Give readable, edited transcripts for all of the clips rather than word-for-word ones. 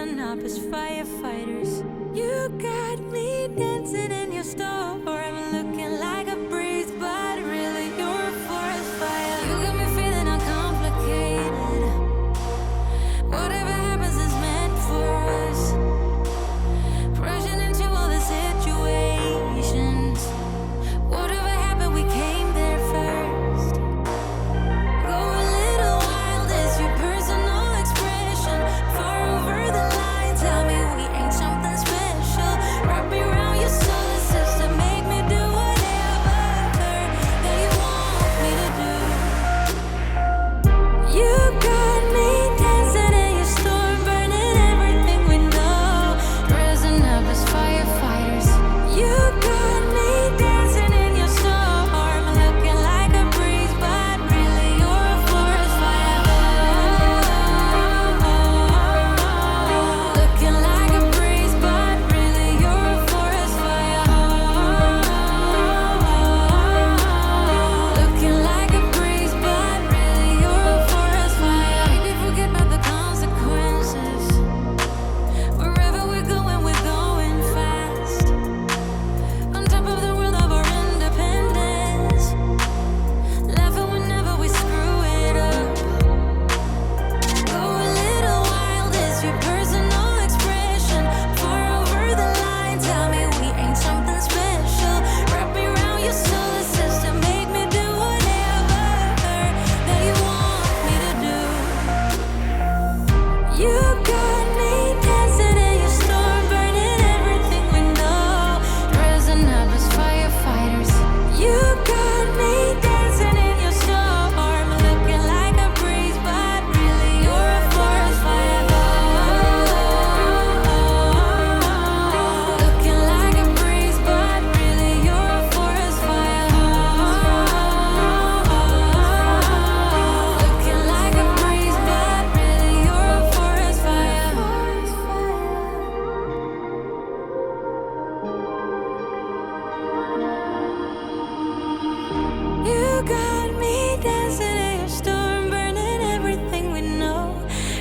dressing up as firefighters. You got me dancing in your storm, looking like a breeze, but really you're a forest fire. You got me feeling uncomplicated. Whatever happens is meant for us. Rushing into all the situations. Whatever happened, we came there first. Go a little wild, it's your personal expression. Far over the line, tell me we ain't something special. Wrap me around your solar system, make me do whatever that you want me to do. You got me dancing in your storm, burning everything we know, dressing up as firefighters. You got me dancing in your storm, looking like a breeze, but really you're a forest fire. Looking like a breeze, but really you're a forest fire. Looking like a breeze, but really you're a forest fire. Maybe forget about the consequences. Wherever we're going fast. On top of the world of our independence. Laughing whenever we screw it up. Go a little wild, it's your personal expression. Far over the line, tell me we ain't something special. Wrap me around your solar system, make me do whatever that you want me to do. You got me dancing in your storm, burning everything we know, dressing up as firefighters. You got me dancing in your storm, looking like a breeze, but really you're a forest fire. Looking like a breeze, but really you're a forest fire. Looking like a breeze, but really you're a forest fire. You got me dancing in your storm, burning everything we know,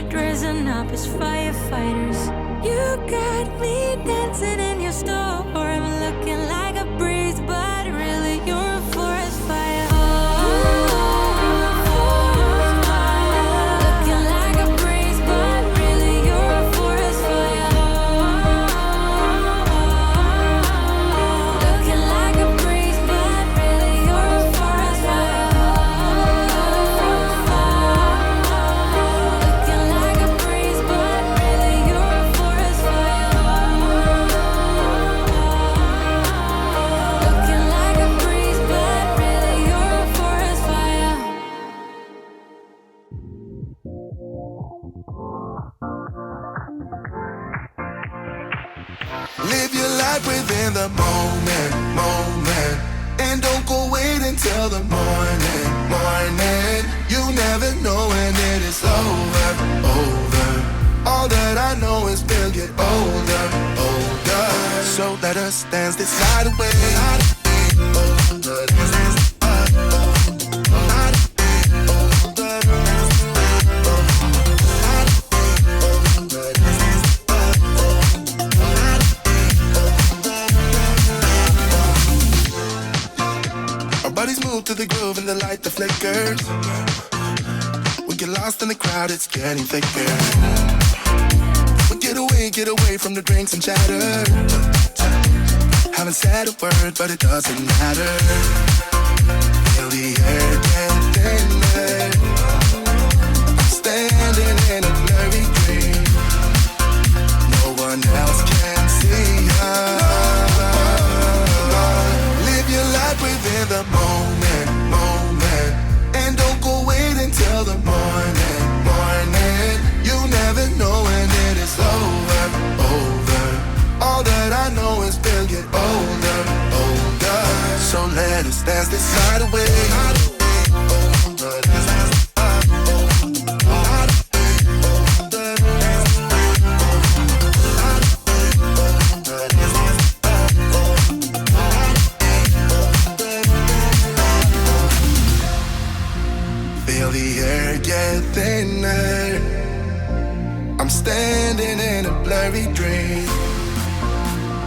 dressing up as firefighters. You got me dancing in your storm, looking like a breeze, but really you're a forest fire. Looking like a breeze, but really you're a forest fire. Looking like a breeze, but really you're a forest fire. Looking like a breeze, but really you're a forest fire. Looking like a breeze, but really you're a forest fire. Live your life within the moment, and don't go wait until the morning. You never know when it is over. All that I know is we'll get older. So let us dance this night away. Our bodies move to the groove and the light that flickers. We get lost in the crowd, it's getting thicker. We get away from the drinks and chatter. Haven't said a word, but it doesn't matter. Feel the air get thinner. I'm standing in a blurry dream. No one else can see us. Live your life within the moment, and don't go wait until the morning. You never know when it is over. All that I know is we'll get older. So let us dance this night away. Feel the air get thinner. I'm standing in a imaginary dream.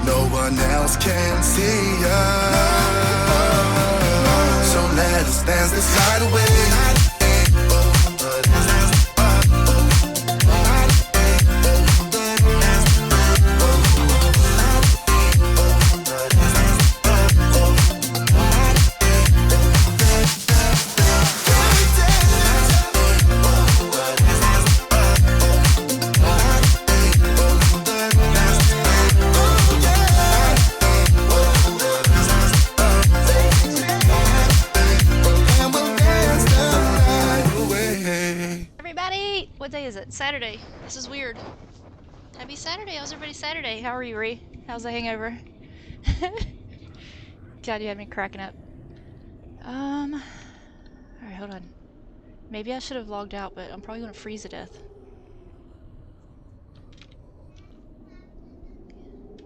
No one else can see us. So let us dance this night away. What day is it? Saturday. This is weird. Happy Saturday. How's everybody Saturday? How are you, Ree? How's the hangover? God, you had me cracking up. Alright, hold on. Maybe I should have logged out, but I'm probably gonna freeze to death.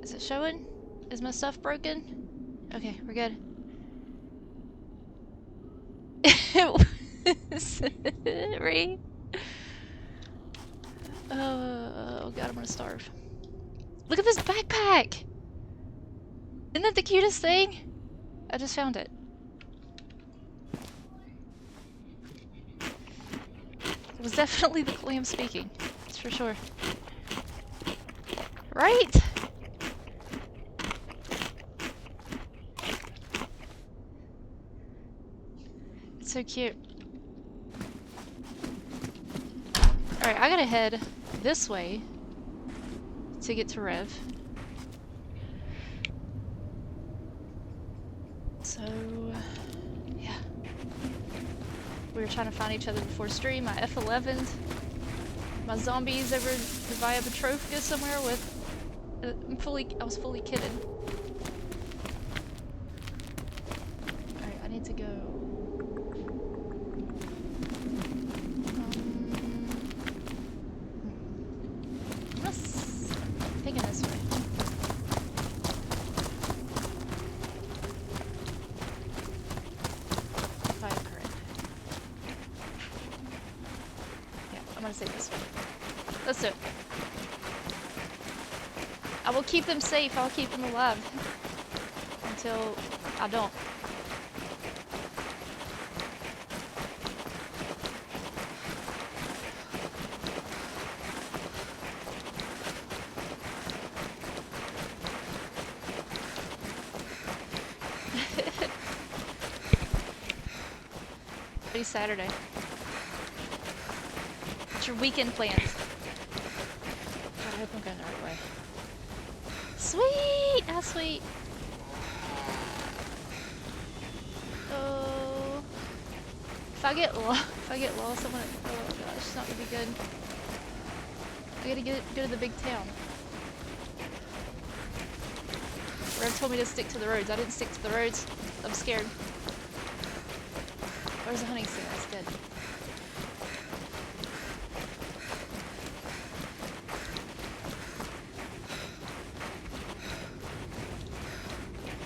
Is it showing? Is my stuff broken? Okay, we're good. Ree? Oh god, I'm gonna starve. Look at this backpack! Isn't that the cutest thing? I just found it. It was definitely the clam speaking. That's for sure. Right? It's so cute. Alright, I gotta head this way to get to Rev. So, yeah. We were trying to find each other before stream. My F11s, my zombies over via Petrovka somewhere with... I was fully kitted. Alright, I need to go... Thinking this way. If I'm correct. Yeah, I'm gonna say this way. Let's do it. I will keep them safe. I'll keep them alive until I don't. Saturday. What's your weekend plans? God, I hope I'm going the right way. Sweet! How sweet! Oh. If I get lost, I'm gonna. Oh gosh, it's not gonna be good. I gotta go to the big town. Rev told me to stick to the roads. I didn't stick to the roads. I'm scared. Where's the hunting scene? That's good.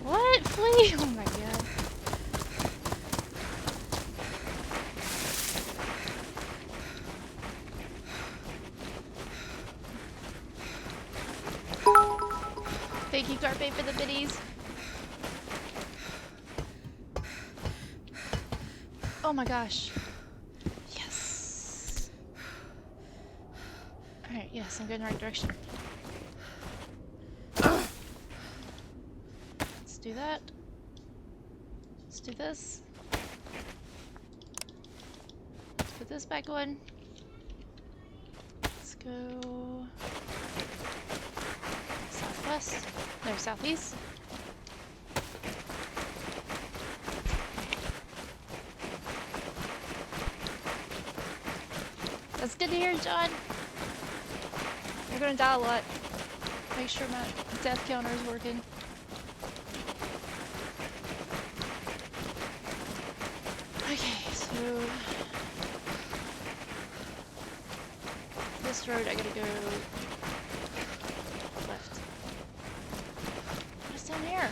What? Flea? Oh my god. Thank you, Carpe, for the biddies. Oh my gosh. Yes. Alright, yes, I'm going in the right direction. Let's do that. Let's do this. Let's put this back on. Let's go southwest. No, southeast. That's good to hear, John. You're gonna die a lot. Make sure my death counter is working. Okay, so this road I gotta go left. What's down here?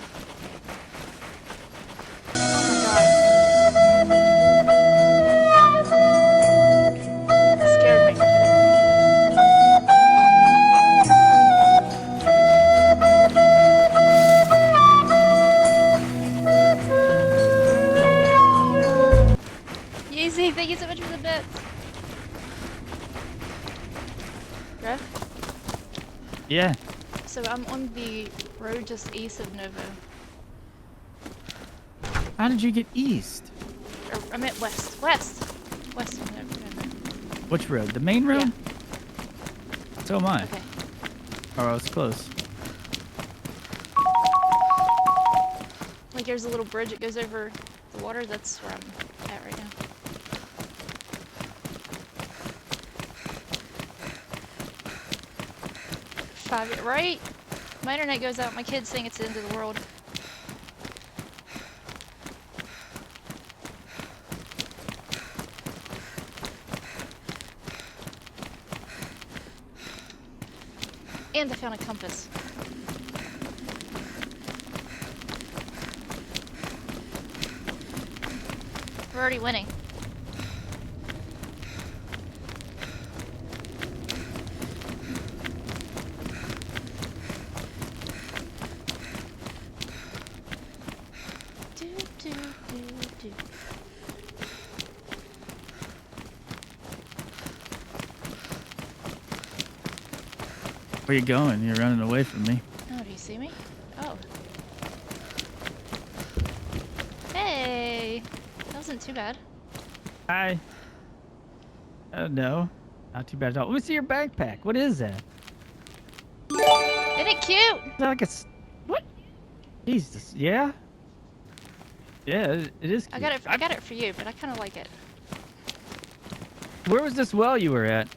thank you so much for the bits. Rev? Yeah. So I'm on the road just east of Novo. How did you get east? Or, I meant west. West of Novo. Which road? The main road? Yeah. So am I. Okay. Oh, I was close. Like there's a little bridge that goes over the water. That's where I'm at right now. Right? My internet goes out. My kids think it's the end of the world. And I found a compass. We're already winning. Where you going? You're running away from me. Oh, do you see me? Oh. Hey! That wasn't too bad. Hi. Oh, no. Not too bad at all. Let me see your backpack. What is that? Isn't it cute? Is that like a... What? Jesus. Yeah? Yeah, it is cute. I got it for you, but I kind of like it. Where was this well you were at?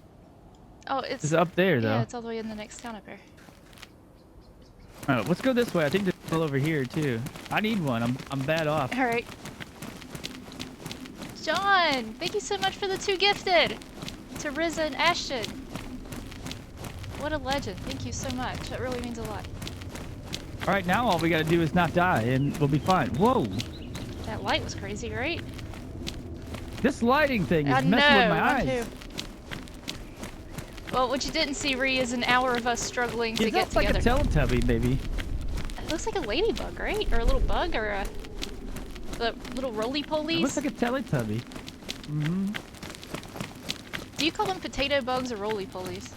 Oh, it's up there, though. Yeah, it's all the way in the next town up here. All right, let's go this way. I think there's one over here, too. I need one. I'm bad off. All right. John, thank you so much for the 2 gifted to Riza and Ashton. What a legend. Thank you so much. That really means a lot. All right, now all we got to do is not die, and we'll be fine. Whoa. That light was crazy, right? This lighting thing is messing with my eyes. Too. Well, what you didn't see, Ree, is an hour of us struggling to get together. It's like a Teletubby, baby. It looks like a ladybug, right? Or a little bug, or a little roly-polies. It looks like a Teletubby. Mm-hmm. Do you call them potato bugs or roly-polies?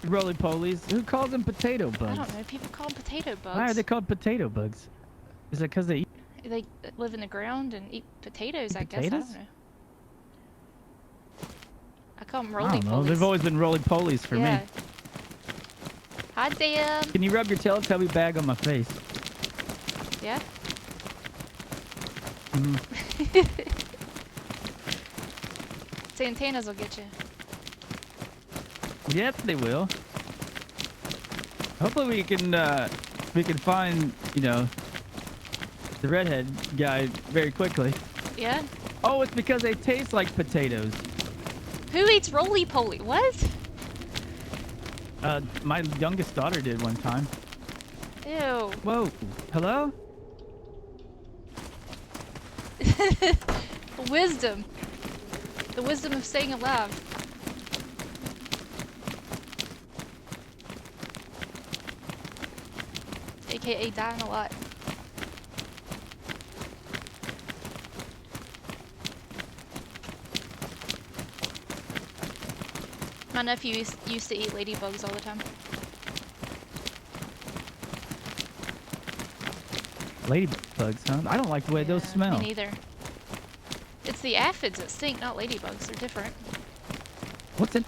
Roly-polies. Who calls them potato bugs? I don't know. People call them potato bugs. Why are they called potato bugs? Is it because they eat? They live in the ground and eat potatoes, I guess. I Potatoes? don't know. I call them I don't know. roly-polies. They've always been roly-polies for me. Hi, Dan. Can you rub your Teletubby bag on my face? Yeah? Mm. Santanas will get you. Yep, they will. Hopefully we can find, you know, the redhead guy very quickly. Yeah? Oh, it's because they taste like potatoes. Who eats roly-poly? What? My youngest daughter did one time. Ew. Whoa. Hello? Wisdom. The wisdom of staying alive. AKA dying a lot. My nephew used to eat ladybugs all the time. Ladybugs, huh? I don't like the way those smell. Me neither. It's the aphids that stink, not ladybugs. They're different. What's an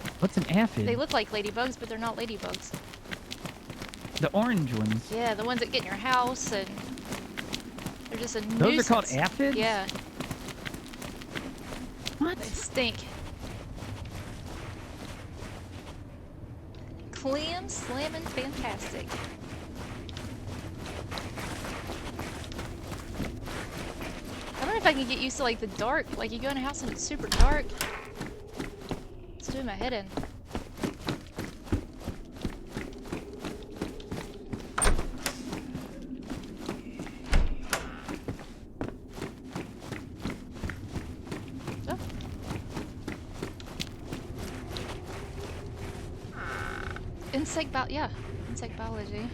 aphid? They look like ladybugs, but they're not ladybugs. The orange ones. Yeah, the ones that get in your house and they're just a nuisance. Those are called aphids? Yeah. What? They stink. Clam slamming fantastic. I wonder if I can get used to like the dark. Like you go in a house and it's super dark. It's doing my head in. Oh. Insect biology.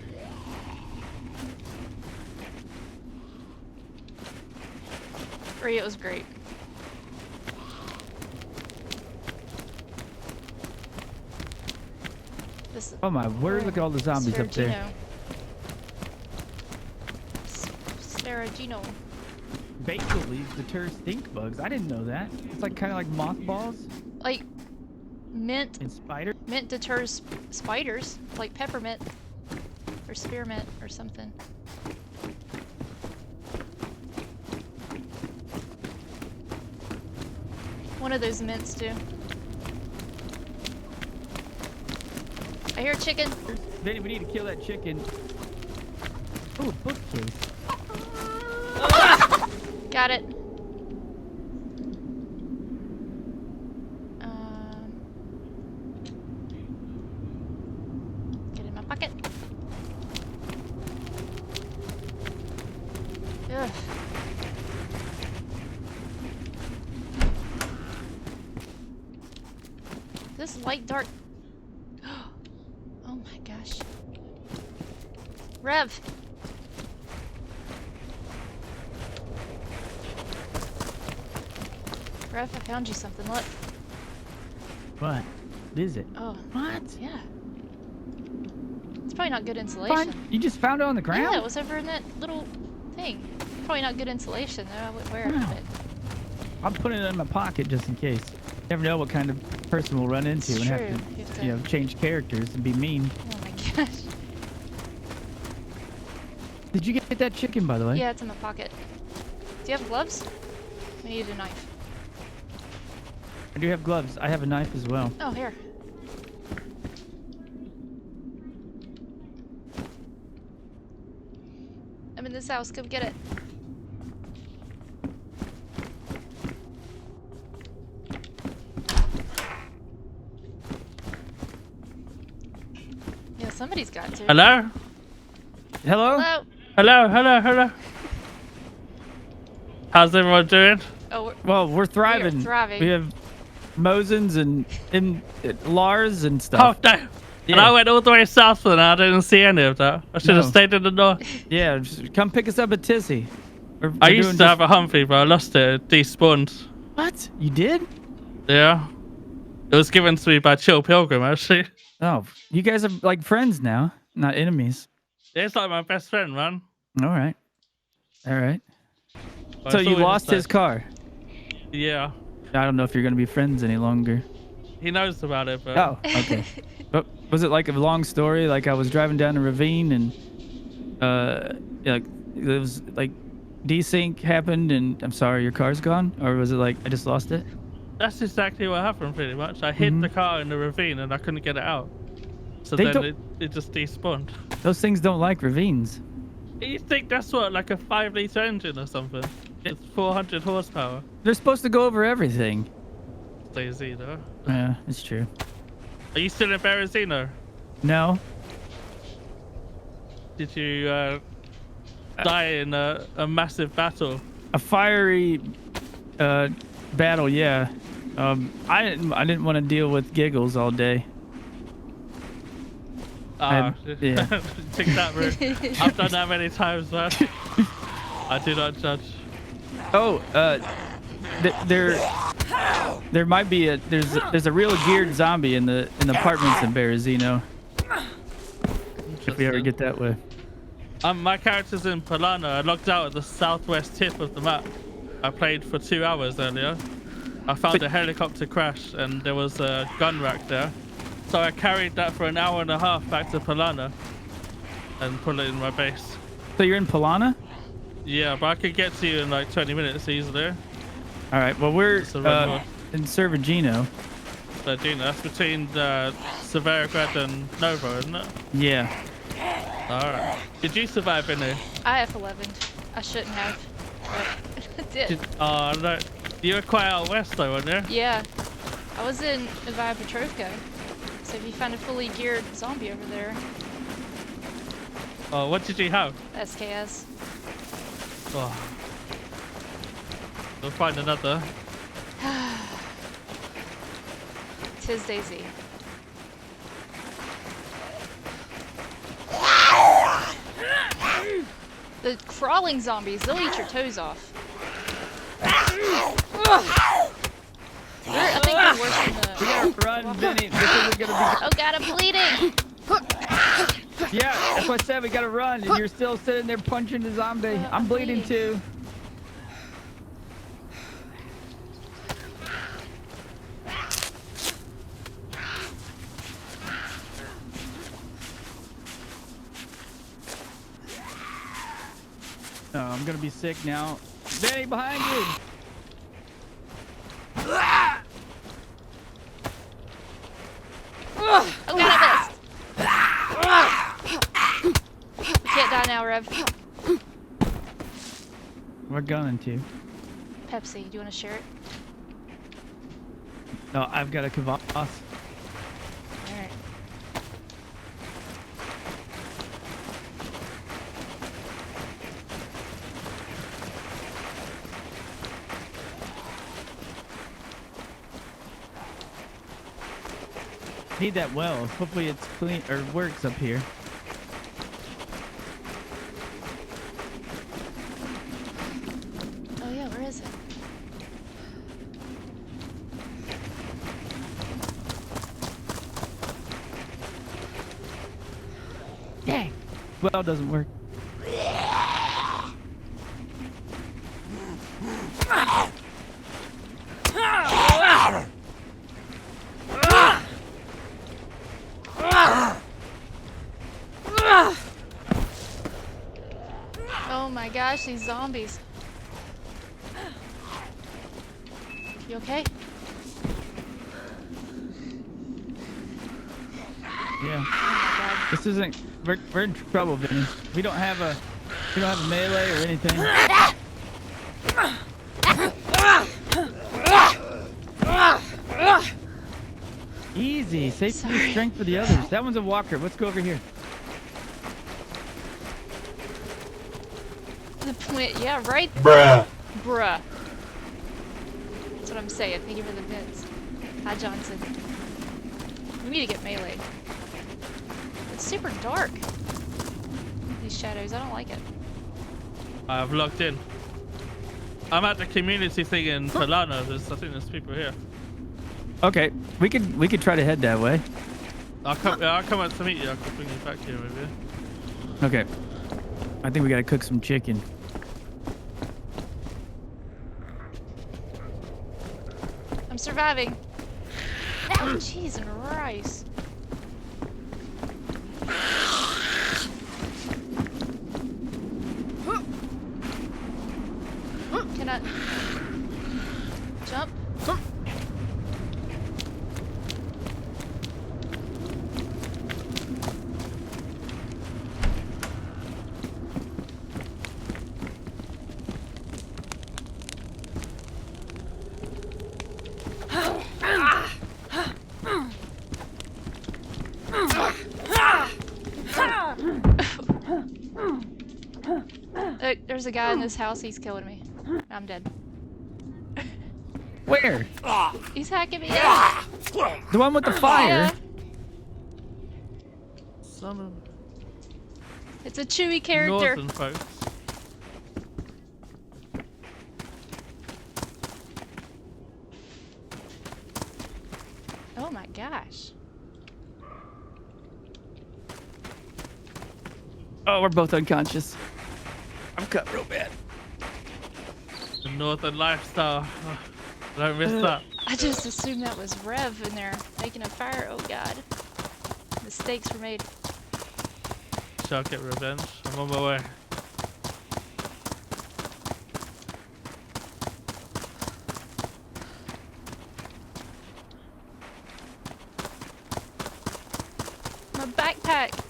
It was great. is Oh my word! Look at all the zombies up there. Sparagino. Basil leaves deter stink bugs. I didn't know that. It's like kind of like mothballs Like mint. and spiders. Mint deters spiders, like peppermint or spearmint or something. One of those mints do. I hear a chicken. Vinny, we need to kill that chicken. Oh, bookcase. Got it. Get in my pocket. Ugh. This light dark. Oh my gosh. Rev. Rev, I found you something. Look. What is it? Oh. What? Yeah. It's probably not good insulation. Fine. You just found it on the ground? Yeah, it was over in that little thing. Probably not good insulation though. I wouldn't wear it. Wow. But I'm putting it in my pocket just in case. Never know what kind of person we'll run into It's and true. have You have to, to- you know, change characters and be mean. oh my gosh. Did you get that chicken, by the way? Yeah, it's in my pocket. Do you have gloves? We need a knife. I do have gloves. I have a knife as well. Oh, here. I'm in this house. Come get it. Yeah, somebody's got to. Hello? Hello? Hello. Hello, hello, hello. How's everyone doing? Oh, Well, we're thriving. thriving. We have Mosins and Lars and Oh, stuff. no. And Yeah. I went all the way south and I didn't see any of that. I should have No. stayed in the north. Yeah, just come pick us up at Tissy. I used to have a Humphrey, but I lost it. It despawned. What? You did? Yeah. It was given to me by Chill Pilgrim, actually. Oh, you guys are like friends now, not enemies. It's like my best friend, man. All right. All right. But So it's you always lost his like- car. Yeah. I don't know if you're going to be friends any longer. He knows about it, but... Oh, okay. But was it like a long story? Like I was driving down a ravine and yeah, like it was like desync happened and I'm sorry, your car's gone? Or was it like I just lost it? That's exactly what happened, pretty much. I hid the car in the ravine and I couldn't get it out. So They then don't- it just despawned. Those things don't like ravines. You think that's what, like a 5-litre engine or something? It's 400 horsepower. They're supposed to go over everything. Stays though. Yeah, it's true. Are you still in Berezino? No. Did you die in a massive battle? A fiery battle, yeah. I didn't want to deal with giggles all day. Ah, yeah. take that route. I've done that many times, man. I do not judge. Oh, there might be there's a real geared zombie in the apartments in Berezino. If we ever get that way. My character's in Polana. I logged out at the southwest tip of the map. I played for 2 hours earlier. I found a helicopter crash and there was a gun rack there. So I carried that for an hour and a half back to Polana and put it in my base. So you're in Polana? Yeah, but I could get to you in like 20 minutes easily. All right. Well, we're So run north. in Servigino. So, Gina, that's between Severograd and Novo, isn't it? Yeah. Alright. Did you survive in there? I F11'd. I shouldn't have, but I did. Oh, no. You were quite out west though, weren't you? Yeah. I was in Novaya Petrovka. So if you find a fully geared zombie over there, Oh, what did you have? SKS. Oh. We'll find another. Tis Daisy. The crawling zombies, they'll eat your toes off. I think they're worse than the... Run, Vinny. This isn't gonna Oh god, I'm bleeding! Yeah, that's what I said. We gotta run, and you're still sitting there punching the zombie. I'm bleeding too. Oh, I'm gonna be sick now. Benny, behind you! Oh god, I missed! We can't die now, Rev. We're going to. Pepsi, do you want to share it? No, I've got a kvass. Alright. Need that well. Hopefully it's clean or works up here. Oh yeah, where is it? Dang. Well doesn't work. Oh my gosh, these zombies. You okay? Yeah. Oh my god. This isn't. We're in trouble, Vinny. We don't have a melee or anything. Easy. Save some strength for the others. That one's a walker. Let's go over here. The point, yeah, right? Bruh. Bruh. That's what I'm saying. Thank you for the bits. Hi, Johnson. We need to get melee. It's super dark. These shadows, I don't like it. I've logged in. I'm at the community thing in Polana. I think there's people here. Okay, we could try to head that way. I'll come out to meet you. I can bring you back here maybe. Okay. I think we gotta cook some chicken. I'm surviving. Oh, cheese and rice. Can I jump? Look, there's a guy in this house. He's killing me. I'm dead. Where? He's hacking me. The one with the fire. Yeah. Son of It's a Chewy character. northern folks. Oh my gosh. Oh, we're both unconscious. I'm cut real bad. The northern lifestyle. Don't miss that. I just assumed that was Rev in there making a fire. Oh god. Mistakes were made. Shall get revenge. I'm on my way. My backpack.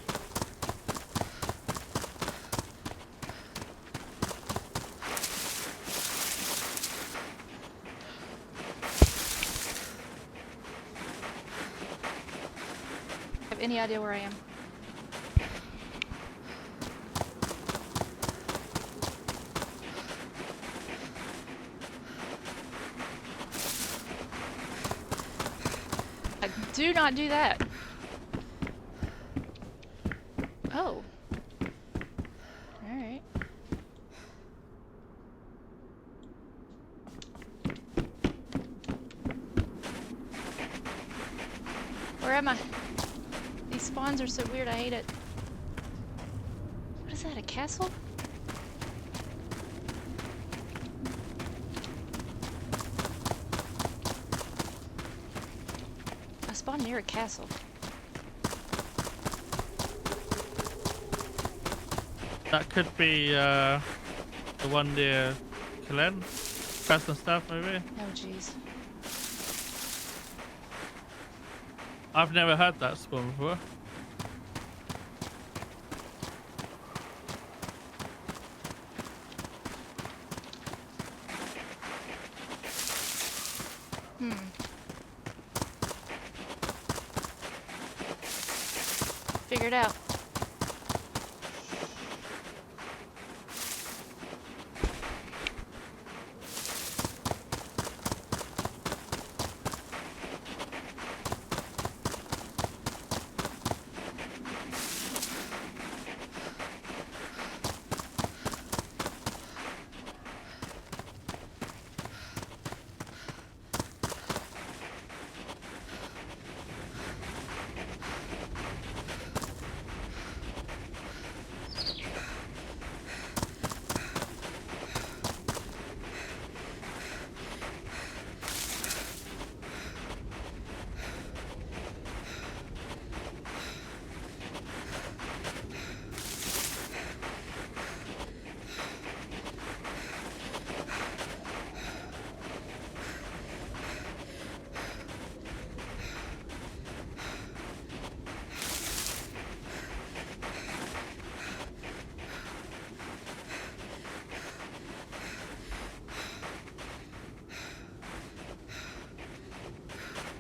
Have any idea where I am? Do not do that. Oh. Alright. Where am I? These spawns are so weird, I hate it. What is that, a castle? I spawned near a castle. That could be the one near Kalen. Custom stuff, maybe. Oh jeez. I've never had that spawn before. Figure it out.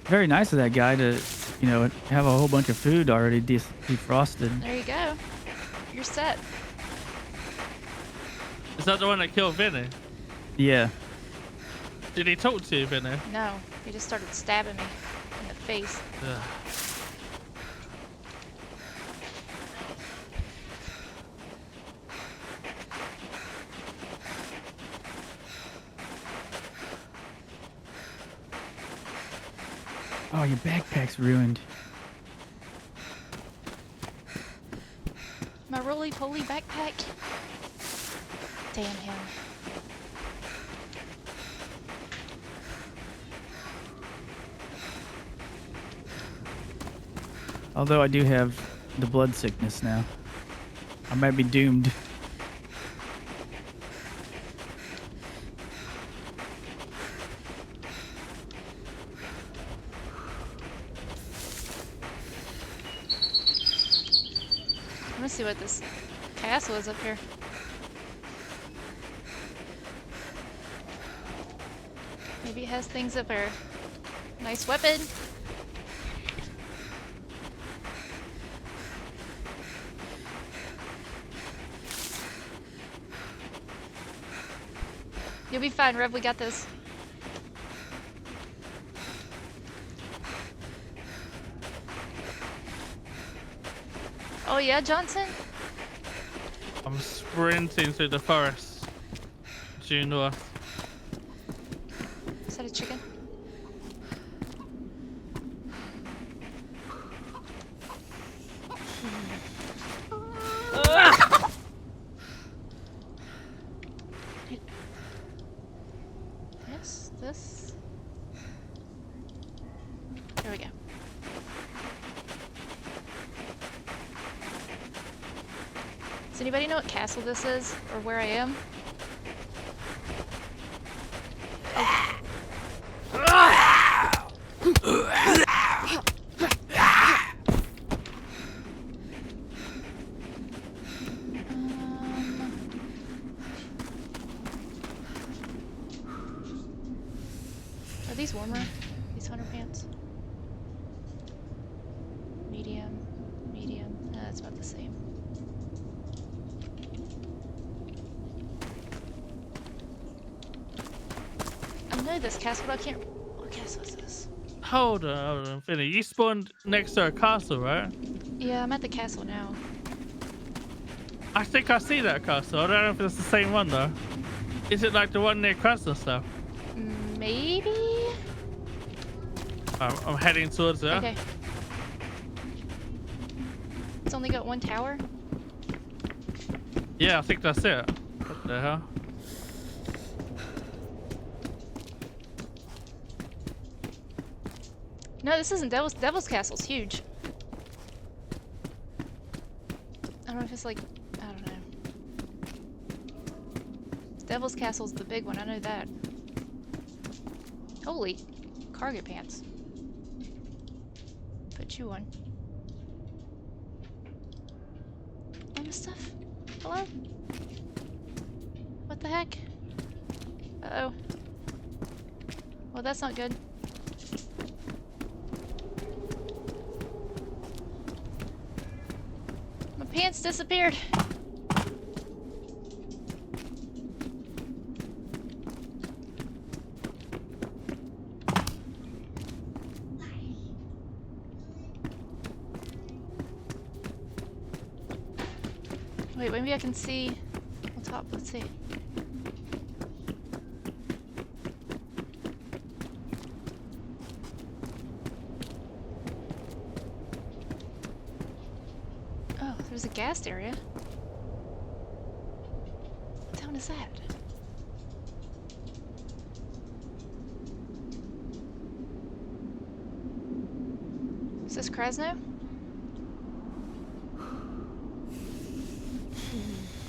Very nice of that guy to, you know, have a whole bunch of food already defrosted. There you go. You're set. Is that the one that killed Vinny? Yeah. Did he talk to you, Vinny? No, he just started stabbing me in the face. Ugh. Oh, your backpack's ruined. My roly-poly backpack. Damn him. Although I do have the blood sickness now. I might be doomed. Let me see what this castle is up here. Maybe it has things up here. Nice weapon. You'll be fine, Rev. We got this. Oh yeah, Johnson? I'm sprinting through the forest. Due north. Is that a chicken? This. There we go. Does anybody know what castle this is or where I am? Are these warmer? These hunter pants? Medium, medium. That's about the same. I know this castle, but I can't. What castle is this? Hold on, Vinny. You spawned next to a castle, right? Yeah, I'm at the castle now. I think I see that castle. I don't know if it's the same one though. Is it like the one near Crest and stuff? Maybe? I'm heading towards it. Okay. only got one tower? Yeah, I think that's it. What the hell? No, this isn't Devil's Castle's huge. I don't know if it's like, I don't know. Devil's Castle's the big one, I know that. Holy cargo pants. Put you on. All this stuff? Hello? What the heck? Uh-oh. Well, that's not good. My pants disappeared. Wait, maybe I can see on top. Let's see. Oh, there's a gas area. What town is that? Is this Krasno?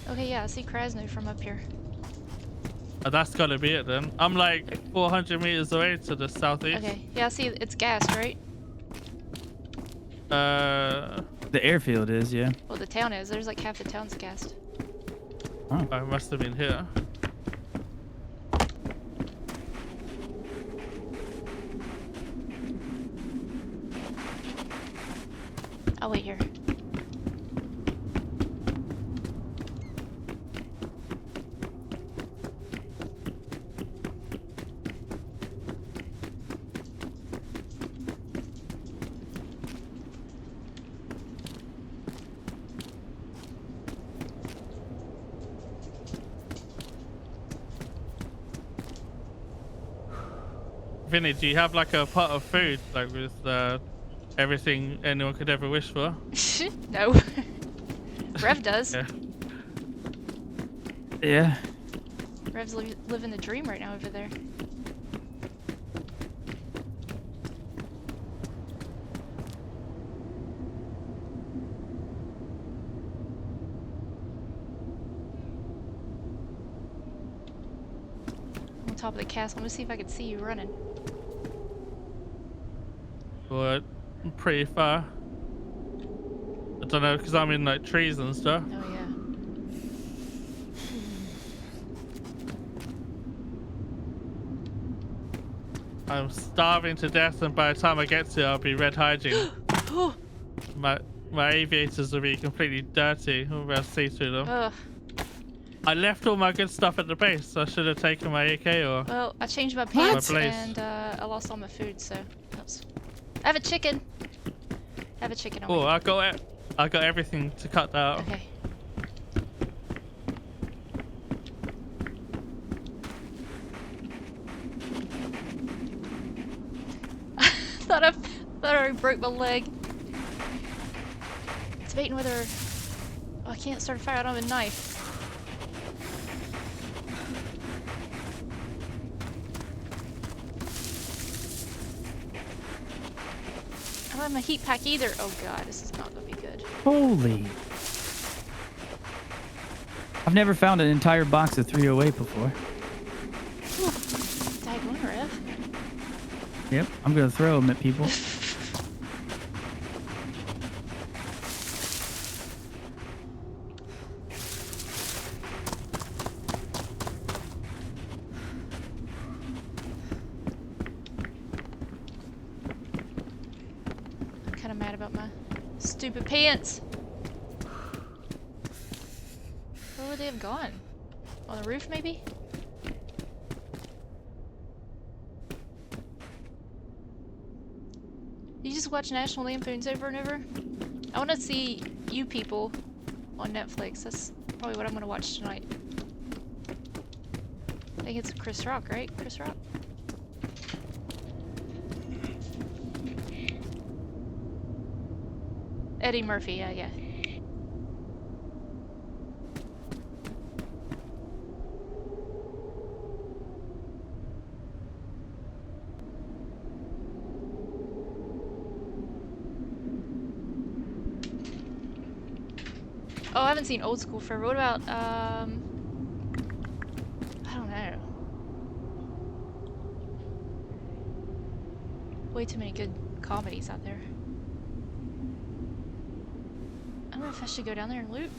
Okay, yeah, I see Krasno from up here. Oh, that's gotta be it then. I'm like 400 meters away to the southeast. Okay, yeah, I see it's gas, right? The airfield is, yeah. Well, the town is. There's like half the town's gassed. Oh. I must have been here. I'll wait here. Vinny, do you have like a pot of food, like with everything anyone could ever wish for? No. Rev does. Yeah. Yeah. Rev's living the dream right now over there. On top of the castle. Let me see if I can see you running. But pretty far. I don't know, because I'm in like trees and stuff. Oh yeah. I'm starving to death, and by the time I get to it, I'll be red hiding. Oh. My aviators will be completely dirty. I'll be able to see through them. Ugh. I left all my good stuff at the base. I should have taken my AK or. Well, I changed my pants Blaze. and I lost all my food, so oops. I have a chicken. I have a chicken on Oh, me. I got everything to cut that out. Okay. thought I already broke my leg. Debating whether I can't start a fire. I don't have a knife. I don't have my heat pack either. Oh god, this is not gonna be good. Holy. I've never found an entire box of 308 before. Daggone, Rev. Yep, I'm gonna throw them at people. I'm kind of mad about my stupid pants. Where would they have gone? On the roof, maybe? You just watch National Lampoons over and over? I want to see You People on Netflix. That's probably what I'm going to watch tonight. I think it's Chris Rock, right? Chris Rock? Eddie Murphy, yeah. Oh, I haven't seen Old School forever. What about, I don't know. Way too many good comedies out there. I don't know if I should go down there and loot.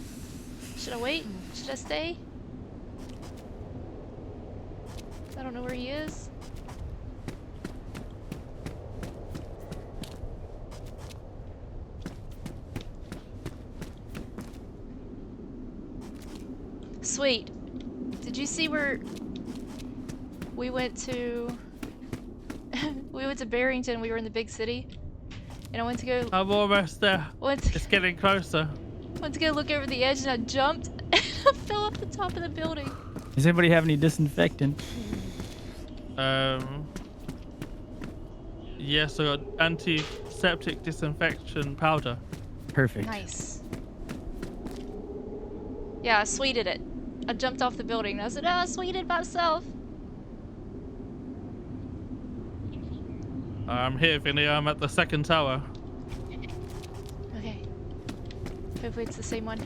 Should I wait? Should I stay? I don't know where he is. Sweet. Did you see where we went to? We went to Barrington. We were in the big city, and I went to go. I'm almost there. Went It's getting closer. to go look over the edge, and I jumped. And I fell off the top of the building. Does anybody have any disinfectant? Yes, I got antiseptic disinfection powder. Perfect. Nice. Yeah, I sweeted it. I jumped off the building, and I said, "Oh, I sweeted myself." I'm here, Vinny. I'm at the second tower. Okay. Hopefully it's the same one.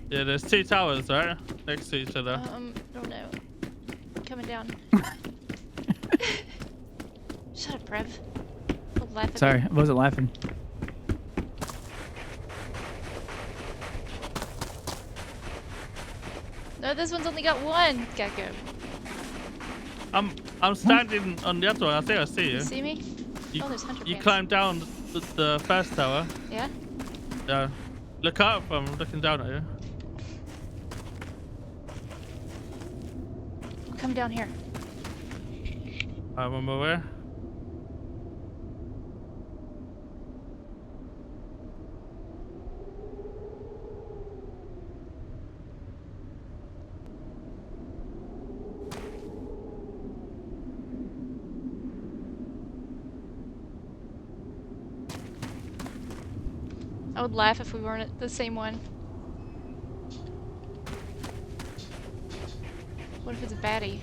Yeah, there's 2 towers, right? Next to each other. I don't know. Coming down. Shut up, Rev. Don't laugh at Sorry, me. I wasn't laughing. No, this one's only got one gecko. I'm standing on the other one. I think I see you. You see me? You, Oh, there's hunter you pants. climbed down the first tower. Yeah? Yeah. Look up. I'm looking down at you. Come down here. I'm on my way. I would laugh if we weren't at the same one. What if it's a baddie?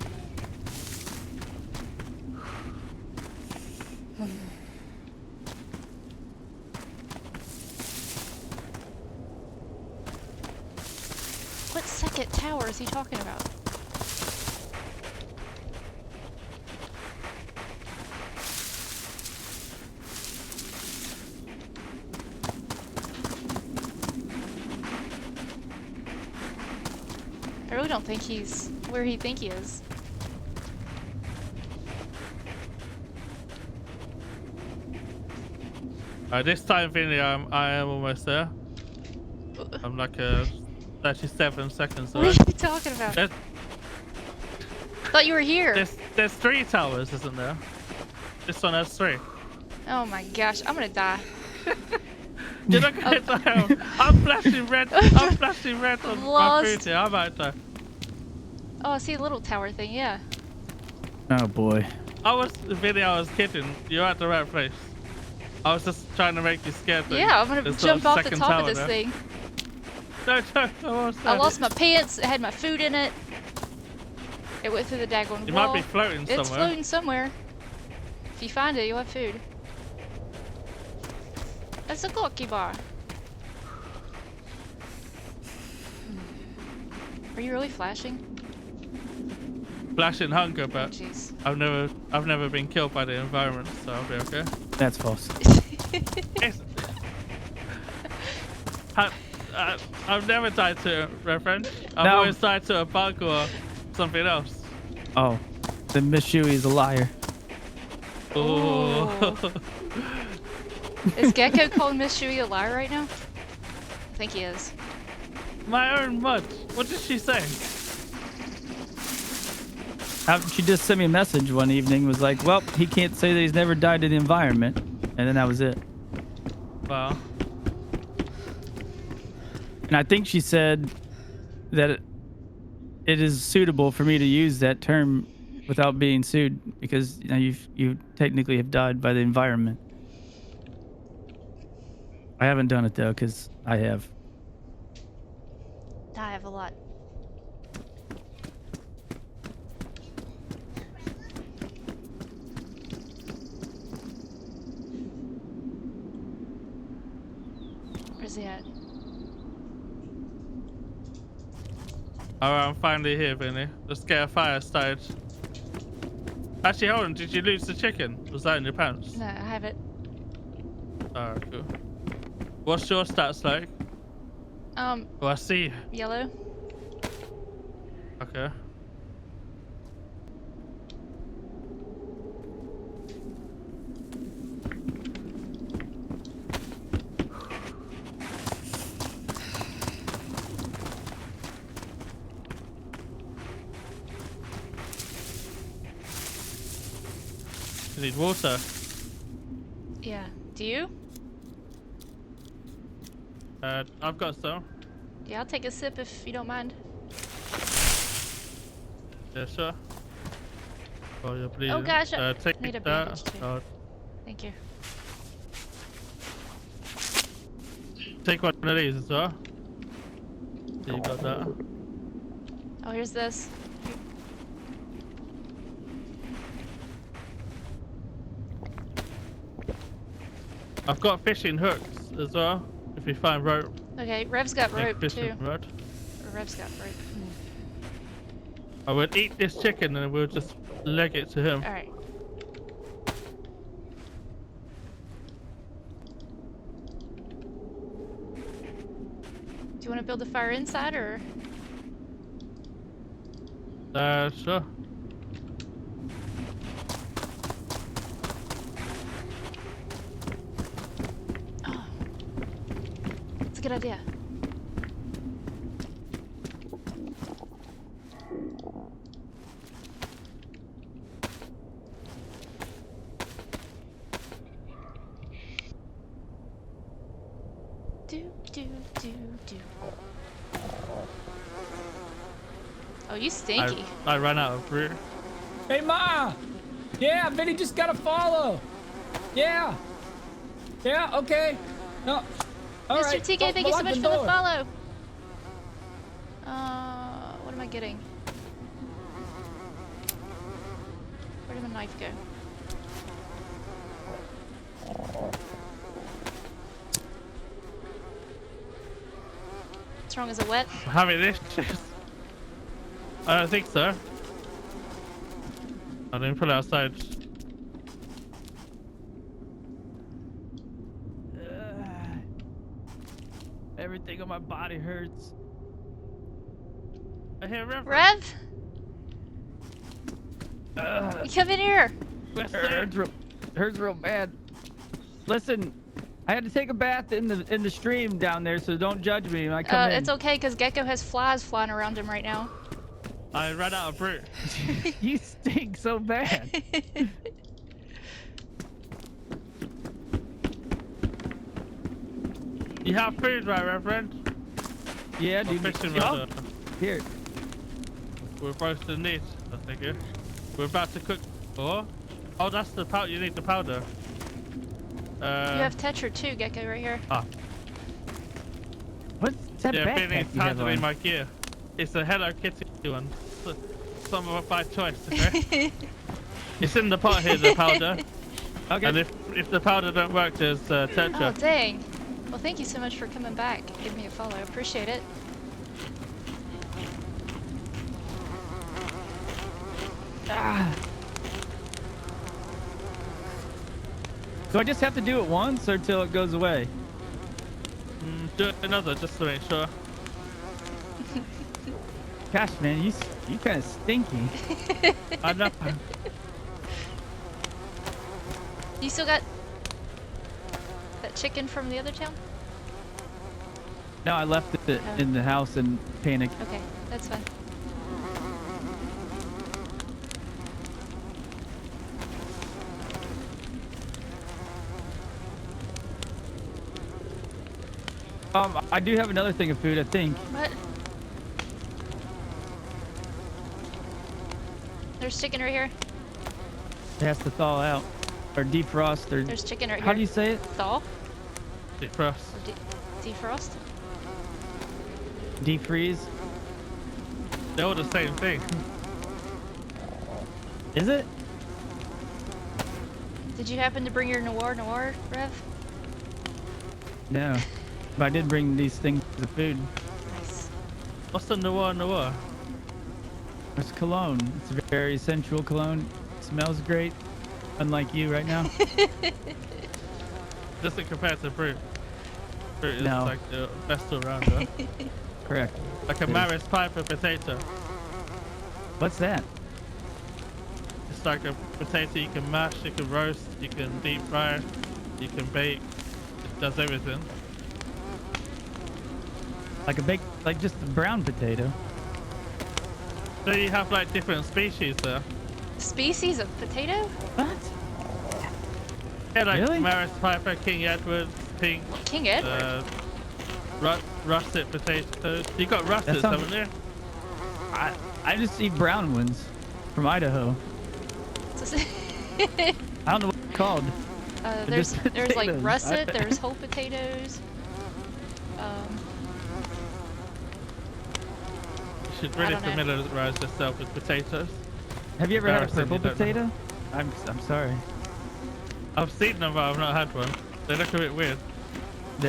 What second tower is he talking about? I really don't think he's where he think he is. This time, Vinny, I am almost there. I'm like 37 seconds What away. are you talking about? There's, Thought you were here. there's 3 towers, isn't there? This one has 3. Oh my gosh, I'm gonna die. You're not gonna die. I'm flashing red. I'm flashing red on my Lost. food here. I might die. Oh, I see a little tower thing, yeah. Oh boy. I was kidding. You're at the right place. I was just trying to make you scared. Yeah, I'm gonna There's jump off the second top tower of this there. thing. No, almost I there. lost my pants, it had my food in it. It went through the daggone You wall. might be floating It's somewhere. floating somewhere. If you find it, you'll have food. That's a cookie bar. Are you really flashing? Flashing hunger, but Jeez. I've never been killed by the environment, so I'll be okay. That's false. It's- I've never died to a friend. I've No. always died to a bug or something else. Oh, then Miss Shuey is a liar. Oh. Is Geko calling Miss Shuey a liar right now? I think he is. My own mud. What did she say? She just sent me a message one evening. Was like, well, he can't say that he's never died to the environment, and then that was it. Wow. And I think she said that it is suitable for me to use that term without being sued because you know you technically have died by the environment. I haven't done it though because I have. I have a lot. Where's he at? Alright, I'm finally here, Vinny. Let's get a fire started. Actually, hold on. Did you lose the chicken? Was that in your pants? No, I have it. Alright, cool. What's your stats like? Oh, I see. Yellow. Okay. You need water. Yeah. Do you? I've got some. Yeah, I'll take a sip if you don't mind. Yeah, sure. Oh, you're bleeding. Oh gosh, I Take need a that. bandage too. Oh, Thank you. take one of these as well. Yeah, you got that. Oh, here's this. I've got fishing hooks as well. If you find rope. Okay, Rev's got Take rope fishing too. rod. Or Rev's got rope. I would eat this chicken and we'll just leg it to him. Alright. Do you want to build a fire inside or? Sure. Oh. It's a good idea. Do. Oh, you stinky. I ran out of brew. Hey, Ma! Yeah, Vinny just got to follow. Yeah. Yeah, okay. No. All Mr. right. TK, thank you so Lock much for door. the follow. What am I getting? Where did my knife go? What's wrong? Is it wet? Having this? I don't think so. I didn't put it outside. Everything on my body hurts. I hear Rev. Rev? You come in here. Hurts real bad. Listen, I had to take a bath in the stream down there, so don't judge me when I come in. It's okay, because Geko has flies flying around him right now. I ran out of brew. You stink so bad. You have food, right, Reverend? Yeah, dude. Fishing Oh, rod. here. We're both in need, I think. Yeah. We're about to cook. Oh, that's the powder. You need the powder. You have Tetra too, Geko, right here. Ah. What's that Yeah, backpack Vinny's you have powder in on? my gear. It's a Hello Kitty one. Some of it by choice, okay? It's in the pot here, the powder. Okay. And if the powder don't work, there's Tetra. Oh, dang. Well, thank you so much for coming back. Give me a follow. Appreciate it. Ah. So I just have to do it once or till it goes away? Do it another just to make sure. Gosh, man, you kind of stinky. I know. You still got that chicken from the other town? No, I left it in the house in panic. Okay, that's fine. I do have another thing of food, I think. What? There's chicken right here. It has to thaw out. Or defrost, or... There's chicken right here. How do you say it? Thaw? Defrost. Or defrost? Defreeze? They're all the same thing. Is it? Did you happen to bring your noir, Rev? No. But I did bring these things of food. Nice. What's the noir? It's cologne. It's a very sensual cologne. Smells great. Unlike you right now. Doesn't compare to fruit. Fruit is No. like the best all rounder. Correct. Like a It is. Maris Piper potato. What's that? It's like a potato you can mash, you can roast, you can deep fry, you can bake. It does everything. Like a baked, like just a brown potato. So you have like different species there. Species of potato? What? Yeah, like Really? Maris Piper, King Edward, pink, King Edward. russet potatoes. You got russets, sounds- haven't you? I just eat brown ones from Idaho. I don't know what they're called. There's just like potatoes. russet. There's whole potatoes. You should I really don't know. familiarize yourself with potatoes. Have you ever had a Embarrassing, purple you don't know. potato? I'm sorry. I've seen them, but I've not had one. They look a bit weird.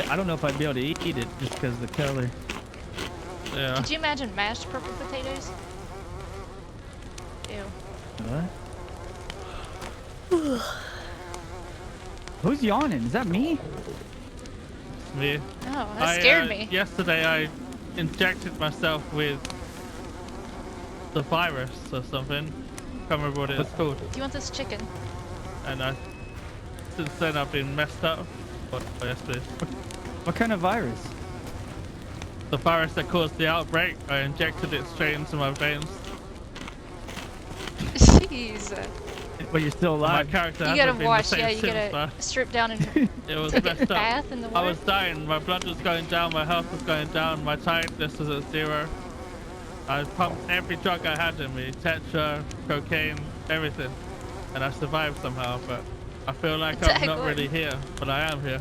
I don't know if I'd be able to eat it just because of the color. Yeah. Could you imagine mashed purple potatoes? Ew. What? Who's yawning? Is that me? Me. Oh, that scared me. Yesterday I injected myself with the virus or something. Can't remember what it's called. Do you want this chicken? And since then I've been messed up. What? Yes, please. What kind of virus? The virus that caused the outbreak, I injected it straight into my veins. Jeez. Well, you're still My alive. character You hasn't gotta been wash. the same Yeah, you since, gotta but strip down and it was take a messed up. bath in the I water. was dying, my blood was going down, my health was going down, my tiredness was at 0. I pumped every drug I had in me, tetra, cocaine, everything. And I survived somehow, but I feel like I'm not really here, but I am here.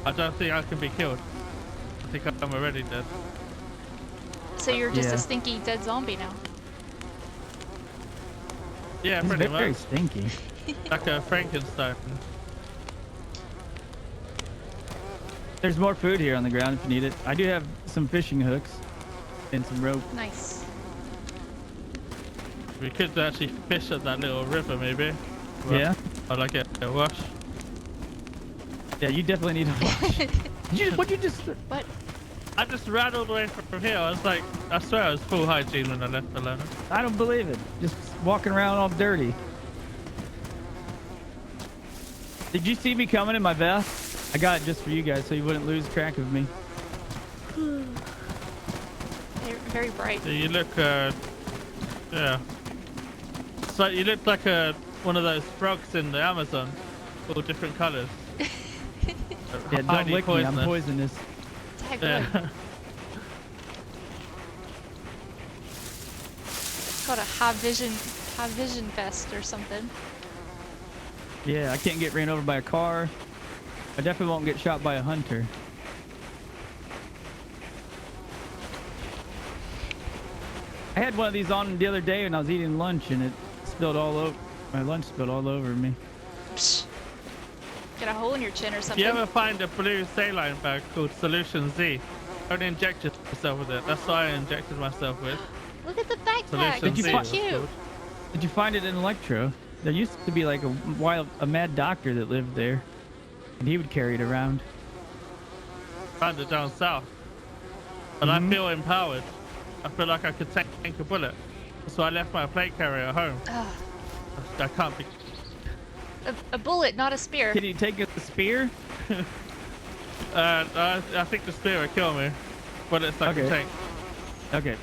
I don't think I can be killed. I think I'm already dead. So you're just Yeah. a stinky dead zombie now. Yeah, It's pretty very much. stinky. Like a Frankenstein. There's more food here on the ground if you need it. I do have some fishing hooks and some rope. Nice. We could actually fish at that little river maybe. Well, Yeah? I'd like it to wash. Yeah, you definitely need to wash. What'd you just... What? I just ran all the way from here. I was like, I swear I was full hygiene when I left alone. I don't believe it. Just walking around all dirty. Did you see me coming in my vest? I got it just for you guys so you wouldn't lose track of me. They're very bright. Yeah, you look, yeah. So you look like one of those frogs in the Amazon, all different colors. Yeah, don't lick me. I'm poisonous. Heck, Yeah. what? It's called a high vision vest or something. Yeah, I can't get ran over by a car. I definitely won't get shot by a hunter. I had one of these on the other day when I was eating lunch and it spilled all over. My lunch spilled all over me. Psh. Get a hole in your chin or If something. you ever find a blue saline bag called Solution Z, don't inject yourself with it. That's what I injected myself with. Look at the backpack. Solution It's Z. so it's cute. called. Did you find it in Electro? There used to be like a mad doctor that lived there, and he would carry it around. Found it down south. But I feel empowered. I feel like I could take a bullet. So I left my plate carrier at home. Ugh. I can't be. A bullet, not a spear. Can you take a spear? I think the spear will kill me. But it's like a Okay. tank. Okay.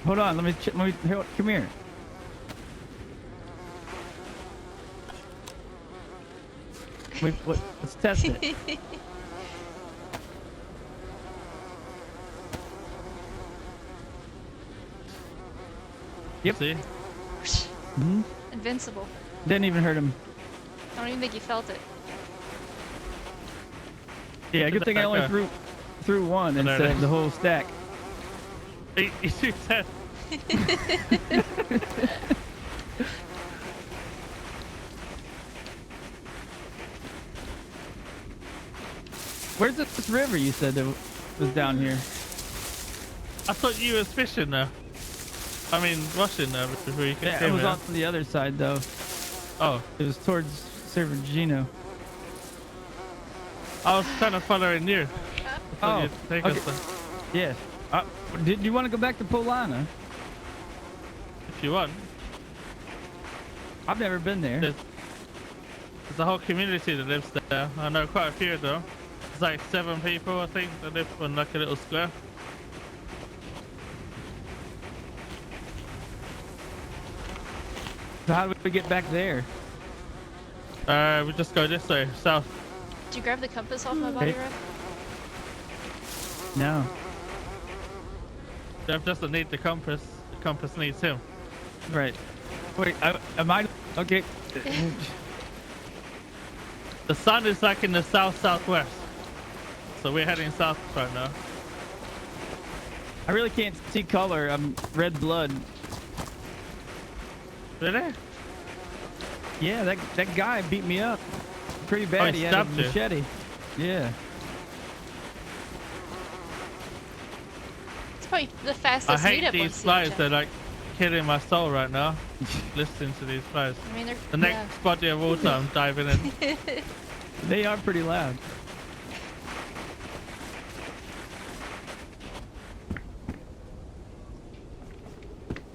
Hold on. Let me come here. Let's test it. Yep. See? Invincible. Didn't even hurt him. I don't even think you felt it. Yeah, good thing I only Okay. threw one I know instead of that. the whole stack. You said. Where's this river you said that was down here? I thought you was fishing there. I mean, washing there before you Yeah, came it was here. on the other side though. Oh, It was towards Cervigino. I was kind of following you. I thought Oh, you'd take okay. us there. Yeah. Did you want to go back to Polana? If you want. I've never been there. There's a whole community that lives there. I know quite a few of them. There's like 7 people, I think, that live in like a little square. So how do we get back there? We just go this way, south. Did you grab the compass off my body, Okay. Rev? No. Dev doesn't need the compass. The compass needs him. Right. Wait, am I okay? The sun is like in the south-southwest. So we're heading south right now. I really can't see color. I'm red blood. Really? Yeah, that guy beat me up pretty Oh, bad. he He had a stabbed you? machete. Yeah. It's probably the I fastest hate meetup on these flies. CHF. They're like killing my soul right now. Listening to these flies. I mean, they're The next body of water I'm diving in. They are pretty loud.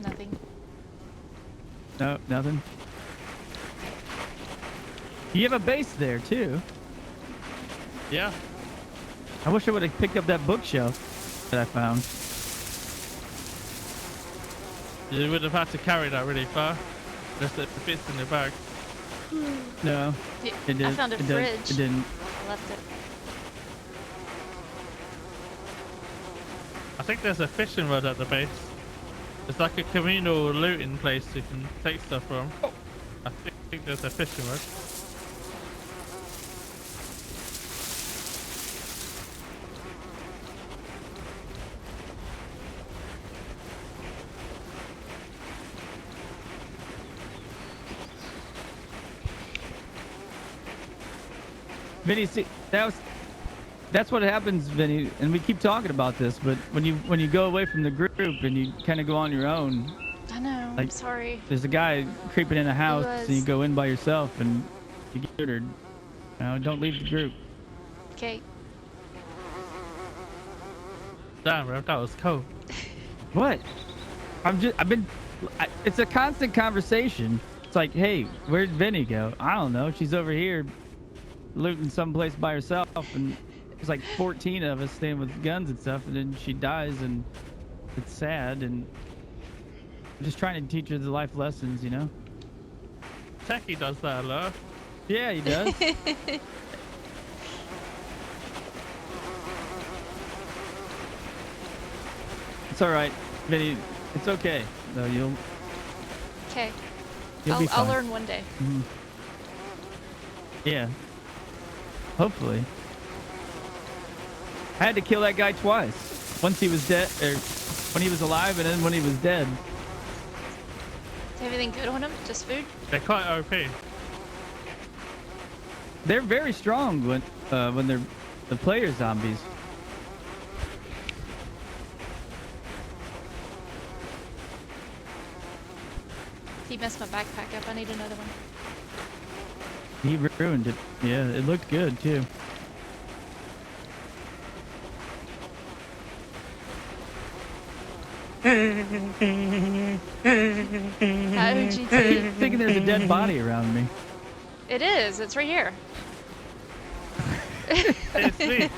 nothing. No, nothing. You have a base there too. Yeah. I wish I would have picked up that bookshelf that I found. You would have had to carry that really far. Just it fits in your bag. No, Yeah, it didn't. I found a it fridge. It didn't. I left it. I think there's a fishing rod at the base. It's like a communal looting place you can take stuff from. I think there's a fishing rod. Vinny, see, that's what happens, Vinny, and we keep talking about this. But when you go away from the group and you kind of go on your own, I know. I'm Like- sorry. there's a guy creeping in a house, was. and you go in by yourself, and you get murdered. You know, don't leave the group. Okay. Damn, bro, that was cold. What? It's a constant conversation. It's like, hey, where'd Vinny go? I don't know. She's over here looting someplace by herself, and there's like 14 of us staying with guns and stuff, and then she dies, and it's sad, and I'm just trying to teach her the life lessons, you know? Techie does that a lot. Yeah, he does. It's all right, Vinny. It's okay. No, you'll Okay. be I'll fine. learn one day. Yeah. Hopefully. I had to kill that guy twice. Once he was dead, or when he was alive, and then when he was dead. Is everything good on him? Just food? They're quite OP. They're very strong when they're the player zombies. He messed my backpack up. I need another one. He ruined it. Yeah, it looked good too. OGT. Thinking there's a dead body around me. It is. It's right here. It's me.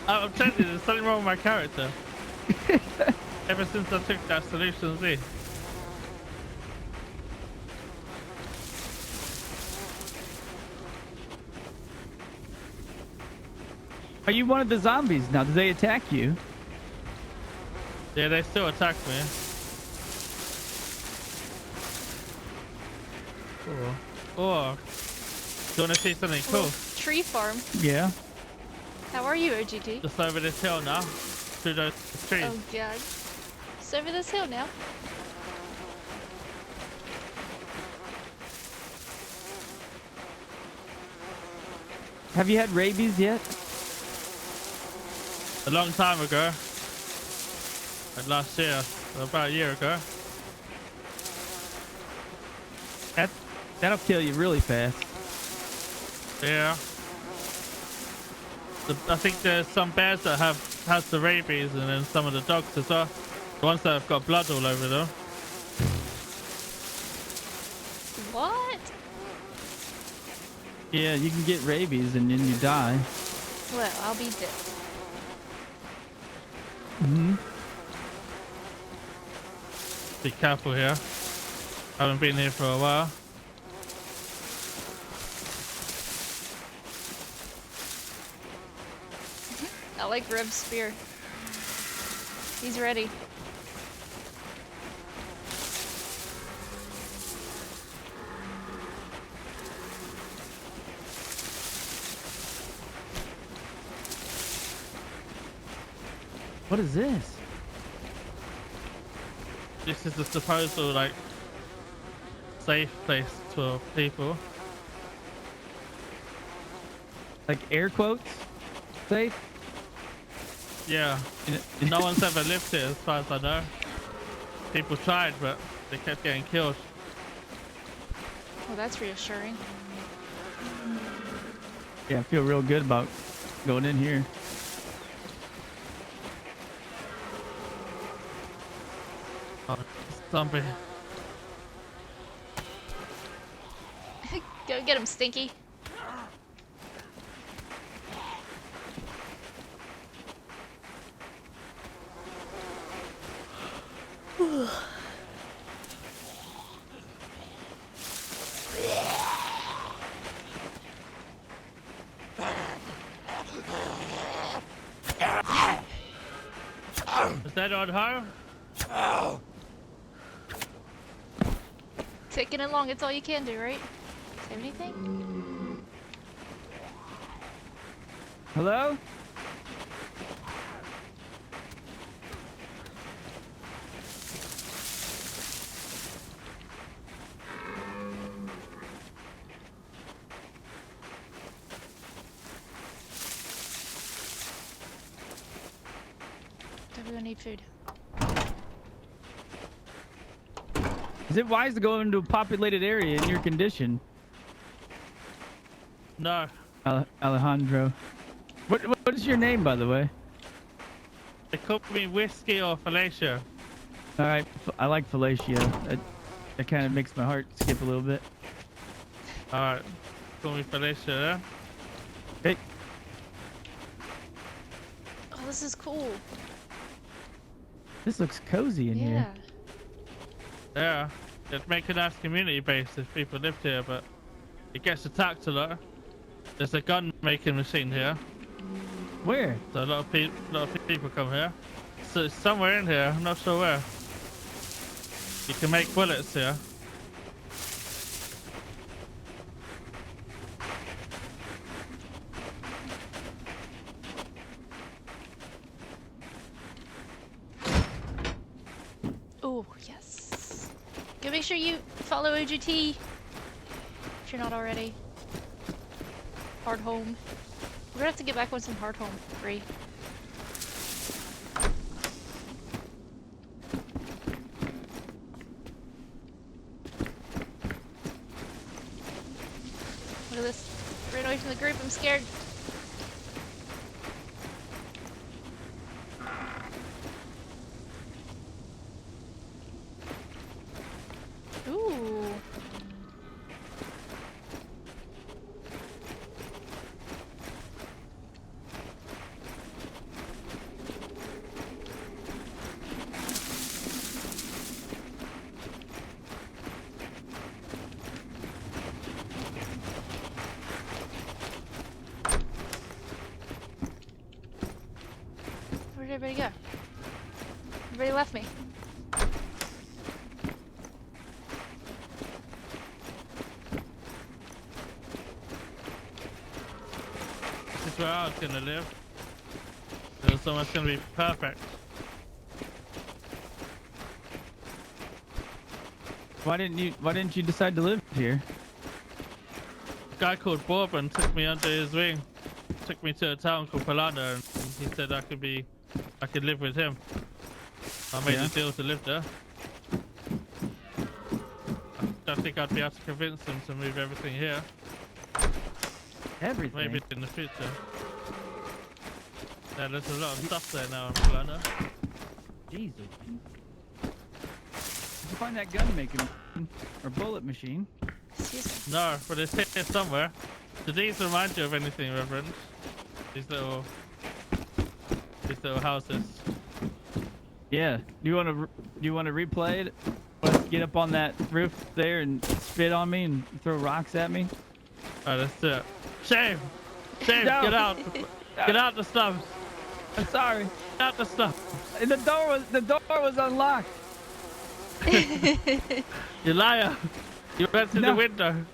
I'm telling you, there's something wrong with my character. Ever since I took that solution Z. Are you one of the zombies now? Do they attack you? Yeah, they still attack me. Oh. Do you want to see something cool? Little tree farm. Yeah. How are you, OGT? Just over this hill now. Through those trees. Oh god. It's over this hill now. Have you had rabies yet? A long time ago. Like last year. Or about a year ago. That'll kill you really fast. Yeah. I think there's some bears that has the rabies, and then some of the dogs as well. The ones that have got blood all over them. What? Yeah, you can get rabies and then you die. Well, I'll be dead. Mm-hmm. Be careful here. I haven't been here for a while. I like Rev's spear. He's ready. What is this? This is the supposed like safe place for people. Like air quotes? Safe? Yeah. No one's ever lived here as far as I know. People tried, but they kept getting killed. Well, that's reassuring. Yeah, I feel real good about going in here. Oh, zombie. Go get him, Stinky. Is that on her? Taking it long, it's all you can do, right? Say anything? Hello? Everyone need food. Is it wise to go into a populated area in your condition? No. Alejandro. What is your name, by the way? They call me Whiskey or Felicia. All right, I like fellatio. That kind of makes my heart skip a little bit. Alright. Call me Felicia, yeah? Hey, Oh, this is cool. this looks cozy in Yeah. here. Yeah. It'd make a nice community base if people lived here, but it gets attacked a lot. There's a gun making machine here. Where? So a lot of people come here. So it's somewhere in here, I'm not sure where. You can make bullets here. Oh, yes. Go make sure you follow OGT if you're not already. Hard home. We're gonna have to get back on some hard home, Bree. Look at this. Ran away from the group, I'm scared. Ooh. Where'd everybody go? Everybody left me. This is where I was gonna live. It was almost gonna be perfect. Why didn't you decide to live here? A guy called Bourbon took me under his wing. Took me to a town called Palana, and he said I could live with him. I made Yeah. a deal to live there. I think I'd be able to convince them to move everything here. Everything. Maybe in the future. Yeah, there's a lot of stuff there now in Plana. Jesus. Did you find that gun making or bullet machine? Excuse me. No, but it's here somewhere. Do these remind you of anything, Reverend? These little houses. Yeah. Do you want to replay it? Let's get up on that roof there and spit on me and throw rocks at me. Alright, let's do it. Shame! Shame! No. Get out! Get out the slums! I'm sorry. Get out the slums! And the door was unlocked. You liar! You went through No. the window.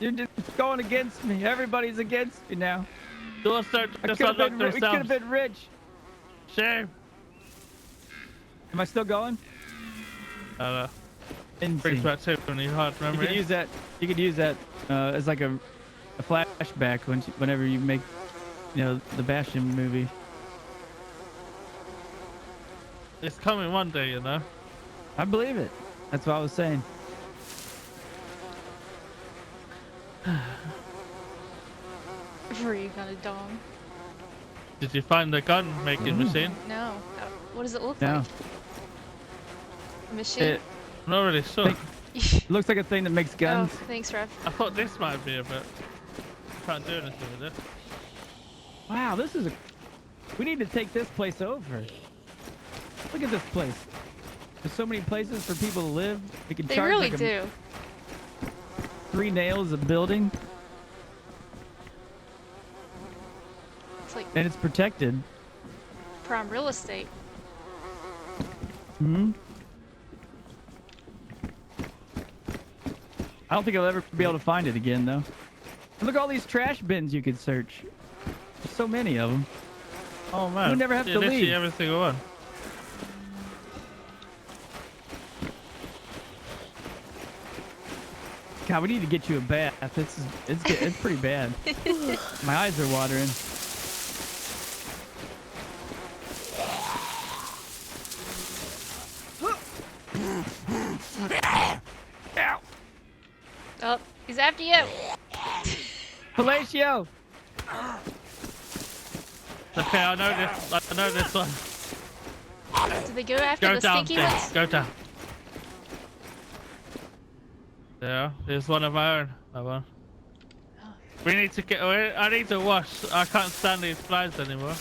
You're just going against me. Everybody's against me now. Doors don't I just could have unlock been, we could have themselves. been rich. Shame! Am I still going? I don't know. Insane. Brings back too many hard You memories. could use that. You could use that as like a flashback whenever you make, the Bastion movie. It's coming one day, you know. I believe it. That's what I was saying. Were you gonna dong? Did you find the gun making machine? No. What does it look No. like? A machine? It I'm not really sure. looks like a thing that makes Oh, guns. thanks, Rev. I thought this might be a bit. Can't do anything with it. Wow, this is we need to take this place over. Look at this place. There's so many places for people to live. We can They charge really like do. 3 nails a building, It's like and it's protected. prime real estate. Hmm. I don't think I'll ever be able to find it again, though. And look at all these trash bins you could search. There's so many of them. Oh man. You never have to literally leave. every single one. God, we need to get you a bath. It's pretty bad. My eyes are watering. Ow. Oh, he's after you. Palacio. Okay, I know this one. Did they go after Go the down, stinky Dave. ones? Go down. Yeah, there's one of my own. That one. We need to get. I need to wash. I can't stand these flies anymore.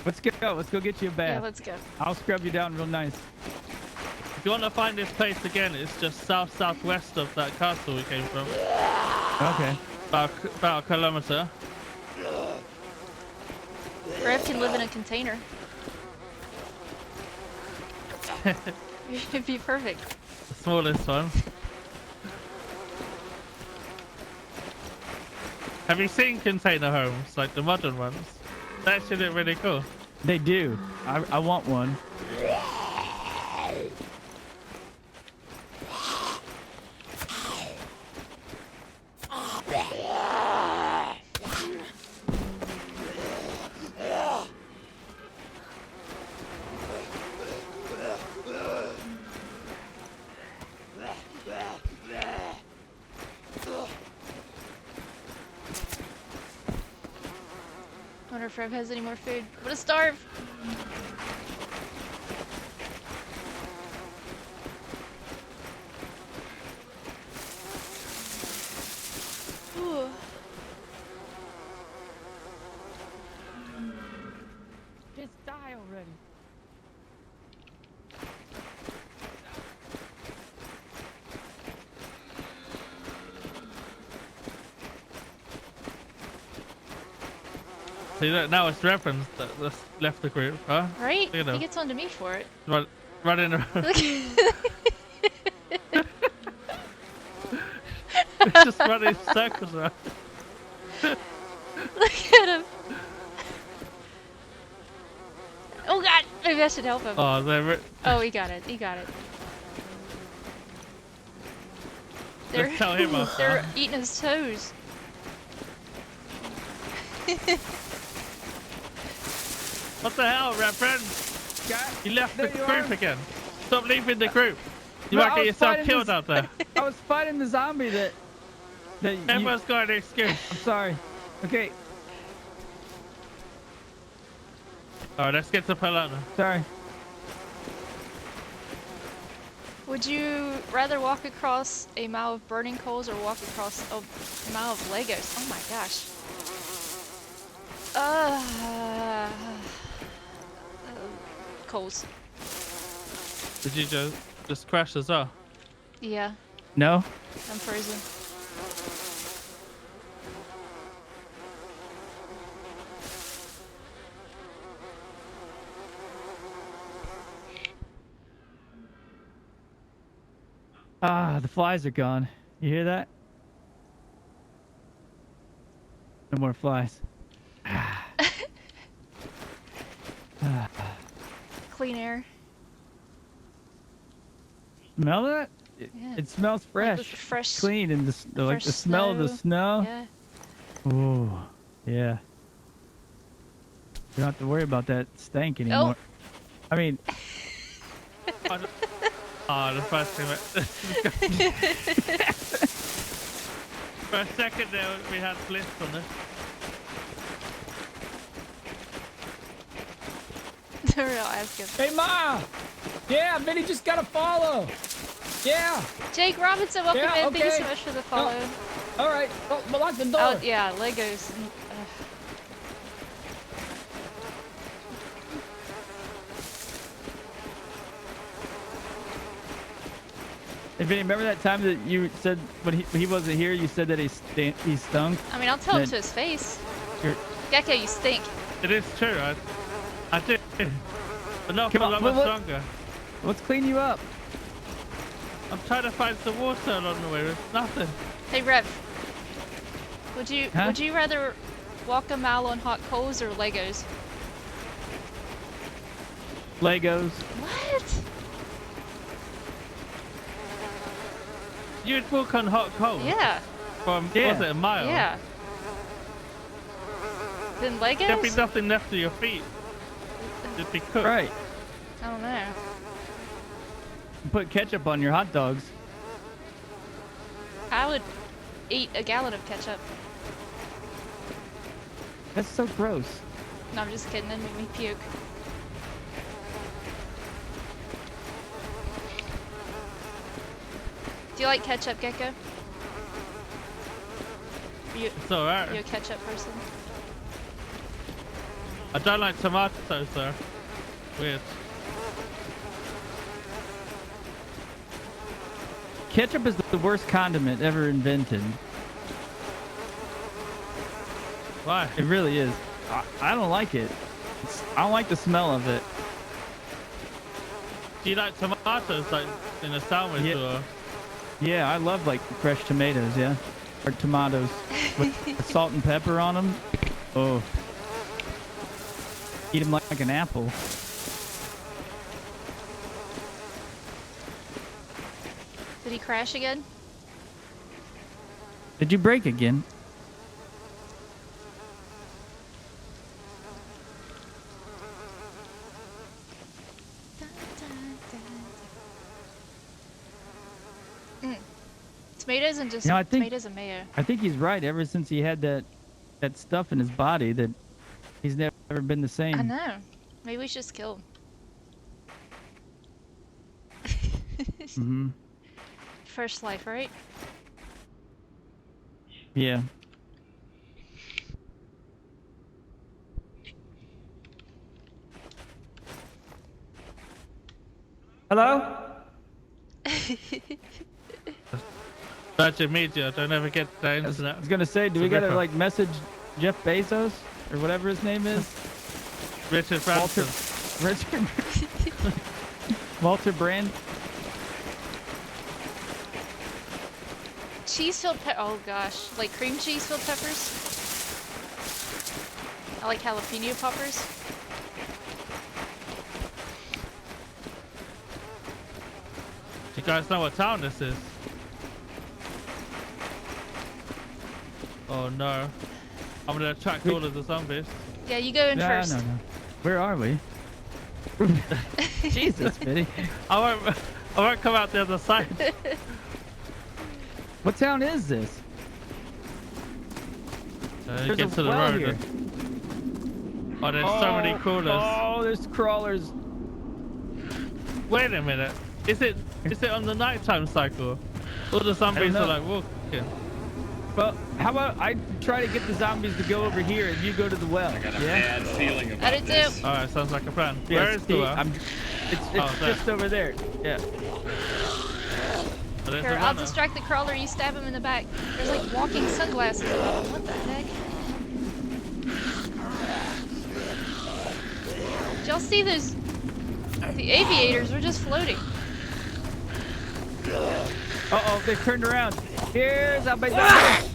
Let's go. Let's go get you a bath. Yeah, let's go. I'll scrub you down real nice. If you want to find this place again, it's just southwest of that castle we came from. Okay. About a kilometer. Rev can live in a container. It'd be perfect. The smallest one. Have you seen container homes, like the modern ones? They actually look really cool. They do. I want one. Wonder if Rev has any more food. I'm gonna starve. Ooh. Just die already. See, look, now it's Reverend that's left the group, huh? Right? You know. He gets onto me for it. Running around. Look, It's just running circles around. look at him. Oh god! Maybe I should help him. Oh, they're. Oh, he got it. He got it. Let's tell him off. They're eating his toes. What the hell, Reverend? You left the There you group are. again. Stop leaving the group. You No, might I get was yourself fighting killed this- out there. I was fighting the zombie that you, Everyone's got an excuse. I'm sorry. Okay, Alright, let's get to Palana. sorry. Would you rather walk across a mile of burning coals or walk across a mile of Legos? Oh my gosh. Coals. Did you just crash as well? Yeah, No? I'm frozen. Ah, the flies are gone. You hear that? No more flies. Clean air. Smell that? Yeah. It smells fresh. Like the fresh, Clean and like fresh the smell of the snow. Yeah. Ooh, yeah. You don't have to worry about that stank anymore. I mean, Oh, the first thing. For a second there, we had bliss on this. The real ask him. hey Ma! Yeah, Vinny just got a follow. Yeah. Jake Robinson, welcome Yeah, in. Thank you so okay. much for the follow. All right. Oh, lock the door. Oh, yeah, Legos. Hey, Vinny, remember that time that you said when he wasn't here, you said that he stunk? I mean, I'll tell him Then- to his face. You're- Gecko, you stink. It is true. I did. But not for Come on, a lot what- longer. Let's clean you up. I'm trying to find some water along the way. There's nothing. Hey, Rev. Would Huh? you rather walk a mile on hot coals or Legos? Legos. What? You'd walk on hot coals. Yeah. From, Yeah. was it a mile? Yeah. Then There'd be Legos? nothing left of your feet. It'd be cooked. Right. I don't know. Put ketchup on your hot dogs. I would eat a gallon of ketchup. That's so gross. No, I'm just kidding. That'd make me puke. Do you like ketchup, Gecko? You It's alright. a ketchup person? I don't like tomatoes though. Weird. Ketchup is the worst condiment ever invented. Why? It really is. I don't like it. I don't like the smell of it. Do you like tomatoes like in a sandwich Yeah. or? Yeah, I love like fresh tomatoes, yeah. Or tomatoes with salt and pepper on them. Oh. Eat them like an apple. Did he crash again? Did you break again? Tomatoes and just You know, I think- tomatoes and mayo. I think he's right. Ever since he had that stuff in his body, that he's never been the same. I know. Maybe we should just kill him. Hmm. First life, right? Yeah. Hello? Virgin Media, don't ever get the I internet. was gonna say, do It's we a gotta ripper. like message Jeff Bezos or whatever his name is? Richard Walter. Branson. Richard. Walter Brand. Cheese filled oh gosh, like cream cheese filled peppers. I like jalapeno poppers. Do you guys know what town this is? Oh no. I'm gonna attract all of the zombies. Yeah, you go in No, first. no, no. Where are we? Jesus, Vinny. I won't come out the other side. What town is this? There's Get a to the well road. here. Oh, there's so many crawlers. Oh, there's crawlers. Wait a minute. Is it on the nighttime cycle? All the zombies know. are like walking. Well, how about I try to get the zombies to go over here and you go to the well? I got a Yeah? bad feeling about How'd it do? this. Alright, sounds like a plan. Yeah, Where is the see, well? It's Oh, there. just over there. Yeah. Oh, there's Here, a I'll runner. distract the crawler. You stab him in the back. There's like walking sunglasses above him. What the heck? Did y'all see those? The aviators were just floating. Uh-oh, they turned around. Here's our big zombie.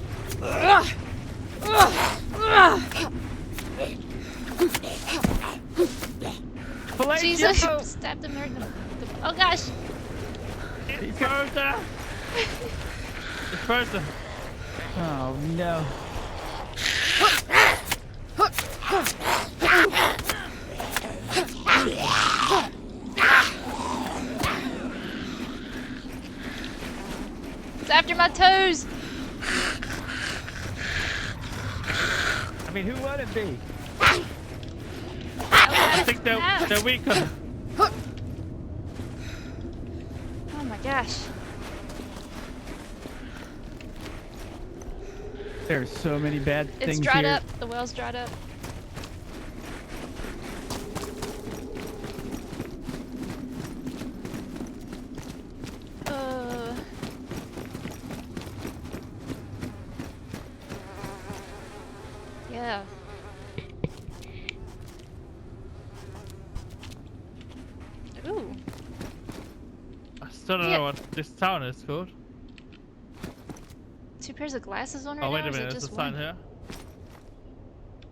Jesus! Stabbed him right in the. Oh gosh! It's frozen. It's frozen. Oh, no. It's after my toes! I mean, who would it be? I think they're weaker. Oh my gosh. There's so many bad It's things dried here. up. The well's dried up. Yeah. Ooh. I still don't know what this town is called. 2 pairs of glasses on right Oh, wait now, a or is it minute. There's a just sign one? here.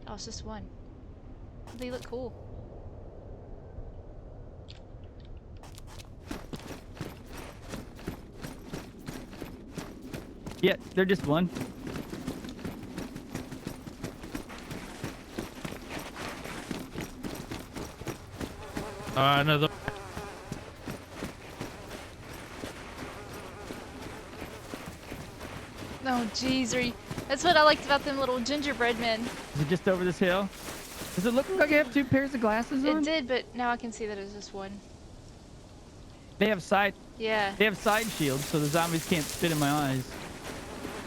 Oh, it's just one. They look cool. Yeah, they're just one. Another. Oh, jeez, that's what I liked about them little gingerbread men. Is it just over this hill? Does it look like I have 2 pairs of glasses on? It did, but now I can see that it's just one. They have side Yeah. shields, so the zombies can't spit in my eyes.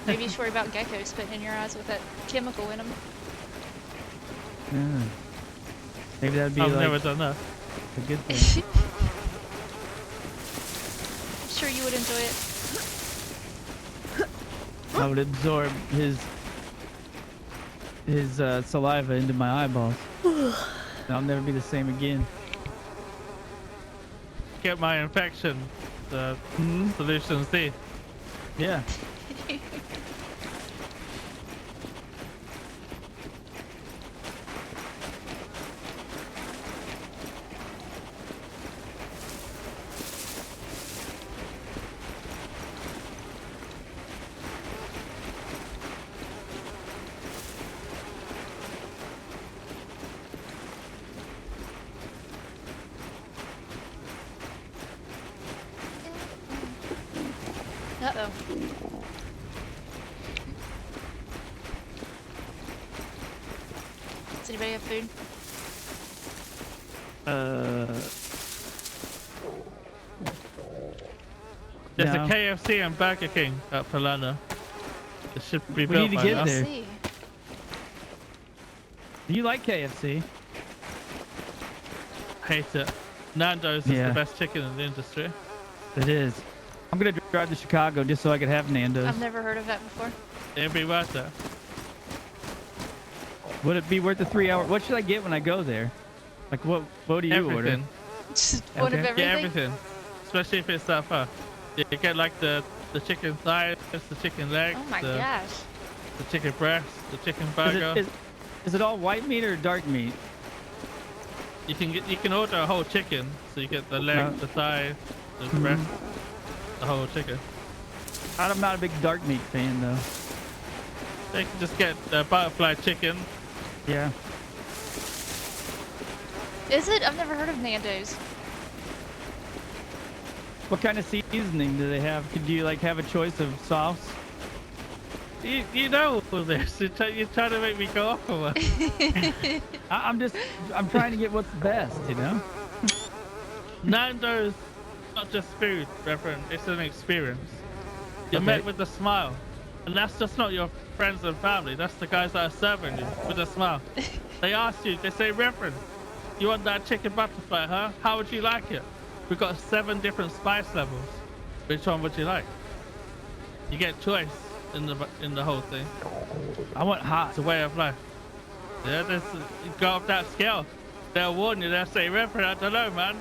Maybe you should worry about Geko spitting in your eyes with that chemical in them. Yeah. Maybe that'd be I've like never done that. a good thing. I'm sure you would enjoy it. I would absorb his saliva into my eyeballs. And I'll never be the same again. Get my infection. The solution C. Yeah. Uh-oh. Does anybody have food? There's No. a KFC and Burger King at Polana. It should be We built need to by get now. there. See. Do you like KFC? Hate it. Nando's is Yeah. the best chicken in the industry. It is. I'm gonna drive to Chicago just so I could have Nando's. I've never heard of that before. It'd be worth it. Would it be worth the 3 hour? What should I get when I go there? Like what do you order? Everything. Just one of Okay. everything. Get everything. Especially if it's that far. You get like the chicken thighs, the chicken legs, Oh my the gosh. chicken breast, the chicken Is burger. it, is it all white meat or dark meat? You can order a whole chicken, so you get the leg, the thigh, the breast, the whole chicken. I'm not a big dark meat fan though. You can just get the butterfly chicken. Yeah. Is it? I've never heard of Nando's. What kind of seasoning do they have? Could you like have a choice of sauce? You know all this. You're trying to make me go off or what? I'm trying to get what's best, you know? Nando's not just food, Reverend. It's an experience. You're met with a smile. And that's just not your friends and family. That's the guys that are serving you with a smile. They ask you, they say, Reverend, you want that chicken butterfly, huh? How would you like it? We've got 7 different spice levels. Which one would you like? You get choice in the whole thing. I want hot. It's a way of life. Yeah, you go up that scale. They'll warn you. They'll say, Reverend, I don't know, man.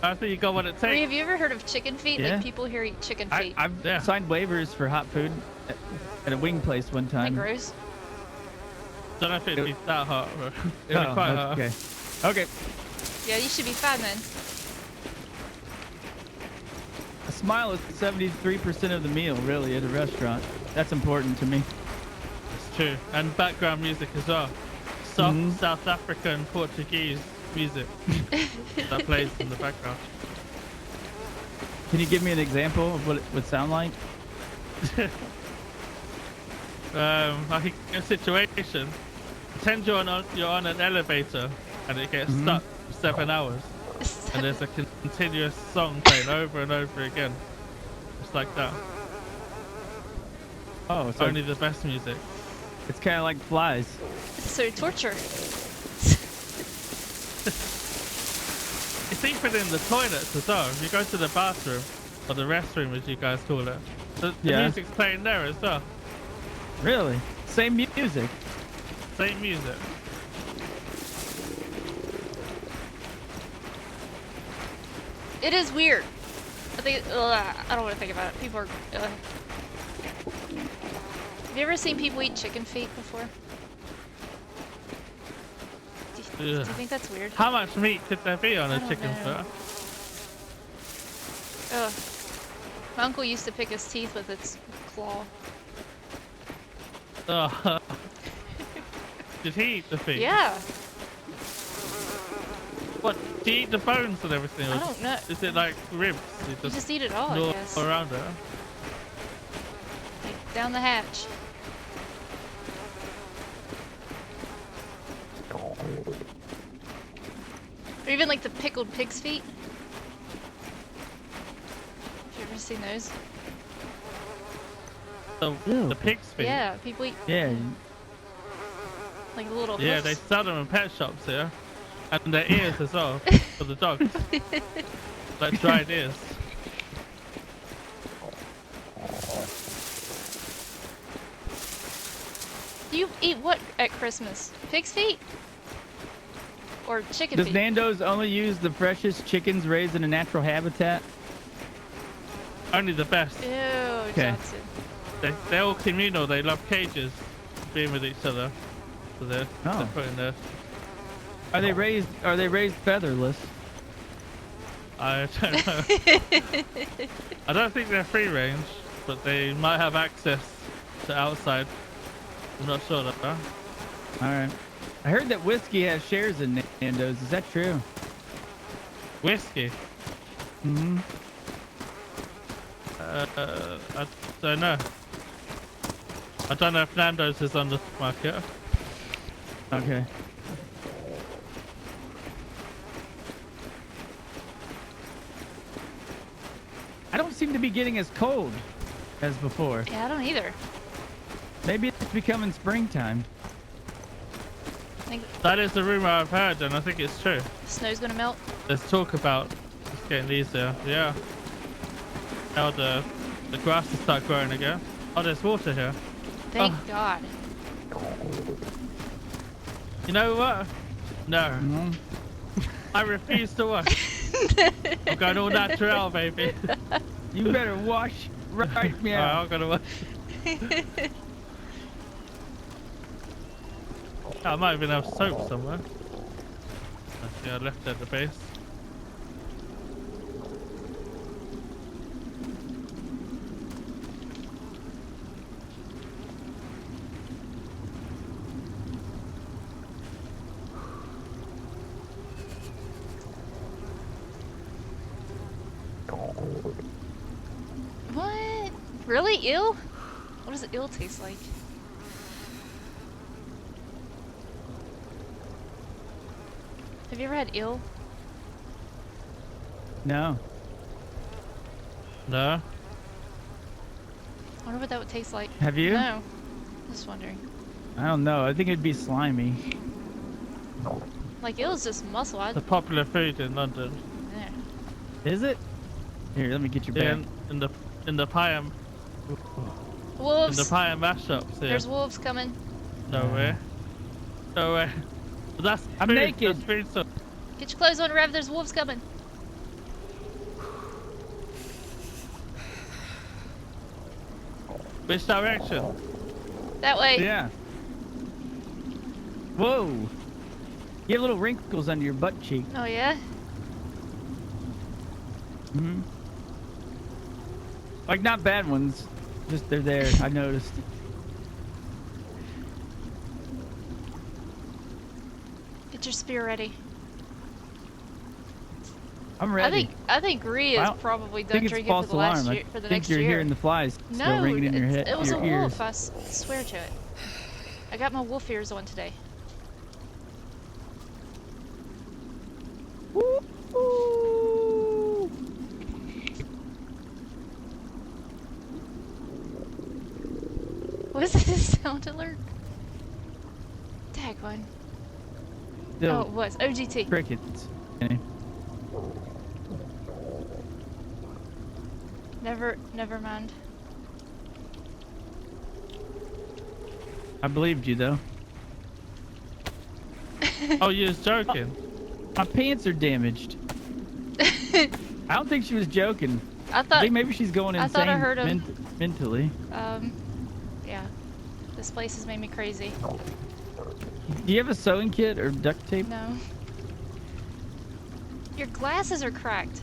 I think you got what it Ray, takes. have you ever heard of chicken feet? Yeah. Like people here eat chicken feet. I've signed waivers for hot food at a wing place one Isn't that time. gross? Don't know if it'd be that hot. But it'd be quite hot. okay. Okay. Yeah, you should be fine then. A smile is 73% of the meal, really, at a restaurant. That's important to me. It's true. And background music as well. Soft South African Portuguese music that plays in the background. Can you give me an example of what it would sound like? Like a situation. Pretend you're on an elevator and it gets stuck for 7 hours. And there's a continuous song playing over and over again. Just like that. Oh, so Only the best music. it's kind of like flies. So torture. It's even in the toilets as well. If you go to the bathroom, or the restroom as you guys call it, the music's playing there as well. Really? Same music. Same music. It is weird. I think. I don't want to think about it. People are. Have you ever seen people eat chicken feet before? Do you think that's weird? How much meat could there be on I a don't chicken know. foot? Ugh. My uncle used to pick his teeth with its claw. Oh. Did he eat the feet? Yeah. What? Do you eat the bones and everything? I or don't know. Is it like ribs? You just eat it all, I gnaw guess. around it? Like down the hatch. Or even like the pickled pig's feet. Have you ever seen those? The pig's feet? Yeah, people eat Yeah. like the little Yeah, hoofs. they sell them in pet shops here. And their ears as well, for the dogs. Like dried ears. Do you eat what at Christmas? Pig's feet? Or chicken Does feet? Nando's only use the freshest chickens raised in a natural habitat? Only the best. Ew, Okay. Johnson. They're all communal, they love cages. Being with each other. So they're putting their... Are they raised featherless? I don't know. I don't think they're free range, but they might have access to outside. I'm not sure though. All right. I heard that whiskey has shares in Nando's. Is that true? Whiskey? Mm-hmm. I don't know. I don't know if Nando's is on the market. Okay. I don't seem to be getting as cold as before. Yeah, I don't either. Maybe it's becoming springtime. I think That is the rumor I've heard, and I think it's true. snow's gonna melt. There's talk about it's getting easier. Yeah. Now the grass will start growing again. Oh, there's water here. Thank Oh. God. You know what? No. Mm-hmm. I refuse to wash. I'm going all natural, baby. You better wash right me Alright, out. I'm gonna wash. I might even have soap somewhere. I think I left it at the base. What? Really? Ill? What does ill taste like? Have you ever had ill? No. No. I wonder what that would taste like. Have you? No. Just wondering. I don't know. I think it'd be slimy. Like ill is just muscle. The popular food in London. Yeah. Is it? Here, let me get your Yeah, bag. in the pie and Wolves! mashups here. There's wolves coming. No way. No way. That's I'm food, naked. That's food stuff. Get your clothes on, Rev. There's wolves coming. Which direction? That way. Yeah. Whoa. You have little wrinkles under your butt cheek. Oh, yeah? Hmm. Like not bad ones. Just they're there. I noticed. Get your spear ready. I'm ready. I think Rhea is Wow. probably I done think it's drinking false for the last alarm. year, for I the think next you're year. hearing the flies still No, ringing in your head. it was a your ears. wolf. I swear to it. I got my wolf ears on today. Woo! Was this sound alert? Tag one. Still Oh, it was OGT. crickets. Never mind. I believed you though. Oh, you was joking. My pants are damaged. I don't think she was joking. I I thought. think maybe she's going I insane thought I heard him. mentally. Yeah. This place has made me crazy. Do you have a sewing kit or duct tape? No. Your glasses are cracked.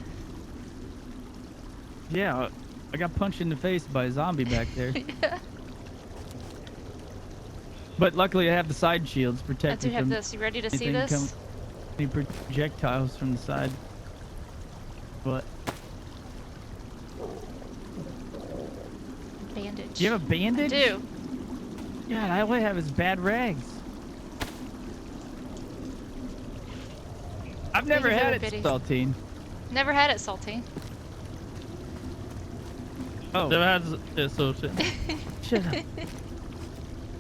Yeah, I got punched in the face by a zombie back there. Yeah. But luckily I have the side shields I protect do me have from this. You ready to see anything this? any projectiles from the side. What? Bandage. Do you have a bandage? I do. God, all I have is bad rags. I've never Thank you for had the it, biddies. Saltine. Never had it, Saltine. Oh, Never had it sorted. shut up.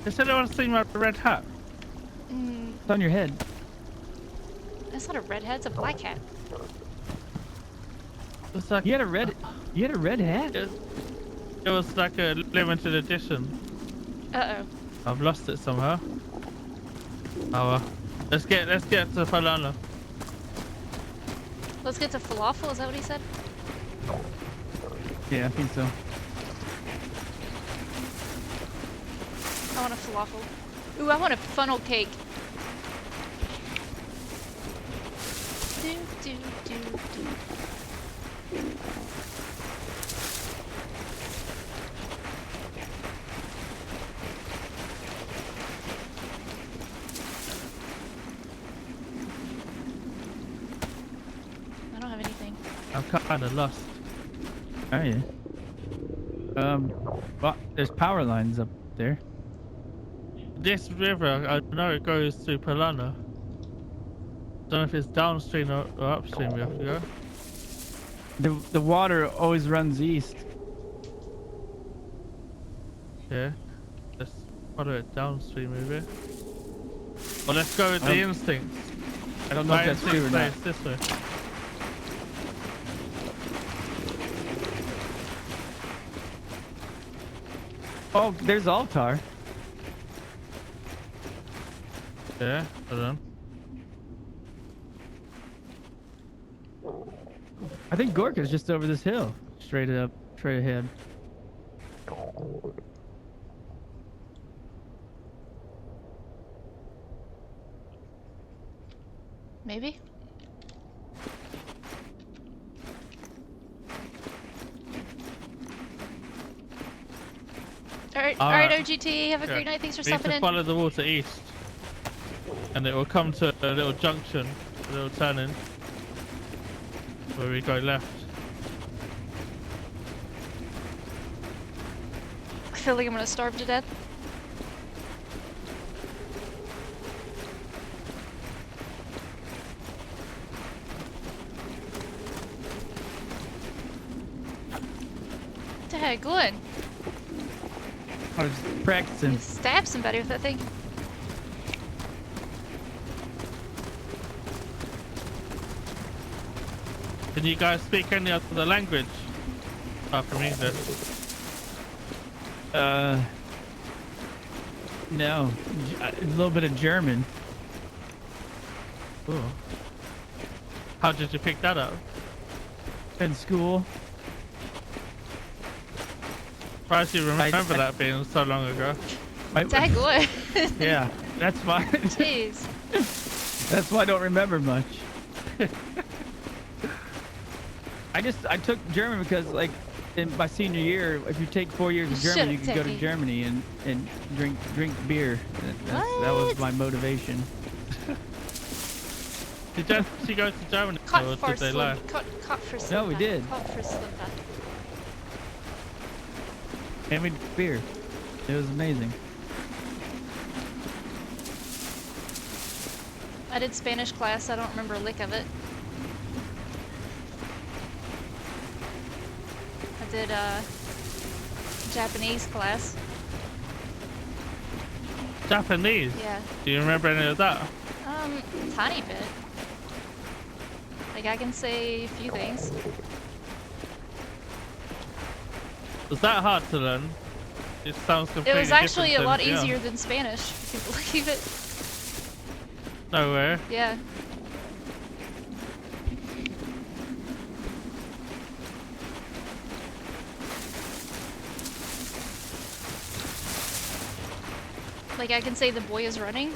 Has anyone seen my red hat? Mm, It's on your head. that's not a red hat. It's a black hat. It's like You had a red hat? it was like a limited edition. Uh-oh. I've lost it somehow. Oh well. Let's get to Falana. Let's get to falafel. Is that what he said? Yeah, I think so. I want a falafel. Ooh, I want a funnel cake. Do, do, do, do. I don't have anything. I'm kind of lost. Oh yeah. Well, there's power lines up there. This river, I know it goes to Palana. Don't know if it's downstream or upstream we have to go. The water always runs east. Yeah. Let's follow it downstream maybe. Well, let's go with the instinct. I don't know if that's true or not. It's this way. Oh, there's Altar. Yeah, hold on. I think Gorka's just over this hill. Straight ahead. Maybe? Alright, OGT. Have a great night. Thanks for We need stopping to in. follow the water east. And it will come to a little junction, a little turning. Where we go left. feel like I'm gonna starve to death. Good. I was practicing. You stab somebody with that thing. Can you guys speak any other language apart from English? No. A little bit of German. Ooh. How did you pick that up? In school. Surprised you remember that being so long ago. Good. Yeah, that's fine. Jeez. That's why I don't remember much. I took German because, like, in my senior year, if you take 4 years of German, you can go to Germany and drink beer. That was my motivation. Did you go to Germany or did they lie? No, we did. And we drank beer. It was amazing. I did Spanish class. I don't remember a lick of it. I did Japanese class. Japanese? Yeah. Do you remember any of that? Tiny bit. Like I can say a few things. Was that hard to learn? It sounds completely It was actually a different lot than- yeah. easier than Spanish, if you believe it. No way. Yeah. Like I can say the boy is running.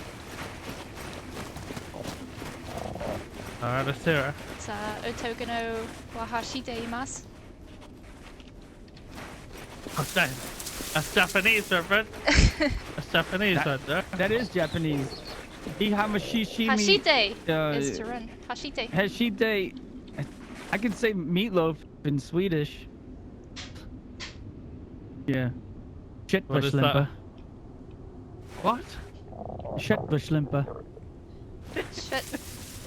Alright, let's hear it. It's Otoko no Wahashite imasu. Oh, damn. That's Japanese, my friend. That's Japanese right there. That is Japanese. Hashite is to run. Hashite. Hashite. I can say meatloaf in Swedish. Yeah. What is Köttbusslimpa. that? What? Köttbusslimpa. Shit.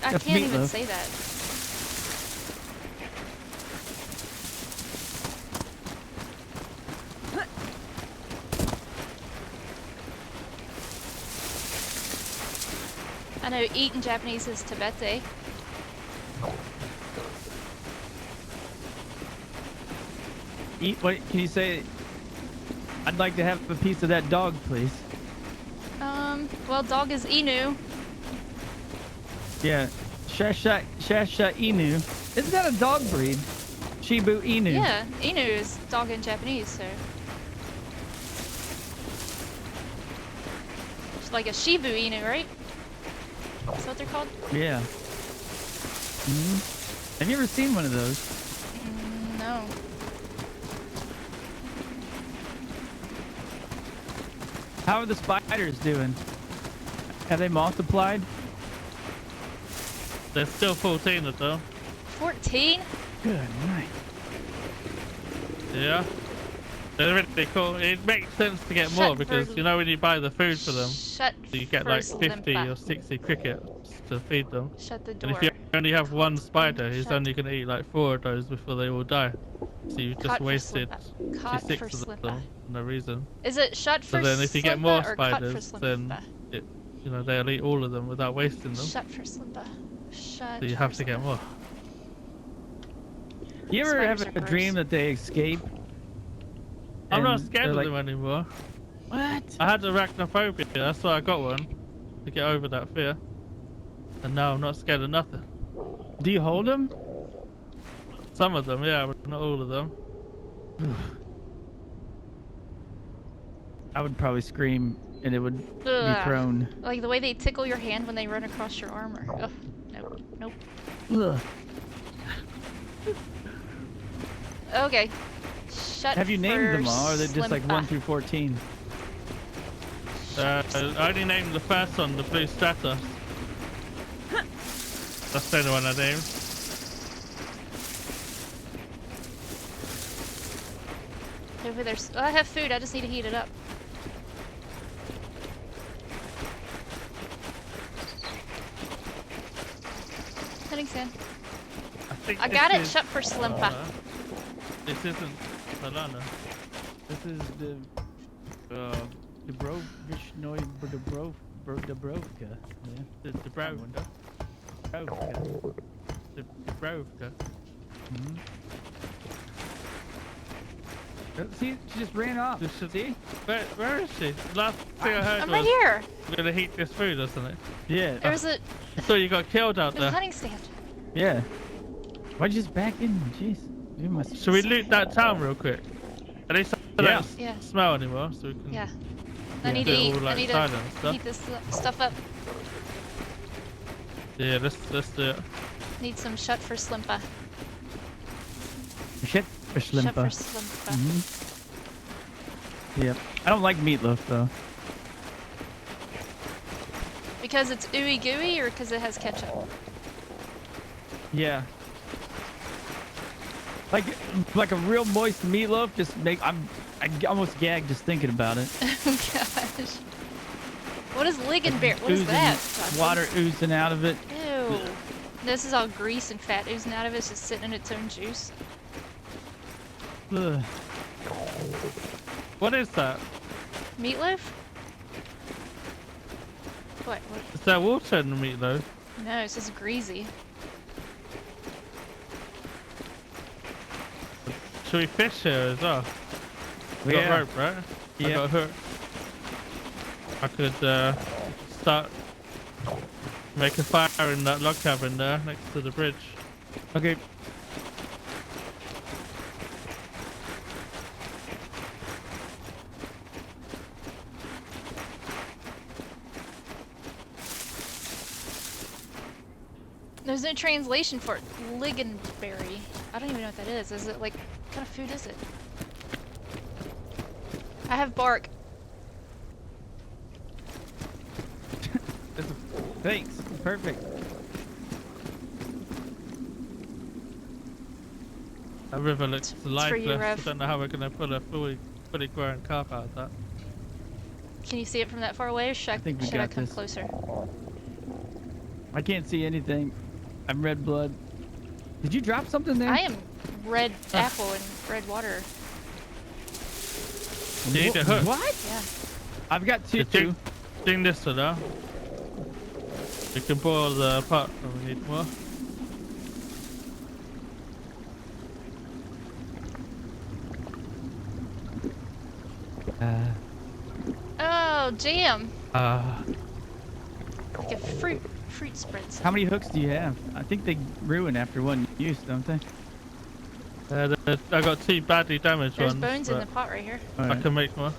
I That's can't even meatloaf. say that. I know eat in Japanese is tabete. Eat. What can you say? I'd like to have a piece of that dog, please. Well, dog is inu. Yeah. Shasha Inu. Isn't that a dog breed? Shibu Inu. Yeah, inu is dog in Japanese, so. It's like a Shibu Inu, right? That's what they're called? Yeah. Have you ever seen one of those? No. How are the spiders doing? Have they multiplied? There's still 14 of them. 14? Good night. Yeah. They're really cool. It makes sense to get more because you know when you buy the food for them, Shut you get like first 50 limpa. or 60 crickets to feed them. Shut the And door. if you only have one spider, he's Shut. only going to eat like 4 of those before they all die. So you've just Cut for wasted Slimpa. Cut 56 for of Slimpa. them for no reason. Is it shut So for then if you get Slimpa more or cut for spiders, then Slimpa? you know they'll eat all of them without wasting them. Shut for Slimpa. Shut So you for have to get Slimpa. more. You ever Spiders have are a dream gross. that they escape? I'm not And scared they're of like, them anymore. What? I had arachnophobia, that's why I got one. To get over that fear. And now I'm not scared of nothing. Do you hold them? Some of them, yeah, but not all of them. I would probably scream and it would be Ugh. thrown. Like the way they tickle your hand when they run across your arm. Or, ugh, nope, nope. Ugh. Okay. Shut. Have you named them all, or are they just like Slimpa. 1 through 14? I only named the first one, the Blue Stratos. That's the only one I named. Over there's. Oh, I have food. I just need to heat it up. Heading sand. think I this got it. is- Shut for Slimpa. This isn't Alana. This is the Vishnoy Dubrovka. Yeah. The Dubrovka. The Dubrovka. See, she just ran off. See? Where is she? The last thing I heard I'm was right here. we're gonna heat this food or something. Yeah. There's a So you got killed out there's a there. hunting stand. Yeah. Why'd you just back in? Jeez. You must. Should we loot that town real quick? At least I Yeah. don't Yeah. smell anymore, so we can. Yeah. Yeah. I need to Do it eat. all, I like, need silent to stuff. heat this stuff up. Yeah, let's do it. Need some shut for Slimpa. Shit for Shut for Slimpa. Slimpa. Yep. I don't like meatloaf though. Because it's ooey gooey or because it has ketchup? Yeah. Like a real moist meatloaf just make I almost gag just thinking about it. Oh gosh. What is Ligonberry? What is Oozing- that? Johnson? Water oozing out of it. Ew. This is all grease and fat oozing out of it. It's just sitting in its own juice. Ugh. What is that? Meatloaf? What? Is there water in the meatloaf? No, it's just greasy. Should we fish here as well? We Yeah. got rope, right? I Yeah. got a hook. I could start make a fire in that log cabin there next to the bridge. Okay. There's no translation for it. Ligonberry. I don't even know what that is. Is it like, what kind of food is it? I have bark. Thanks. Perfect. That river looks for you, lifeless. I Rev. don't know how we're gonna put a fully grown carp out of that. Can you see it from that far away or should I, think we should I got come this. closer? I can't see anything. I'm red blood. Did you drop something there? I am red apple and red water. You need a hook. What? Yeah. I've got two. Ding this to now. We can boil the pot if we need more. Oh, jam. Ah, Like a fruit spreads. How many hooks do you have? I think they ruin after one use, don't they? I got two badly damaged There's ones. bones in but the pot right here. I can make more.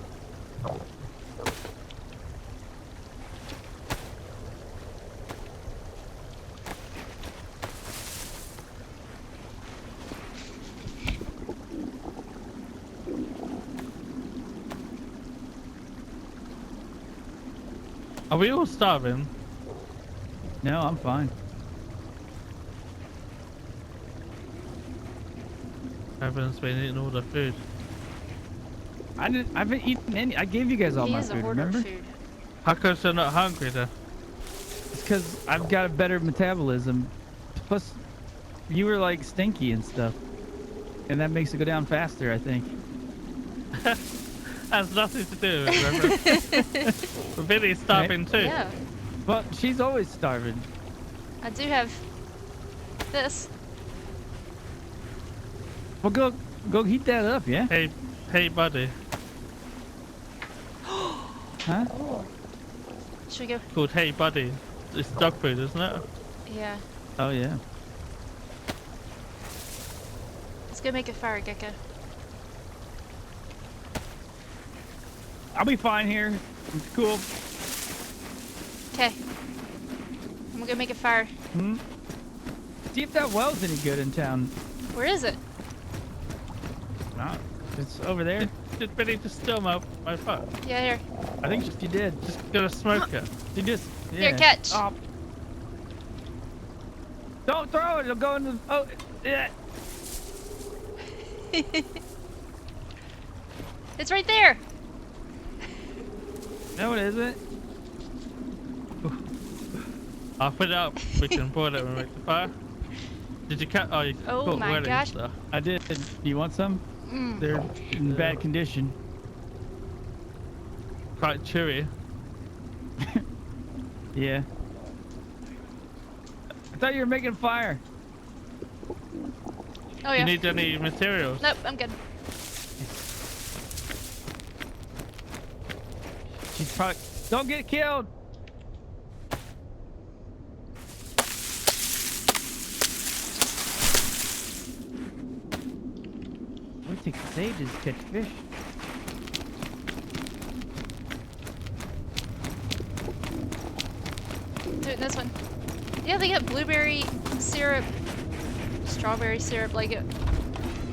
Are we all starving? No, I'm fine. Everyone's been eating all the food. I haven't eaten any. I gave you guys all He my is a food, hoarder of remember? food. How come you're not hungry then? It's because I've got a better metabolism. Plus, you were like stinky and stuff. And that makes it go down faster, I think. Has nothing to do with it, remember? Billy's starving too. Yeah. Well, she's always starving. I do have this. Well, go heat that up, yeah? Hey buddy. Huh? Should we go? Called Hey Buddy. It's dog food, isn't it? Yeah. Oh, yeah. Let's go make a fire, Gecko. I'll be fine here. It's cool. Okay. I'm gonna go make a fire. Hmm? See if that well's any good in town. Where is it? No, it's over there. Did Billy just steal my pot? Yeah, here. I think she did. Just gonna smoke it. She just. Yeah. Here, catch. Oh. Don't throw it. It'll go in the. Oh. Yeah. It's right there. No, it isn't. I'll put it up. We can boil it when we make the fire. Did you cut? Oh, you Oh caught my wedding gosh. stuff. I did. You want some? They're in bad condition. Quite chewy. Yeah. I thought you were making fire. Oh You yeah. need any materials? Nope, I'm good. She's probably. Don't get killed. What takes ages to catch fish? Do it this one. Yeah, they got blueberry syrup, strawberry syrup. Like it.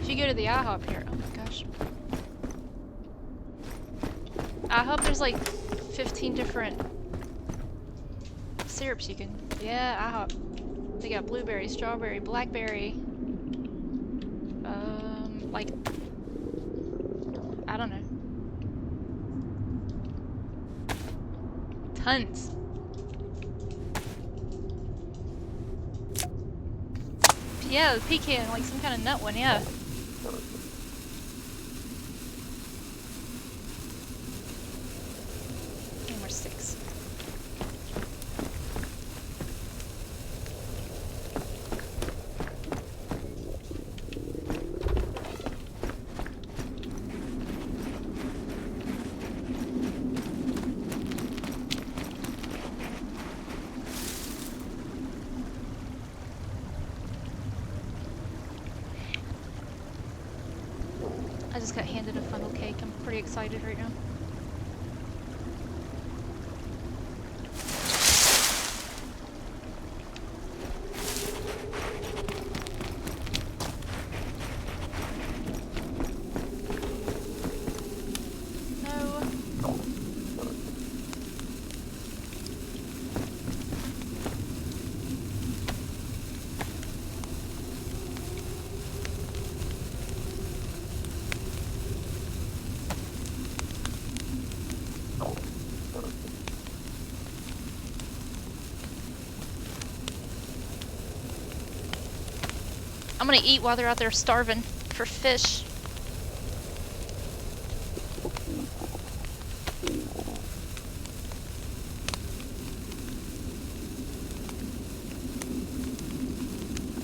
If you go to the IHOP here, oh my gosh. IHOP, there's like 15 different syrups you can. Yeah, IHOP. They got blueberry, strawberry, blackberry. Like I don't know. Tons. Yeah, the pecan, like some kind of nut one, yeah. And we're 6. I just got handed a funnel cake. I'm pretty excited right now. No. I'm gonna eat while they're out there starving for fish.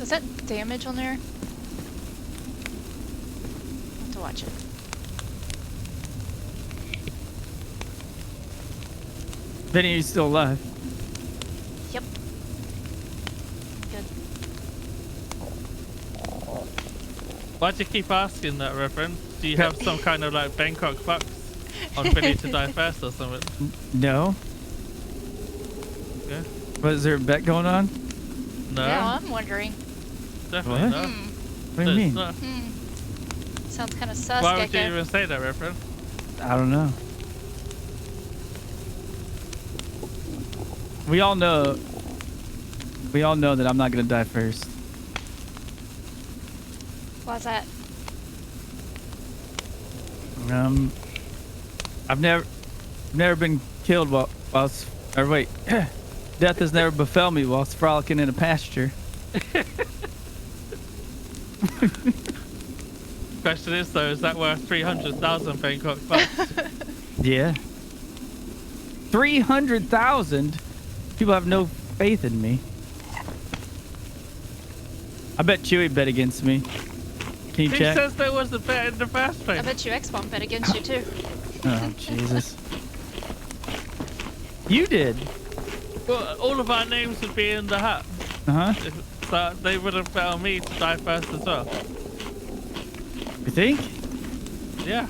Is that damage on there? I'll have to watch it. Vinny, are you still alive? Yep. Good. Why'd you keep asking that, Reverend? Do you have some kind of like Bangkok bucks on Billy to die first or something? No. Okay. Was there a bet going on? No, Yeah, I'm wondering. definitely What? not. What do you mean? Not. Sounds kind of sus, Why would you Geko. even say that, Reverend? I don't know. We all know that I'm not gonna die first. Why's that? I've never been killed whilst or wait, death has never befell me whilst frolicking in a pasture. Question is though, is that worth 300,000 Bangkok bucks? Yeah. 300,000. People have no faith in me. I bet Chewy bet against me. Can you He check? says there was a bet in the first I place. bet you X-Bomb bet against you too. Oh Jesus. You did. Well, all of our names would be in the hat. Uh huh. So they would have bet on me to die first as well. You think? Yeah.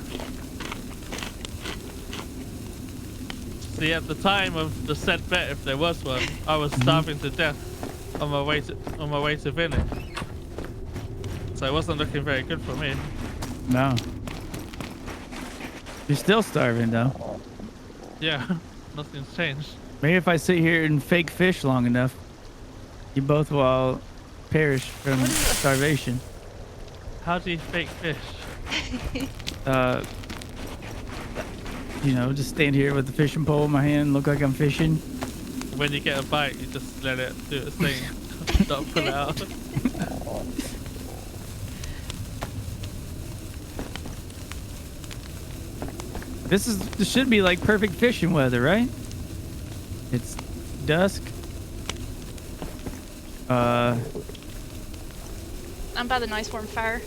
See, at the time of the said bet, if there was one, I was starving to death on my way to Vinny. So it wasn't looking very good for me. No. You're still starving though. Yeah, nothing's changed. Maybe if I sit here and fake fish long enough, you both will all perish from starvation. How do you fake fish? you know, just stand here with the fishing pole in my hand, look like I'm fishing. When you get a bite, you just let it do its thing. Don't pull it out. This should be like perfect fishing weather, right? It's dusk. I'm by the nice warm fire,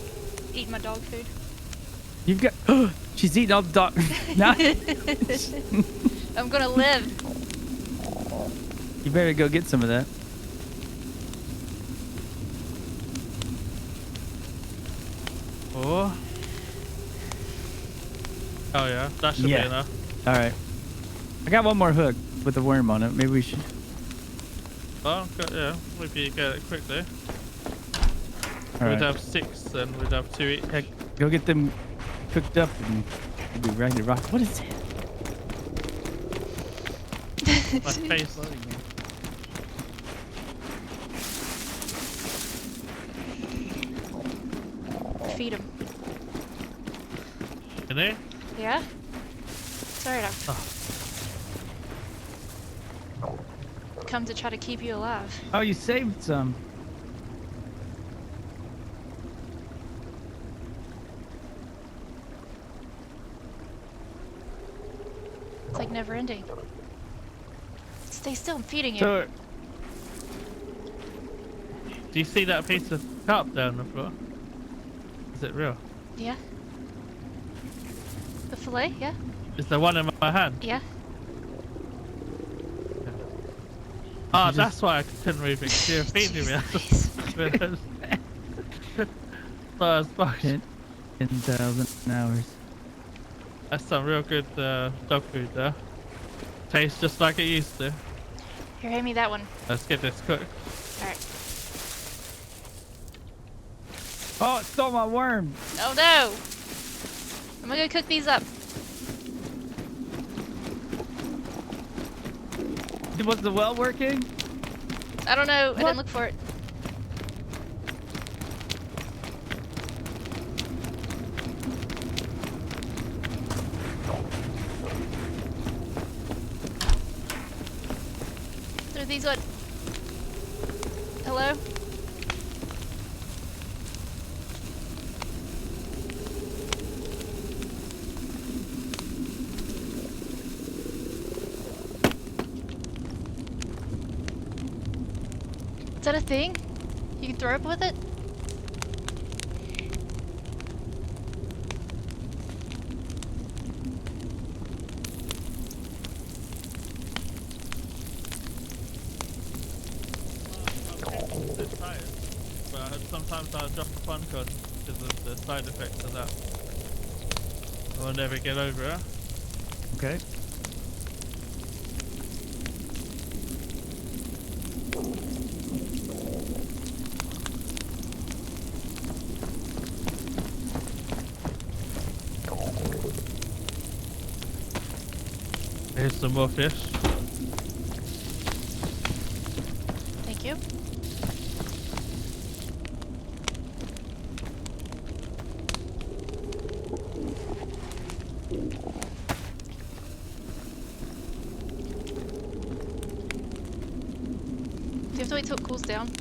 eating my dog food. You've got. She's eating all the dog. I'm gonna live. You better go get some of that. Oh. Oh yeah, that should be enough. All right. I got one more hook with a worm on it. Maybe we should. Oh, yeah. Maybe you get it quickly. All We'd right. have 6 and we'd have 2 each. Heck, go get them cooked up and we'll be ready to rock. What is it? My face. Feed him. Can they? Yeah? Sorry, I've come to try to keep you alive. Oh, you saved some. It's like never ending. Stay still, I'm feeding you. So, Do you see that piece of carp down the floor? Is it real? Yeah? The fillet? Yeah? Is there one in my hand? Yeah? Ah, that's why I couldn't move it. 'Cause you were feeding me. So it's fucking. 10,000 hours. That's some real good dog food there. Tastes just like it used to. Here, hand me that one. Let's get this cooked. Alright. Oh, it stole my worm. Oh no! I'm gonna cook these up. Was the well working? I don't know, I What? didn't look for it. Through these what? Hello? Is that a thing? You can throw up with it? But sometimes I'll drop a fun card because of the side effects of that. I'll never get over it. Okay. Here's some more fish. Thank you. Do you have to wait till it cools down?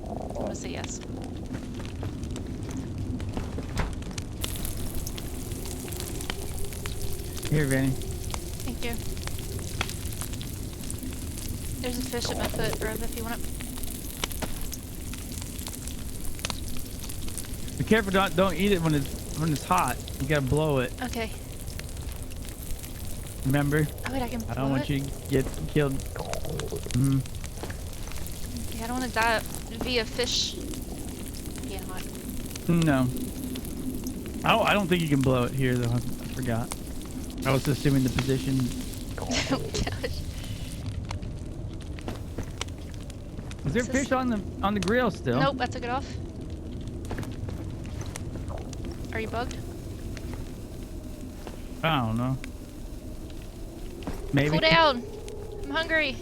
I'm gonna say yes. Here, Vanny. Thank you. There's a fish at my foot, Rev, if you want it. Be careful, don't eat it when it's hot. You gotta blow it. Okay. Remember? Oh wait, I can blow I don't want it? you to get killed. Mm. Yeah, I don't want to die via fish. Yeah, no. No. I don't think you can blow it here though. I forgot. I was assuming the position. Oh gosh. Is there Is this- fish on the grill still? Nope, I took it off. Are you bugged? I don't know. Maybe. Cool down! I'm hungry!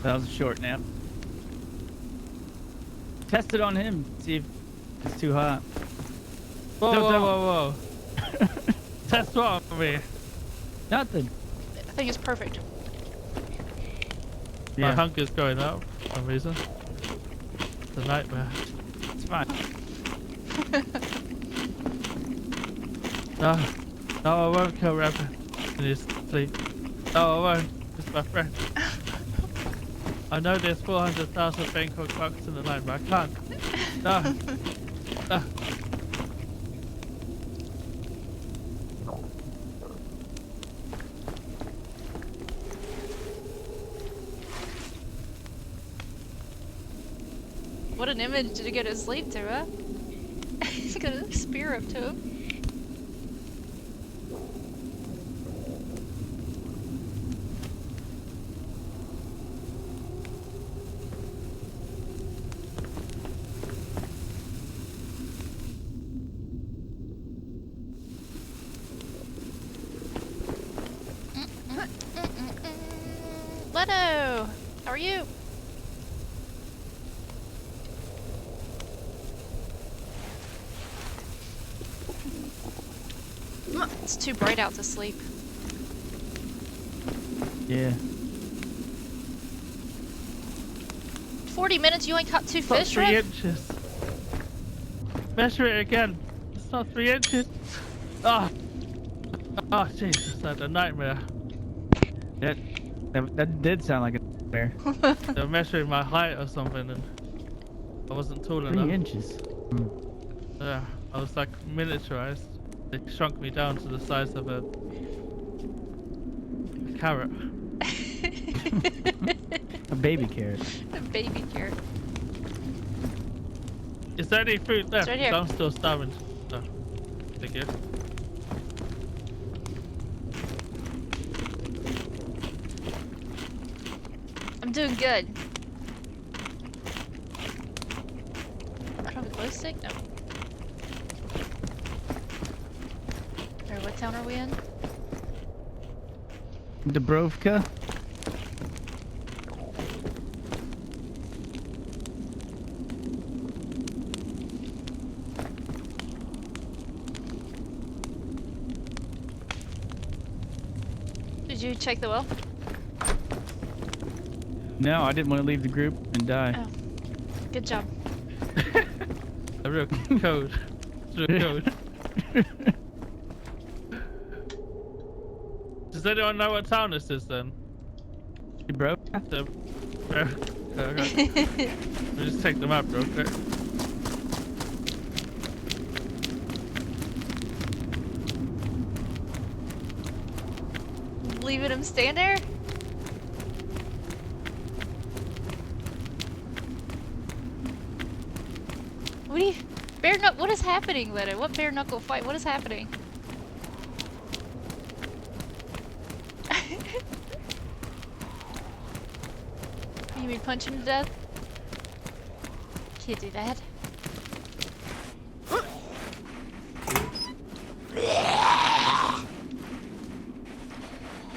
That was a short nap. Test it on him. See if it's too hot. Whoa, No, whoa, don't. whoa, whoa. Test what on me? Nothing. I think it's perfect. My Yeah, hunger's going up for some reason. It's a nightmare. it's fine. No, no, I won't kill Rev in his sleep. No, I won't. It's my friend. I know there's 400,000 Bangkok bucks in the line, but I can't. No. No. What an image to go to sleep to, huh? He's got a spear up to him. Leto! How are you? It's too bright out to sleep. Yeah. 40 minutes, you only caught 2 Not fish, 3 Rev? inches. Measure it again. It's not 3 inches. Ah. Oh, Jesus, that's a nightmare. That did sound like a bear. They're measuring my height or something, and I wasn't tall 3 enough. inches. Yeah, I was like miniaturized. They shrunk me down to the size of a carrot. A baby carrot. A baby carrot. Is there any food left? right here. 'Cause I'm still starving. Oh, thank you. I'm doing good. I don't have a glow stick? No. Or what town are we in? Dubrovka. Did you check the well? No, I didn't want to leave the group and die. Oh. Good job. A real code. It's a real code. Does anyone know what town this is then? You broke? The, okay. Let me just take the map real quick. Leaving him stand there? What do you... Bare knuckle... What is happening, Leto? What bare knuckle fight? What is happening? You mean punch him to death? Can't do that.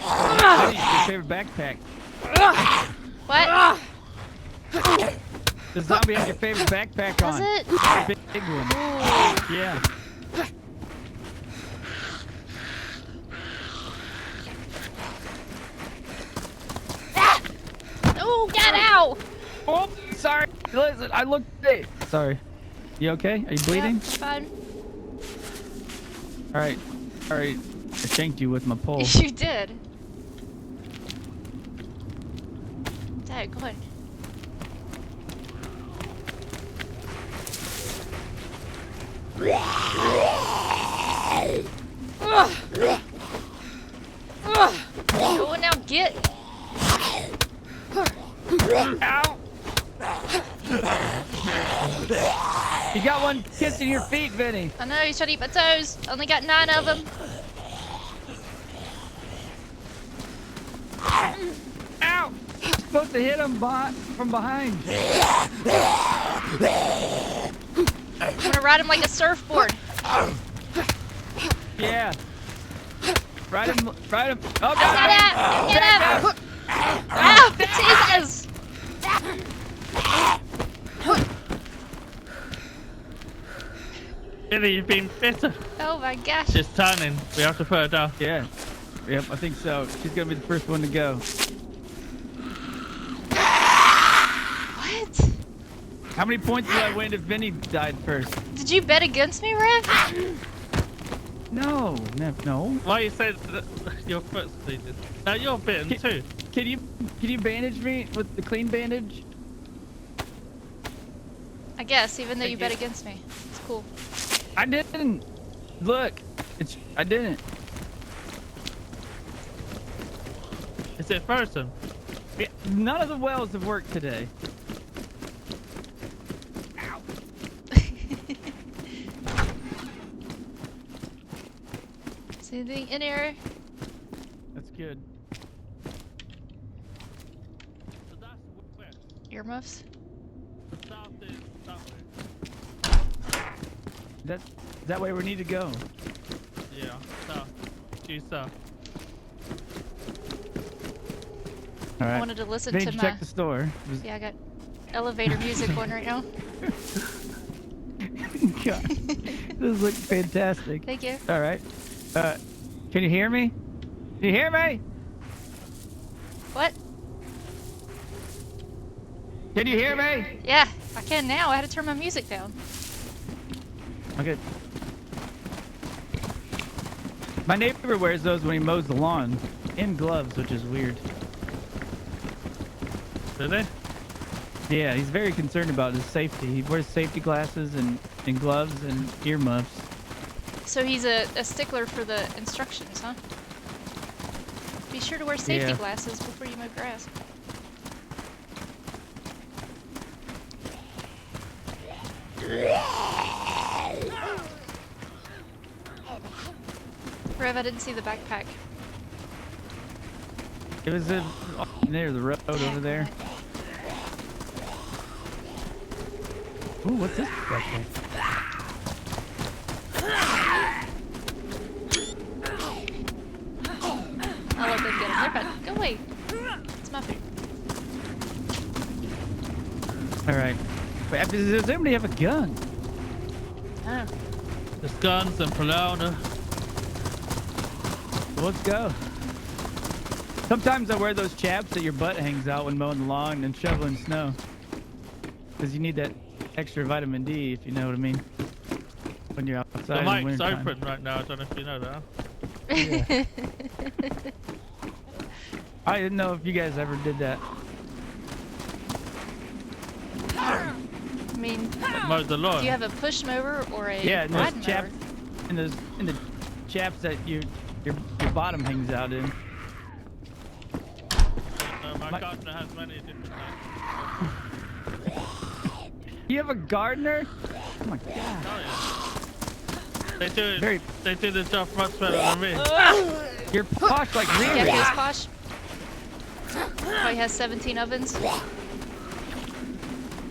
What is your favorite backpack? What? The zombie has your favorite backpack Does on. it? The big one. Ooh. Yeah. Oh, get out! Oh, sorry. Listen, I looked at it. Sorry. You okay? Are you bleeding? Yeah, fine. All right. All right. I shanked you with my pole. You did. Dad, go ahead. Go on now, get. Ow! You got one kissing your feet, Vinny. I know, he's trying to eat my toes. Only got 9 of them. Ow! You're supposed to hit him from behind. I'm gonna ride him like a surfboard. Yeah. Ride him. Oh, Get him! Get him! Ow! Jesus! Billy, you've been bitter. Oh my gosh. She's turning. We have to put her down. Yeah. Yep, I think so. She's gonna be the first one to go. What? How many points did I win if Vinny died first? Did you bet against me, Rev? No, no. Why you said that your foot's bleeding? Now you're bitten too. Can you bandage me with the clean bandage? I guess, even though you Thank bet you. against me. It's cool. I didn't. Look, I didn't. Is it frozen? Yeah, none of the wells have worked today. Is anything in here? That's good. So that's where. Earmuffs? The south is that way. Is that where we need to go? Yeah, south. Due south. All right. I wanted to listen Vinny, to did you my... check the store. Yeah, I got elevator music on right now. God, this looks fantastic. Thank you. All right. Can you hear me? Can you hear me? What? Can you hear me? Yeah, I can now. I had to turn my music down. Okay. My neighbor wears those when he mows the lawn, in gloves, which is weird. Did they? Yeah, he's very concerned about his safety. He wears safety glasses and gloves and earmuffs. So he's a stickler for the instructions, huh? Be sure to wear safety Yeah. glasses before you mow grass. Rev, I didn't see the backpack. It was near the road over there. Ooh, what's this backpack? I'll let them get him. They're fine. Go away. It's my food. All right. Wait, does anybody have a gun? Oh. There's guns and Polona. Well, let's go. Sometimes I wear those chaps that your butt hangs out when mowing the lawn and shoveling snow. Because you need that extra vitamin D, if you know what I mean. When you're outside The in the mic's wintertime. open right now. I don't know if you know that. Yeah. I didn't know if you guys ever did that. I mean, Mowed the lawn. do you have a push mower or a Yeah, and ride those mower? chaps, in the chaps that your bottom hangs out in. My My- gardener has many different types. You have a gardener? Oh my god. Oh yeah. They do it. Very- They do the job much better than me. You're posh like Yeah, Riri. goes posh. Probably has 17 ovens.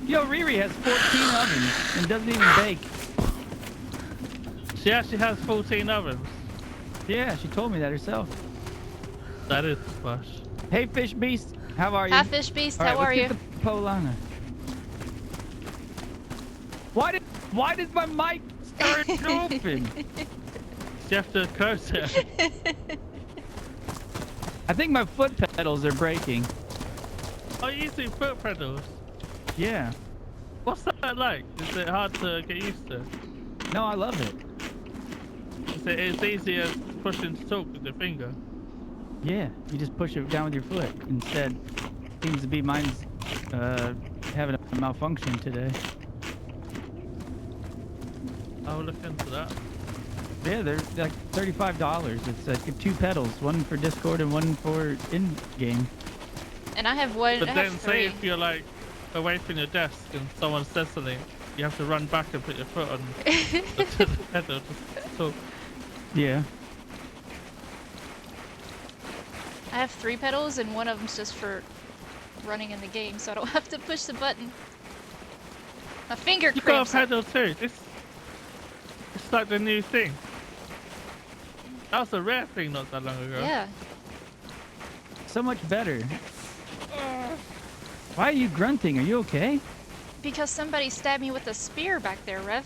Yo, Riri has 14 ovens and doesn't even bake. She actually has 14 ovens. Yeah, she told me that herself. That is splash. Hey, Fish Beast, how are you? Hi, Fish Beast. All right, How are let's you? get the Polana. Why did my mic start open? You have to curse it. I think my foot pedals are breaking. Oh, you using foot pedals? Yeah. What's that like? Is it hard to get used to? No, I love it. It's easier pushing to talk with your finger. Yeah, you just push it down with your foot instead. Seems to be mine's having a malfunction today. I'll look into that. Yeah, they're like $35. It's 2 pedals, one for Discord and one for in-game. And I have one. But I then have say 3. if you're like away from your desk and someone says something, you have to run back and put your foot on the pedal to talk. Yeah. I have 3 pedals, and one of them's just for running in the game, so I don't have to push the button. My finger You got a cramps. pedal too. It's like the new thing. That was a rare thing not that long ago. Yeah. So much better. Why are you grunting? Are you okay? Because somebody stabbed me with a spear back there, Rev.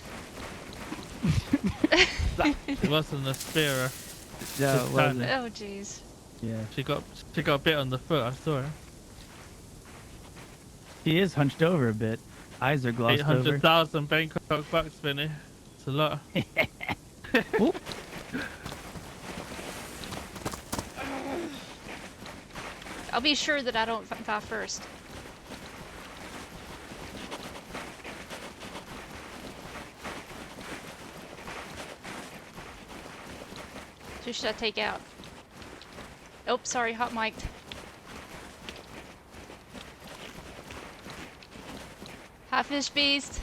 It wasn't a spear. No, Just it wasn't. Oh, jeez. Yeah. She got a bit on the foot. I saw her. He is hunched over a bit. Eyes are glossed over. 800,000 Bangkok bucks, Vinny. It's a lot. Oop. I'll be sure that I don't die first. Who should I take out? Oh, sorry, hot mic'd. Hi, fish beast.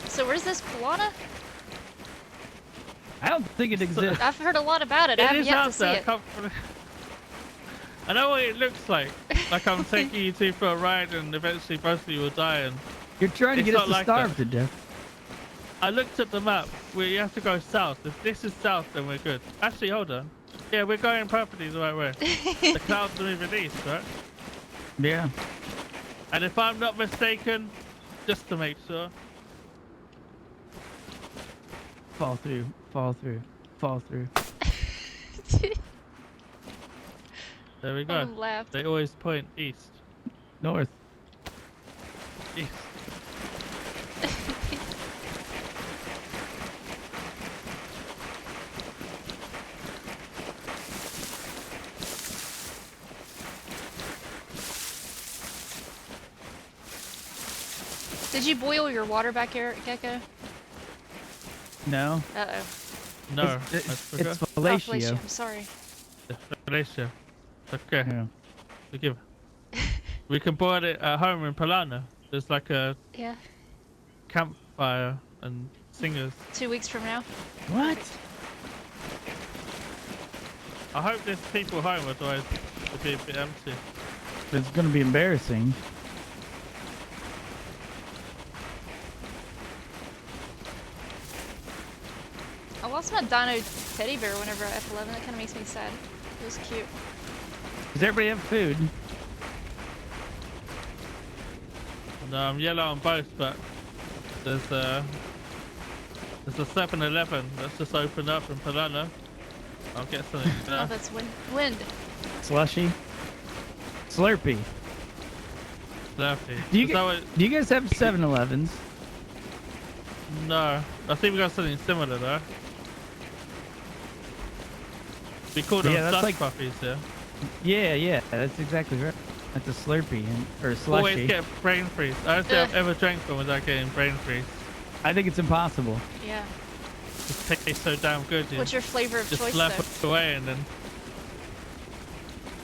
So where's this piranha? I don't think it exists. I've heard a lot about it. I It haven't is yet out to see there. it. I know what it looks like. Like I'm taking you two for a ride, and eventually both of you will die. And You're trying to It's get us not to like starve that. to death. I looked at the map. We have to go south. If this is south, then we're good. Actually, hold on. Yeah, we're going perfectly the right way. The clouds are moving east, right? Yeah. And if I'm not mistaken, just to make sure, Fall through. Fall through. Fall through. there we go. On left. They always point east. North. East. Did you boil your water back here, Gecko? No. Uh-oh. No, It's, I it's forgot. fellatio. I'm sorry. Malaysia. Okay, Yeah. forgive. We can boil it at home in Palana. There's like a Yeah. campfire and singers. 2 weeks from now. What? I hope there's people home, otherwise it'll be a bit empty. It's gonna be embarrassing. I lost my dino teddy bear whenever I F11. That kind of makes me sad. It was cute. Does everybody have food? No, I'm yellow on both, but there's a 7-Eleven that's just opened up in Palana. I'll get something Oh, there. that's wind. Slushy? Slurpee. Lovely. Do you, Is that what- do you guys have 7-Elevens? No, I think we got something similar though. We call them Yeah, that's slush like- puppies, yeah. Yeah, that's exactly right. That's a Slurpee or slushy. Always get brain freeze. I don't think I've ever drank one without getting brain freeze. I think it's impossible. Yeah. It tastes so damn good. You What's your flavor of just choice, slap though? it away and then.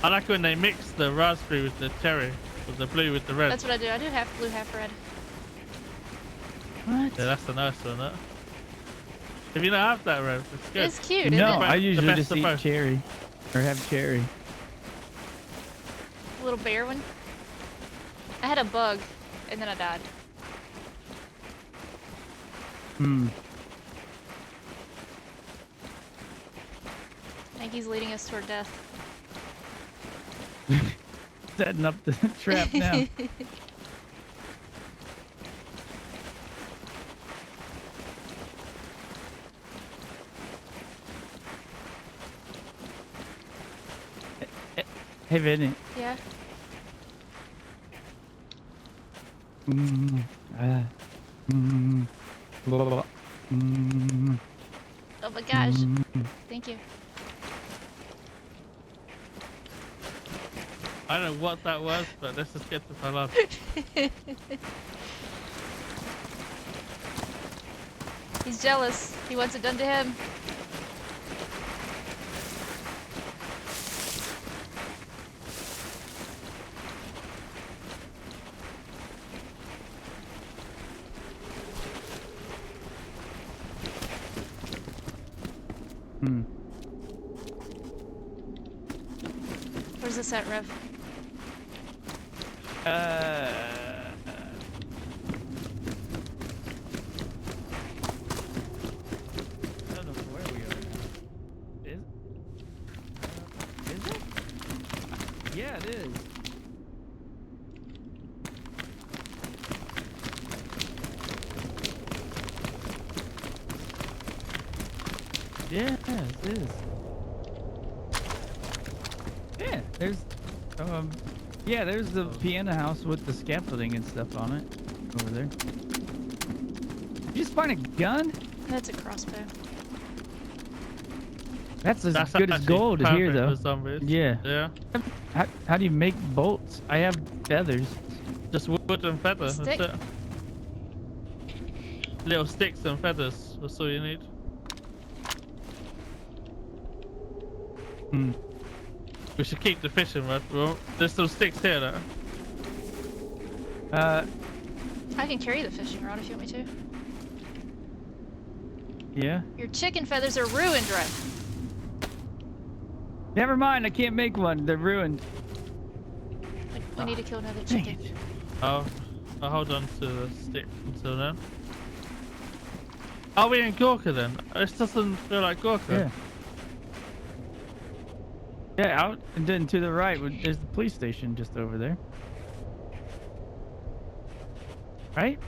I like when they mix the raspberry with the cherry, with the blue with the red. That's what I do. I do half blue, half red. What? Yeah, that's a nice one, that. If you don't have that, Rev, it's good. It's cute, No, isn't it? I usually best just of eat both. cherry. Or have cherry. Little bear one. I had a bug, and then I died. Hmm. I think he's leading us toward death. Setting up the trap now. Hey, Vinny. Yeah. Blah, blah, blah. Oh my gosh. Thank you. I don't know what that was, but let's just get to Palana. He's jealous. He wants it done to him. Hmm. Where's this at, Rev? I don't know where we are. Is it? Yeah, it is. Yeah, it is. Yeah, there's the piano house with the scaffolding and stuff on it over there. You just find a gun? That's a crossbow. That's as That's good as actually gold here, perfect though. for zombies. Yeah. Yeah. How do you make bolts? I have feathers. Just wood and feathers. Stick? That's it. Little sticks and feathers. That's all you need. Hmm. We should keep the fishing rod. Well, there's some sticks here, though. I can carry the fishing rod if you want me to. Yeah. Your chicken feathers are ruined, Rev. Never mind. I can't make one. They're ruined. We need to kill another Dang chicken. it. I'll hold on to the stick until then. Are we in Gorka then? This doesn't feel like Gorka. Yeah. Yeah, out and then to the right, there's the police station just over there. Right?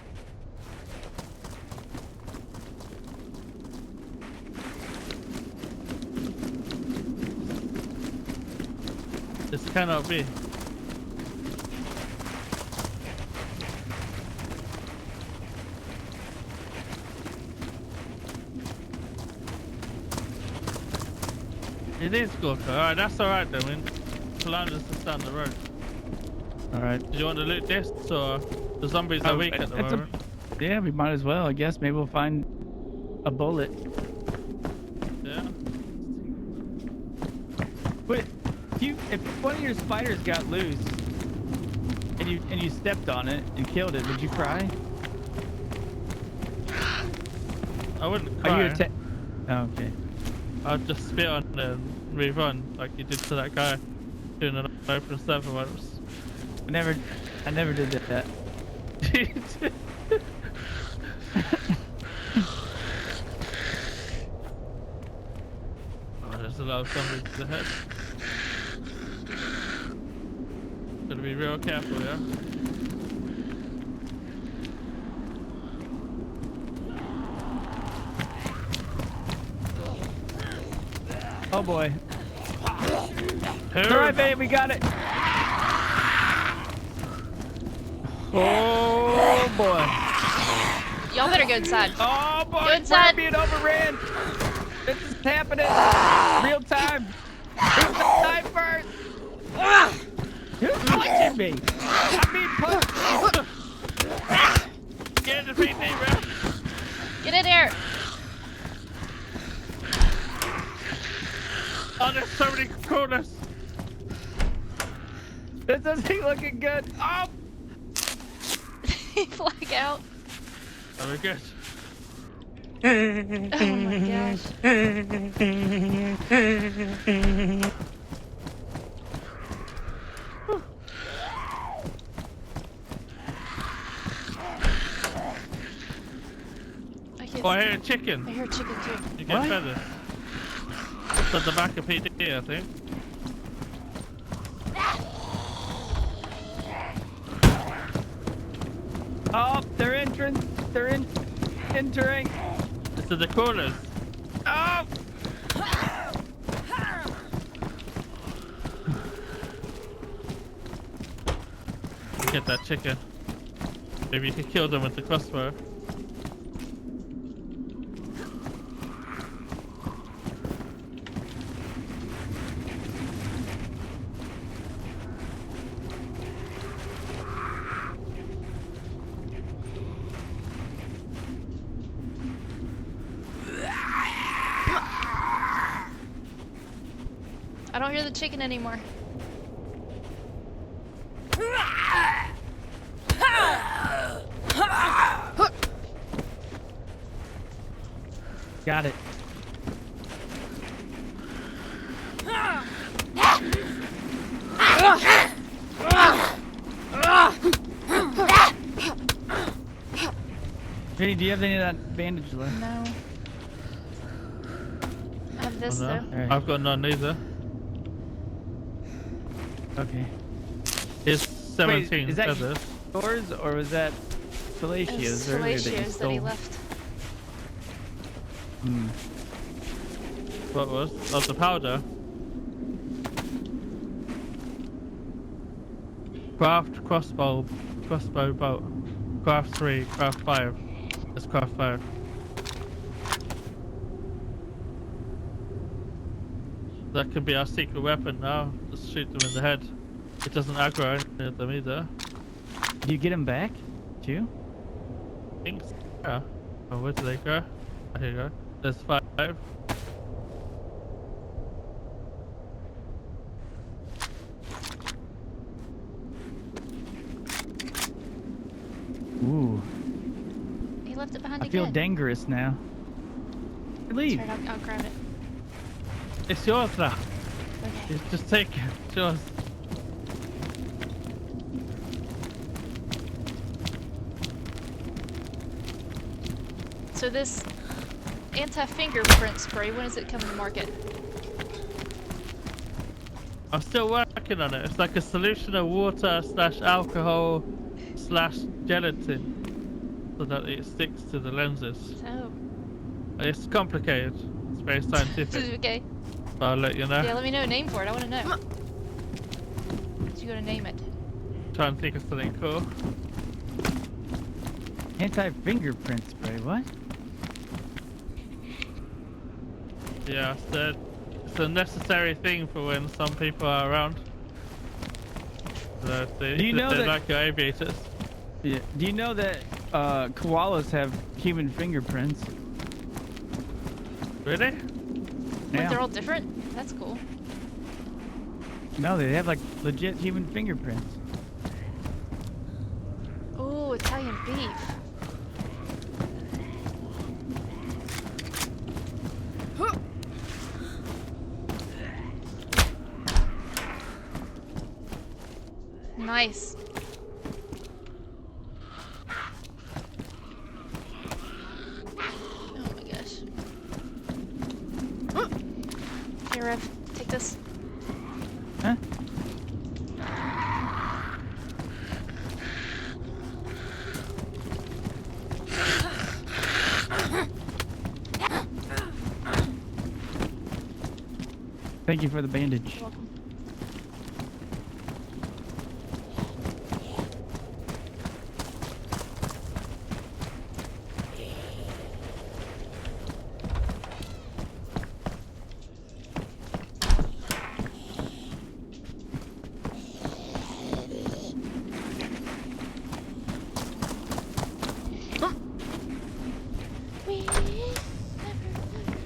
This cannot be. It is Gorka. Alright, that's alright then. Palandra's just down the road. All right. Do you want to loot this or the zombies are weak at the It's moment? Yeah, we might as well. I guess maybe we'll find a bullet. Yeah. But if one of your spiders got loose and you stepped on it and killed it, would you cry? I wouldn't Are cry. you oh, okay. I'd just spit on it and move on like you did to that guy doing an open server once. I never did that. Oh, there's a lot of zombies ahead. Gotta be real careful, yeah? Oh boy. All right, babe, we got it. Oh boy. Y'all better go inside. Oh boy, Go inside. we're being overran. This is happening. Real time. Real time first. Who's punching me? I'm being punched. Get in the PT, bro! Get in here. Oh, there's so many corners! This isn't looking good. Oh, Flag out. Are we good? Oh my gosh. Oh, I hear a chicken. I hear a chicken too. You get What? feathers. It's at the back of PD, I think. oh, they're entering. They're entering. It's at the corners. Oh. Get that chicken. Maybe you can kill them with the crossbow. I don't hear the chicken anymore. Got it. Vinny, do you have any of that bandage left? No. I have this Oh, no. though. Alright. I've got none either. Okay. Here's 17 is that feathers. yours or was that Fellatio's It's earlier Fellatio's that he stole? left. Hmm. What was? Oh, the powder. Craft crossbow bolt. Craft 3, craft 5. That's craft 5. That could be our secret weapon now. Just shoot them in the head. It doesn't aggro any of them either. Do you get him back? Too? I think so. Yeah. Oh, where do they go? Oh, here you go. There's 5. Ooh. He left it behind I again. feel dangerous now. Leave. That's right, I'll grab it. It's yours now. Okay. Just take it. It's yours. So this anti-fingerprint spray, when is it coming to market? I'm still working on it. It's like a solution of water / alcohol / gelatin so that it sticks to the lenses. Oh. It's complicated. It's very scientific. Okay. But I'll let you know. Yeah, let me know a name for it. I want to know. What you gonna name it? Try and think of something cool. Anti-fingerprint spray, what? Yeah, it's a necessary thing for when some people are around. So they, Do you know they're that- like your aviators. Yeah. Do you know that koalas have human fingerprints? Really? Like they're all different? That's cool. No, they have like legit human fingerprints. Oh, Italian beef. Nice. Oh my gosh. Here, Rev, take this. Huh? Thank you for the bandage. You're welcome.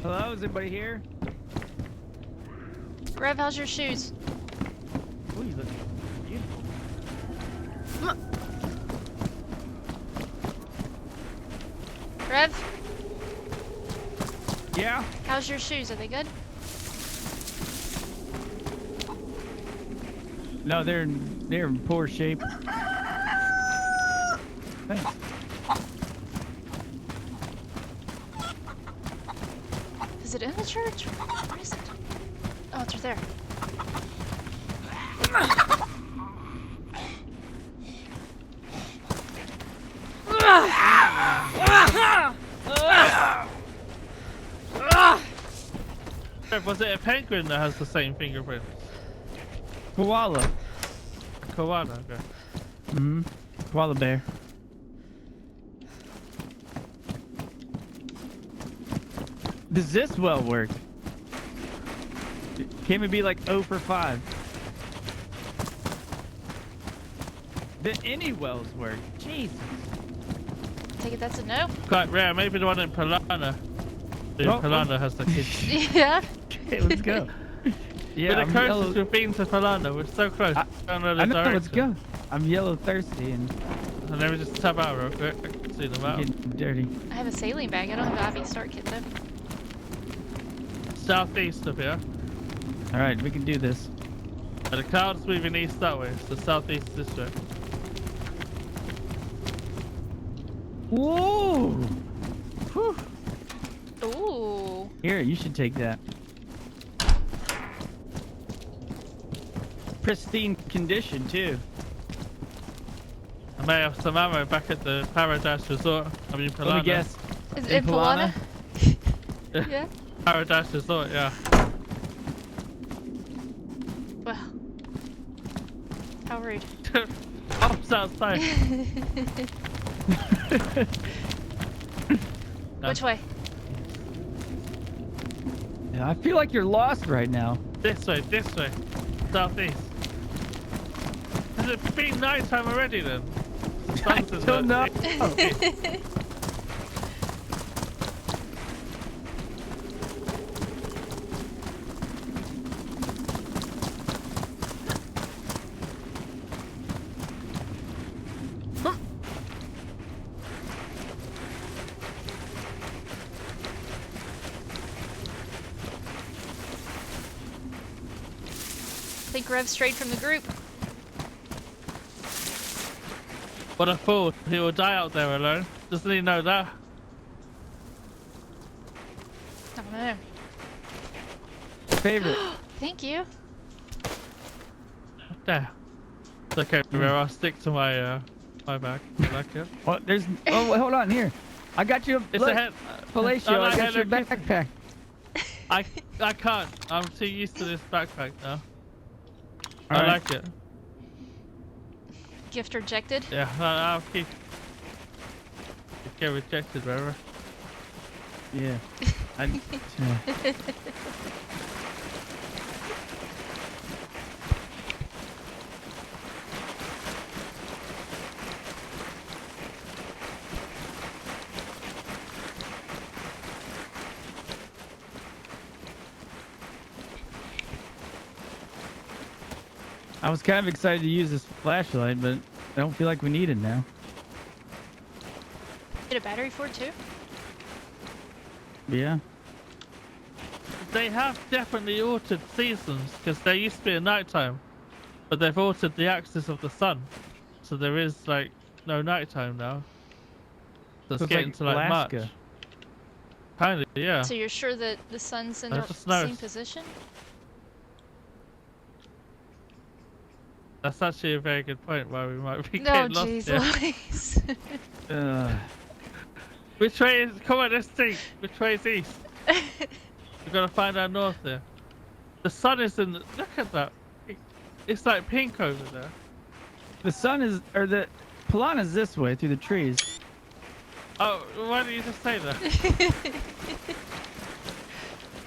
Hello, is anybody here? Rev, how's your shoes? Oh, you look beautiful. Rev, Yeah? how's your shoes? Are they good? No, they're in poor shape. Thanks. Is it in the church? Where is it? Oh, it's right there. Was it a penguin that has the same fingerprint? Koala. Koala, okay. Mm-hmm. Koala bear. Does this well work? Can we be like 0 for 5? Did any wells work? Jesus. Take it that's a no? Quite rare. Maybe the one in Palana. The Oh, Palana has the kids. Yeah. Okay, let's go. Yeah, We're the I'm closest yellow. we've been to Palana. We're so close. I- don't know the I know, let's direction. go. I'm yellow thirsty and And let me just tap out real quick. I can see them out. getting dirty. I have a saline bag. I don't have an IV start kit though. Southeast of here. All right, we can do this. The cloud's moving east that way. It's the southeast this way. Whoa! Whew. Ooh. Here, you should take that. Pristine condition too. I may have some ammo back at the Paradise Resort. I mean, Pilana. Let me guess. Is it in Pilana? Yeah. Paradise Resort, yeah. Well. How rude. Ops outside. Which way? Yeah, I feel like you're lost right now. This way, southeast. Has it been nighttime already then? I don't know. I think Rev strayed from the group. What a fool. He will die out there alone. Doesn't he know that? I don't know. Favorite. Thank you. There. It's okay, Rare. I'll stick to my my bag. I like it. Oh, there's. Oh, hold on here. I got you. It's Look, a head. Palacio, I got your Hello Kitty. backpack. I can't. I'm too used to this backpack now. All I right. like it. Gift rejected. Yeah, I'll keep. Get rejected, Rare. Yeah. Yeah. I was kind of excited to use this flashlight, but I don't feel like we need it now. Get a battery for it too. Yeah. They have definitely altered seasons because there used to be a nighttime, but they've altered the axis of the sun, so there is like no nighttime now. So it's Looks getting like to like March. Alaska. Kind of, yeah. So you're sure that the sun's in I the just same noticed. position? That's actually a very good point. Why we might be No, getting lost jeez, here. Louise. Which way is? Come on, let's think. Which way is east? We've got to find our north there. The sun is in. Look at that. It's like pink over there. The sun is, or the Pilana's this way through the trees. Oh, why didn't you just say that?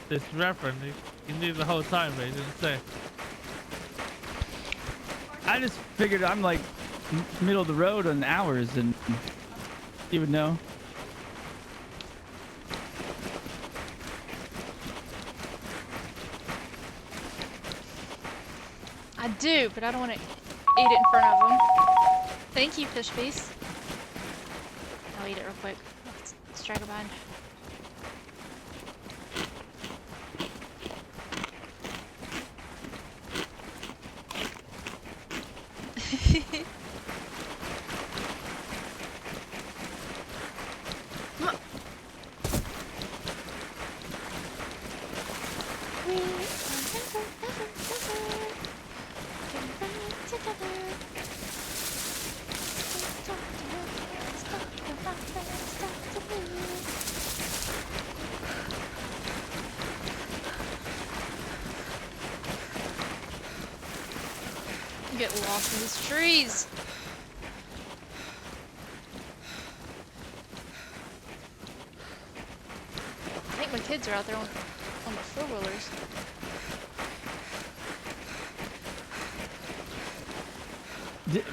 This reverend, he knew the whole time, but he didn't say. I just figured I'm like middle of the road on hours, and you would know. I do, but I don't want to eat it in front of them. Thank you, fish piece. I'll eat it real quick. Let's drag a bind. Get lost in these trees. I think my kids are out there on the four-wheelers.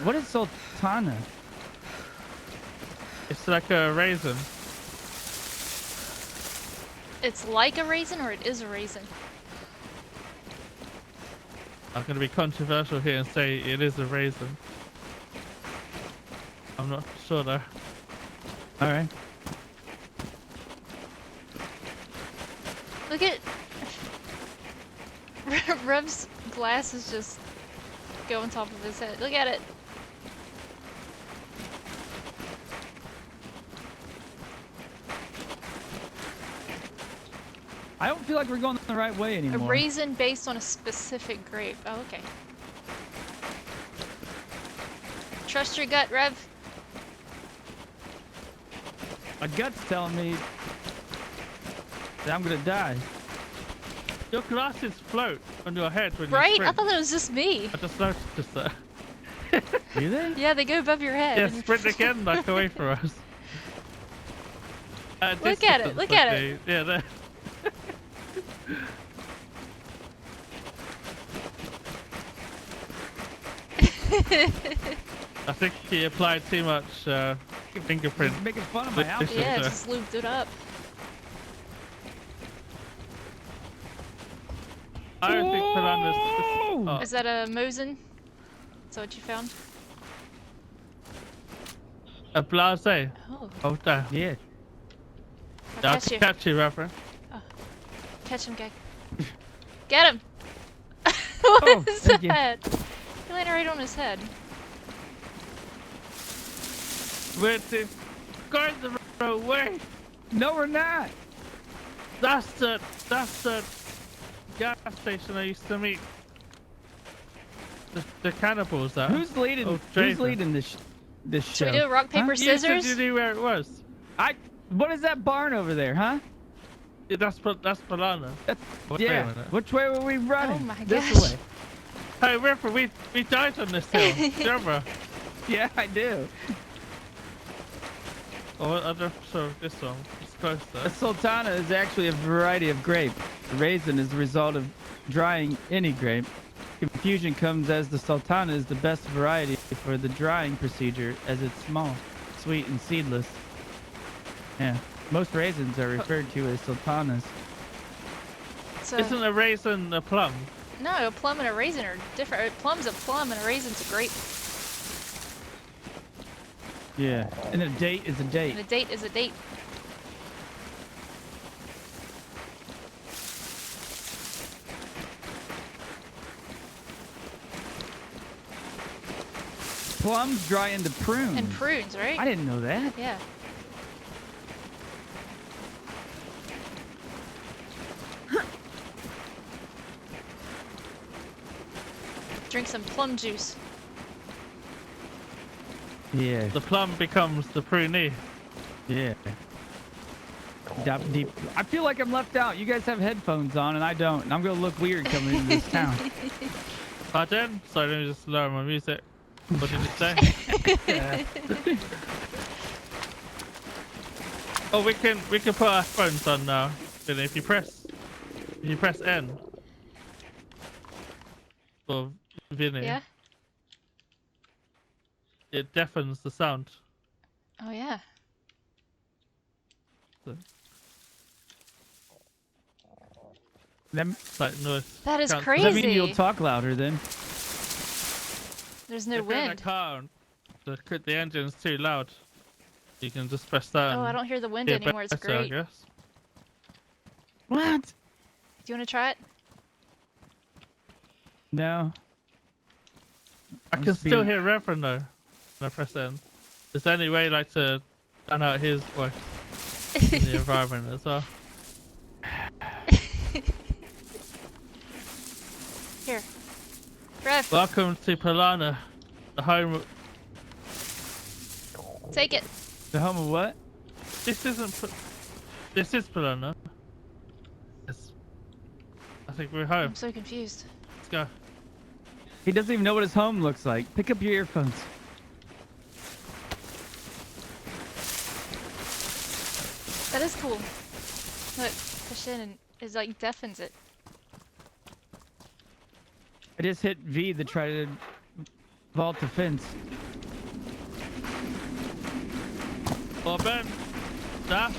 What is sultana? It's like a raisin. It's like a raisin or it is a raisin? I'm going to be controversial here and say it is a raisin. I'm not sure though. All right. Look at Rev's glass is just go on top of his head. Look at it. I don't feel like we're going the right way A anymore. raisin based on a specific grape. Oh, okay. Trust your gut, Rev. My gut's telling me that I'm gonna die. Your glasses float on your head when Right? you I sprint. thought that was just me. I just noticed that. Do they? Yeah, they go above your head. Yeah, and- sprint again, like away from us. Look at it, look at it. Yeah, there. I think he applied too much fingerprint. He's making fun of my outfit. Yeah, just looped it up. I don't think Piranha's. Whoa! Oh, Is that a Mosin? Is that what you found? a blase. Oh, Oh, damn. Yeah. I'll I'll catch you. catch you, Reverend. Catch him, Gek. Get him! Oh, What is thank you. that? He landed right on his head. We're going the wrong way. No, we're not. That's the gas station I used to meet. The cannibals there. Who's leading? Oh, Who's Jason. leading this show? Should we do rock, paper, You said scissors? you knew where it was. What is that barn over there, huh? Yeah, that's Piranha. Wait a Yeah. minute. Which way were we running? Oh my This gosh. way. Hey, Ripper, we died on this hill. Remember? Yeah, I do. Oh, I don't so this one. It's close A though. sultana is actually a variety of grape. The raisin is the result of drying any grape. Confusion comes as the sultana is the best variety for the drying procedure as it's small, sweet, and seedless. Yeah. Most raisins are referred to as sultanas. So, Isn't a raisin a plum? no, a plum and a raisin are different. A plum's a plum and a raisin's a grape. Yeah. And a date is a date. And a date is a date. Plums dry into prunes. And prunes, right? I didn't know that. Yeah. Drink some plum juice. Yeah. The plum becomes the pruney. Yeah. Deep. I feel like I'm left out. You guys have headphones on and I don't. And I'm gonna look weird coming into this town. Pardon? Sorry, let me just lower my music. What did you say? Yeah. Oh, we can put our phones on now. Then if you press N for Vinny, Yeah? it deafens the sound. Oh, yeah. That, It's like noise. That is cancel. crazy. does that mean you'll talk louder then? There's no If you're in a wind. car and the engine's too loud, you can just press that. Oh, I and don't hear the wind hear anymore. It's better, I great. Do guess. What? you want to try it? No. I I'm can still speeding. hear Reverend though when I press N. Is there any way like to turn out his voice in the environment as well? Here. Rev, Welcome to Piranha, the home. take it. The home of what? This is Piranha. Yes. I think we're home. I'm so confused. Let's go. He doesn't even know what his home looks like. Pick up your earphones. That is cool. Look, push in and it like deafens it. I just hit V to try to vault the fence. Oh Ben, dash.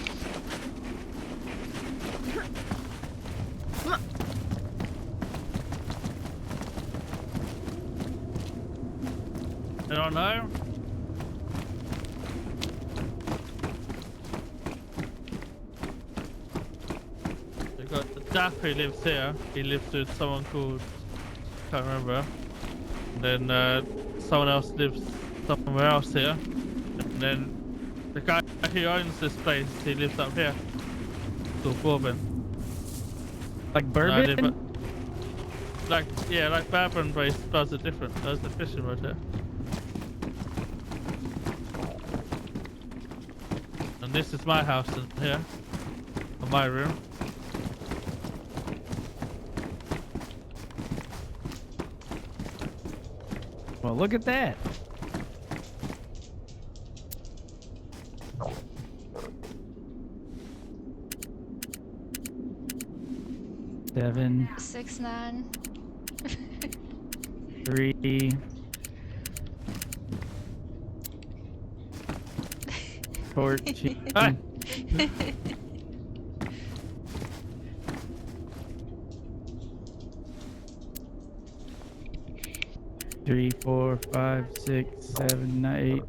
I don't know. We got the Daffy lives here. He lives with someone called, can't remember. And then someone else lives somewhere else here. And then the guy who owns this place, he lives up here. Called Bourbon. Like And bourbon? like bourbon based does it different. There's the fishing rod here. And this is my house in here. Or my room. Well, look at that. Seven, 6, 9. 3, 14. Ah! 3, 4, 5, 6, 7, 8.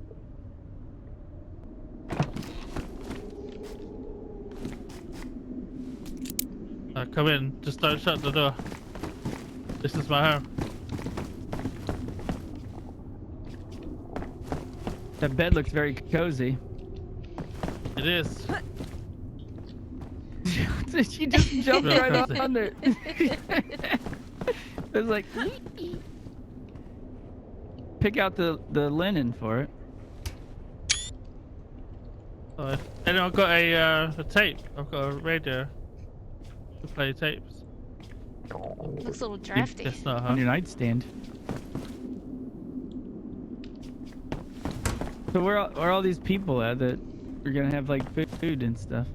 Come in, just don't shut the door. This is my home. That bed looks very cozy. It is. She just jumped Real right cozy. on there. It was like, pick out the linen for it. Oh, anyone got a tape? I've got a radio to play tapes. Looks a little drafty. It's not, huh? On your nightstand. So where are all these people at that are gonna have like food and stuff?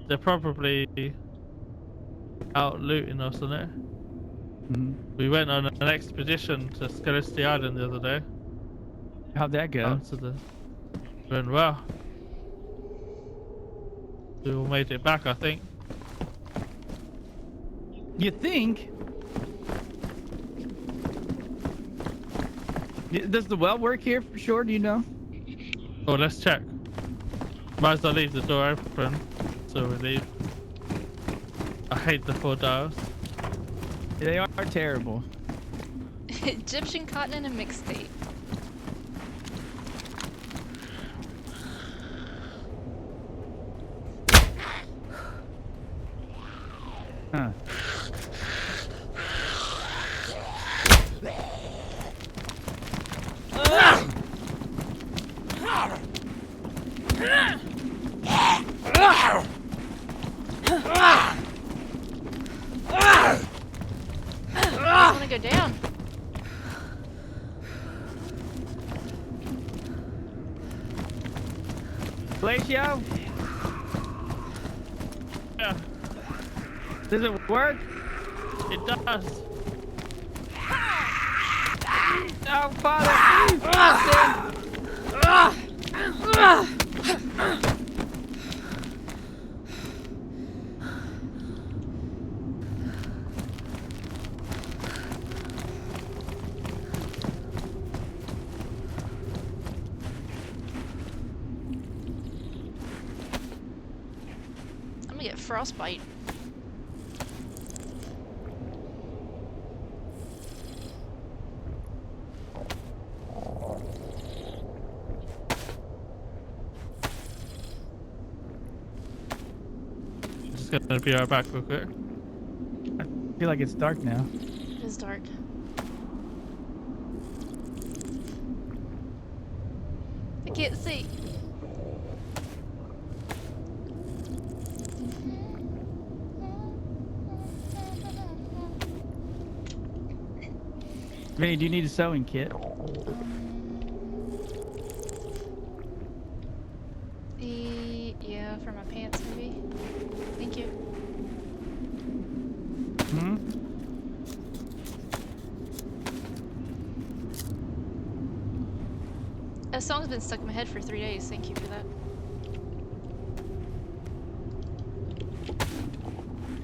They're probably out looting or something. Hmm. We went on an expedition to Scaristy Island the other day. How'd that go? Out to the... Went well. We all made it back, I think. You think? Does the well work here for sure? Do you know? Oh, let's check. Might as well leave the door open so we leave. I hate the 4 dials. They are terrible. Egyptian cotton in a mixed state. Huh. I want to go down. Glacio, Yeah, does it work? it does. Oh, Father! I'm gonna get frostbite. Just gonna be right back real quick. I feel like it's dark now. It is dark. I can't see. Vinny, do you need a sewing kit? Yeah, for my pants maybe. Thank you. Hmm? That song's been stuck in my head for 3 days. Thank you for that.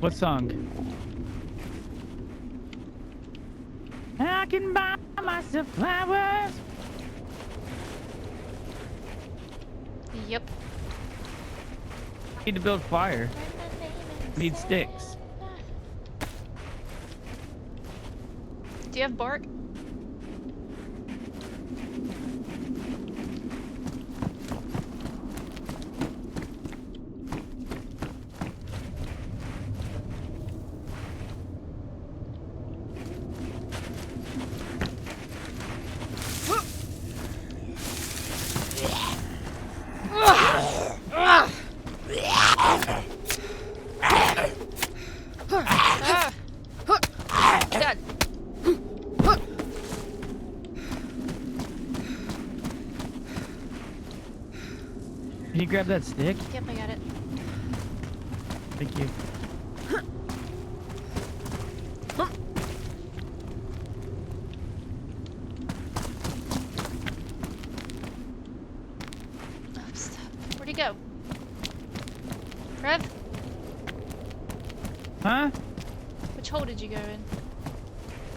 What song? I can buy myself flowers. Yep. Need to build fire. Need sticks. Do you have bark? God. Can you grab that stick? Yep, I got it. Thank you. Oh, stop. Where'd he go? Rev? Huh? Which hole did you go in?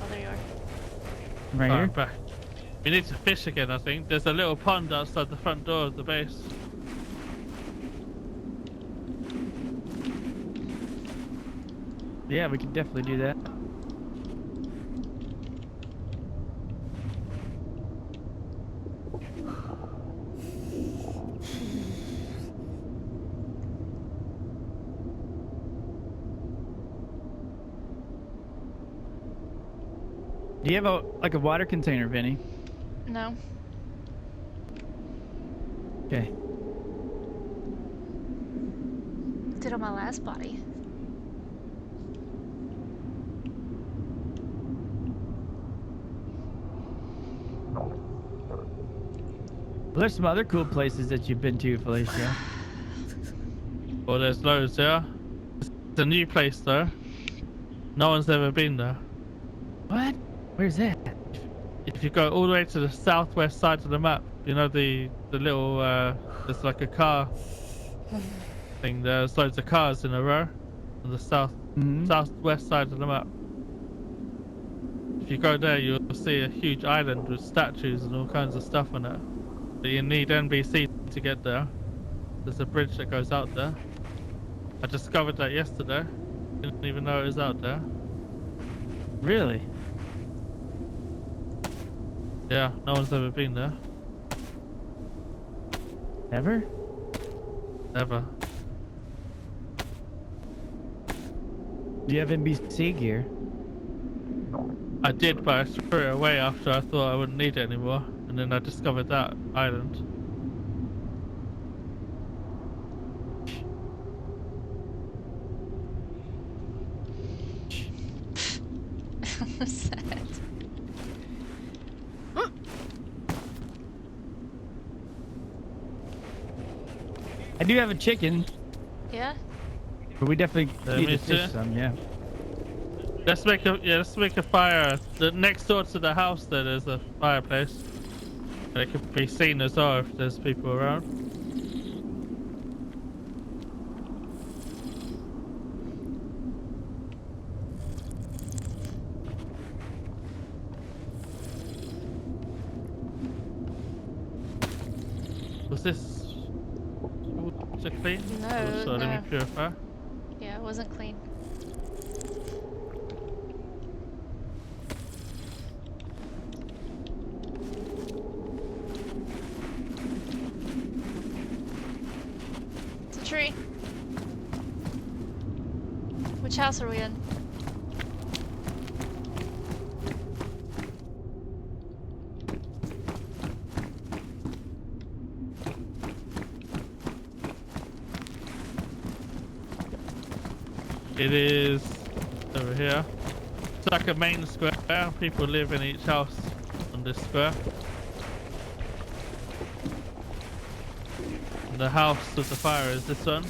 Oh, there you are. I'm right Oh, here. I'm back. We need to fish again, I think. There's a little pond outside the front door of the base. Yeah, we can definitely do that. Do you have a water container, Vinny? No. Okay. Did on my last body. Well, there's some other cool places that you've been to, Felicia. Well, there's loads, yeah. It's a new place, though. No one's ever been there. What? Where's that? If you go all the way to the southwest side of the map, you know the little, there's like a car thing there. There's loads of cars in a row on the southwest side of the map. If you go there, you'll see a huge island with statues and all kinds of stuff on it. But you need NBC to get there. There's a bridge that goes out there. I discovered that yesterday. Didn't even know it was out there. Really? Yeah, no one's ever been there. Ever? Ever. Do you have NBC gear? I did, but I threw it away after I thought I wouldn't need it anymore. And then I discovered that island. What's that? I do have a chicken, Yeah? but we definitely need me to fish too. some, yeah. Let's make a fire. The next door to the house there's a fireplace. And it can be seen as well if there's people around. Was this water clean? No, So let no. me purify. Yeah, it wasn't clean. It's a tree. Which house are we in? It is over here. It's like a main square. People live in each house on this square. And the house with the fire is this one.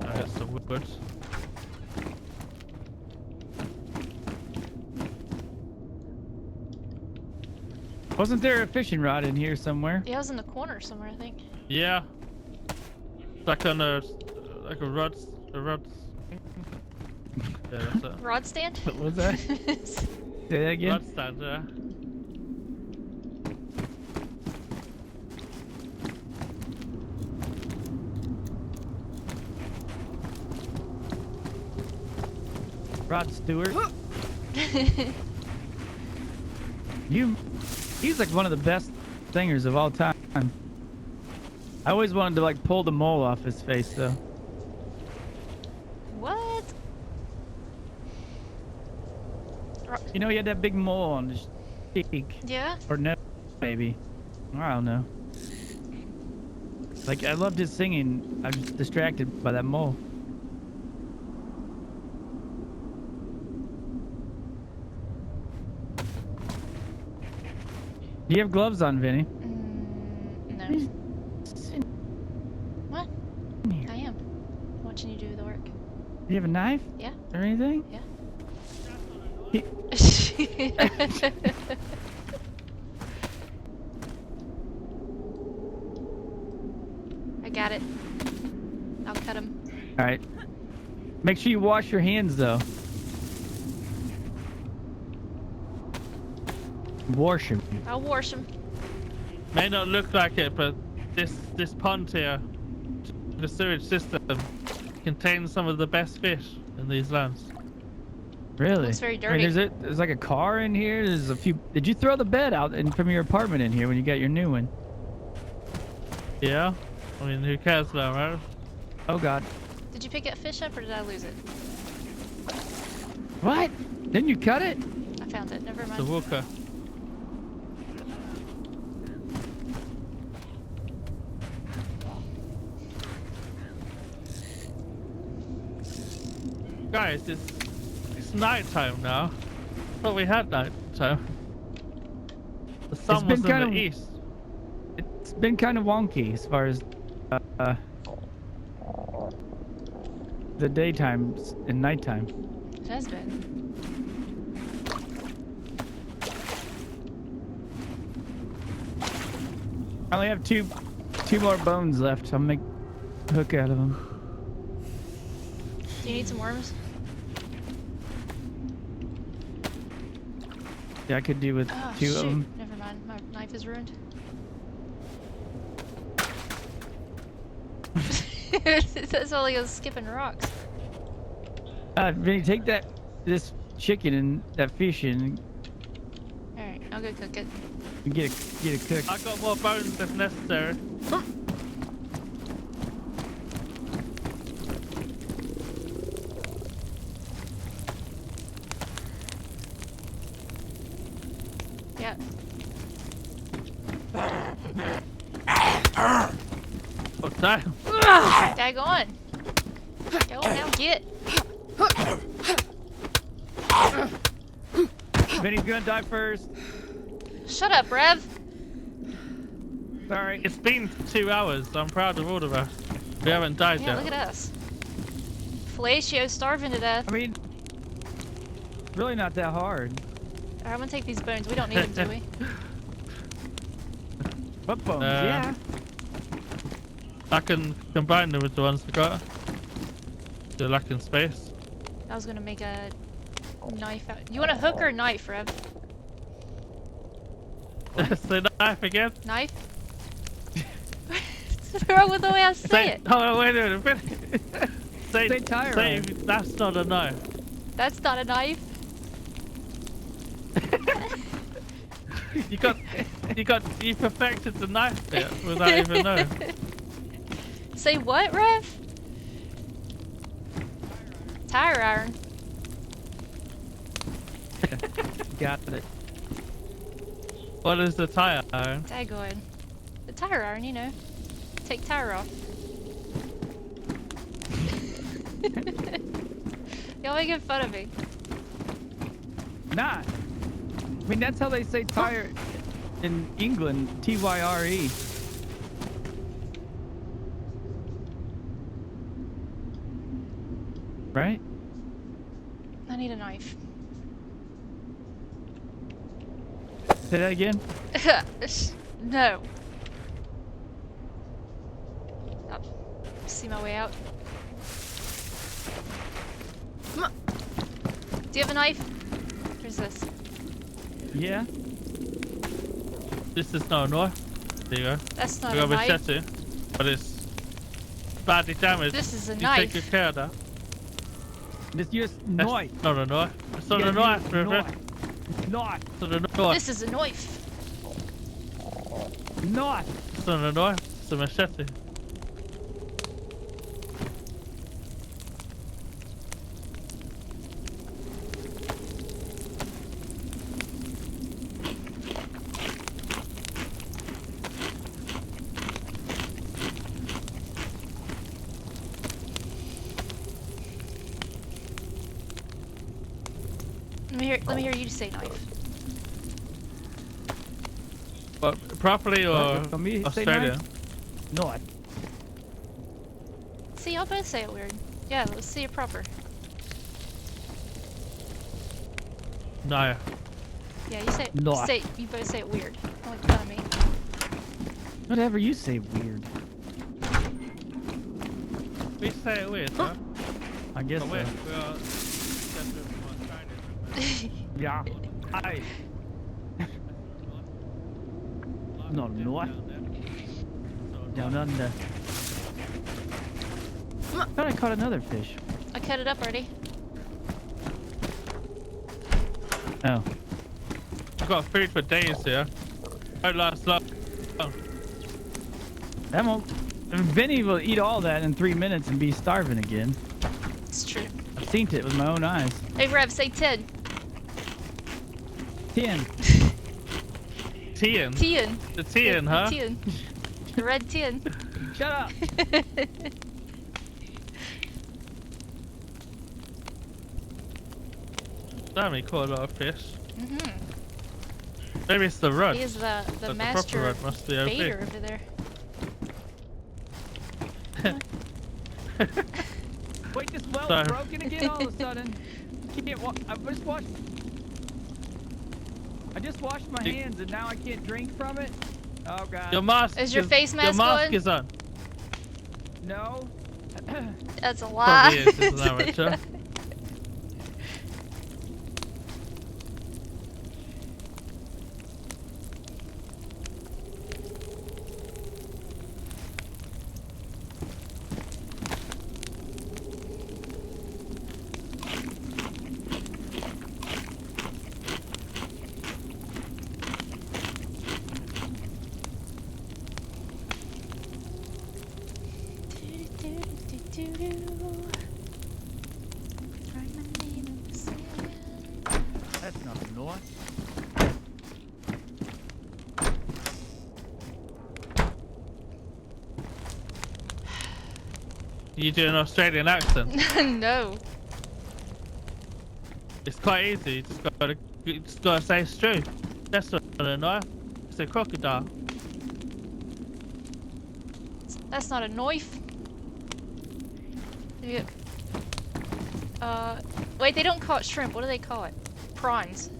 I got some wood. Wasn't there a fishing rod in here somewhere? Yeah, it was in the corner somewhere, I think. Yeah. It's like on a rod. Yeah, that's it. Rod stand? What was that? Say that again. Blood stand, yeah. Rod Stewart. He's like one of the best singers of all time. I always wanted to like pull the mole off his face though. What? You know, he had that big mole on his cheek. Yeah? Or no, maybe. I don't know. Like, I loved his singing. I was distracted by that mole. Do you have gloves on, Vinny? No. What? I am. Watching you do the work. Do you have a knife? Yeah. Or anything? Yeah. He- I got it. I'll cut him. All right. Make sure you wash your hands, though. Wash them. I'll wash him. May not look like it, but this pond here, the sewage system, contains some of the best fish in these lands. Really? Looks very I dirty. mean, there's like a car in here. There's a few. Did you throw the bed out from your apartment in here when you got your new one? Yeah? I mean, who cares now, right? Oh God. Did you pick that fish up or did I lose it? What? Didn't you cut it? I found it. Never The mind. walker. Guys, it's nighttime now. I thought we had nighttime. The sun been was in kind the of- east. It's been kind of wonky as far as the daytime and nighttime. It has been. I only have two more bones left. I'll make a hook out of them. Do you need some worms? Yeah, I could do with Oh, two shoot. of them. Never mind. My knife is ruined. That's all he goes skipping rocks. Vinny, take this chicken and that fish and Alright, I'll go cook it. get a cook. I got more bones if necessary. Yeah. Oh, damn. Daggone. Go on now, get. Vinny's gonna die first. Shut up, Rev. Sorry. It's been 2 hours. I'm proud of all of us. We haven't died Yeah, yet. look at us. Fellatio starving to death. I mean, really not that hard. Alright, I'm gonna take these bones. We don't need them, do we? What bones? Uh, Yeah. I can combine them with the ones we got. They're lacking space. I was gonna make a knife out. You want a hook or a knife, Rev? Say knife again. Knife? What's wrong with the way I say it? Hold on, wait a minute. Say tire iron. That's not a knife. That's not a knife. You perfected the knife bit without even knowing. Say what, Rev? Tire iron. Got it. What is the tire iron? Daggone. The tire iron, you know. Take tire off. Y'all making fun of me. Not. I mean, that's how they say tire in England. Tyre. Right? I need a knife. Say that again. No. I'll see my way out. Come on. Do you have a knife? Where's this? Yeah. This is no knife. There you go. That's not We a got a knife. machete, but it's badly damaged. This is a You knife. take good care of that. This just That's knife. not a knife. It's not Yeah, a knife, you- River. Knife. Knife. It's not a knife. This is a knife. Knife. It's not a knife. It's a machete. Let me hear you say knife. But properly or What, for me, say Australia? Knife. See, I'll both say it weird. Yeah, let's see it proper. No. Yeah, you say Knife. you both say it weird. Don't make fun of me. Whatever you say weird. We say it weird, huh? I guess But so. we are separate from Australia. Yeah. I. No, knife. Down under. I thought I caught another fish. I cut it up already. Oh. I've got food for days here. Don't last long. That won't. Vinny will eat all that in 3 minutes and be starving again. It's true. I've seen it with my own eyes. Hey, Rev, say 10. 10. Tian. Tian. The Tian, huh? Tian. The red tin. Shut up. Damn, he caught a lot of fish. Mhm. Maybe it's the rod. He is the But the proper master rod must be OP. baiter over there. Wait, this well Sorry. broken again all of a sudden. Can't I just washed my hands and now I can't drink from it. Oh god. Your mask Is your face mask Your mask on? is on. No. That's a lie. Probably is, it's an amateur. That's not a knife. You do an Australian accent. No. It's quite easy. You just gotta say it's true. That's not a knife. It's a crocodile. That's not a knife. Yeah. Wait, they don't call it shrimp. What do they call it? Prawns.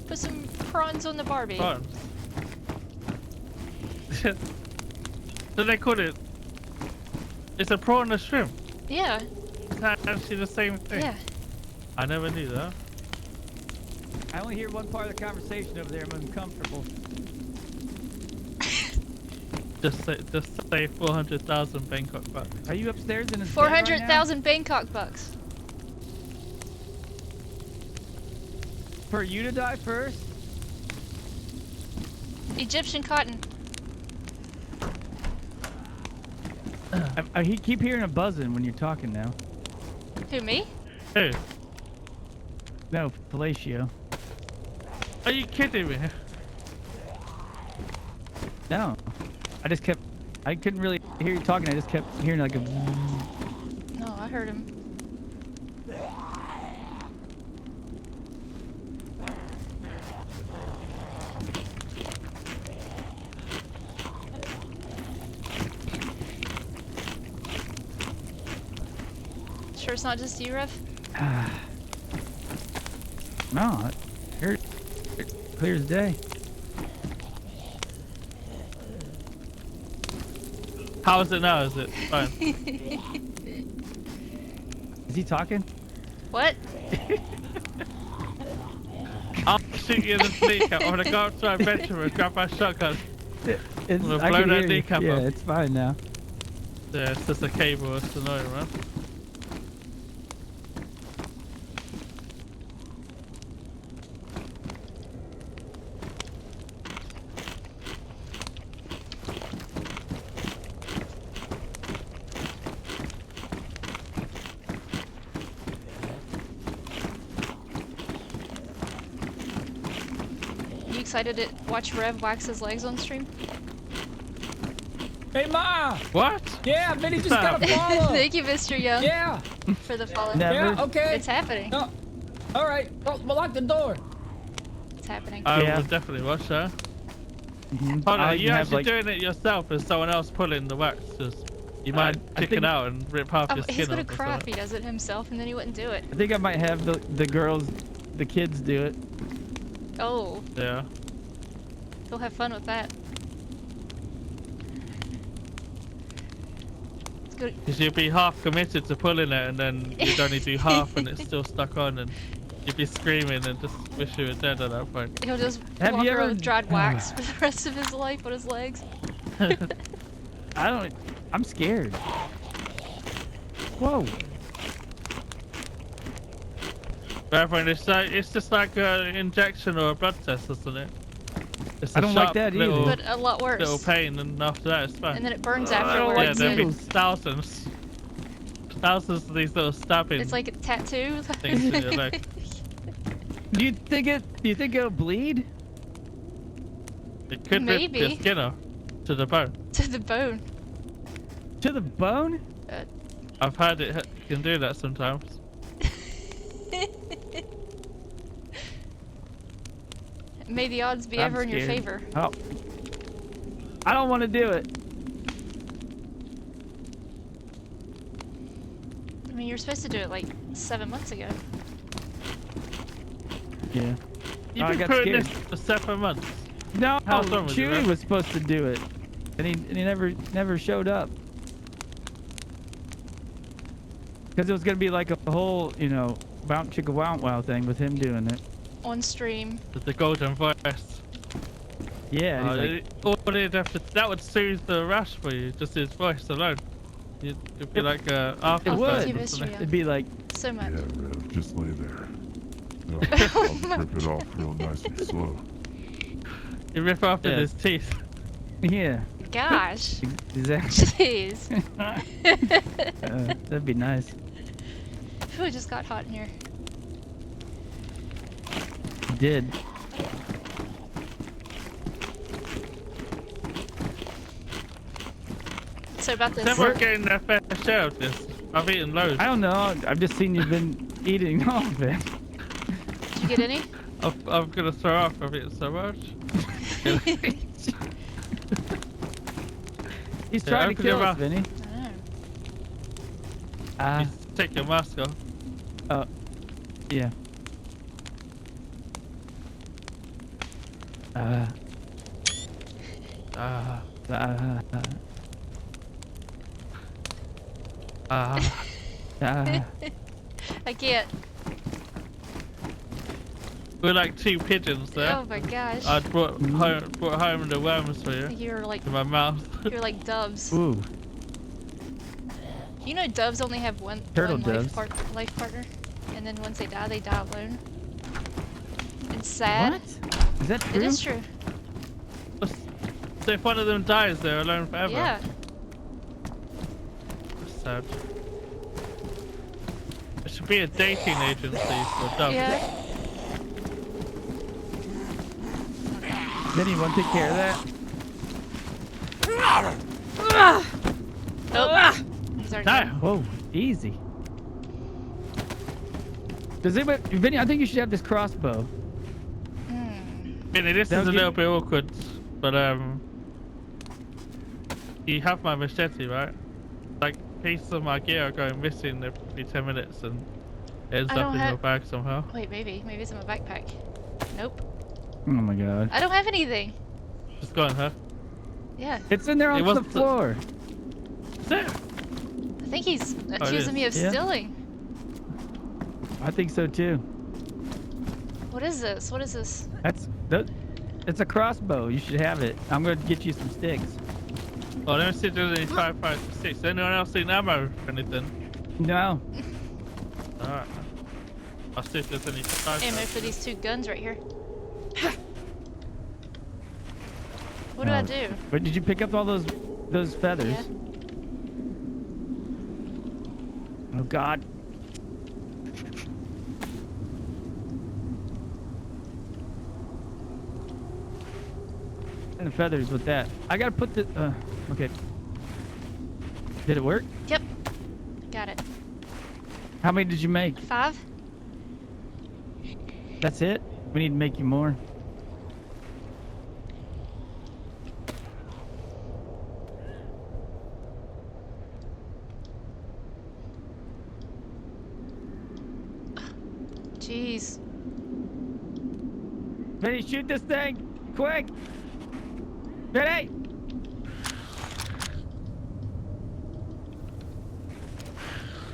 Put some prawns on the barbie. Prawns. So they call it. It's a prawn and a shrimp. Yeah. It's actually the same thing. Yeah. I never knew that. I only hear one part of the conversation over there. I'm uncomfortable. Just say 400,000 Bangkok bucks. Are you upstairs in his bed right now? 400,000 Bangkok bucks. For you to die first? Egyptian cotton. I keep hearing a buzzing when you're talking now. Who, me? Who? No, Palacio. Are you kidding me? No. I couldn't really hear you talking. I just kept hearing like a... No, I heard him. Sure it's not just you, Rev? No, it clear as day. How is it now? Is it fine? Is he talking? What? I'll shoot you in the kneecap. I'm gonna go up to my bedroom and grab my shotgun. It's, We'll I blow can that hear you. kneecap Yeah, up. it's fine now. Yeah, it's just a cable. It's annoying, man. You excited to watch Rev wax his legs on stream? Hey, Ma! What? Yeah, Vinny just got a follow. Thank you, Mr. Young, Yeah, for the follow. Never. yeah, okay. It's happening. No. All right, well, lock the door. It's happening. I Yeah. would definitely watch that. Mhm. Hold on, I are even you have, actually like- doing it yourself or someone else pulling the wax? Just, you might I kick think- it out and rip half Oh, your skin he's off gonna or cry if something. he does it himself, and then he wouldn't do it. I think I might have the girls, the kids do it. Oh, Yeah. he'll have fun with that. It's good. Because you'd be half committed to pulling it and then you'd only do half and it's still stuck on and you'd be screaming and just wish you were dead at that point. He'll just Have walk you around ever- with dried wax for the rest of his life on his legs. I'm scared. Whoa. Everyone, it's just like an injection or a blood test, isn't it? It's I a don't like sharp that either. little, But a lot worse. little pain and after that it's fine. And then it burns I don't afterwards. like Yeah, there'll be and needles. thousands of these little stabbing it's like a tattoo. things in your leg. Do you think it'll bleed? It could rip your Maybe. skin off to the bone. To the bone. To the bone? I've heard it can do that sometimes. May the odds be I'm ever in your scared. favor. Oh. I don't want to do it. I mean, you were supposed to do it like 7 months ago. Yeah. You've I been got putting scared. this for 7 months. No, How long was it, Chewie man? was supposed to do it, and he never showed up. Because it was gonna be like a whole, bounce chicka wow wow thing with him doing it. On stream. With the golden voice. Yeah. and he's like, All he'd have to, that would soothe the rash for you, just his voice alone. It'd be like a after It Oh, would. thank you, effect, Mr. wouldn't Young. it'd be like, So much. Yeah, Rev, just lay there. I'll rip it off real nice and slow. it? You rip off with Yeah. his teeth. yeah, Gosh. exactly. Jeez. That'd be nice. Ooh, it just got hot in here. He did. So about this. Never getting their fair share of this. I've eaten loads. I don't know. I've just seen you've been eating all of it. Did you get any? I'm gonna throw up. I've eaten so much. He's Yeah, trying to open your kill us, mouth. Vinny. I don't know. Take your mask off. Yeah. Ah. Uh, I can't. We're like two pigeons there. Oh my gosh. I brought home the worms for you You're like in my mouth. you're like doves. ooh. You know doves only have one Turtle life, doves. life partner, and then once they die alone. It's sad. What? Is that true? It is true. So if one of them dies, they're alone forever. Yeah. That's sad. There should be a dating agency for doves. Yeah. Vinny, want to take care of that? Oh. Sorry. No. Whoa, easy. Does anybody, Vinny? I think you should have this crossbow. Vinny, this That'll is a give- little bit awkward, but you have my machete, right? Like pieces of my gear are going missing every 10 minutes and it ends I up don't in have- your bag somehow. Wait, maybe it's in my backpack. Nope. Oh my god. I don't have anything. Just go on, huh? Yeah. It's in there It on the wasn't the- floor. Is it? I think he's accusing is. me of Yeah. stealing. I think so too. What is this? What is this? It's a crossbow. You should have it. I'm gonna get you some sticks. Oh, let me see if there's any 5.56. Anyone else seen ammo or anything? No. Alright. I'll see if there's any Ammo for these 2 guns right here. What do I do? But did you pick up all those feathers? Yeah. Oh God. And the feathers with that. I gotta put the. Okay. Did it work? Yep. Got it. How many did you make? 5? That's it? We need to make you more. Jeez. Ready, shoot this thing! Quick! Ready!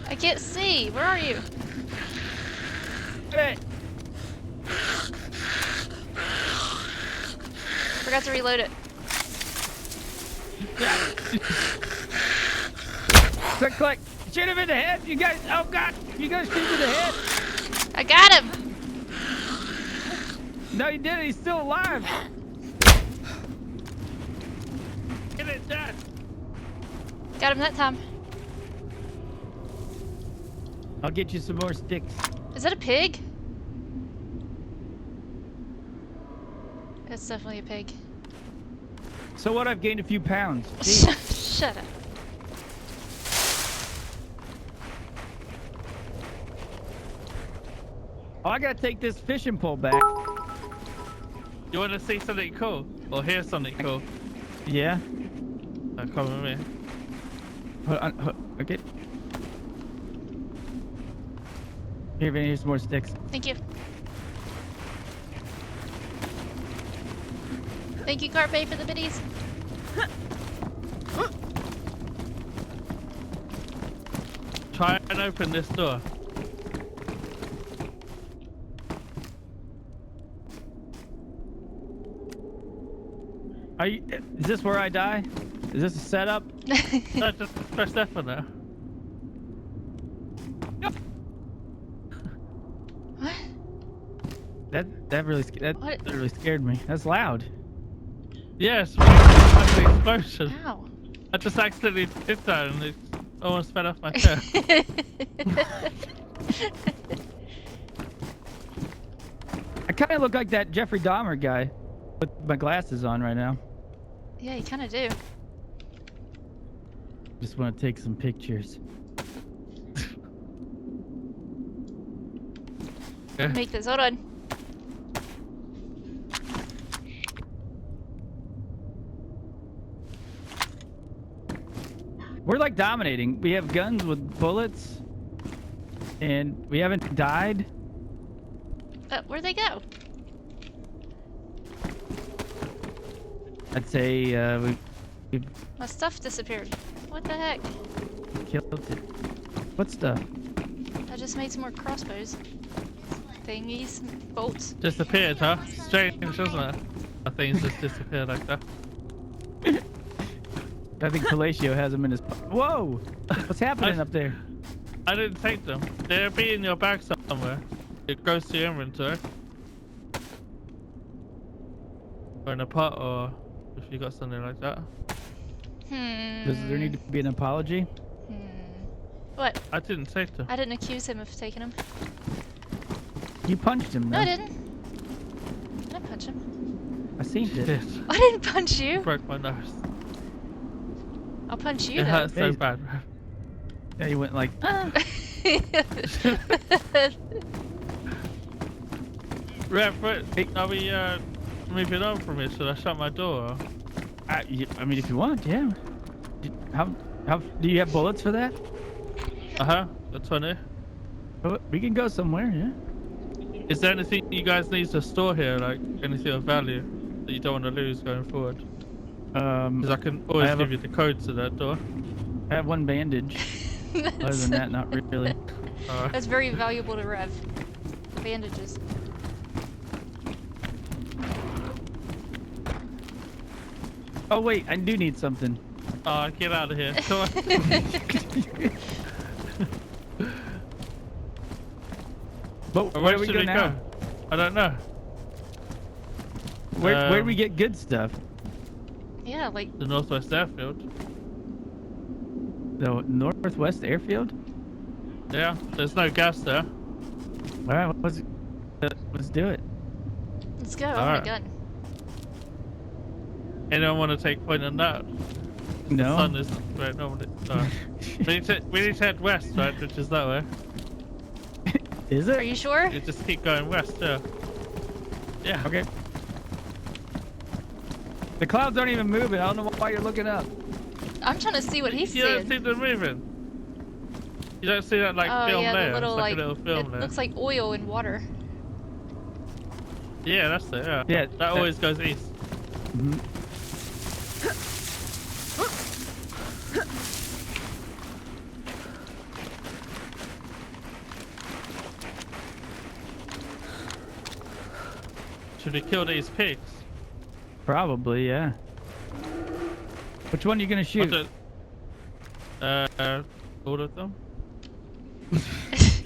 I can't see. Where are you? Ready! Forgot to reload it. Click, click! Shoot him in the head! You guys, oh God! You guys shoot him in the head! I got him! No, you didn't. He's still alive. Get it done! Got him that time. I'll get you some more sticks. Is that a pig? It's definitely a pig. So what? I've gained a few pounds. Jeez. Shut up. Oh, I gotta take this fishing pole back. You want to see something cool? Or hear something cool? Yeah. Come with me. Hold on. Okay. Here, Vinny, here's some more sticks. Thank you. Thank you, Carpe, for the biddies. Try and open this door. Is this where I die? Is this a setup? No, just press F on there. What? That really scared me. That's loud. Yes, like an explosion. Ow. I just accidentally did that and it almost fell off my chair. I kind of look like that Jeffrey Dahmer guy with my glasses on right now. Yeah, you kind of do. Just want to take some pictures. Make this. Hold on. We're like dominating. We have guns with bullets, and we haven't died. Where'd they go? I'd say we My stuff disappeared. What the heck? killed it. What stuff? I just made some more crossbows. Thingies, bolts. Disappeared, huh? Strange, isn't it? Things just disappeared like that. I think Palacio has them in his. Whoa! What's happening up there? I didn't take them. They'll be in your bag somewhere. It goes to your inventory. Or in a pot, or if you got something like that. Does there need to be an apology? What? I didn't take them. I didn't accuse him of taking them. You punched him. No, I though. didn't. I didn't punch him. I seen it. Yes. I didn't punch you. Broke my nose. I'll punch you It though. hurts so Hey. bad. Yeah, you went like. Rev, are we moving on from here? Should I shut my door? I mean, if you want, yeah. How do you have bullets for that? The 20. Oh, we can go somewhere, yeah. Is there anything you guys need to store here, like anything of value that you don't want to lose going forward? Because I can always give you the code to that door. I have one bandage. Other than that, not really. Alright. That's very valuable to Rev. Bandages. Oh wait, I do need something. Oh, get out of here. Come on. But Where where do we should go we now? go? I don't know. Where do we get good stuff? Yeah, like The Northwest Airfield. The Northwest Airfield? Yeah, there's no gas there. All right, let's do it. let's go. I want Alright. a gun. Anyone want to take point on that? The No. sun is right normally. We need to head west, right? Which is that way. Is Are it? you sure? You just keep going west, yeah. Yeah. Okay. The clouds aren't even moving. I don't know why you're looking up. I'm trying to see what he's You don't see seeing. them moving. You don't see that like Oh film yeah, there. the little it's like like a little film it there. looks like oil in water. Yeah, that's it. Yeah. Yeah, That always goes east. Mhm. Should we kill these pigs? Probably, yeah. Which one are you gonna shoot? All of them.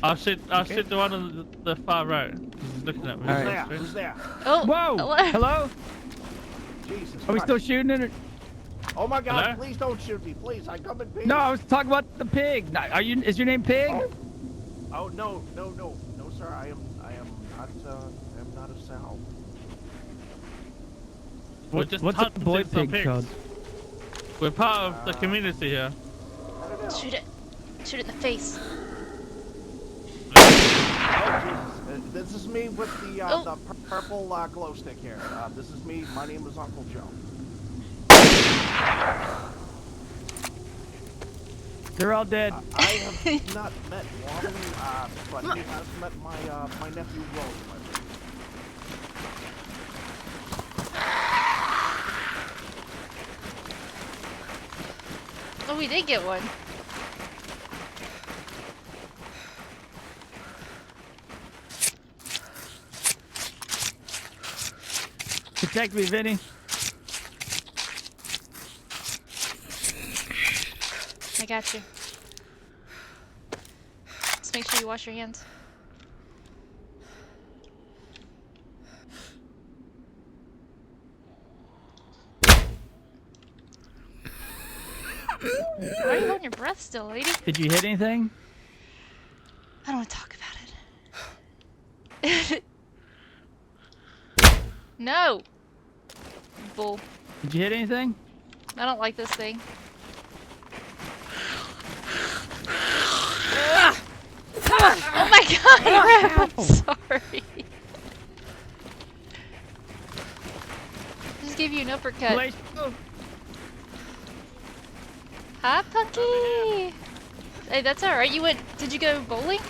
I'll shoot the one on the far right. He's looking at me. All Who's right. there? Who's there? Oh, Whoa! hello. Hello? Jesus Are we Christ. still shooting it? Oh my God! Hello? Please don't shoot me, please. I come in peace. No, I was talking about the pig. Are you? Is your name Pig? Oh no, sir. I am not a sow. We're just What's the hunting boy some pig pigs. called? We're part of the community here. Shoot it. Shoot it in the face. Oh Jesus! This is me with the Oh. the purple glow stick here. This is me. My name is Uncle Joe. They're all dead. I have not met Wally, but he has met my my nephew Rose. Oh, we did get one. Protect me, Vinny. I got you. Just make sure you wash your hands. Why are you holding your breath still, lady? Did you hit anything? I don't want to talk about it. No! Bull. Did you hit anything? I don't like this thing. Oh my god, Rev, I'm sorry. Just gave you an uppercut. Galatians. Hi, Punky! Hey, that's alright. Did you go bowling?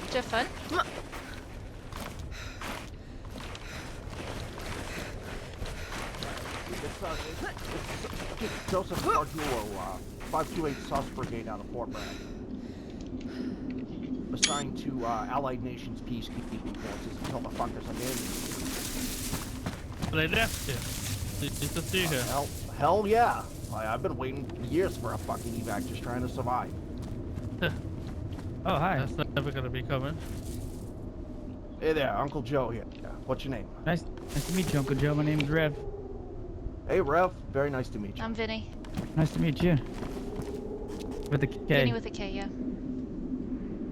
Did you have fun? It's Joseph Gargiulo, 528 Sus Brigade out of Fort Bragg. Assigned to Allied Nations peacekeeping forces until the fuckers are in. They left here. It's just you here. Hell yeah. I've been waiting years for a fucking evac just trying to survive. Oh, hi. That's never gonna be coming. Hey there, Uncle Joe here. What's your name? Nice to meet you, Uncle Joe. My name's Rev. Hey, Rev. Very nice to meet you. I'm Vinny. Nice to meet you. With the K. Vinny with a K, yeah.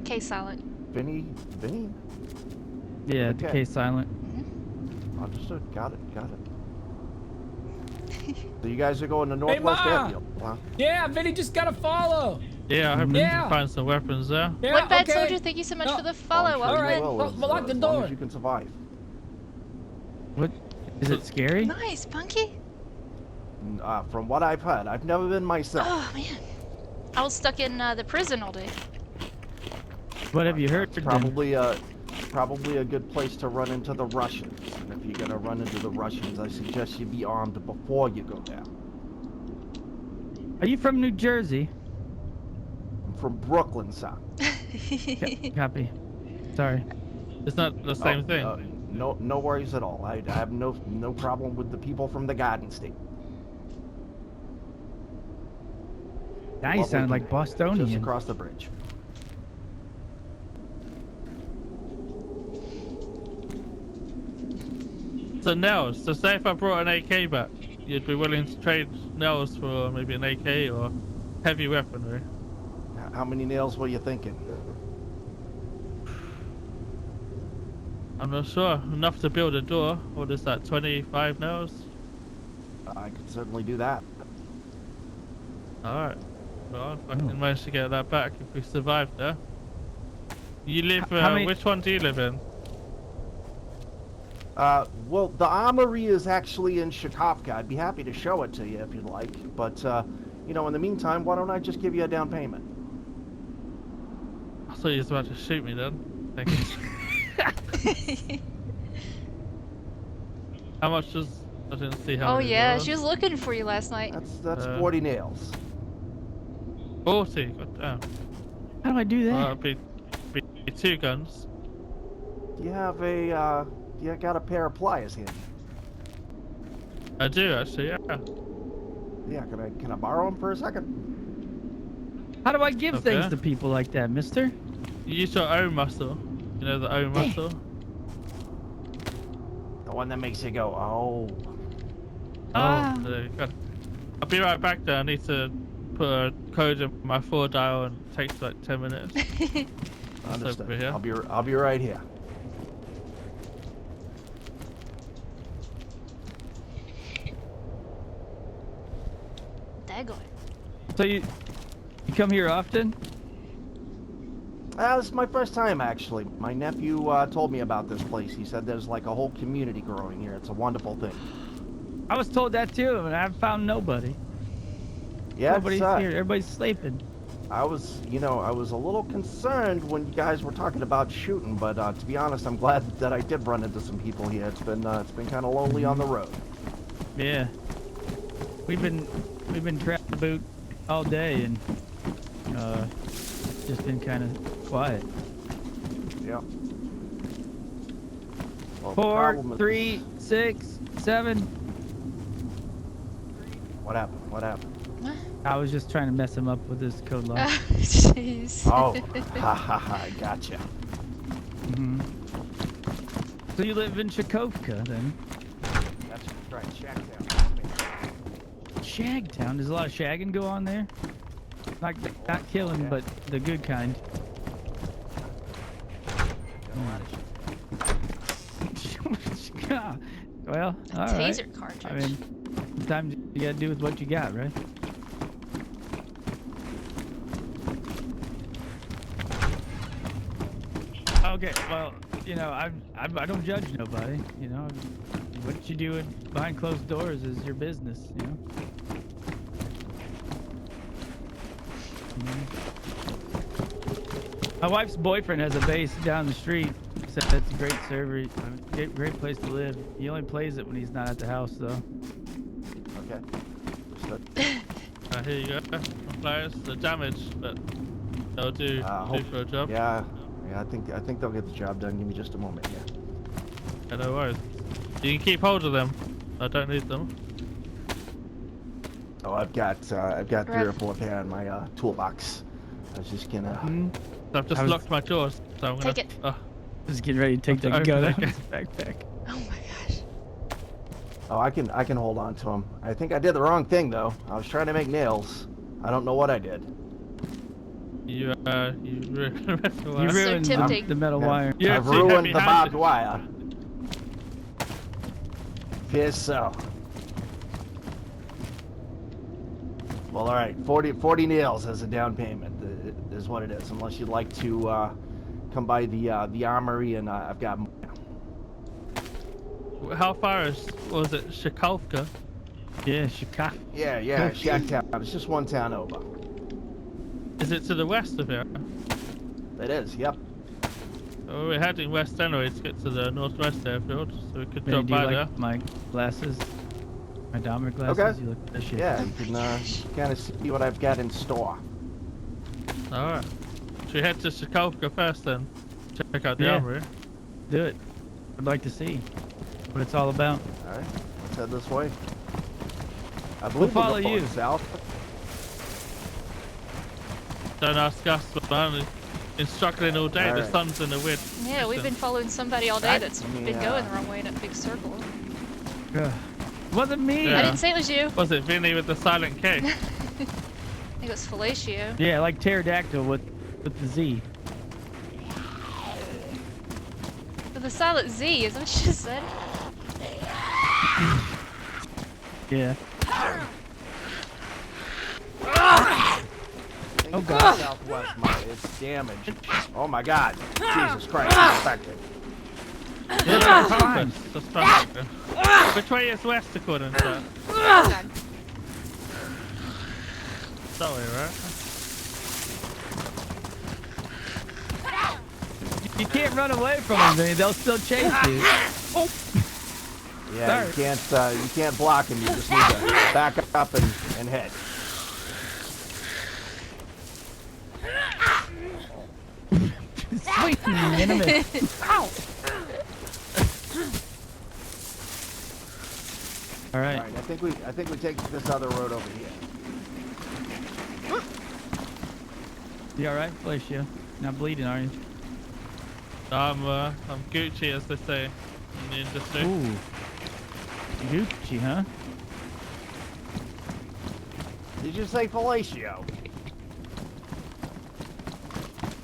K silent. Vinny? Yeah, the Okay. K silent. Understood. Got it. So you guys are going to Northwest Ma! Airfield, huh? Yeah, Vinny just got a follow. Yeah, I hope we Yeah. can find some weapons there. Yeah, One bad okay. soldier, thank you so much No. for the follow. I'm sure Welcome you in. will, Well, lock the as long door. as you can survive. What? Is it scary? Nice, Punky. From what I've heard, I've never been myself. Oh, man. I was stuck in the prison all day. What have you heard? It's probably a good place to run into the Russians. And if you're gonna run into the Russians, I suggest you be armed before you go down. Are you from New Jersey? I'm from Brooklyn, son. Copy. Sorry. It's not the same thing. No worries at all. I have no problem with the people from the Garden State. Now you sound like Just Bostonian. across the bridge. So Nels, so say if I brought an AK back, you'd be willing to trade Nels for maybe an AK or heavy weaponry? How many nails were you thinking? I'm not sure. Enough to build a door. What is that, 25 nails? I could certainly do that. Alright. Well, if I can manage to get that back if we survive there. You live, How many- which one do you live in? Well, the armory is actually in Chikovka. I'd be happy to show it to you if you'd like. But, you know, in the meantime, why don't I just give you a down payment? I thought you was about to shoot me then. Thank you. How much does... I didn't see how Oh many yeah, there she was looking for you last night. That's 40 nails. 40? God damn. How do I do that? Well, it'd be 2 guns. You have a, you got a pair of pliers handy. I do actually, yeah. Yeah, can I borrow them for a second? How do I give things Okay. to people like that, mister? You use your own muscle. You know the own muscle? The one that makes you go, oh. Ah. Oh, there you go. I'll be right back there. I need to put a code in my 4 dial and it takes like 10 minutes. Understood. over here. I'll be right here. Daggone. So you come here often? This is my first time, actually. My nephew told me about this place. He said there's like a whole community growing here. It's a wonderful thing. I was told that too, and I've found nobody. Yeah, Nobody's here. Everybody's sleeping. I was a little concerned when you guys were talking about shooting, but to be honest, I'm glad that I did run into some people here. It's been kind of lonely on the road. Yeah. We've been trapped about all day and just been kind of quiet. Yeah. Well, the 4, problem is- 3, 6, 7. What happened? What happened? I was just trying to mess him up with his code lock. Jeez. Oh, ha ha ha! I gotcha. Hmm. So you live in Chikovka then? That's right, Shacktown. Shagtown. Does a lot of shagging go on there? Not killing, Yeah. but the good kind. Well, A all right. taser cartridge. I mean, sometimes you gotta do with what you got, right? Okay, well, you know, I don't judge nobody. You know, what you do behind closed doors is your business. You know. My wife's boyfriend has a base down the street. Said that's a great server. Great place to live. He only plays it when he's not at the house, though. Okay. Understood. Here you go. Flyers. The damage, but they'll do for a job. Yeah, I think they'll get the job done. Give me just a moment here. Yeah, no worries. You can keep hold of them. I don't need them. Oh, I've got 3 or Rev. 4 pair in my toolbox. I was just gonna. So I've just locked my doors, so I'm gonna. Take it. Just getting ready to take the Open gun it out of again. his backpack. Oh my gosh. Oh, I can hold on to them. I think I did the wrong thing though. I was trying to make nails. I don't know what I did. You You So ruined tempting. the metal Yeah. wire. You're I've too ruined the heavy-handed. barbed wire. Fears so. Well, all right. 40 nails as a down payment is what it is. Unless you'd like to come by the armory, and I've got. How far was it Shikovka? Yeah, Chicago. Yeah, Shacktown. It's just one town over. Is it to the west of here? It is. Yep. Oh, we're heading west anyway to get to the northwest airfield, so we could Hey, drop do you by like there. my glasses? My Dahmer glasses? Okay. You look at that shit. Yeah, you can kind of see what I've got in store. Alright. Should we head to Shikovka first then? Check out the Yeah. armory. Do it. I'd like to see what it's all about. All right, let's head this way. I believe follow we're going you. south. Don't ask us, but I've been struggling all day. The Alright. sun's in a weird. Yeah, we've been following somebody all day that's been going the wrong way in a big circle. Wasn't me. Yeah. I didn't say it was you. Was it Vinny with the silent K? I think it was fellatio. Yeah, like pterodactyl with the Z. With a silent Z, is that what you just said? Yeah. Oh god. Southwest, it's damaged. Oh my god. Jesus Christ, it's infected. Yeah, that's perfect. That's perfect. Which way is west according to that? God. That way, right? You can't run away from them, Vinny. They'll still chase you. Yeah, you can't block him. You just need to back up and head. Sweet enemy. Ow! All right. All right, I think we take this other road over here. You all right, Felicia? Not bleeding, are you? I'm Gucci, as they say in the industry. Ooh. Gucci, huh? Did you say fellatio?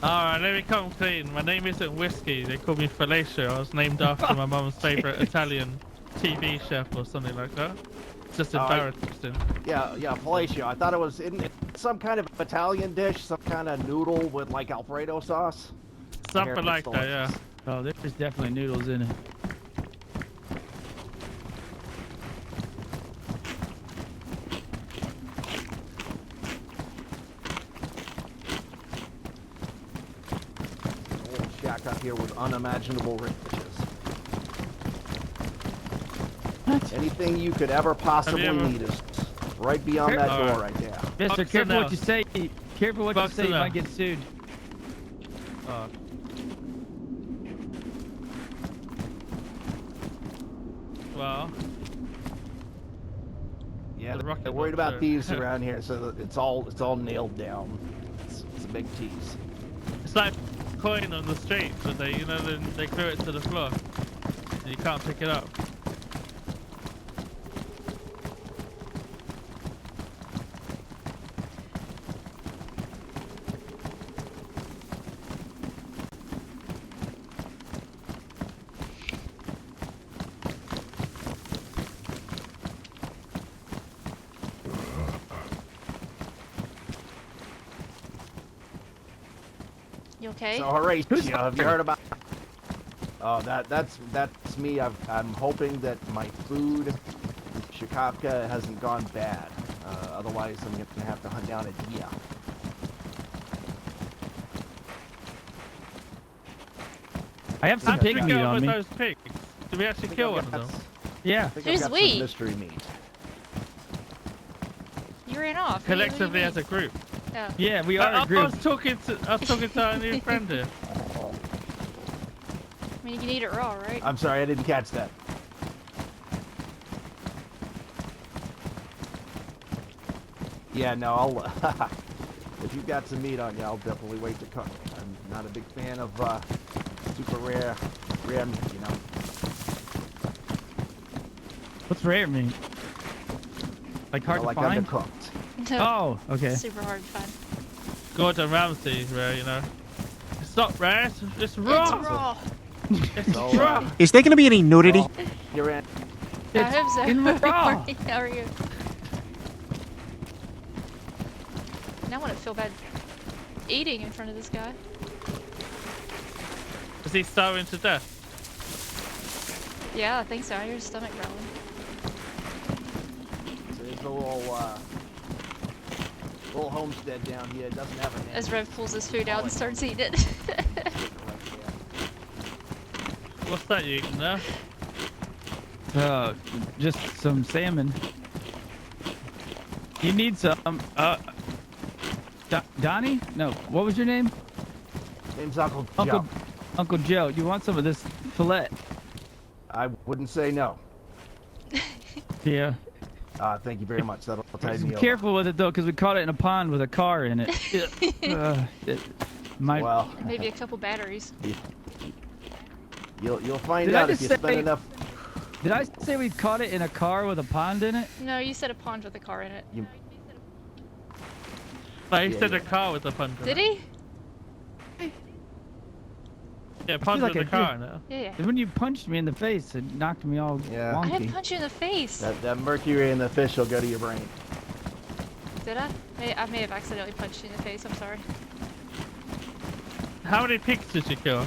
Alright, let me come clean. My name isn't Whiskey. They call me Fellatio. I was named after my mum's favorite Italian TV chef or something like that. It's just embarrassing. Yeah, fellatio. I thought it was in some kind of Italian dish, some kind of noodle with like Alfredo sauce. Something like that, yeah. Oh, there's definitely noodles in it. Old shack up here with unimaginable riches. What? Anything you could ever possibly need is right beyond that door right there. Mister, careful what you say. Careful what you say. You might get sued. Well, Yeah, The rocket they're worried about launcher. thieves around here, so that it's all nailed down. It's a big tease. it's like coin on the street, but they threw it to the floor. And you can't pick it up. You okay? So Horatio, have you heard about? Oh, that's me. I'm hoping that my food in Shikopka hasn't gone bad. Otherwise, I'm gonna have to hunt down a deer. I have some How did pig we meat get on on with me. those pigs? Did we actually kill one of them? Yeah. I think Who's I've got we? some mystery meat. You ran off. What do Collectively you as a mean? group. Oh. Yeah, we are I a group. was talking to our new friend here. I mean, you can eat it raw, right? I'm sorry, I didn't catch that. Yeah, no, I'll. If you've got some meat on you, I'll definitely wait to cook. I'm not a big fan of super rare meat, you know. What's rare meat? Like hard Like to find? undercooked. Oh, okay. Super hard to find. Gordon Ramsay, rare, you know. It's not rare, it's raw. It's raw. It's So, raw. Is there gonna be any nudity? You're in. I hope so. in raw. How are you? Now I want to feel bad eating in front of this guy. Is he starving to death? Yeah, I think so. I hear his stomach growling. So there's a little homestead down here. It doesn't have a name. As Rev pulls his food out and starts eating it. What's that you eating there? Just some salmon. You need some. Donnie? No. What was your name? Name's Uncle Joe. Uncle Joe. You want some of this fillet? I wouldn't say no. Yeah. Thank you very much. That'll tide Be me over. careful with it though, because we caught it in a pond with a car in it. It might. Well, Maybe a couple batteries. you'll find Did I out if just you spend say- enough. Did I say we caught it in a car with a pond in it? No, you said a pond with a car in it. Like he Yeah, said yeah. a car with a pond in Did it. he? Yeah, pond like with a I car did. in it. Yeah. When you punched me in the face, it knocked me all Yeah. I didn't wonky. punch you in the face. That mercury in the fish will go to your brain. Did I? I may have accidentally punched you in the face. I'm sorry. How many pigs did you kill?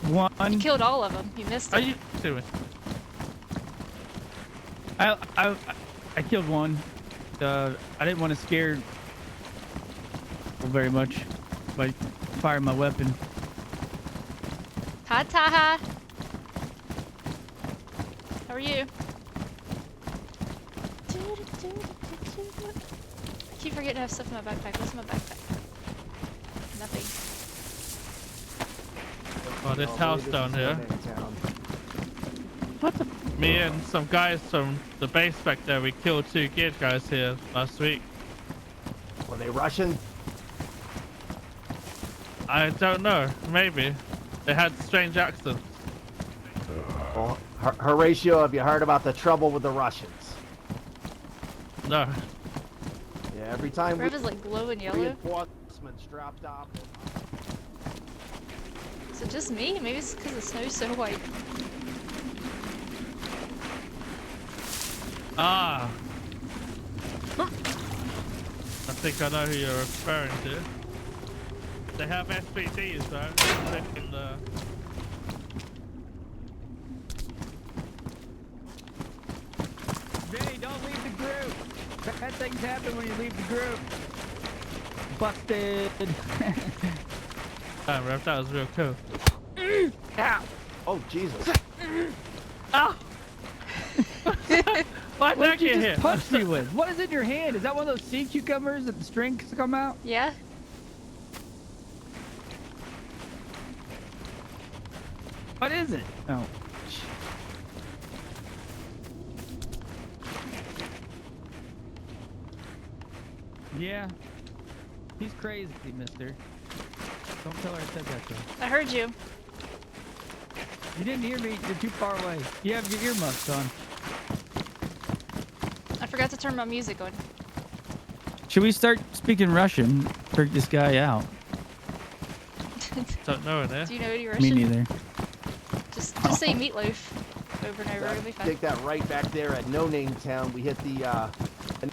You One. killed all of them. You missed Are it. you serious? I killed one. I didn't want to scare very much by firing my weapon. Hi, Taha. How are you? I keep forgetting to have stuff in my backpack. What's in my backpack? Nothing. Oh, this Oh, house this down is here. one in town. Me and some guys from the base back there, we killed 2 geared guys here last week. Were they Russian? I don't know. Maybe. They had strange accents. Well, Horatio, have you heard about the trouble with the Russians? No. Yeah, every time Rev is like glowing yellow. reinforcements dropped off. Is it just me? Maybe it's because the snow's so white. Ah. I think I know who you're referring to. They have SPDs, right? In the... Vinny, don't leave the group. Bad things happen when you leave the group. Busted. Damn, Rev, that was real cool. Ow. Oh, Jesus. Ow! Why did I What did you get just hit? punch me with? What is in your hand? Is that one of those sea cucumbers that the strings come out? Yeah? What is it? Oh. Yeah. He's crazy, mister. Don't tell her I said that to her. I heard you. You didn't hear me. You're too far away. You have your earmuffs on. I forgot to turn my music on. Should we start speaking Russian? Freak this guy out. Don't know it, eh? Do you know any Me Russian? neither. Just say meatloaf over and over. It'll be fine. Take that right back there at No Name Town. We hit the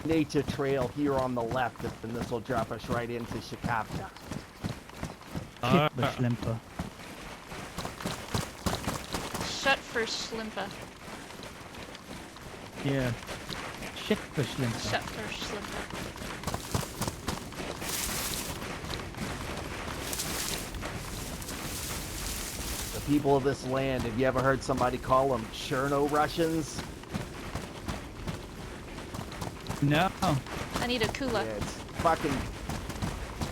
nature trail here on the left, and this will drop us right into Shikapka. Schlimper. Shut for Schlimpa. Yeah. Shit for Schlimper. Shut for Schlimpa. The people of this land, have you ever heard somebody call them Cherno Russians? No. I need a Yeah, kula. it's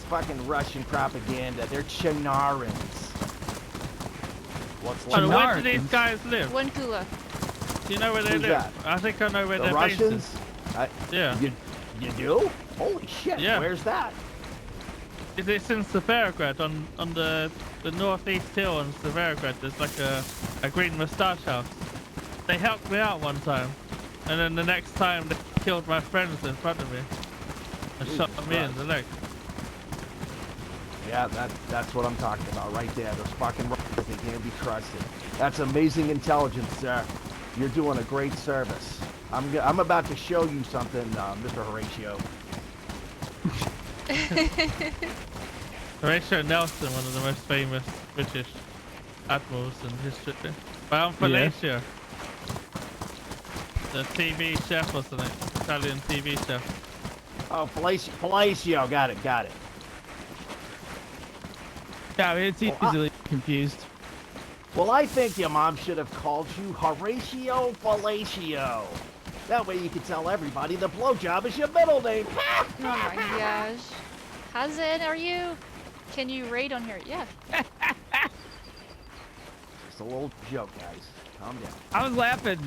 fucking Russian propaganda. They're Chinarans. What's So like where do these Chinarans. guys live? One kula. Do you know where they Who's live? that? I think I know where the their base Russians? is. Yeah. You do? Holy shit! Yeah. Where's that? It's in Severograd on the northeast hill in Severograd. There's like a green moustache house. They helped me out one time, and then the next time they killed my friends in front of me and Jesus shot me in the leg. Yeah, that's what I'm talking about right there. Those fucking Russians, they can't be trusted. That's amazing intelligence, sir. You're doing a great service. I'm about to show you something, Mr. Horatio. Horatio Nelson, one of the most famous British admirals in history. But I'm Felicio, the TV chef or something, Italian TV chef. Oh, Palacio, got it. Yeah, it's Well, I- easily confused. Well, I think your mom should have called you Horatio Palacio. That way you could tell everybody the blowjob is your middle name. Oh my gosh. Hazen, are you? Can you raid on here? Yeah. It's a little joke, guys. Calm down. I was laughing.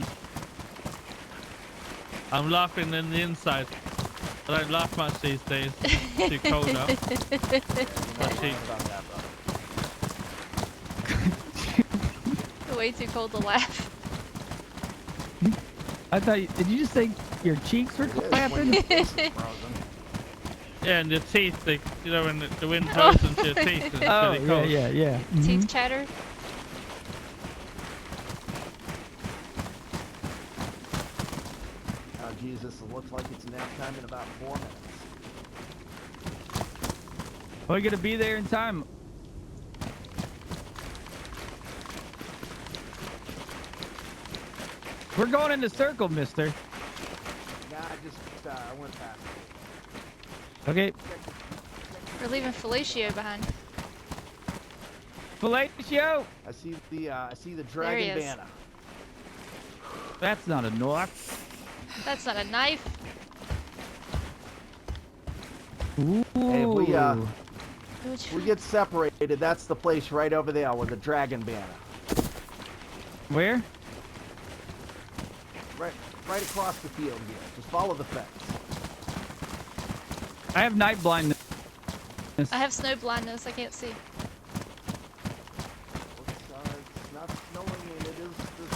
I'm laughing in the inside. I don't laugh much these days. It's too cold out. You're not cheek. lying about that, brother. Way too cold to laugh. I thought. Did you just say your cheeks were It is when clapping? your face is frozen. Yeah, and your teeth, they, you know, when the wind blows into your teeth, it's Oh, really cold. yeah. Teeth chatter. Oh, Jesus, it looks like it's nap time in about 4 minutes. We're gonna be there in time. We're going in the circle, mister. Nah, I went past it. Okay. We're leaving Fellatio behind. Fellatio! I see the he dragon is. banner. That's not a knife. That's not a knife. Ooh. Hey, if Which we get separated, that's the place right over there with the dragon banner. Where? Right across the field here. Just follow the fence. I have night blindness. I have snow blindness. I can't see. It's not snowing and the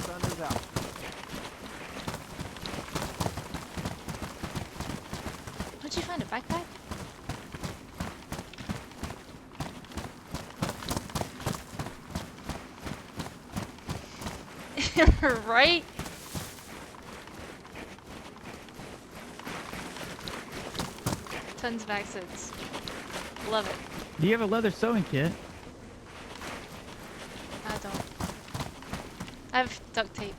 sun is out. Where'd you find a backpack? Right? Tons of accents. Love it. Do you have a leather sewing kit? I don't. I have duct tape.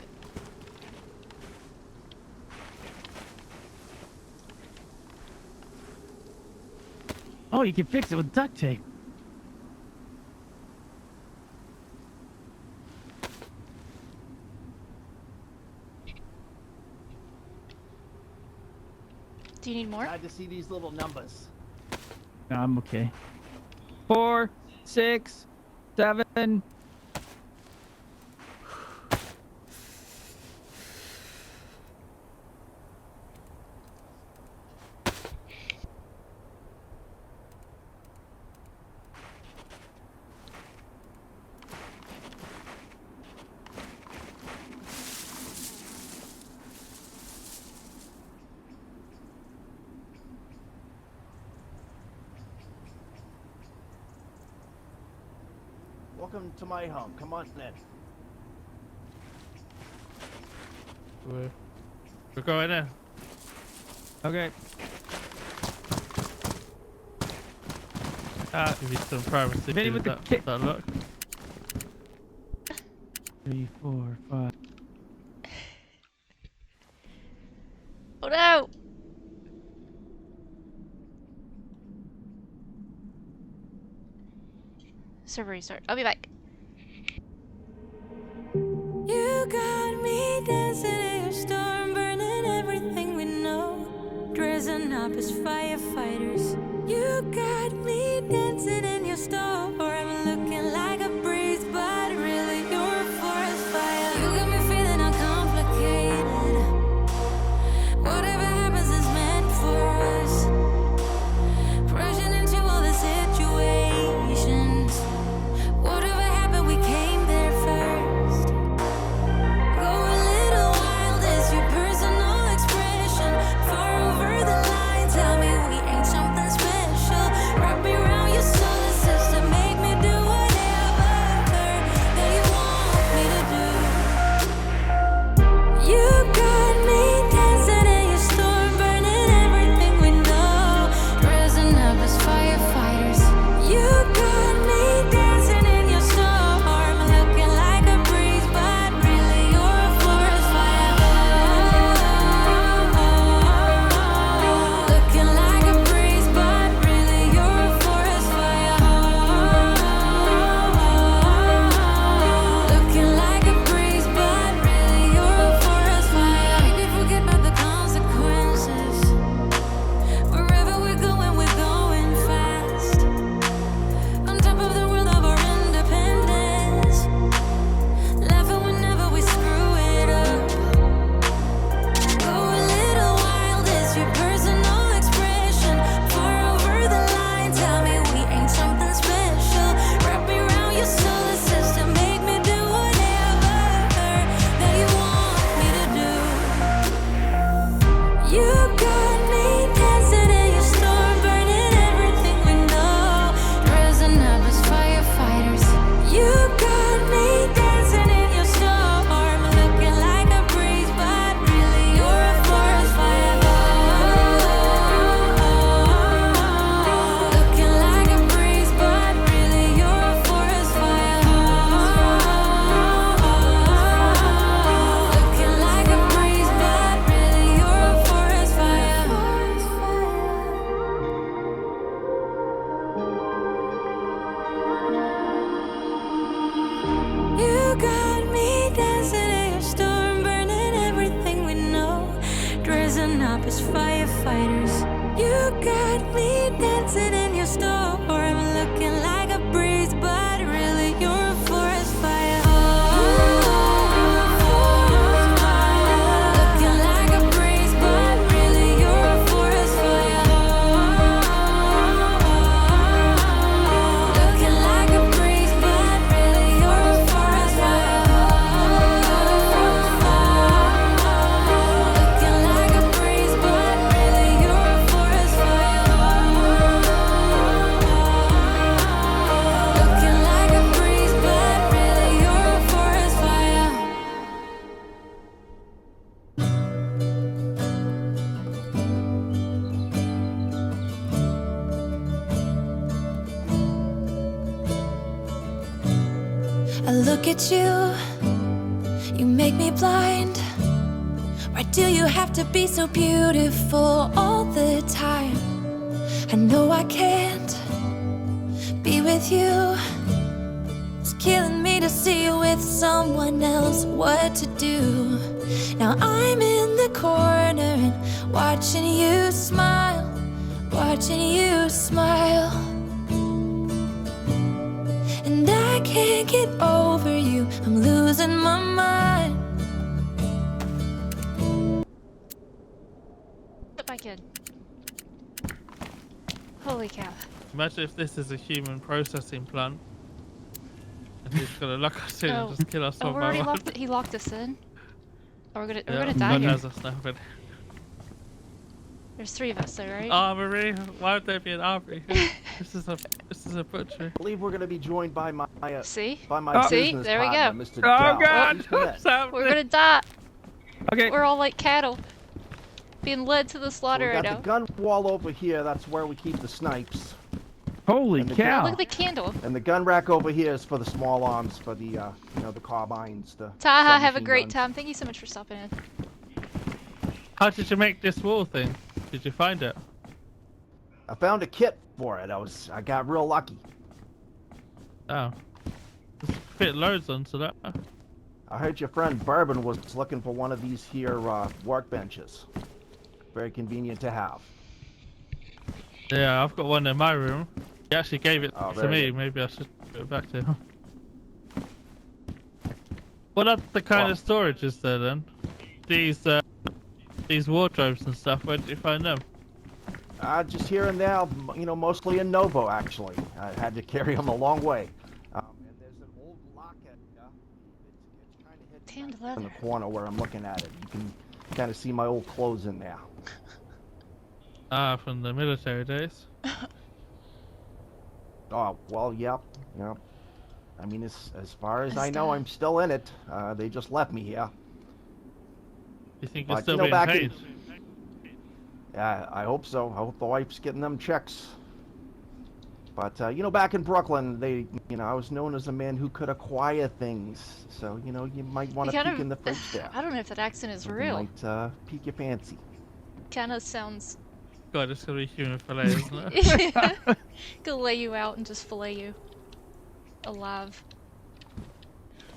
Oh, you can fix it with duct tape. Do you need more? Glad to see these little numbers. No, I'm okay. 4, 6, 7. Welcome to my home. Come on in. We're going in. Okay. Give you some privacy. Vinny too, with the that, kick. that look. 3, 4, 5. Oh no! Server restart. I'll be back. You got me dancing in your storm, burning everything we know. Dressing up as firefighters. You got me dancing in your storm. I'm looking like a breeze, but really you're a forest fire. You got me feeling uncomplicated. Whatever happens is meant for us. Rushing into all the situations. Whatever happened, we came there first. Go a little wild, it's your personal expression. Far over the line, tell me we ain't something special. Wrap me around your solar system, make dressing up as firefighters. You got me dancing in your store. I'm looking like a breeze, but really you're a forest fire. Looking like a breeze, but really you're a forest fire. Looking like a breeze, but really you're a forest fire. Looking like a breeze, but really you're a forest fire. Looking like a breeze, but really you're a forest fire. I look at you, you make me blind. Why do you have to be so beautiful all the time? I know I can't be with you. It's killing me to see you with someone else. What to do? Now I'm in the corner and watching you smile, watching you smile. And I can't get over you. I'm losing my mind. Put back in. Holy cow. Imagine if this is a human processing plant. And he's gonna lock us in and just kill us Oh, one we're by already one. locked. He locked us in. Oh, we're Yeah, gonna die God here. has us now, but... There's 3 of us, though, right? Armory? Why would there be an armory? This is a butchery. I believe we're gonna be joined by my See? See? business There we partner, go. Mr. Oh, Dell. God. Please come in. What's happening? We're gonna die. Okay. We're all like cattle, being led to the So slaughter we right got now. the gun wall over here. That's where we keep the snipes. Holy And the Oh, cow. look at the candle. And the gun rack over here is for the small arms, for the the carbines. The Taha, have a submachine great guns. time. Thank you so much for stopping in. How did you make this wall thing? Did you find it? I found a kit for it. I got real lucky. Oh. Just fit loads onto that. I heard your friend Bourbon was looking for one of these here workbenches. Very convenient to have. Yeah, I've got one in my room. He actually gave it Oh, to very me. good. Maybe I should give it back to him. What other kind Well- of storage is there then? These wardrobes and stuff, where did you find them? Just here and there, mostly in Novo, actually. I had to carry them a long way. And there's an old locket. It's kind of hidden Tanned back in leather. the corner where I'm looking at it. You can kind of see my old clothes in there. Ah, from the military days. Oh, well, yep. I mean, as far as That's I know, done. I'm still in it. They just left me here. You think you're But, still you know, being back in- paid? Yeah, I hope so. I hope the wife's getting them checks. But, back in Brooklyn, I was known as a man who could acquire things. So, you might want You to kind peek in the of- fridge there. I don't know if that accent is It real. might pique your fancy. Kind of sounds. God, it's gonna be human fillet, isn't it? Gonna lay you out and just fillet you alive.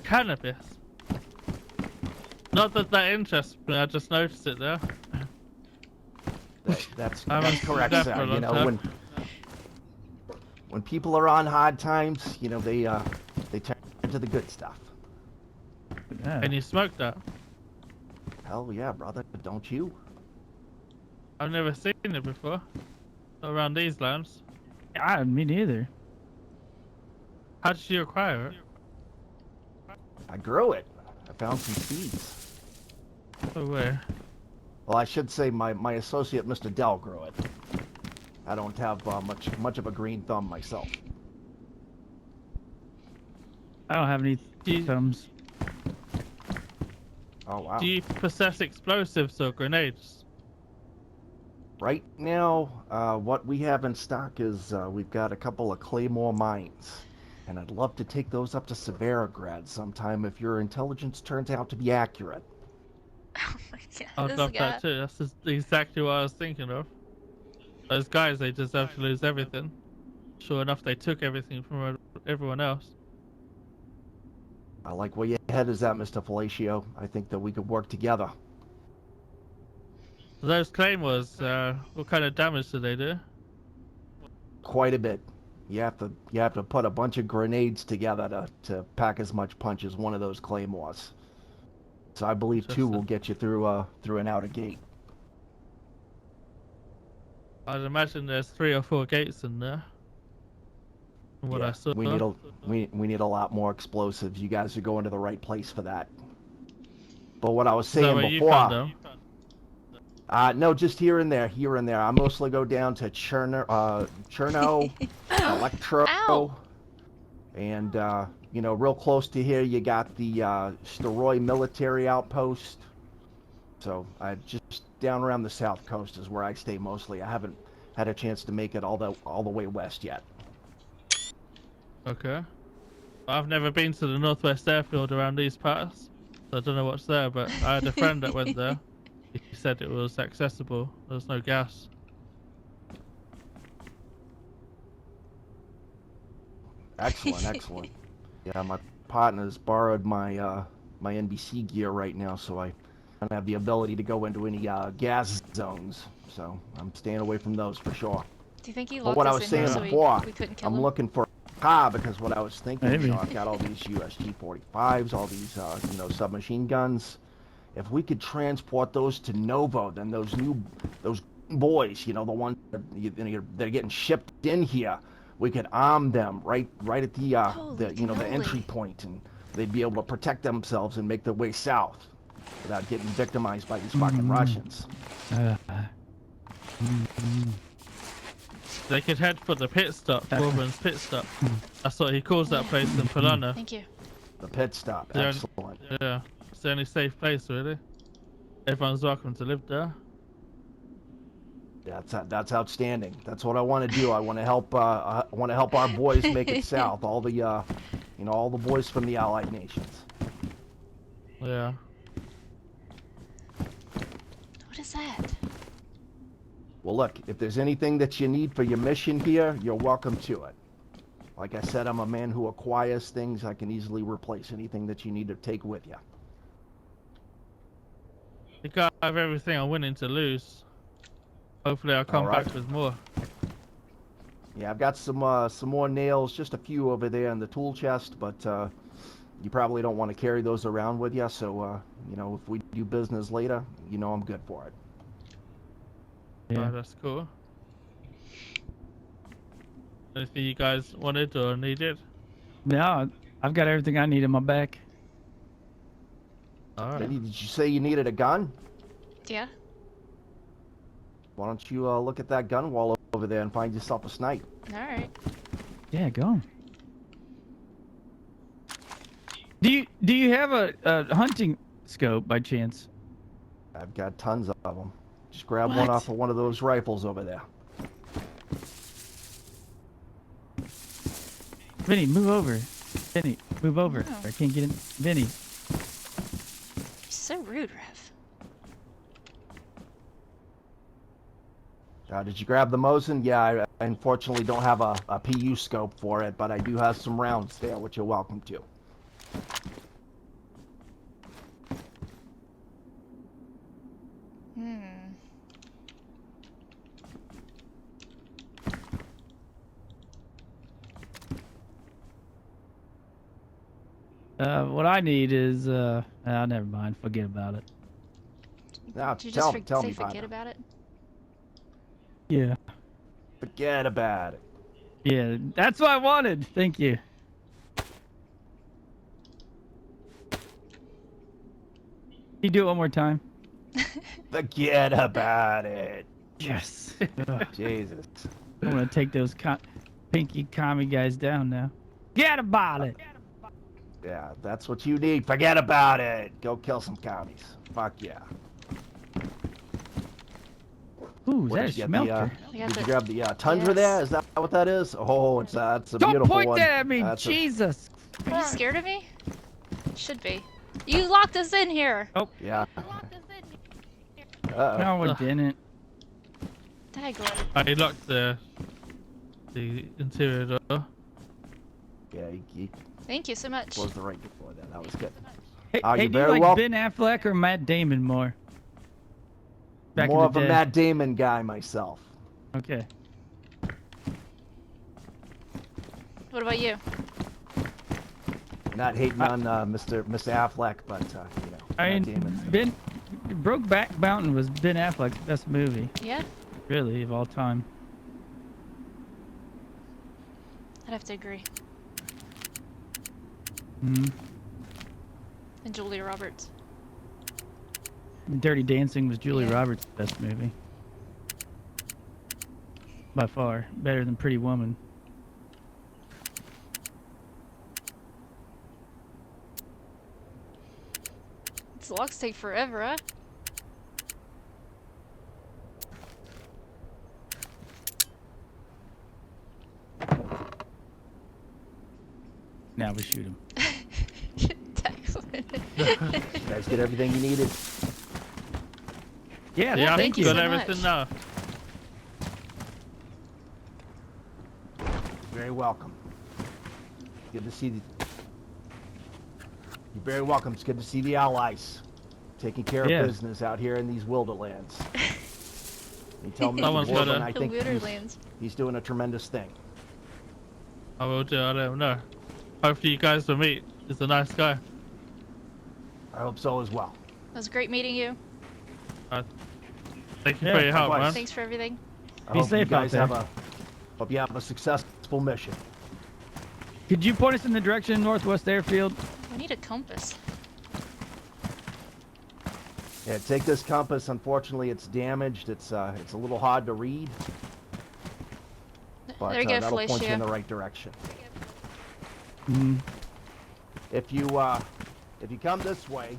Cannabis. Not that interests me, I just noticed it there. That's I haven't correct, seen that sir. for a long time. When people are on hard times, they turn to the good stuff. Yeah. And you smoked that? Hell yeah, brother, don't you? I've never seen it before. Not around these lands. Me neither. How did you acquire it? I grew it. I found some seeds. Oh, where? Well, I should say my associate, Mr. Dell, grew it. I don't have much of a green thumb myself. I don't have any You- thumbs. Oh wow! Do you possess explosives or grenades? Right now, what we have in stock is we've got a couple of Claymore mines, and I'd love to take those up to Severograd sometime if your intelligence turns out to be accurate. Oh my god. I'd this love guy. that too. That's just exactly what I was thinking of. Those guys, they deserve to lose everything. Sure enough, they took everything from everyone else. I like where your head is at, Mr. Fellatio. I think that we could work together. Those claymores, what kind of damage do they do? Quite a bit. You have to put a bunch of grenades together to pack as much punch as one of those claymores. So I believe 2 will get you through an outer gate. I'd imagine there's 3 or 4 gates in there. From what I saw. We need a lot more explosives. You guys are going to the right place for that. But what I was Is that saying where you before, found them? no, just here and there. I mostly go down to Cherno, Electro, Ow. and real close to here you got the Steroy military outpost. So just down around the south coast is where I stay mostly. I haven't had a chance to make it all the way west yet. Okay. I've never been to the Northwest Airfield around these parts, so I don't know what's there, but I had a friend that went there. He said it was accessible. There was no gas. Excellent, excellent. Yeah, my partner's borrowed my my NBC gear right now, so I don't have the ability to go into any gas zones. So I'm staying away from those for sure. Do you think he But locked what I us was in here saying so before, we couldn't kill I'm him? looking for a car because what I was thinking, Maybe. I've got all these USG-45s, all these submachine guns. If we could transport those to Novo, then those boys, the ones that are getting shipped in here, we could arm them right at the Holy the entry cannoli. point, and they'd be able to protect themselves and make their way south without getting victimized by these fucking Russians. They could head for the pit stop, Corbin's pit stop. That's what he calls that place in Polana. Thank you. The pit stop, Yeah. excellent. Yeah, it's the only safe place really. Everyone's welcome to live there. That's outstanding. That's what I want to do. I want to help. I want to help our boys make it south. All the, all the boys from the Allied nations. Yeah. What is that? Well, look, if there's anything that you need for your mission here, you're welcome to it. Like I said, I'm a man who acquires things. I can easily replace anything that you need to take with you. You gotta have everything I'm willing to lose. Hopefully I'll come Alright. back with more. Yeah, I've got some more nails, just a few over there in the tool chest, but you probably don't want to carry those around with you. So, if we do business later, I'm good for it. Yeah. Oh, that's cool. Anything you guys wanted or needed? No, I've got everything I need in my back. Alright. Lady, did you say you needed a gun? Yeah. Why don't you look at that gun wall over there and find yourself a snipe? All right. Yeah, go. Do you have a hunting scope by chance? I've got tons of them. Just grab one What? off of one of those rifles over there. Vinny, move over. Vinny, move over. Oh. I can't get in. Vinny. You're so rude, Rev. Did you grab the Mosin? Yeah, I unfortunately don't have a PU scope for it, but I do have some rounds there, which you're welcome to. What I need is never mind. Forget about it. Now, Did you tell just me, say forget partner. about it? Yeah. Forget about it. Yeah, that's what I wanted. Thank you. Can you do it one more time? Forget about it. Yes. Jesus. I'm gonna take those pinky commie guys down now. Get about it. Yeah, that's what you need. Forget about it. Go kill some commies. Fuck yeah. Ooh, is What, that a did you get smelter? We got Did you the- grab the Tundra Yes. there? Is that what that is? Oh, that's a Don't beautiful point one. that at me, That's a- Jesus. Are you scared of me? Should be. You locked us in here. Yeah. No, we didn't. Daggone. I locked the interior door. Yeah, he Thank you so much. closed the right door there. That was good. Hey, Oh, hey, you're do you very like welcome. Ben Affleck or Matt Damon more? Back More in of the a day. Matt Damon guy myself. Okay. What about you? Not hating on Mr. Affleck, but you know, I Matt mean, Damon's Brokeback Mountain was Ben Affleck's best movie, Yeah, really, of all time. I'd have to agree. Hmm. And Julia Roberts. Dirty Dancing was Julia Yeah. Roberts' best movie. By far. Better than Pretty Woman. These logs take forever, huh? Now we shoot him. Excellent. You guys get everything you needed. Yeah, Yeah, I thank think you got so everything much. now. Very welcome. Good to see the. You're very welcome. It's good to see the allies taking care Yeah. of business out here in these wilderlands. You tell Mr. Someone's Borman, gotta- I The think Witherlands. he's doing a tremendous thing. I will do. I don't know. Hopefully you guys will meet. He's a nice guy. I hope so as well. It was great meeting you. Thank you Yeah, for your help, likewise. man. Thanks for everything. I Be hope you safe out guys there. hope you have a successful mission. Could you point us in the direction of Northwest Airfield? We need a compass. Yeah, take this compass. Unfortunately, it's damaged. It's a little hard to read, but There you go, that'll point you in Felicia. the right direction. Mm. If you come this way,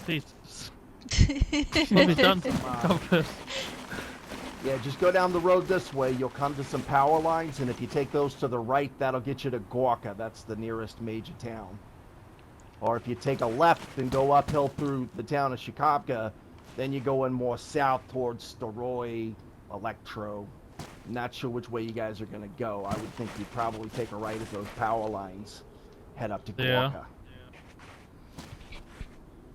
Jesus. What have we done to Wow. compass? yeah, just go down the road this way. You'll come to some power lines, and if you take those to the right, that'll get you to Gorka. That's the nearest major town. Or if you take a left and go uphill through the town of Shikopka, then you go in more south towards Staroy, Electro. Not sure which way you guys are going to go. I would think you'd probably take a right at those power lines, head up to Yeah. Gorka.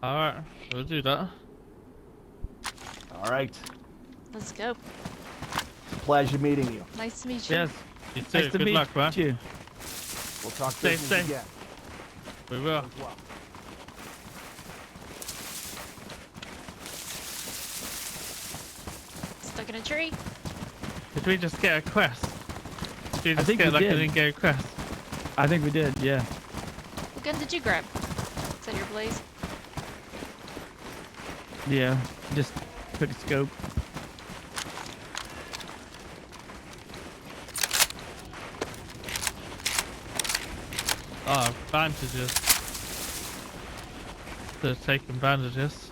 Alright, we'll do that. All right. Let's go. It's a pleasure meeting you. Nice to meet you. Yes. You too. Nice to Good meet luck, man. you. We'll talk Stay business safe. again We will. as well. Stuck in a tree. Did we just get a quest? Did we I just think get we like an did. in-game quest? I think we did, yeah. What gun did you grab? Is that your blaze? Yeah. Just took a scope. Oh, bandages. They're taking bandages.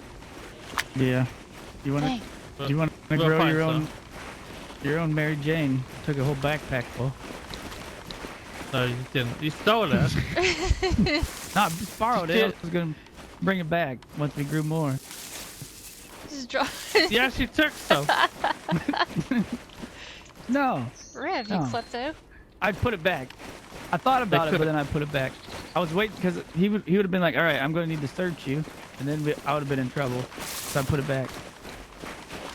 Yeah. You want Dang. to? You want to We'll grow find your own Mary Jane? Took a whole backpack full. No, you didn't. You stole it. Nah, I just borrowed it. I Did- was gonna bring it back once we grew more. Just draw. You actually took some. No, Rev, you Oh. klepto. I put it back. I thought about it, but could've- then I put it back. I was waiting because he would have been like, "All right, I'm gonna need to search you," and then I would have been in trouble. So I put it back.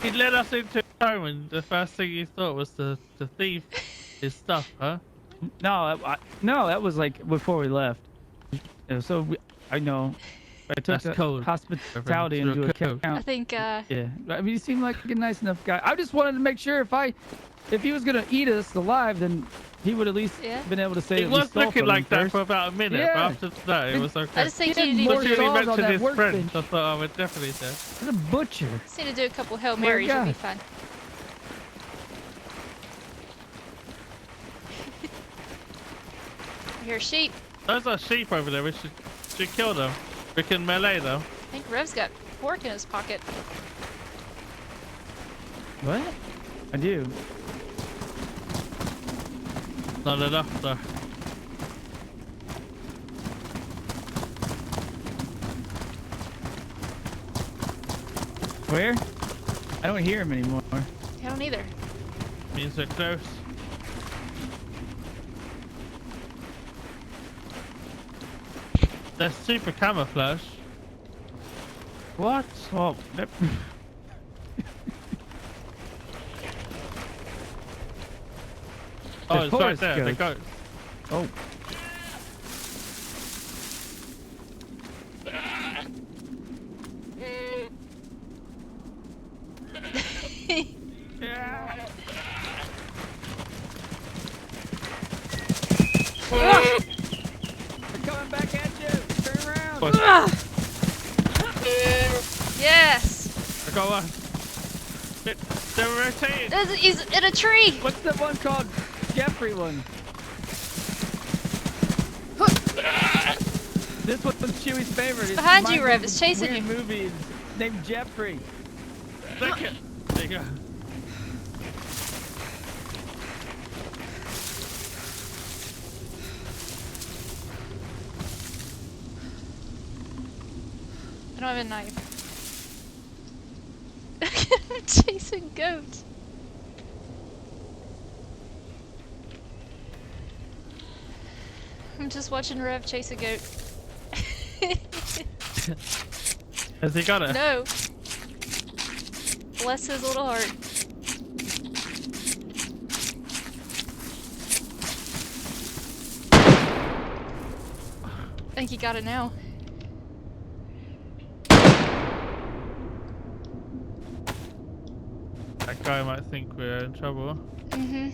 He led us into a home and the first thing you thought was to thief his stuff, huh? No, no, that was like before we left. So I know. I took That's the code. hospitality Reverend, into it's your account. I think, Yeah, I mean, he seemed like a nice enough guy. I just wanted to make sure if he was gonna eat us alive, then he would at least Yeah. been able to say It that we was stole looking from him like that first. for about a minute, Yeah. but after that it was okay. I just think He you had need more Once to you do, saws on mentioned that his workbench. friend, I thought I would definitely do. He's a butcher. just need to do a couple Hail my Marys, you'll be God. fine. I hear sheep. Those are sheep over there. We should kill them. We can melee them. I think Rev's got pork in his pocket. What? I do. Not enough though. Where? I don't hear him anymore. I don't either. Means they're close. They're super camouflage. What? Well, that... Oh, it's right forest there. The goats. goat. Oh. They're coming back at you. Turn around. Yes! I got one. They're rotating. He's in a tree! What's the one called? Jeffrey one. This one's Chewie's favorite. It's Behind you, reminds Rev. me It's of a chasing weird you. movie. It's named Jeffrey. Look it. There you go. I don't have a knife. I'm chasing goats. I'm just watching Rev chase a goat. Has he got it? No. Bless his little heart. I think he got it now. That guy might think we're in trouble. Mm-hmm.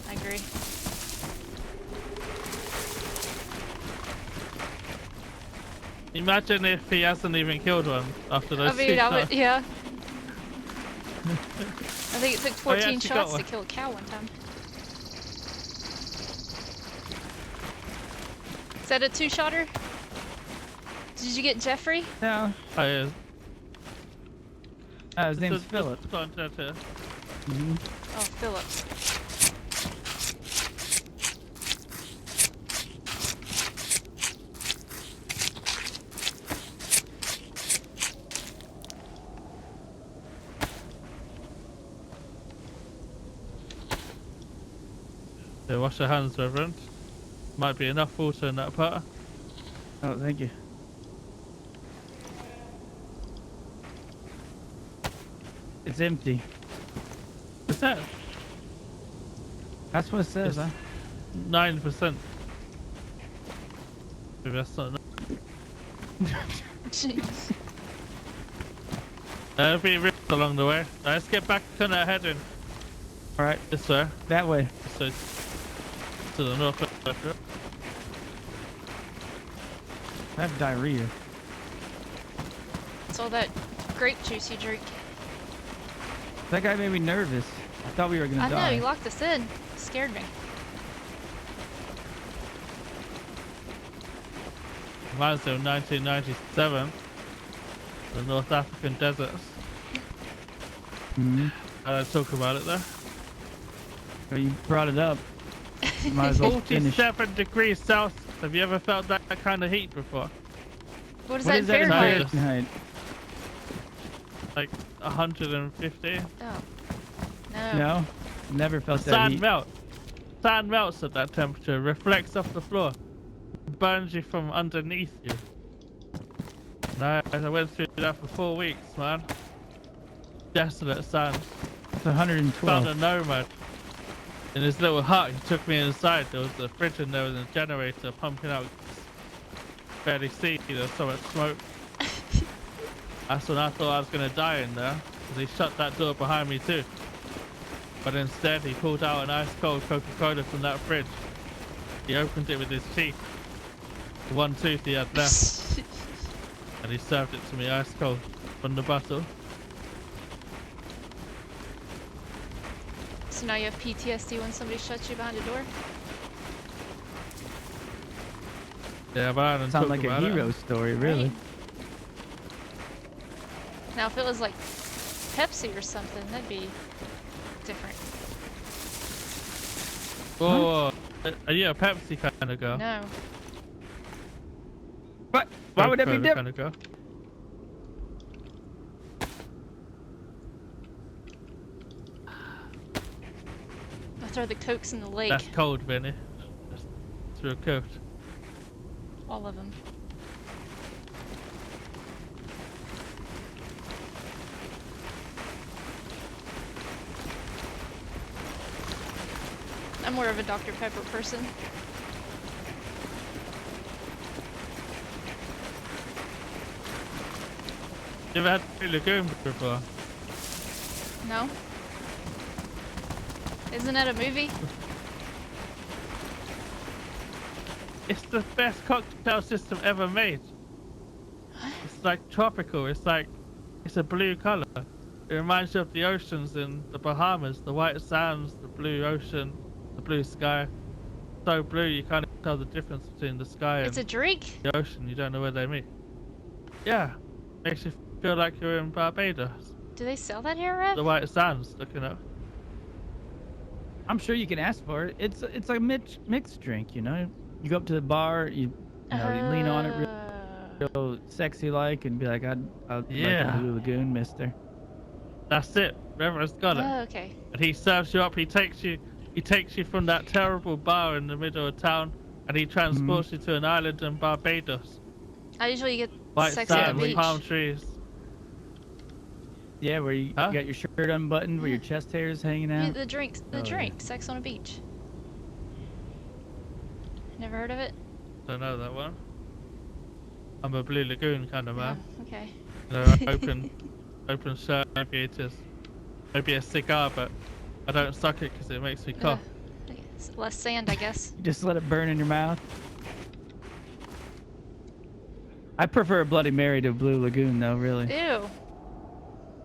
I agree. Imagine if he hasn't even killed one after those I mean, two I would, shots. yeah. I think it took Oh, he 14 actually got shots to one. kill a cow one time. Is that a two-shotter? Did you get Jeffrey? No. Oh, yeah. His name's Just- Philip. just contact her. Oh, Philip. Yeah, wash your hands, Reverend. Might be enough water in that pot. Oh, thank you. It's empty. Is that That's what it says, huh? 9%? Maybe that's not enough. Jeez. There'll be rips along the way. Let's get back to that heading. Alright, This way. that way. So to the north. I have diarrhea. It's all that grape juice you drink. That guy made me nervous. I thought we were gonna I know, die. he locked us in. Scared me. Reminds me of 1997. The North African deserts. Mhm. I don't talk about it though. Well, you brought it up. Might as well finish. 47 degrees Celsius. Have you ever felt that kind of heat before? What is What that in is that in Fahrenheit? Fahrenheit? Like 150? Oh. No. No, never felt that Sand heat. melts. Sand melts at that temperature, reflects off the floor, burns you from underneath you. No, I went through that for 4 weeks, man. Desolate sand. It's 112. Found a nomad in his little hut. He took me inside. There was a fridge and there was a generator pumping out. Barely see. There was so much smoke. That's when I thought I was gonna die in there. 'Cause he shut that door behind me too. But instead, he pulled out an ice cold Coca-Cola from that fridge. He opened it with his teeth. The one tooth he had left. And he served it to me ice cold from the bottle. So now you have PTSD when somebody shuts you behind a door? Yeah, but I don't Sounds talk like a about hero it. story, really. Right. Now if it was like Pepsi or something, that'd be different. Whoa, are you a Pepsi kind of girl? No. But why would that be Coca-Cola different? kind of girl? I throw the Cokes in the lake. That's cold, Vinny. It's real cold. All of them. I'm more of a Dr. Pepper person. You ever had Blue Lagoon before? No? Isn't that a movie? It's the best cocktail system ever made. It's like tropical. It's a blue color. It reminds you of the oceans in the Bahamas, the white sands, the blue ocean, the blue sky. So blue you can't even tell the difference between the sky It's a and drink? the ocean. You don't know where they meet. Yeah, makes you feel like you're in Barbados. Do they sell that here, Rev? The white sands looking up. I'm sure you can ask for it. It's a mixed drink, you know. You go up to the bar, you lean on it real sexy like, and be like, I'd like Yeah. a Blue Lagoon, mister. That's it. Reverend's got it. Oh, okay. And he serves you up. He takes you from that terrible bar in the middle of town, and he transports you to an island in Barbados. I usually get White sex on sand the with beach. palm trees. Yeah, where you got your shirt unbuttoned, where your chest hairs hanging Yeah, out. the drink, sex on a beach. Never heard of it? Don't know that one. I'm a Blue Lagoon kind of man. Oh, okay. You know, open shirt, maybe a cigar, but I don't suck it because it makes me cough. It's less sand, I guess. You just let it burn in your mouth. I prefer a Bloody Mary to a Blue Lagoon, though, really. Ew.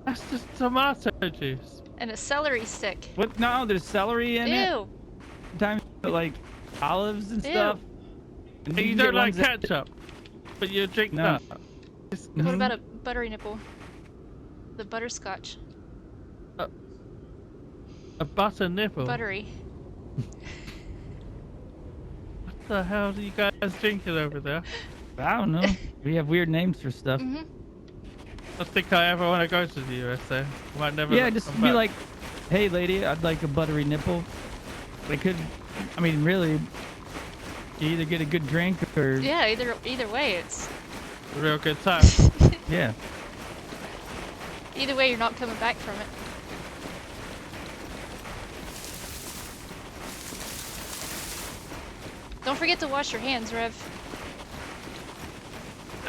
That's just tomato juice. And a celery stick. What? No, there's celery in it. Ew. Sometimes you put, like olives and Ew. stuff. And You can don't get like ones that- ketchup, but you drink No. that. It's What about a buttery nipple? The butterscotch. a butter nipple. Buttery. What the hell are you guys drinking over there? I don't know. We have weird names for stuff. Mm-hmm. I don't think I ever want to go to the USA. I might never. Yeah, just come be back. like, hey, lady, I'd like a buttery nipple. They could, I mean, really, you either get a good drink or, Yeah, either way, it's... a real good time. yeah. Either way, you're not coming back from it. Don't forget to wash your hands, Rev.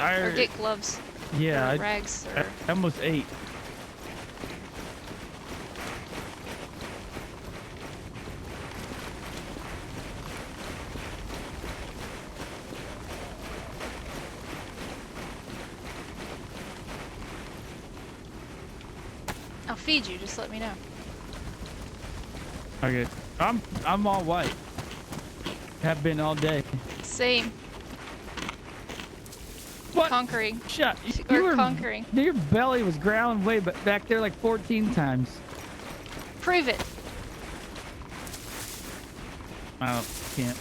Or get gloves. Yeah, Or rags. Or... I almost ate. I'll feed you, just let me know. Okay, I'm all white. Have been all day. Same. What? Conquering. Shut. Or You were, conquering. your belly was growling way back there like 14 times. Prove it. Oh, can't.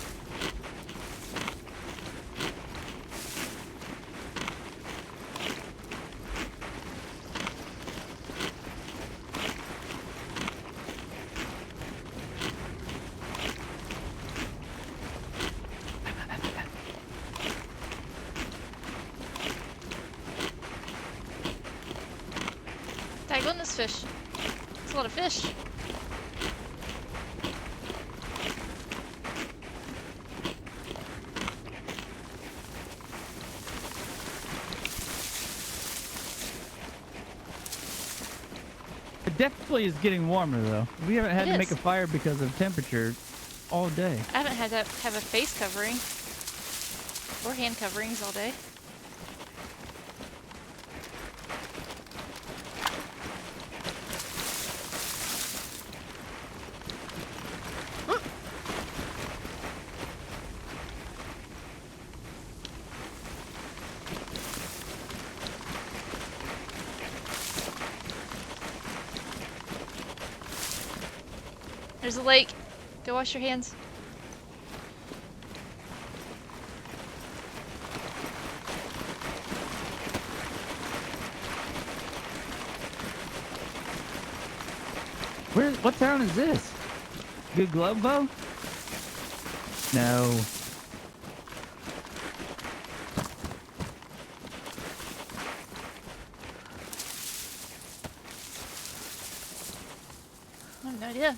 Tag on this fish. It's a lot of fish. It definitely is getting warmer though. We haven't had It to make is. a fire because of temperature all day. I haven't had to have a face covering. Or hand coverings all day. There's a lake. Go wash your hands. What town is this? Good Globo? No. I have no idea.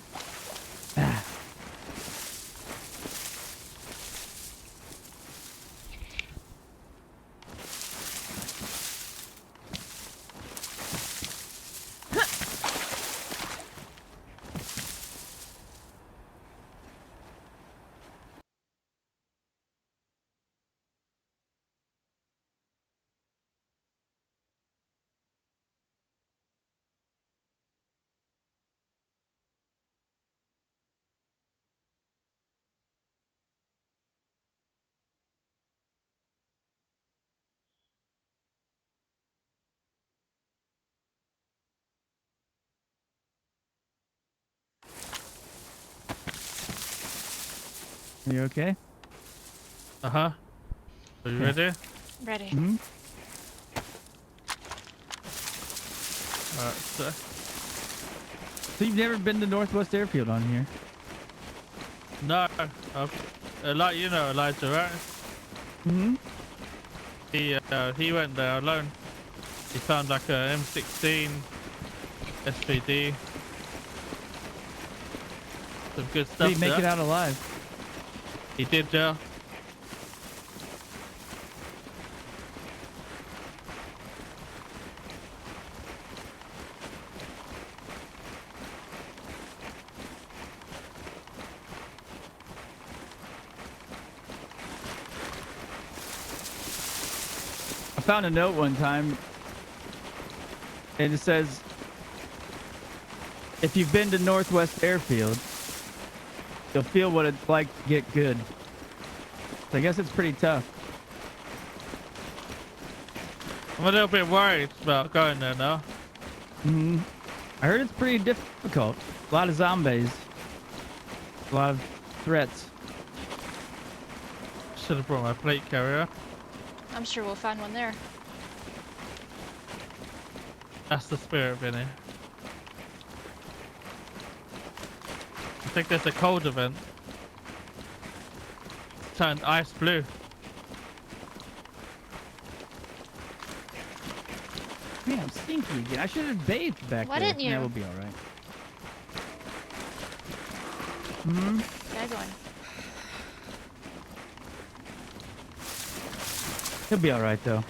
You okay? Uh-huh. Are you ready? Ready. Hmm. Alright, so So you've never been to Northwest Airfield on here? no, like you know Elijah, right? Hmm. He went there alone. He found like a M16 SPD. Some good Did stuff he make there. it out alive? He did, yeah. I found a note one time, and it says, if you've been to Northwest Airfield, you'll feel what it's like to get good. So I guess it's pretty tough. I'm a little bit worried about going there now. Hmm. I heard it's pretty difficult. A lot of zombies. A lot of threats. Should have brought my plate carrier. I'm sure we'll find one there. That's the spirit, Vinny. I think there's a cold event. It's turned ice blue. Man, I'm stinky again. I should have bathed back Why there. didn't you? Yeah, we'll be all right. Hmm. Yeah, going. He'll be all right though.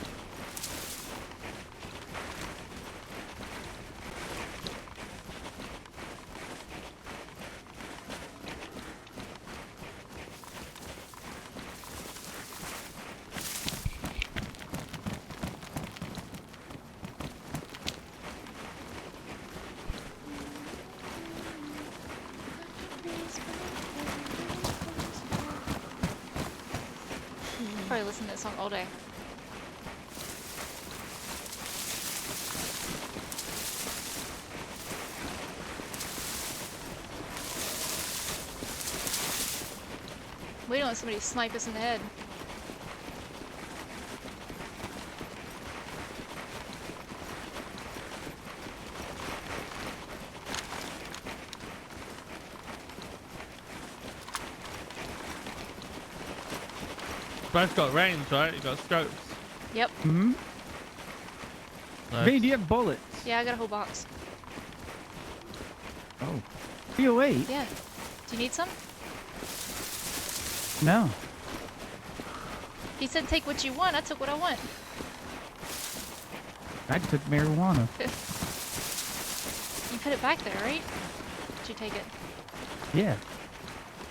Probably listen to this song all day. We don't want somebody to snipe us in the head. Both got range, right? You got scopes. Yep. Hmm. Nice. Vinny, do you have bullets? Yeah, I got a whole box. Oh. 308? Yeah. Do you need some? No. He said take what you want. I took what I want. I took marijuana. You put it back there, right? Did you take it? Yeah.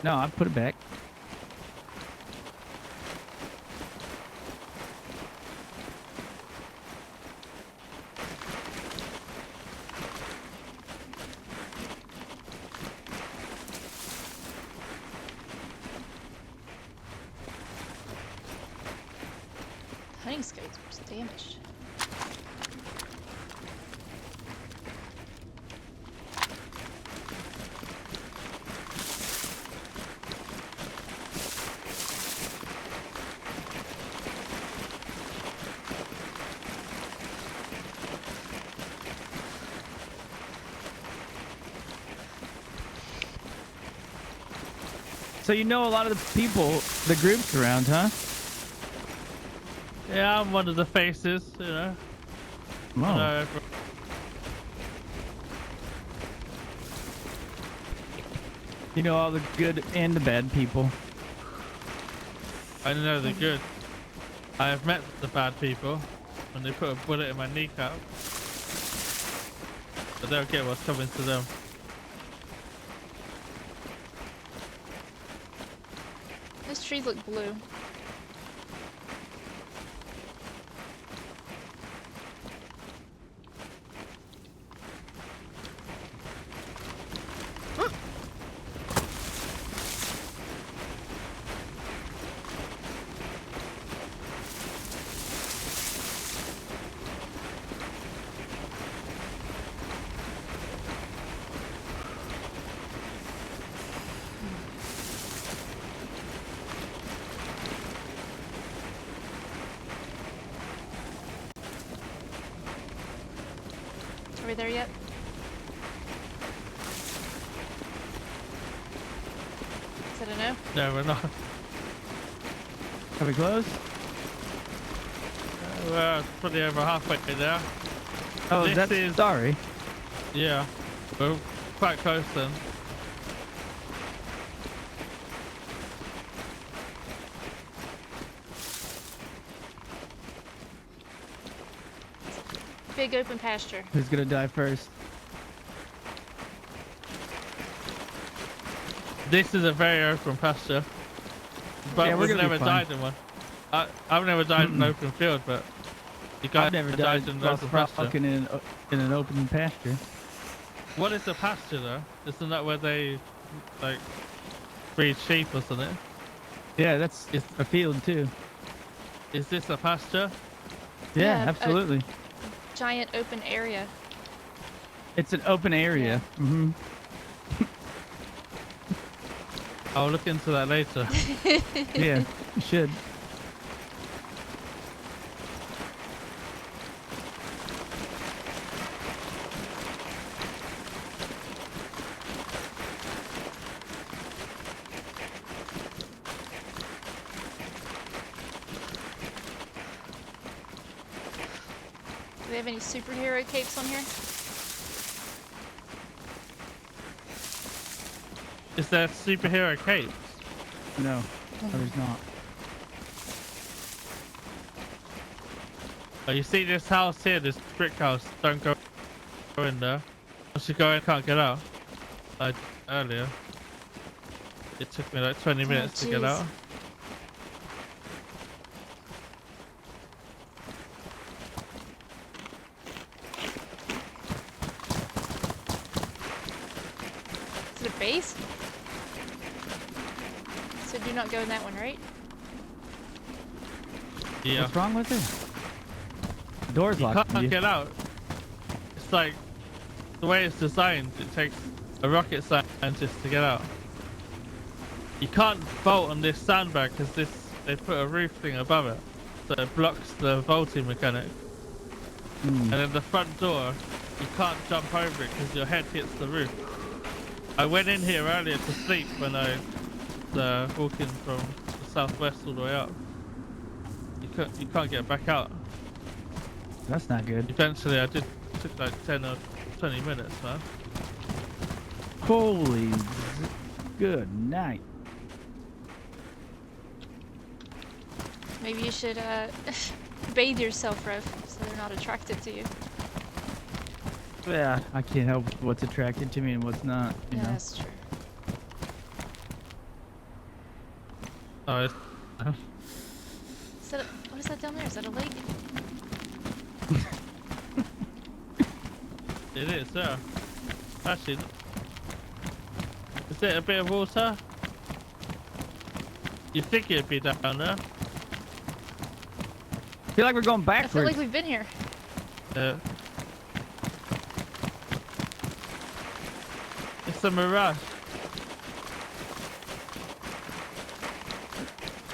No, I put it back. Hunting scopes was damaged. So you know a lot of the people, the groups around, huh? Yeah, I'm one of the faces, you know. Oh. You know all the good and the bad people. I know they're good. I have met the bad people when they put a bullet in my kneecap. But they don't get what's coming to them. Those trees look blue. we there yet? Is that a no? No, we're not. Are we close? We're pretty over halfway there. Oh, This that's is- sorry. Yeah, we're quite close then. Big open pasture. Who's gonna die first? This is a very open pasture, but Yeah, we're we've gonna be never fine. died in one. I've never died in an open field, but you guys I've never died in an while open pasture. fucking in an open pasture. What is a pasture though? Isn't that where they like breed sheep or something? Yeah, that's a field too. Is this a pasture? Yeah, Yeah, absolutely. Giant open area. It's an open area. Mm-hmm. I'll look into that later. Yeah, you should. Do they have any superhero capes on here? Is there superhero capes? No, there's not. Oh, you see this house here, this brick house? Don't go in there. Once you go in, can't get out. Like earlier, it took me like 20 minutes to get jeez. out. Is it a base? So do not go in that one, right? Yeah. What's wrong with it? The door's You locked. can't get out. It's like the way it's designed. It takes a rocket scientist to get out. You can't vault on this sandbag because they put a roof thing above it, so it blocks the vaulting mechanic. And then the front door, you can't jump over it because your head hits the roof. I went in here earlier to sleep when I was walking from the southwest all the way up. You can't get back out. That's not good. Eventually, I did. It took like 10 or 20 minutes, man. Holy good night. Maybe you should bathe yourself, Rev, so they're not attracted to you. Yeah, I can't help what's attracted to me and what's not. You Yeah, know. that's true. Oh, it's, Is that what is that down there? Is that a lake? it is, yeah. Actually, is it a bit of water? You think it'd be down there? I feel like we're going I backwards. feel like we've been here. Yeah. It's a mirage.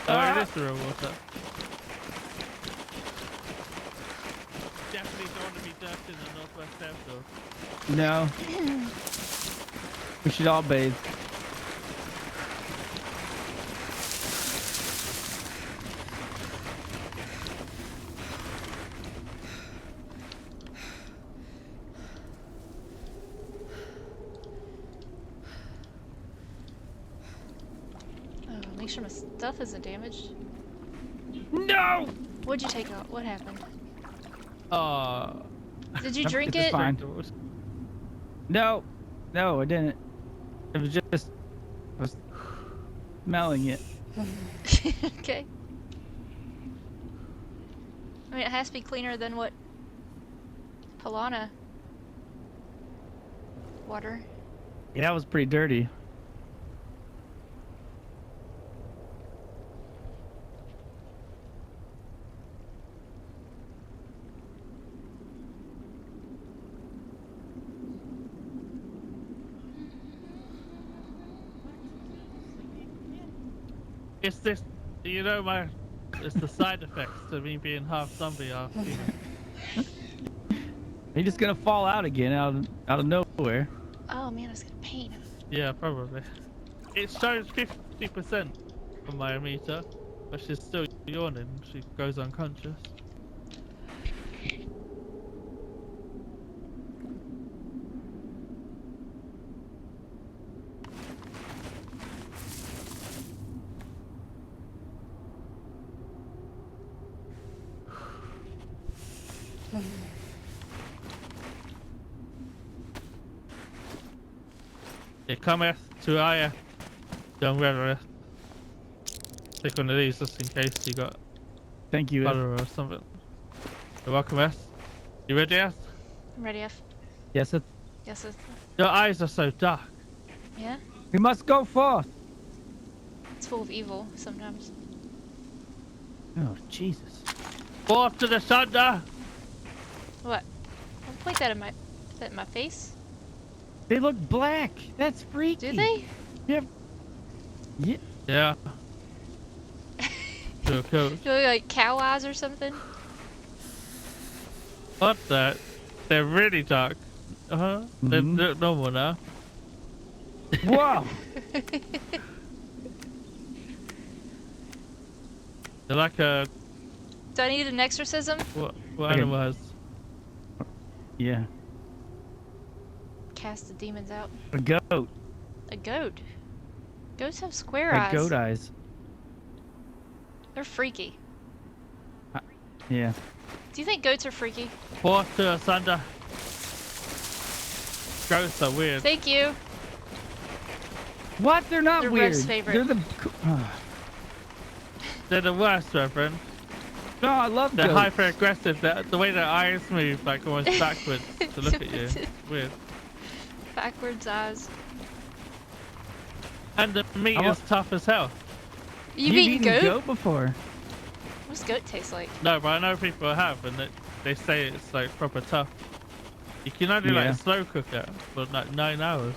Oh, it is the real water. Definitely don't want to be dirt in the northwest airfield. No. We should all bathe. Oh, make sure my stuff isn't damaged. No! What'd you take out? What happened? Did you Nope, drink it's it? fine. No. No, I didn't. It was just... I was smelling it. Okay. I mean, it has to be cleaner than what Pilana water. Yeah, it was pretty dirty. It's this, you know, it's the side effects to me being half zombie, half human. He just gonna fall out again out of nowhere. Oh man, it's gonna pain. Yeah, probably. It shows 50% on my meter, but she's still yawning. She goes unconscious. It cometh to Aya, young Reverend. Take one of these just in case you got Thank you. cholera or something. You're welcome, S. You ready, S? I'm ready, F. Yes, it. Yes, it's... Your eyes are so dark. Yeah? We must go forth. It's full of evil sometimes. Oh Jesus! Forth to the thunder! What? Don't point that in my face. They look black. That's freaky. Do they? Yep. Yeah. Yeah. You're cool. Do they look like cow eyes or something? What the? They're really dark. Uh-huh. They're normal now. Wow. They're like a... Do I need an exorcism? What Okay. animal has... Yeah. Cast the demons out. A goat. A goat. Goats have square Like eyes. goat eyes. They're freaky. Yeah. Do you think goats are freaky? Forth to the thunder. Ghosts are weird. Thank you. What? They're not They're weird. Rev's favorite. They're the. They're the worst, Reverend. No, I love They're goats. hyper aggressive. The way their eyes move, like almost backwards to look at you. Weird. Backwards eyes. And the meat I wa- is tough as hell. You've eaten eaten goat? goat before? What does goat taste like? No, but I know people have, and they say it's like proper tough. You can only Yeah. like slow cook it for like 9 hours.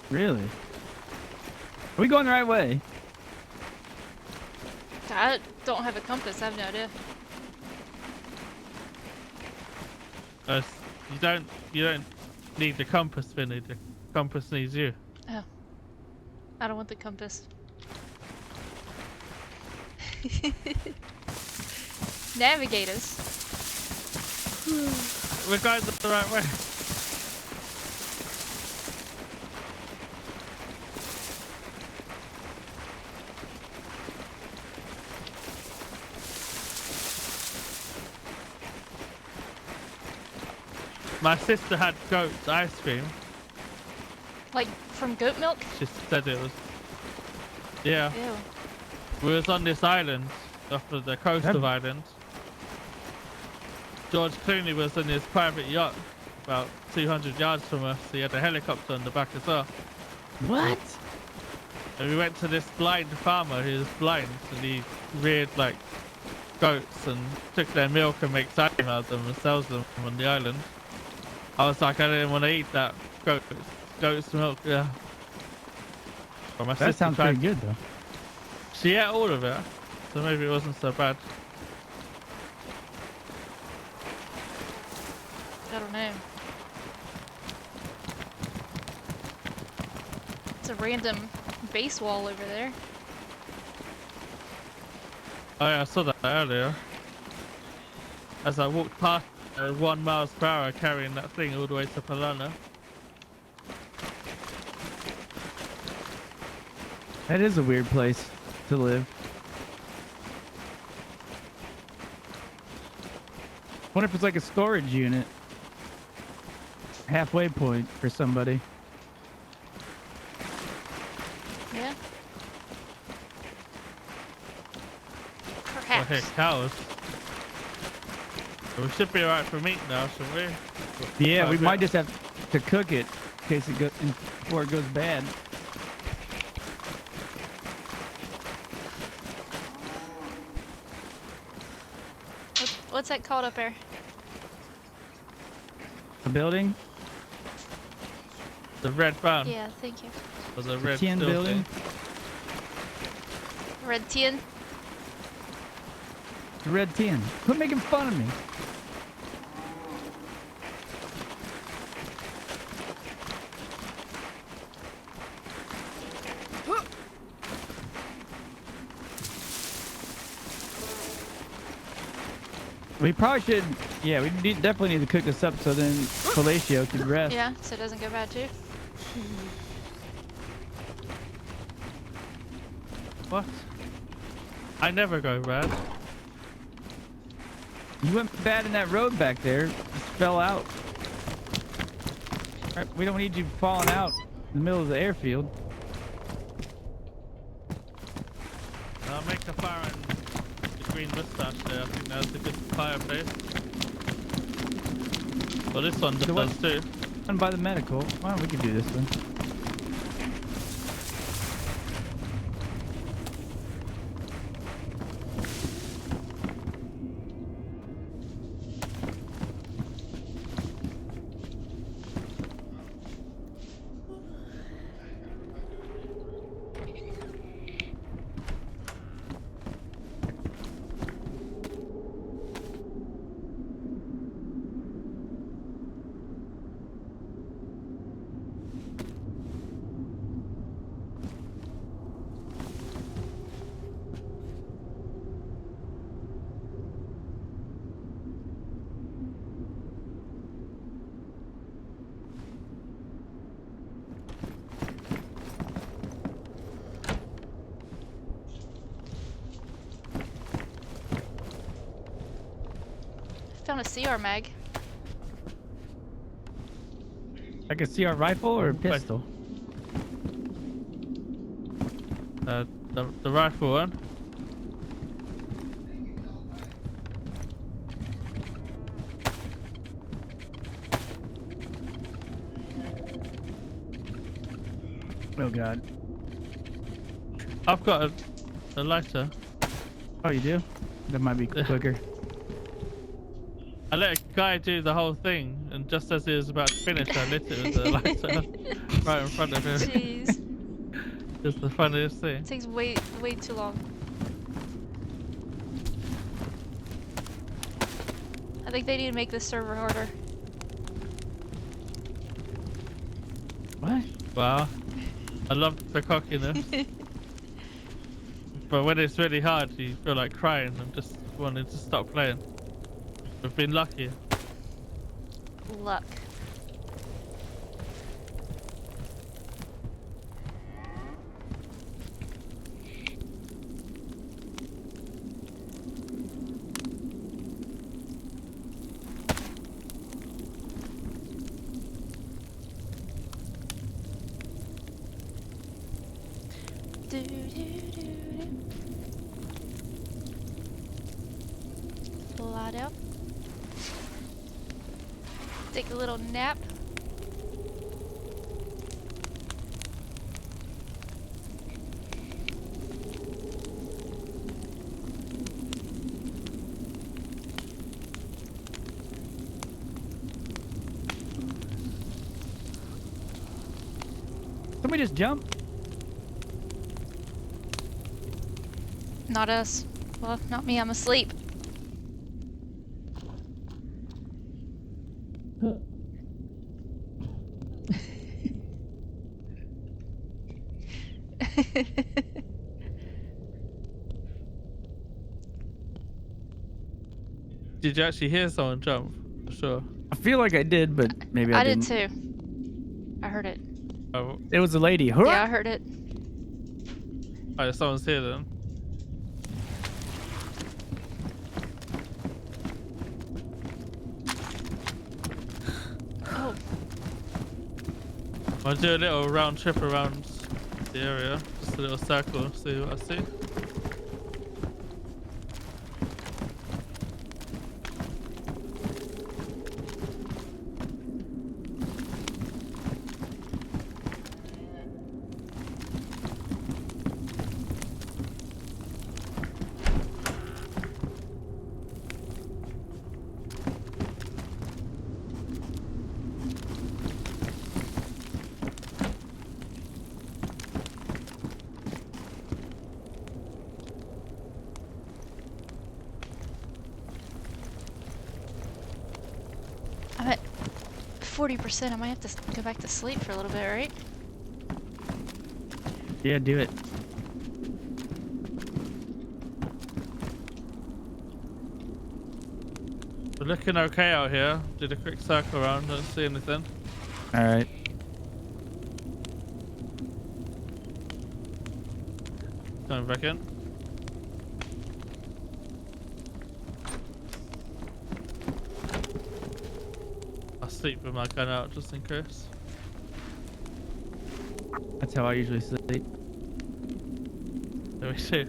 Really? Are we going the right way? I don't have a compass. I have no idea. You don't need the compass, Vinny. The compass needs you. Oh. I don't want the compass. Navigate us. We're going the right way. My sister had goat's ice cream. Like from goat milk? She said it was. Yeah, Ew. we was on this island off of the coast of Ireland. George Clooney was in his private yacht about 200 yards from us. He had a helicopter on the back as well. What? And we went to this blind farmer who was blind, and he reared like goats and took their milk and makes ice cream out of them and sells them on the island. I was like, I didn't want to eat that goat's milk. Yeah. But my That sister sounds tried. pretty good though. She ate all of it, so maybe it wasn't so bad. I don't know. It's a random base wall over there. Oh yeah, I saw that earlier. As I walked past 1 mile per hour carrying that thing all the way to Palana. That is a weird place to live. Wonder if it's like a storage unit. Halfway point for somebody. Yeah. I Perhaps. hear cows. We should be alright for meat now, shouldn't we? Yeah, we Okay. might just have to cook it in case it goes before it goes bad. What's that called up there? A building? The red van. Yeah, thank you. Or the The red tin steel building? thing. Red tin. The red tin. Quit making fun of me. We probably should. Yeah, definitely need to cook this up so then Palacio can rest. Yeah, so it doesn't go bad too. What? I never go bad. You went bad in that road back there. Just fell out. Right, we don't need you falling out in the middle of the airfield. I'll make the fire in the green mustache there. I think that's a good fireplace. Well, this one does too. One by the medical. Why don't we can do this one? Found a CR mag. Like a CR rifle or a pistol? The rifle one. Oh god. I've got a lighter. Oh, you do? That might be quicker. I let a guy do the whole thing, and just as he was about to finish, I lit it with the lighter right in front of him. Jeez. It's the funniest thing. It takes way too long. I think they need to make this server harder. What? Wow. I love the cockiness. But when it's really hard, you feel like crying and just wanting to stop playing. We've been lucky. Luck. Do, do, do, do. Lie down. Take a little nap. Somebody just jump? Not us. Well, not me, I'm asleep. Did you actually hear someone jump? For sure. I feel like I did, but maybe I did didn't. too. I heard it. Oh, It was a lady. Yeah, I heard it. oh, someone's here then. Oh, I'll do a little round trip around the area. Just a little circle, see what I see. I'm at 40%. I might have to go back to sleep for a little bit, right? Yeah, do it. We're looking okay out here. Did a quick circle around, don't see anything. All right. Coming back in. I'll sleep with my gun out just in case. That's how I usually sleep. Let me see.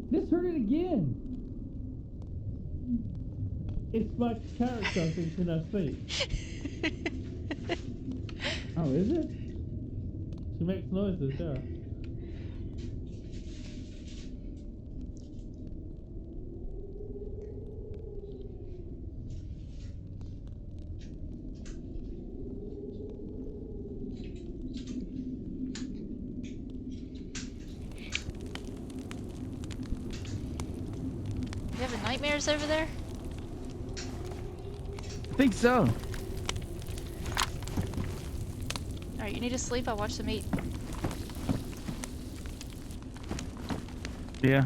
This hurt it again. It's my character thinking I sleep. Oh, is it? She makes noises, yeah. You having nightmares over there? I think so. Alright, you need to sleep. I'll watch the meat. Yeah.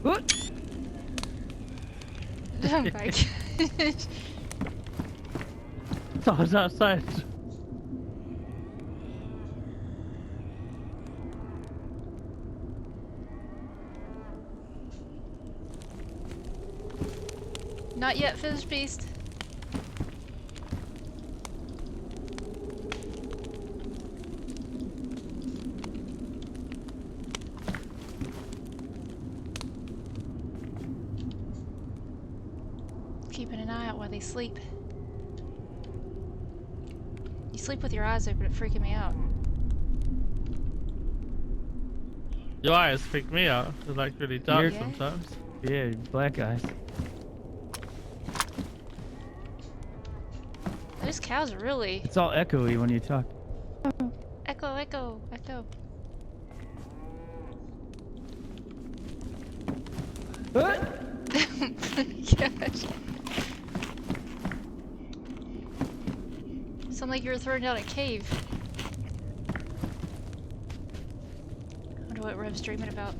What? Oh my gosh. Someone's outside. Not yet, finished beast. Keeping an eye out while they sleep. You sleep with your eyes open, it's freaking me out. Your eyes freak me out. They're like really dark Yeah. sometimes. Yeah, black eyes. Those cows are really... It's all echoey when you talk. Echo, echo, echo. What? Gosh. Sound like you were thrown down a cave. Wonder what Rev's dreaming about.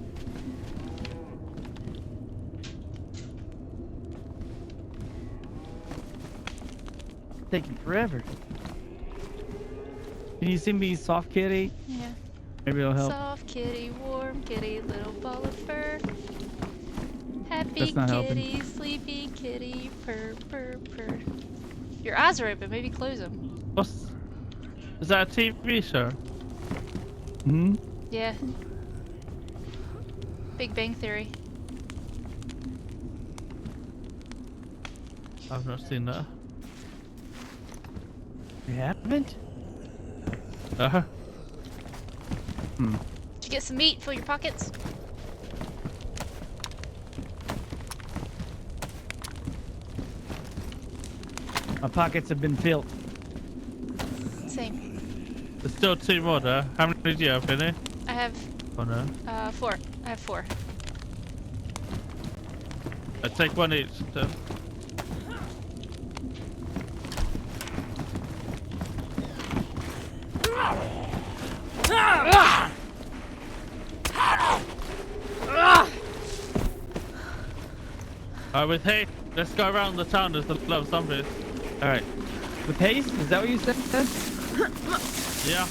Taking forever. Can you see me, soft kitty? Yeah. Maybe it'll help. Soft kitty, warm kitty, little ball of fur. Happy That's not helping. kitty, sleepy kitty, purr, purr, purr. Your eyes are open, maybe close them. What's... Is that a TV show? Hmm? Yeah. Big Bang Theory. I've not seen that. You haven't? Uh-huh. Hmm. Did you get some meat? Fill your pockets? My pockets have been filled. Same. There's still 2 more there. How many did you have, Vinny? I have, Oh no. 4. I have 4. I take 1 each. So. With haste, let's go around the town. There's a lot of zombies. All right. With haste? Is that what you said? Yeah.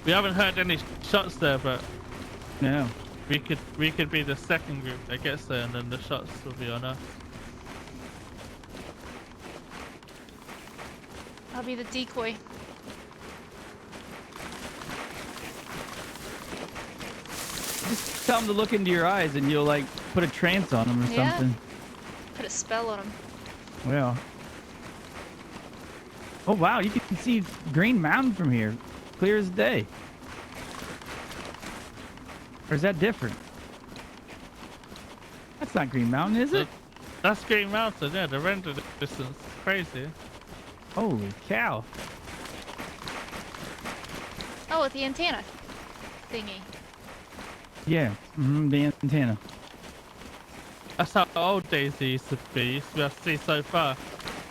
We haven't heard any shots there, but No. We could be the second group that gets there, and then the shots will be on us. I'll be the decoy. Just tell them to look into your eyes, and you'll like put a trance on them or Yeah. something. Put a spell on him. Well. Oh wow, you can see Green Mountain from here, clear as day. Or is that different? That's not Green Mountain, is it? That's Green Mountain, yeah. The render distance is crazy. Holy cow! Oh, with the antenna thingy. Yeah, the antenna. That's how old Daisy used to be. You used to be able to see so far.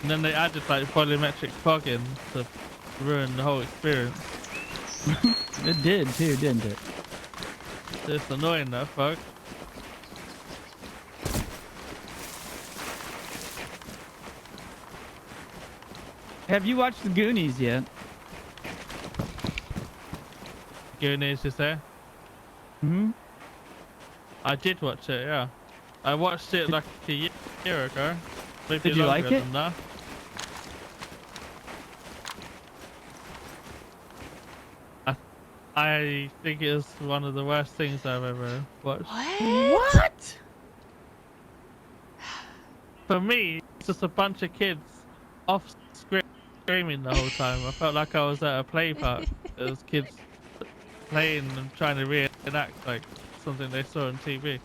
And then they added like volumetric fogging to ruin the whole experience. It did too, didn't it? It's annoying that fog. Have you watched the Goonies yet? Goonies, you say? Hmm. I did watch it, yeah. I watched it like a year ago. Maybe Did you longer like it? than that. I think it is one of the worst things I've ever watched. What? For me, it's just a bunch of kids off screaming the whole time. I felt like I was at a play park. There was kids playing and trying to reenact like something they saw on TV.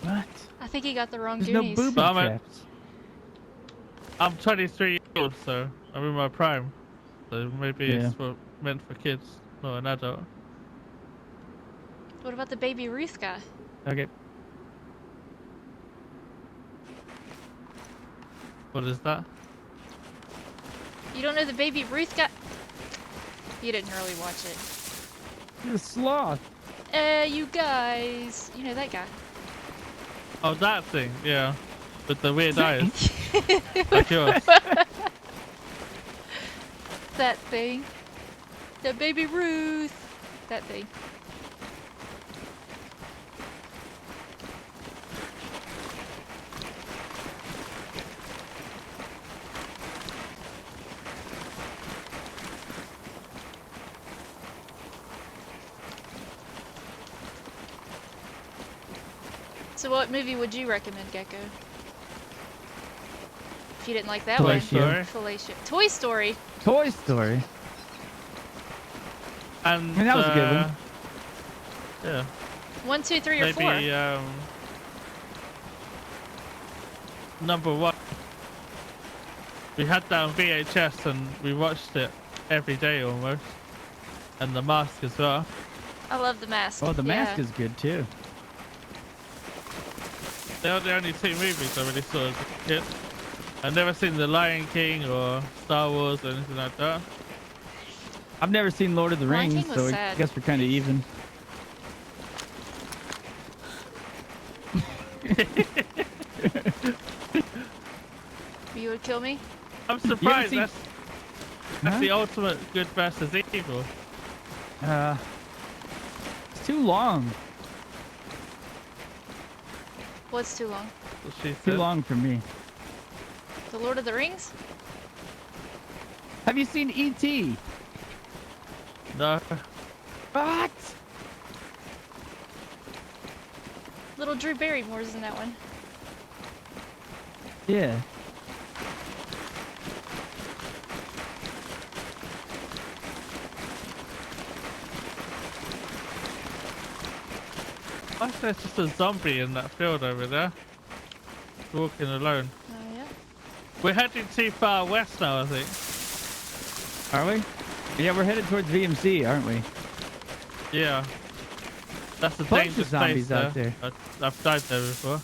What? I think he got the wrong There's no Goonies. booby But traps. I'm 23 years old, so I'm in my prime. So maybe Yeah. it's meant for kids, not an adult. What about the Baby Ruth guy? Okay. What is that? You don't know the Baby Ruth guy? You didn't really watch it. You're a sloth. You guys. You know that guy. Oh, that thing, yeah. With the weird eyes. Like yours. That thing. The Baby Ruth. That thing. So what movie would you recommend, Gecko? If you didn't like that Toy one. Story. Fellatio. Toy Story. Toy Story. And I mean, that was a good one. Yeah. 1, 2, 3, or Maybe 4. number 1. We had that on VHS and we watched it every day almost. And The Mask as well. I love The Mask. Oh, the mask Yeah. is good too. They are the only 2 movies I really saw as a kid. I've never seen The Lion King or Star Wars or anything like that. I've never seen Lord of the Lion Rings, King was so I sad. guess we're kind of even. You would kill me? I'm surprised seen- that's Huh? the ultimate good versus evil. It's too long. What's too long? What she Too said. long for me. The Lord of the Rings? Have you seen E.T.? No. What? Little Drew Barrymore's in that one. Yeah. Why is there just a zombie in that field over there? Walking alone. Oh, yeah? We're heading too far west now, I think. Are we? Yeah, we're headed towards VMC, aren't we? Yeah. That's a Bunch of dangerous zombies place out there. I've died there before.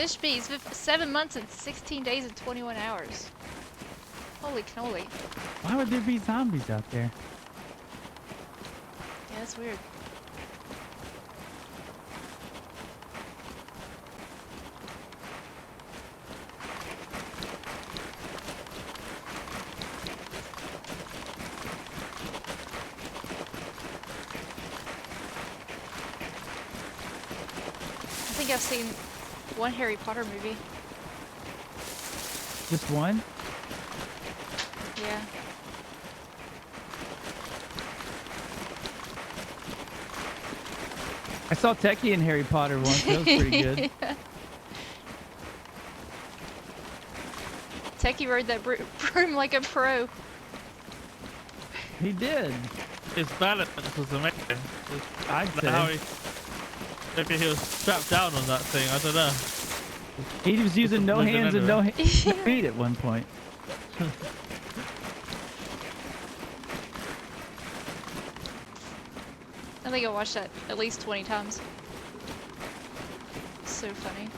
This beats 7 months and 16 days and 21 hours. Holy cannoli. Why would there be zombies out there? Yeah, that's weird. I think I've seen one Harry Potter movie. Just one? Yeah. I saw Techie in Harry Potter once. That was pretty good. Techie rode that broom like a pro. He did. His balance was amazing. I'd How say. maybe he was strapped down on that thing. I don't know. He was using no moving hands and no anyway. feet at one point. I think I watched that at least 20 times. So funny.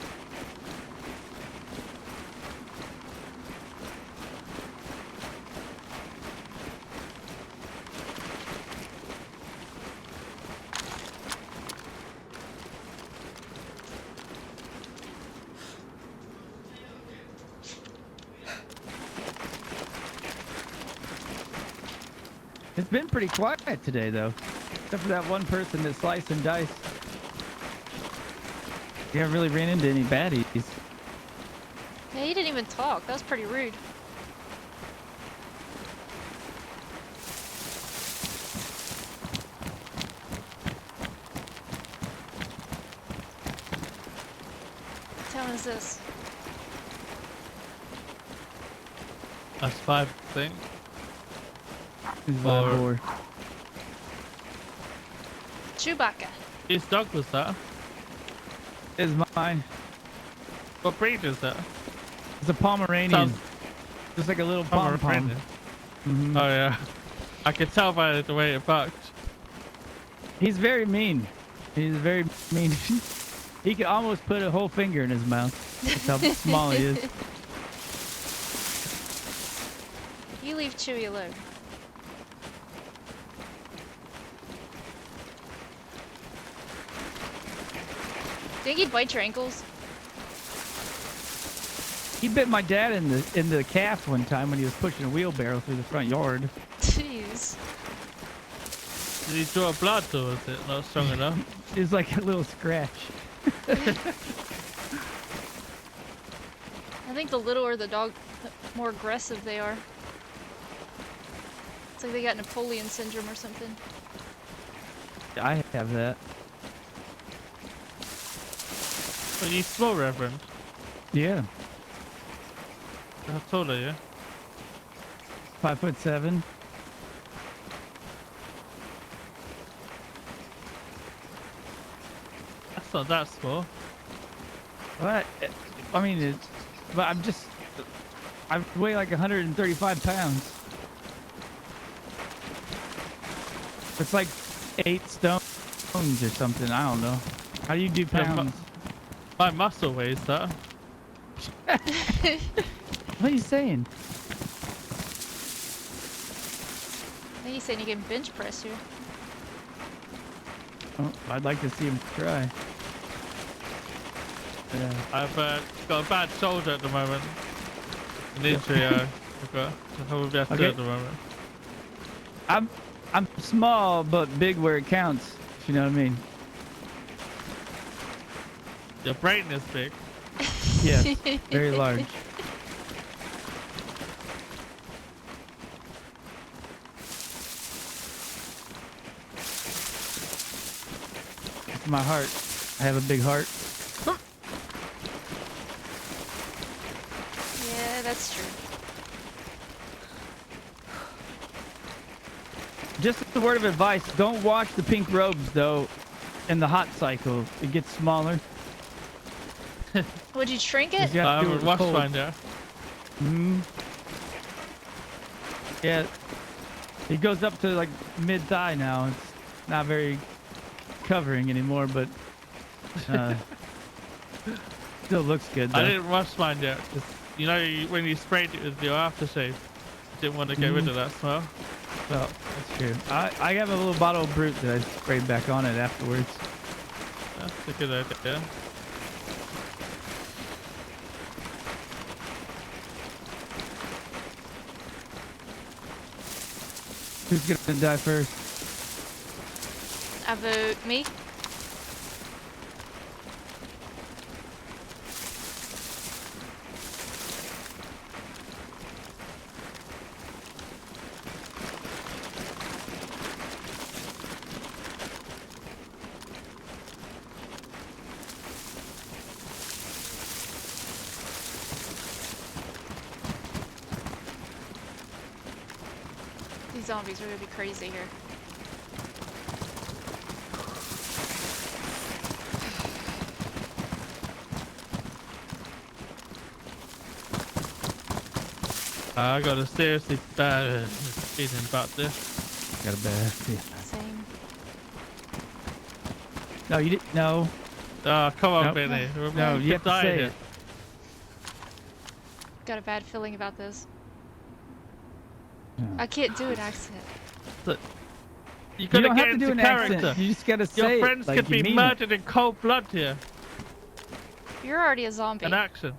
It's been pretty quiet today, though. Except for that one person that sliced and diced. You haven't really ran into any baddies. Yeah, he didn't even talk. That was pretty rude. What town is this? That's 5, I think. Who's my Or- boy? Chewbacca. Whose dog was that? Is mine. What breed is that? It's a Pomeranian. Sounds- Just like a little pom-pom. Pomeranian. Mhm. Oh yeah. I could tell by the way it barked. He's very mean. He's very mean. He could almost put a whole finger in his mouth. That's how small he is. You leave Chewie alone. Think he'd bite your ankles? He bit my dad in the calf one time when he was pushing a wheelbarrow through the front yard. Jeez. Did he draw blood or was it not strong enough? It was like a little scratch. I think the littler the dog, the more aggressive they are. It's like they got Napoleon syndrome or something. I have that. But you small, Reverend. Yeah. How tall are you? 5'7". That's not that small. But I mean, but I weigh like 135 pounds. It's like 8 stones or something. I don't know. How do you do Yeah, pounds? My muscle weighs that. What are you saying? I think he's saying he can bench press you. Oh, I'd like to see him try. Yeah. I've got a bad shoulder at the moment. An injury I've got. I won't be able to do it at the moment. I'm small but big where it counts. If you know what I mean. Your brain is big. Yes, very large. It's my heart. I have a big heart. Yeah, that's true. Just a word of advice: don't wash the pink robes though. In the hot cycle, it gets smaller. Would you shrink it? 'Cause you I have to do it haven't with washed cold. mine yet. Yeah, it goes up to like mid-thigh now. It's not very covering anymore, but Still looks good though. I didn't rush mine yet, 'cause, you know, when you sprayed it with your aftershave, didn't want to get rid of that smell. Well, that's true. I have a little bottle of Brute that I sprayed back on it afterwards. That's a good idea. Who's gonna die first? I vote me. These zombies are gonna be crazy here. I got a seriously bad feeling about this. Got a bad feeling. Same. No, you didn't. No. Oh, come on, Nope. Benny. No, you have to say it. Got a bad feeling about this. Yeah. I can't do an accent. You You gotta don't get have to do into an character. accent. You just gotta say Your it friends like could you be mean murdered in cold blood here. You're already a zombie. An action.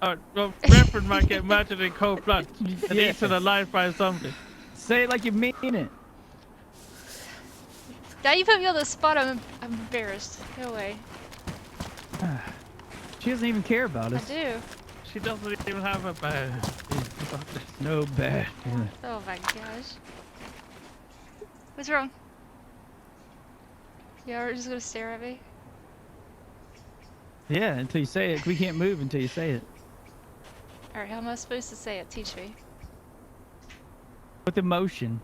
Well, Reverend might get murdered in cold blood and Yes. eaten alive by a zombie. Say it like you mean it. Now you put me on the spot, I'm embarrassed. Go away. She doesn't even care about I us. do. She doesn't even have a bad. No bad feeling. Oh my gosh. What's wrong? You're just gonna stare at me? Yeah, until you say it. We can't move until you say it. Alright, how am I supposed to say it? Teach me. With emotion.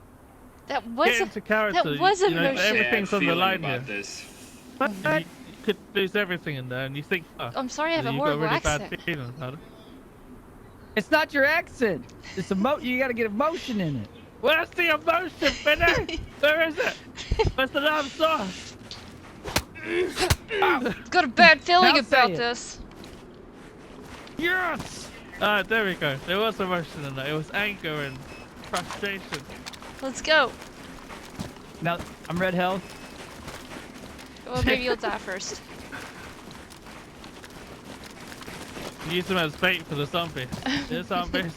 That Get was into character. that was you know, emotion. everything's on the line here. This. You could lose everything in there, and you think, oh, I'm sorry I have a you got a horrible really accent. bad feeling about it. It's not your accent. It's you gotta get emotion in it. Where's the emotion, Benny? Where is it? Where's the love sauce? Got a bad feeling Now say about it. this. Yes! Alright, there we go. There was emotion in that. It was anger and frustration. Let's go. Now, I'm red health. Well, maybe you'll die first. Use them as bait for the zombies. The zombies.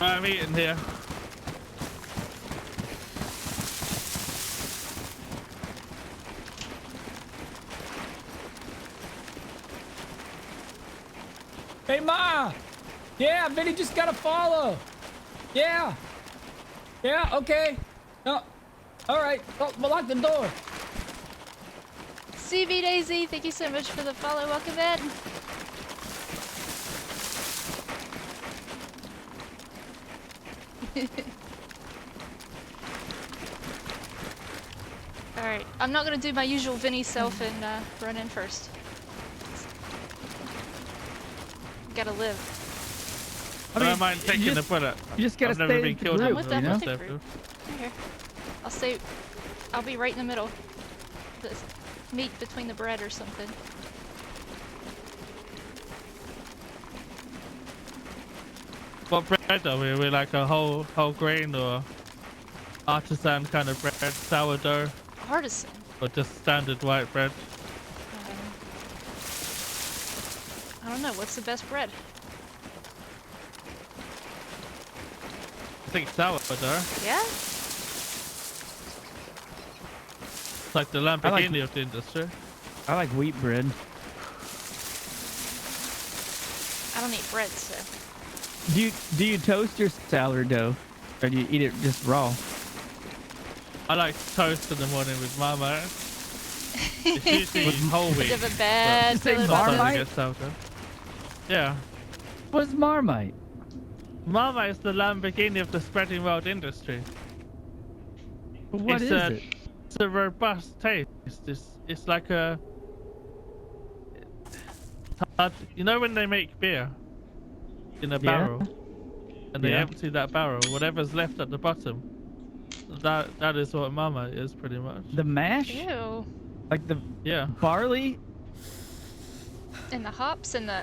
I'm eating here. Hey, Ma! Yeah, Vinny just got to follow. Yeah. Yeah, okay. No. All right. Well, lock the door. CB Daisy, thank you so much for the follow. Welcome in. Alright, I'm not gonna do my usual Vinny self and run in first. Gotta live. I don't mind taking you the just, bullet. you just gotta I've never stay been in the killed group, I'm with that, you know? with the group. Here. I'll stay. I'll be right in the middle. The meat between the bread or something. What bread are we? We're like a whole grain or artisan kind of bread, sourdough, Artisan. or just standard white bread. I don't know. What's the best bread? I think sourdough. Yeah? It's like the Lamborghini of the industry. I like wheat bread. I don't eat bread, so. Do you toast your sourdough, or do you eat it just raw? I like toast in the morning with Marmite. It's usually whole I wheat. have a bad Just say feeling about Sometimes Marmite? I get sourdough. Yeah. What's Marmite? Marmite is the Lamborghini of the spreading world industry. What is it? It's a robust taste. It's like a. You know when they make beer in a barrel, and they Yeah. empty that barrel, whatever's left at the bottom, that is what Marmite is pretty much. The mash? Ew. Like the Yeah. barley? And the hops and the.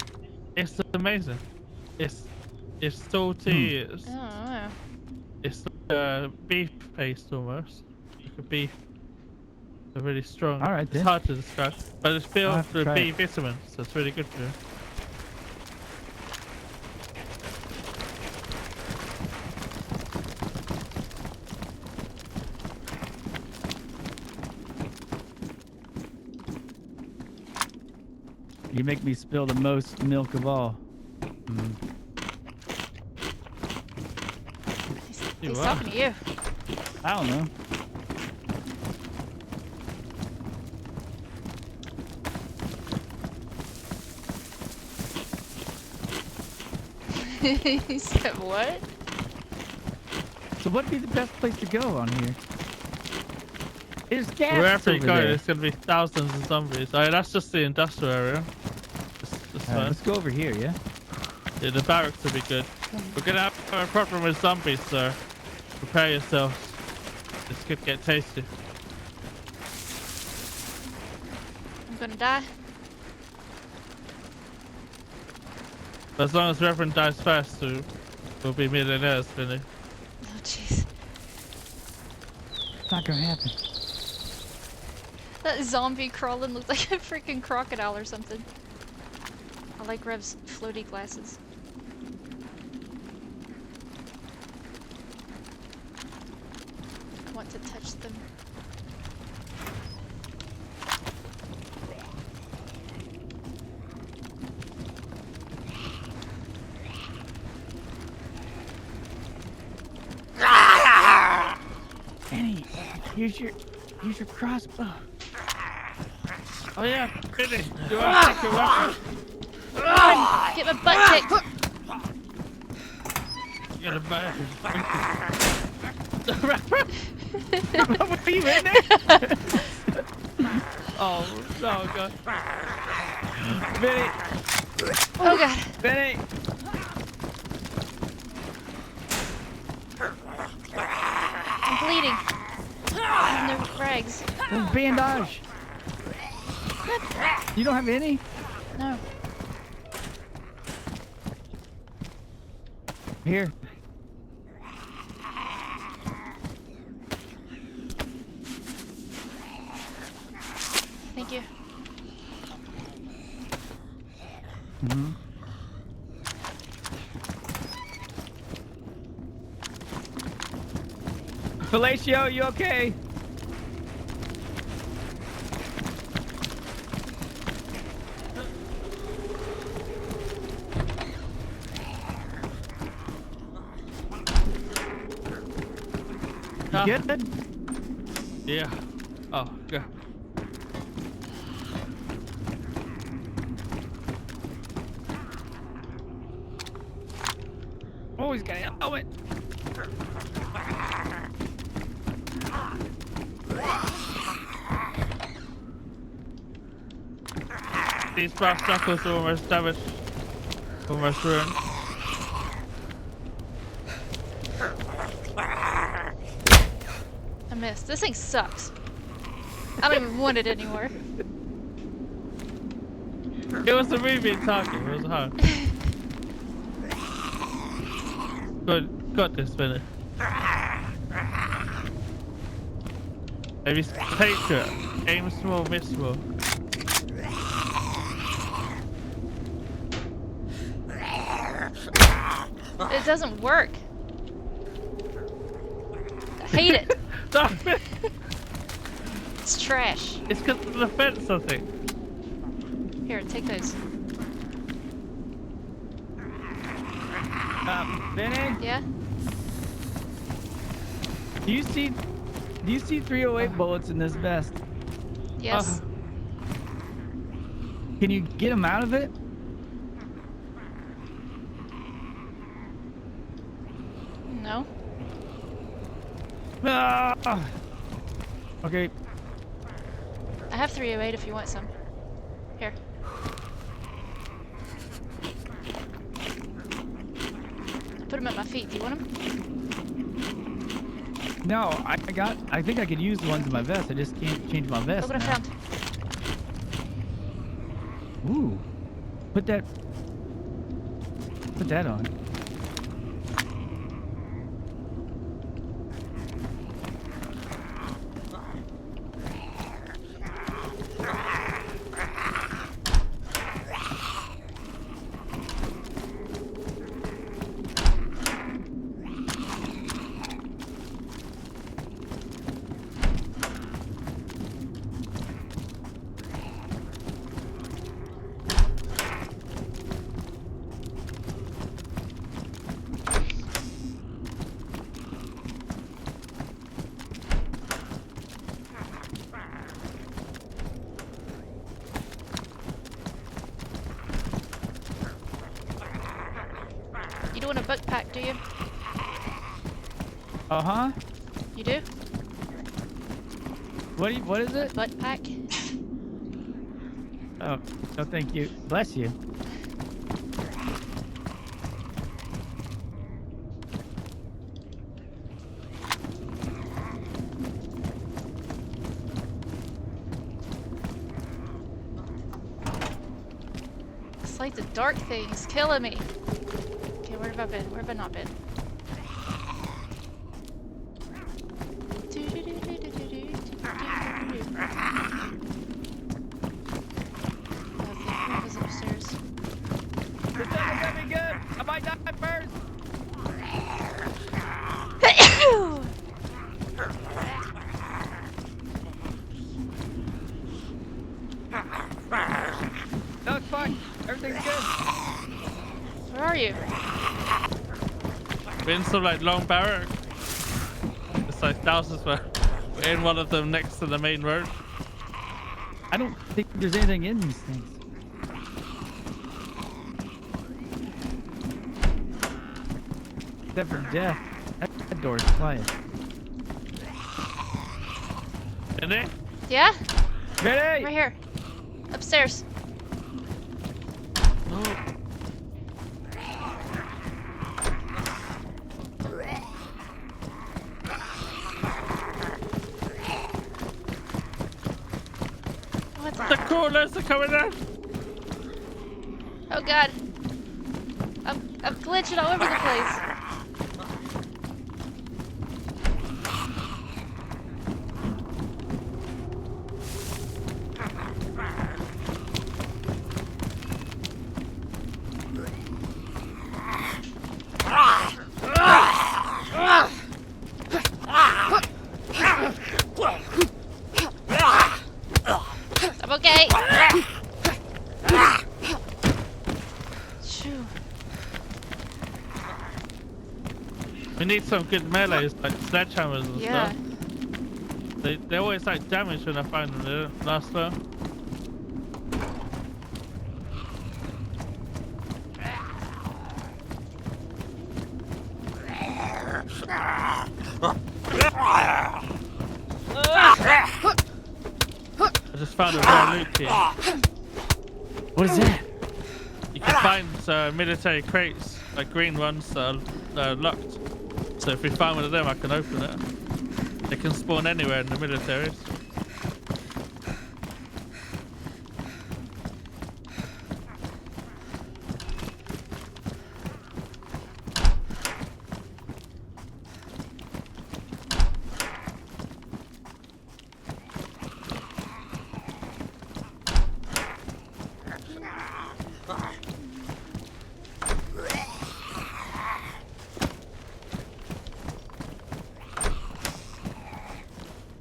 It's amazing. It's salty. It's Oh. it's beef paste almost. Like a beef. They're really strong. All right, It's then. hard to describe, but it's I'll filled have to with try B it. vitamins, so it's really good for you. You make me spill the most milk of all. He's are. talking to you. I don't know. He said what? So what'd be the best place to go on here? There's gas Wherever you over go, there. there's gonna be thousands of zombies. Oh, that's just the industrial area. It's All right, fine. let's go over here, yeah? Yeah, the barracks will be good. We're gonna have a problem with zombies, so prepare yourselves. This could get tasty. I'm gonna die. But as long as Reverend dies first, we'll be millionaires, Vinny. Oh jeez. It's not gonna happen. That zombie crawling looks like a freaking crocodile or something. I like Rev's floaty glasses. I want to touch them. Annie, here's your crossbow. Oh yeah, Vinny, you want to take a weapon? Get my butt kicked! You got a bag. Were you in there? Oh, no, God. Vinny, Oh god. Vinny. I'm bleeding. I have no rags. There's bandage. You don't have any? No. Here. Thank you. Fellatio, you okay? You good? Yeah. Oh, God. Oh, he's got a helmet. These brass knuckles are almost damaged. Almost ruined. I missed. This thing sucks. I don't even want it anymore. It was a moving target, it was hard. Good, got this, Vinny. Maybe Patriot. Aim small, miss small. It doesn't work. I hate it. Stop it! It's trash. It's because of the fence, I think. Here, take those. Vinny, Yeah? do you see 308 bullets in this vest? Yes. Can you get them out of it? No? Ah! Okay. I have 308 if you want some. Here. I put them at my feet. Do you want them? No, I think I could use the ones in my vest. I just can't change my vest Look what I now. found. Ooh. Put that on. You don't want a book pack, do you? Uh-huh. You do? What is it? Butt pack? Oh, no thank you. Bless you. It's like the dark thing is killing me. Okay, where have I been? Where have I not been? Was upstairs. This doesn't let me good. I might die first. No, it's fine. Everything's good. Where are you? We're in some like long barrack. It's like thousands, but we're in one of them next to the main road. I don't think there's anything in these things. Except for death. That door is quiet. In it? Yeah? Ready? Right here. Upstairs. What The the? crawlers are coming in. Oh god. I'm glitching all over the place. I'm okay. Shoo. We need some good melees, like sledgehammers and Yeah. stuff. They always like damage when I find them. They don't last long. I just found a rare loot key. What is that? You can find military crates, like green ones that are locked. So if we find one of them, I can open it. They can spawn anywhere in the militaries.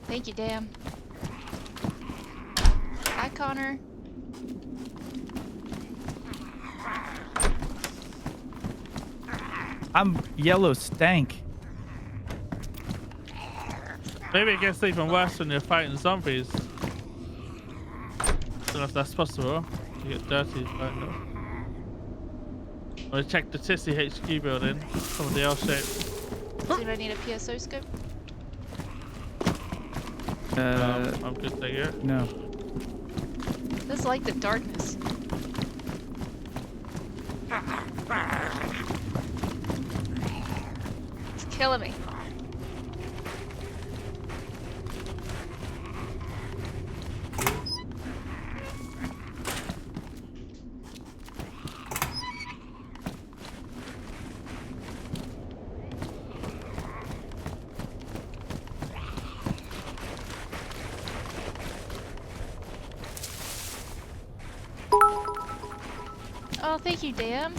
Thank you, Dan. Hi, Connor. I'm yellow stank. Maybe it gets even worse when you're fighting zombies. Don't know if that's possible. You get dirty fighting them. I'm gonna check the Tissy HQ building. Some of the L-shaped. Does anybody need a PSO scope? I'm good, thank you. No. This like the darkness. It's killing me. Thank you, Dan.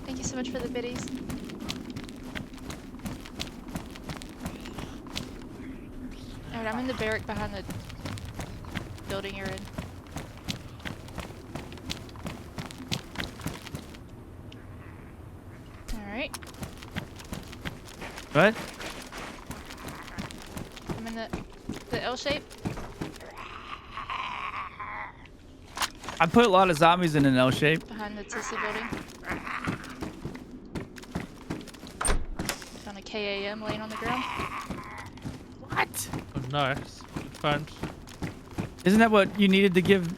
Thank you so much for the biddies. Alright, I'm in the barrack behind the building you're in. Alright. What? I'm in the L shape. I put a lot of zombies in an L shape. Behind the Tissa building. Found a KAM laying on the ground. What? Oh, nice. Good find. Isn't that what you needed to give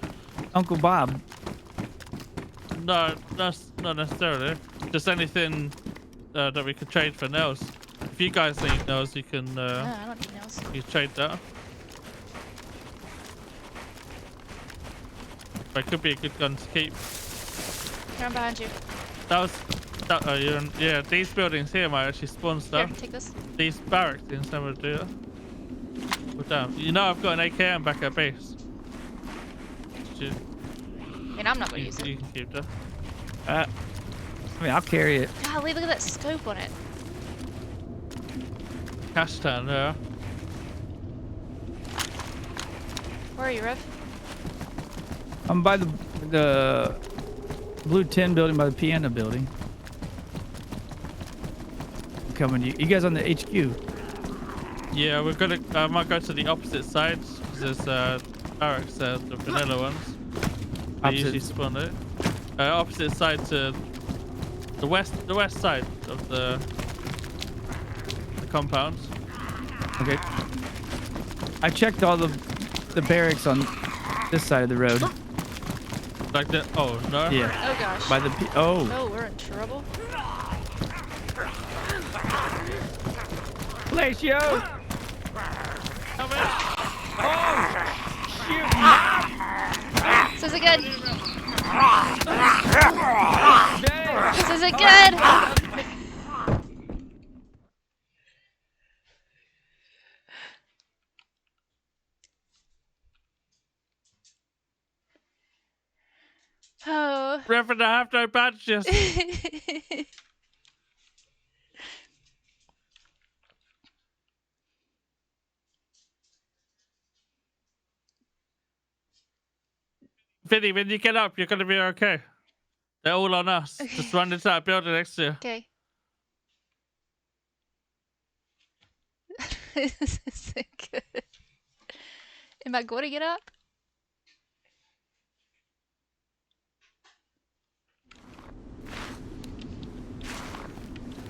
Uncle Bob? No, that's not necessarily. Just anything that we could trade for nails. If you guys need nails, you can No, I don't need nails. you trade that. But it could be a good gun to keep. I'm behind you. Yeah, these buildings here might actually spawn Here, stuff. take this. These barracks in some would do that. Well, damn. You know I've got an AKM back at base. You, And I'm not gonna you, use it. you can keep that. I mean, I'll carry it. Golly, look at that scope on it. Cash turn there. Where are you, Rev? I'm by the blue tin building by the piano building. I'm coming. You guys on the HQ? Yeah, we're gonna. I might go to the opposite side. 'Cause there's barracks there, the vanilla ones. They usually Opposite. spawn it. Opposite side to the west side of the compound. Okay. I checked all the barracks on this side of the road. Like the. Oh no. Yeah. Oh gosh. By the oh. Oh, we're in trouble. Glacio! Come in. This isn't good. Dang. This isn't good. Oh. Reverend, I have no badges. Vinny, when you get up, you're gonna be okay. They're all on us. Just run into that building next to you. Okay. This isn't good. Am I going to get up?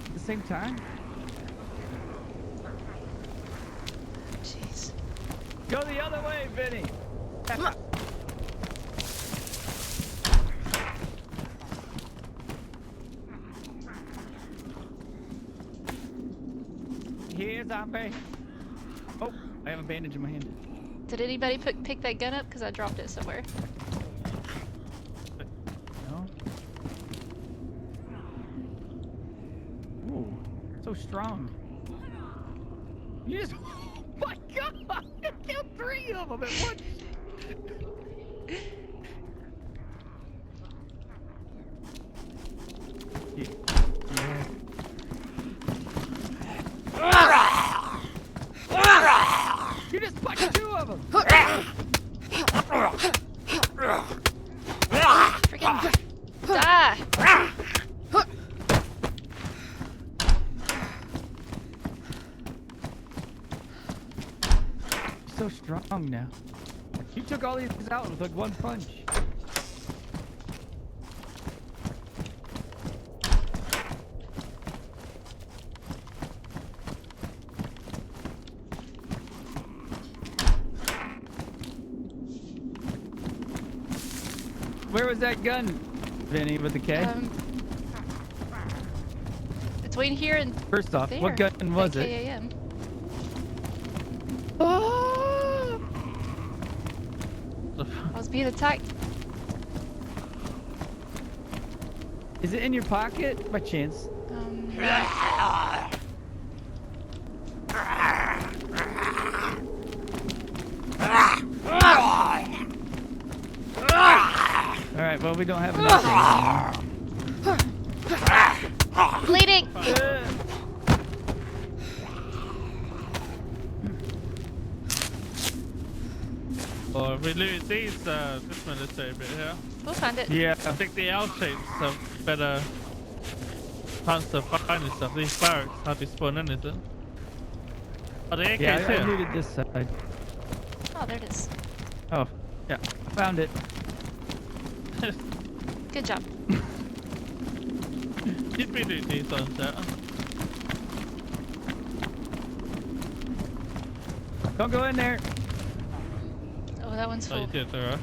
At the same time? Jeez. Go the other way, Vinny. Here, zombie. Oh, I have a bandage in my hand. Did anybody pick that gun up? Because I dropped it somewhere. No. Ooh, so strong. You just. Oh my god! I killed 3 of them at once! You just punched 2 of them! Freaking die! So strong now. You took all these out with like 1 punch. Where was that gun, Vinny, with the K? Between here and First off, there. what gun was that it? KAM. Oh! I was being attacked. Is it in your pocket by chance? All right. Well, we don't have enough. Bleeding! Or if we lose these, this military bit here, We'll find it. Yeah. I think the L shapes have better chance of finding stuff. These barracks hardly spawn anything. Oh, the AK's Yeah, I here. looted this side. Oh, there it is. Oh, yeah. Found it. Good job. You'd be doing these ones there. Don't go in there. Oh, that one's Oh, you full. did, alright.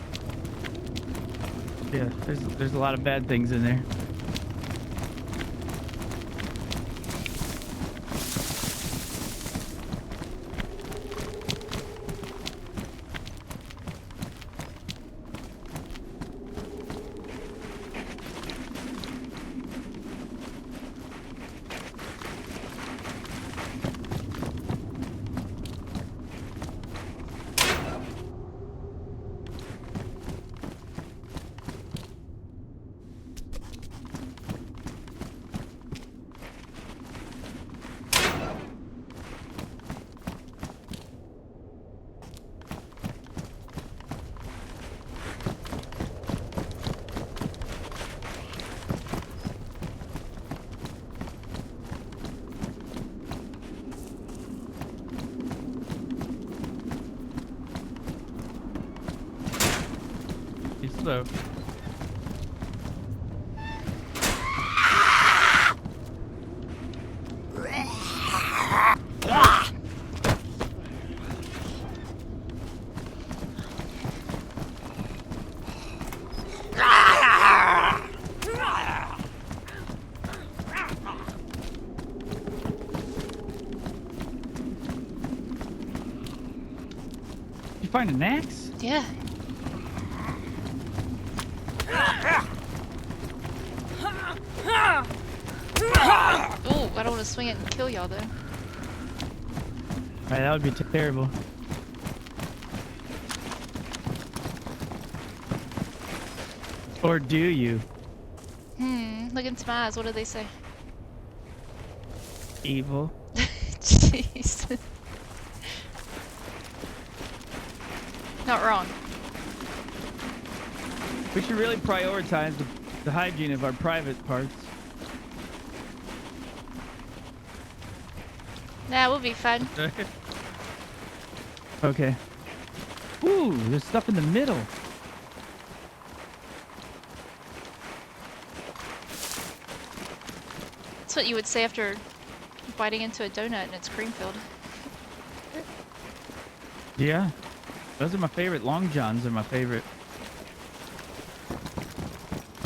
Yeah, there's a lot of bad things in there. He's slow. You find an axe? Yeah. Oh, I don't want to swing it and kill y'all though. Right, that would be terrible. Or do you? Look into my eyes. What do they say? Evil. Jeez. Not wrong. We should really prioritize the hygiene of our private parts. Nah, we'll be fine. Okay. Ooh, there's stuff in the middle. That's what you would say after biting into a donut and it's cream filled. Yeah. Those are my favorite. Long Johns are my favorite.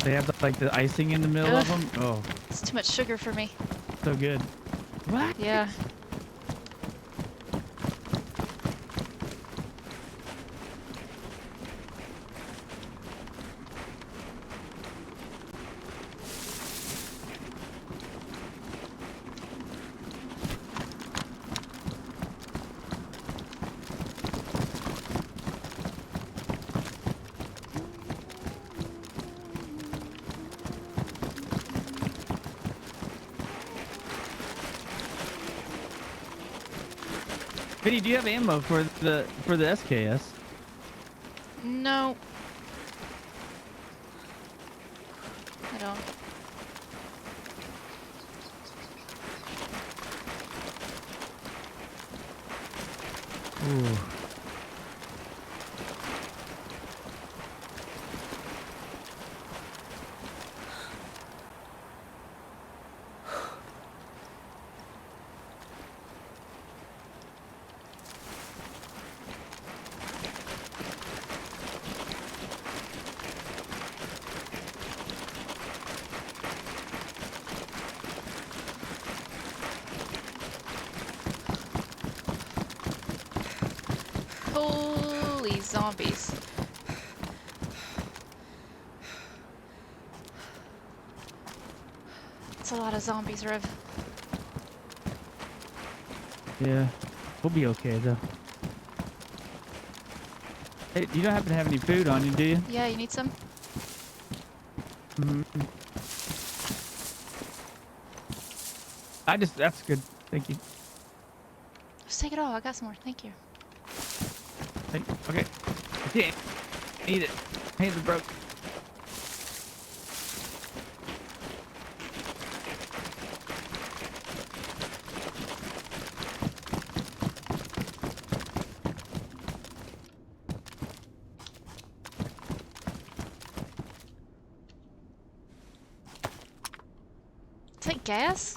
They have like the icing in the middle of Ugh. them. Oh, It's too much sugar for me. so good. What? Yeah. Vinny, do you have ammo for the SKS? No. I don't. Ooh. Holy zombies. It's a lot of zombies, Rev. Yeah. We'll be okay though. Hey, you don't happen to have any food on you, do you? Yeah, you need some? That's good. Thank you. Just take it all. I got some more. Thank you. Okay. I can't eat it. Hands are broke. Take gas?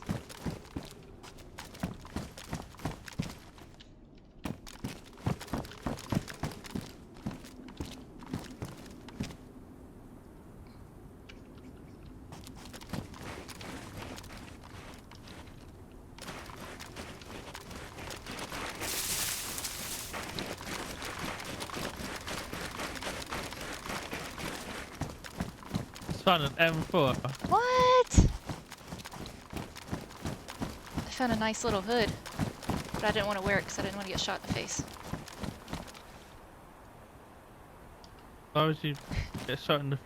Found an M4. What? I found a nice little hood, but I didn't want to wear it because I didn't want to get shot in the face. Why would you get shot in the...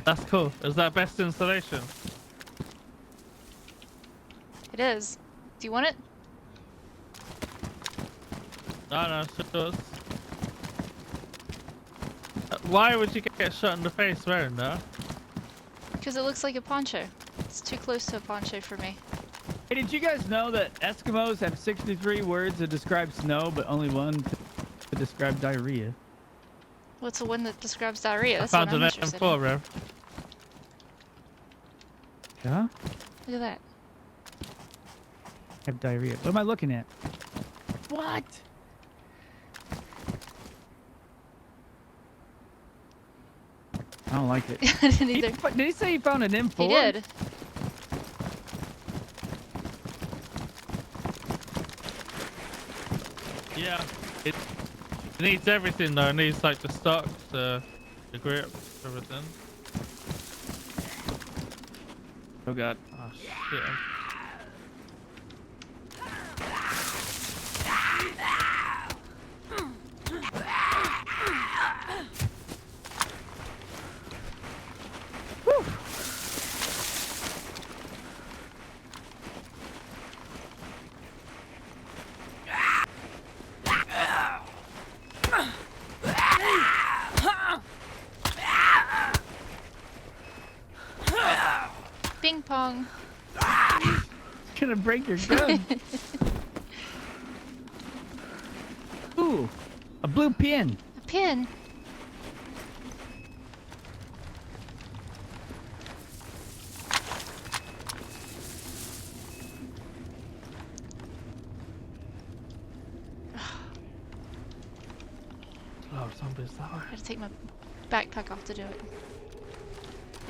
That's cool. Is that best installation? It is. Do you want it? No, sure. Why would you get shot in the face wearing that? Because it looks like a poncho. It's too close to a poncho for me. Hey, did you guys know that Eskimos have 63 words to describe snow, but only one to describe diarrhea? What's the one that describes diarrhea? I That's found what I'm an interested M4, in. Rev. Yeah? Look at that. I have diarrhea. What am I looking at? What? I don't like it. I didn't either. Did he say he found an M4? He did. Yeah. It needs everything though. It needs like the stock, the grip, everything. Oh god. Oh shit. Ping pong. Gonna break your gun. Ooh, a blue pin. A pin. Oh, zombies that way. I had to take my backpack off to do it.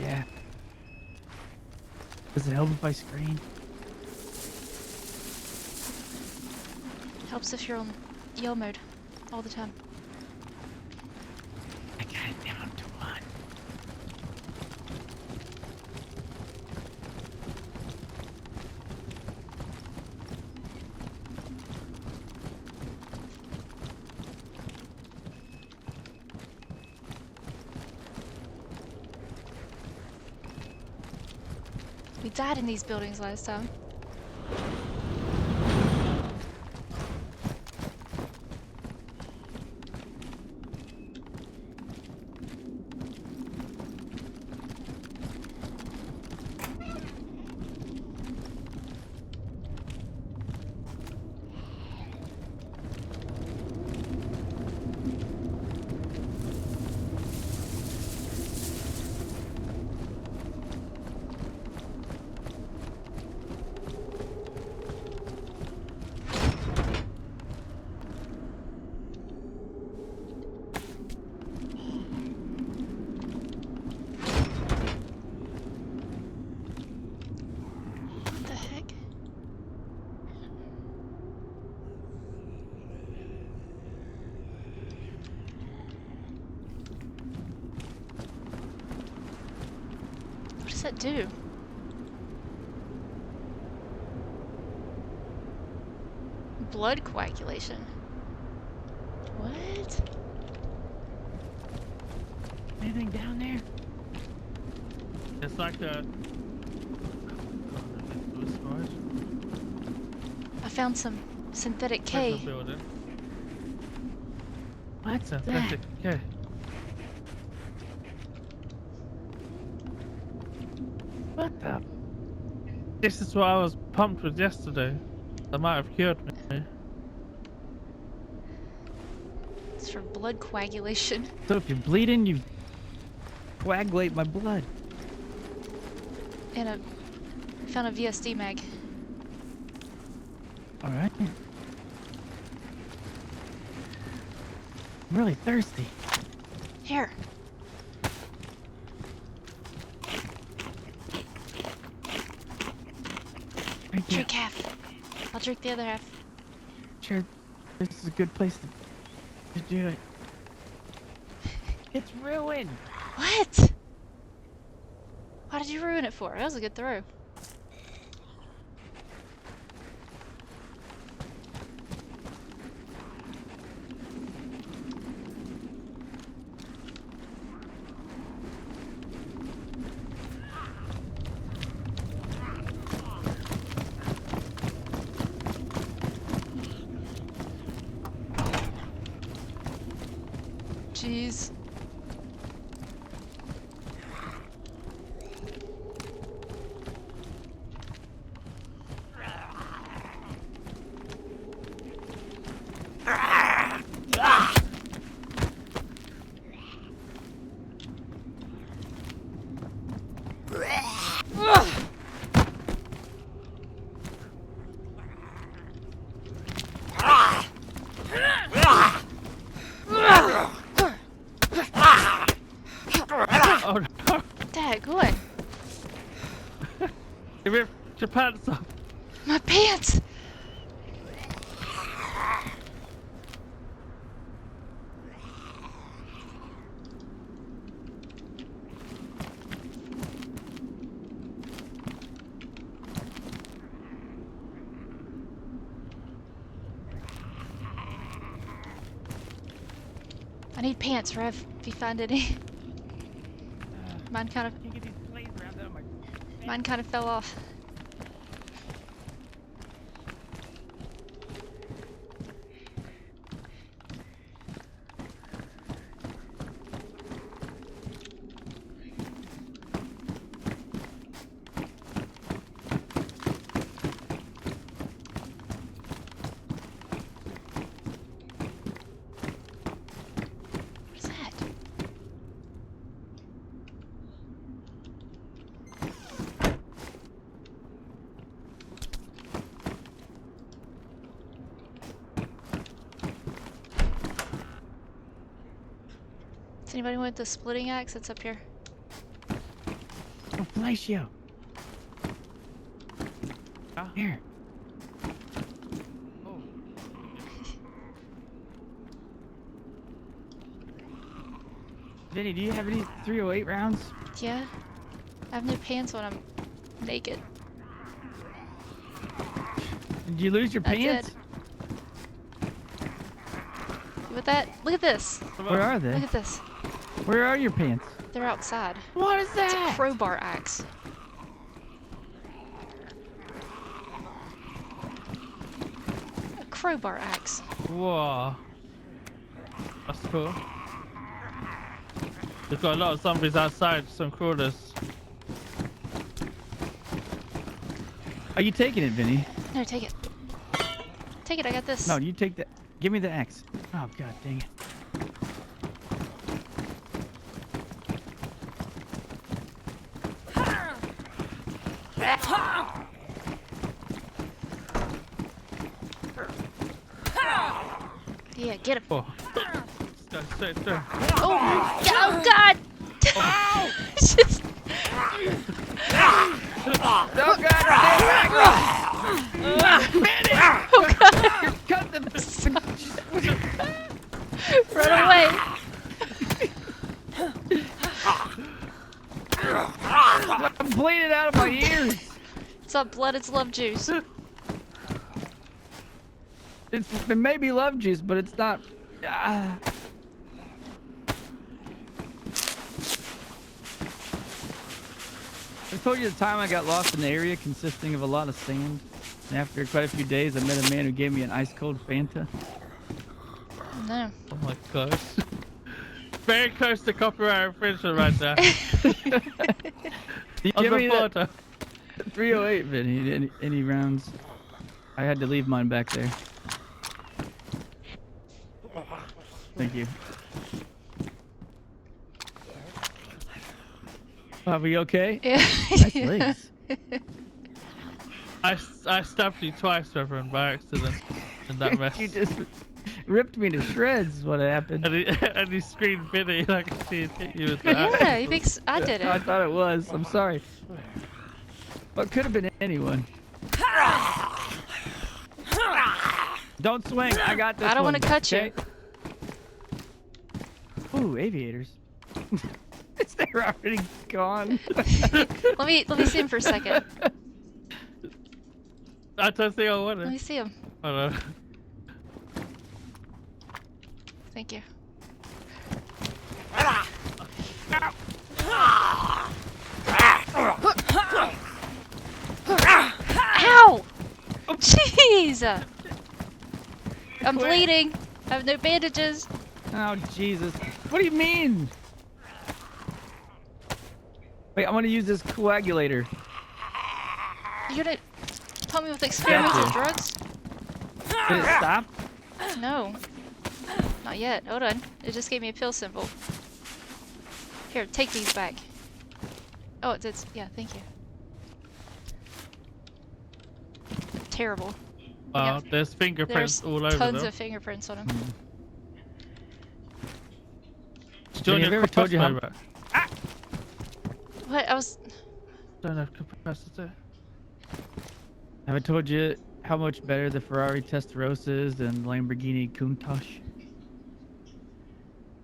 Yeah. Does it help if I scream? Helps if you're on yell mode all the time. I got it down to one. We died in these buildings last time. What the heck? What does that do? Blood coagulation. What? Anything down there? It's like a. I found some synthetic There's a K. building. What's that? Synthetic K. What the? This is what I was pumped with yesterday. That might have cured me. It's for blood coagulation. So if you're bleeding, you coagulate my blood. And I found a VSD mag. All right. I'm really thirsty. Here. Thank you. Drink half. I'll drink the other half. Sure, this is a good place to do it. It's ruined. What? Why did you ruin it for? That was a good throw. Jeez. Oh no! Dad, good. You ripped your pants off. My pants! I need pants, Rev, if you find any. Mine kind of Can you get these blades around there? Mine kind of fell off. What's that? Does anybody want the splitting axe that's up here? Oh, Felicio. Here. Oh. Vinny, do you have any 308 rounds? Yeah. I have no pants when I'm naked. Did you lose your I pants? did. With that, look at this. Where are they? Look at this. Where are your pants? They're outside. What is It's that? a crowbar axe. A crowbar axe. Whoa. That's cool. We've got a lot of zombies outside, some crawlers. Are you taking it, Vinny? No, take it. Take it, I got this. No, you take that. Give me the axe. Oh, god dang it. Yeah, get him. Oh. Go straight through. Oh god! It's just... Oh, god! Oh god! Cut the... Run away! I'm bleeding out of my ears. It's not blood, it's love juice. It may be love juice, but it's not. I told you the time I got lost in an area consisting of a lot of sand. And after quite a few days, I met a man who gave me an ice-cold Fanta. No. Oh my gosh. Very close to copyright infringement right there. You On give the me that border. 308, Vinny. Any rounds? I had to leave mine back there. Thank you. Are we okay? Yeah. Nice legs. I stabbed you twice, Reverend, by accident in that mess. You just ripped me to shreds. Is what happened? And he screamed Vinny like he hit you with that. Yeah, he thinks I did I it. thought it was. I'm sorry. But could have been anyone. Don't swing. I got this. I don't want want to cut you. Ooh, aviators. They're already gone. Let me see him for a second. I don't think I want Let me it. see him. Hold on. Thank you. Ow! Jeez! I'm bleeding. I have no bandages. Oh, Jesus. What do you mean? Wait, I'm gonna use this coagulator. You gonna pump me with experimental drugs? Did it stop? No. Not yet. Hold on. It just gave me a pill symbol. Here, take these back. Oh, it did. Yeah, thank you. Terrible. Wow, Yeah. there's fingerprints There's all over tons them. of fingerprints on him. Join Have I your ever told you how- capacitor. What? I was... Don't have capacitor. Have I told you how much better the Ferrari Testarossa is than Lamborghini Countach?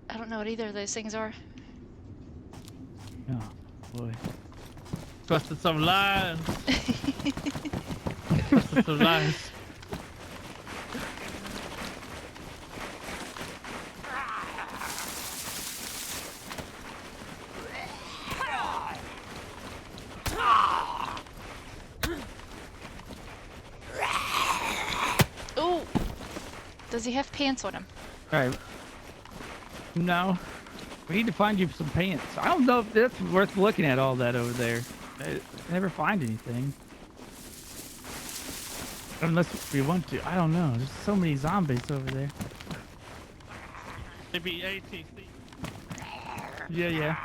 I don't know what either of those things are. Oh, boy. Trusted some lies. Trusted some lies. Ooh! Does he have pants on him? Alright. No. We need to find you some pants. I don't know if that's worth looking at all that over there. I never find anything. Unless we want to. I don't know. There's so many zombies over there. Maybe ATC. Yeah.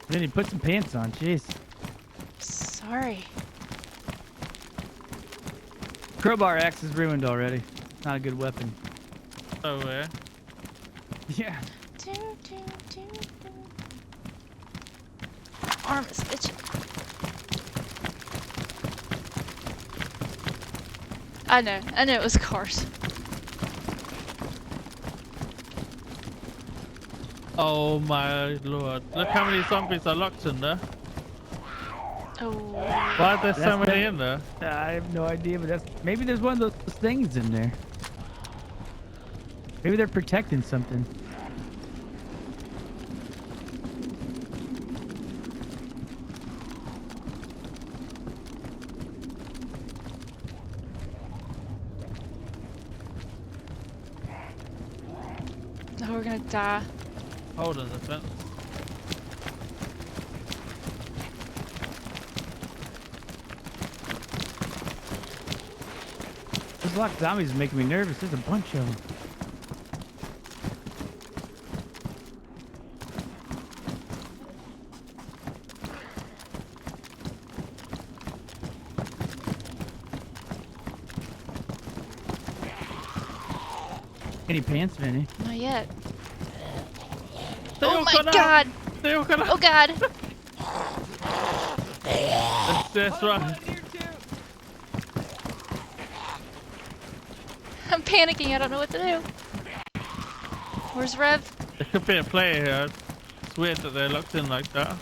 Then he put some pants on. Jeez. Sorry. Crowbar axe is ruined already. It's not a good weapon. Oh, yeah. Yeah. Arm is itching. I know it was cars. Oh my lord. Look how many zombies are locked in there. Oh. Why are there so That's many the- in there? I have no idea, but maybe there's one of those things in there. Maybe they're protecting something. No, we're gonna die. Hold on a fence. There's a lot of zombies making me nervous. There's a bunch of them. Any pants, Vinny? Not yet. They Oh all my got out. god! They all got out. Oh god! That's right. I'm panicking, I don't know what to do. Where's Rev? There could be a player here. It's weird that they're locked in like that.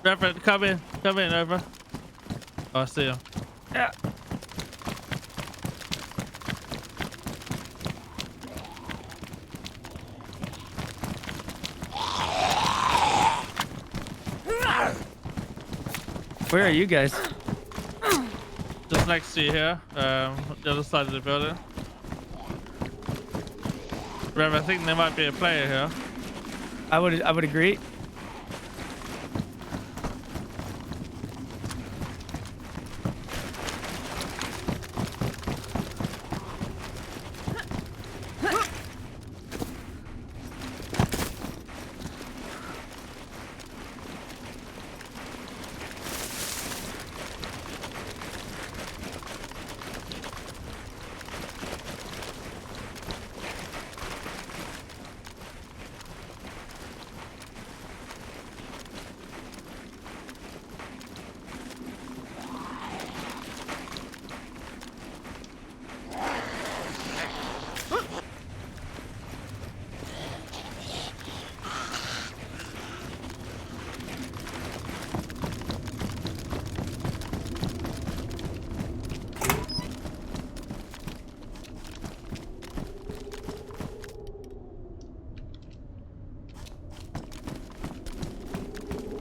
Reverend, come in, over. Oh, I see him. Yeah. Where are you guys? Just next to you here, the other side of the building. Rev, I think there might be a player here. I would agree.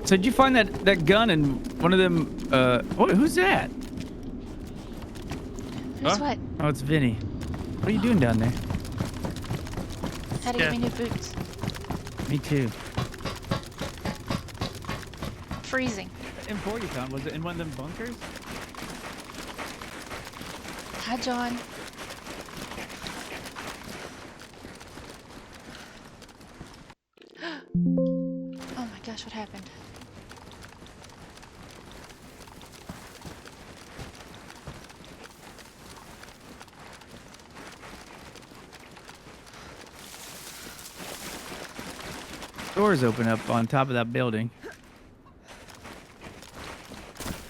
So did you find that gun in one of them? Who's that? Who's Huh? what? Oh, it's Vinny. What are you doing down there? Had to get me new boots. Me too. Freezing. M4 you found, was it in one of them bunkers? Hi, John. Oh my gosh, what happened? Doors open up on top of that building.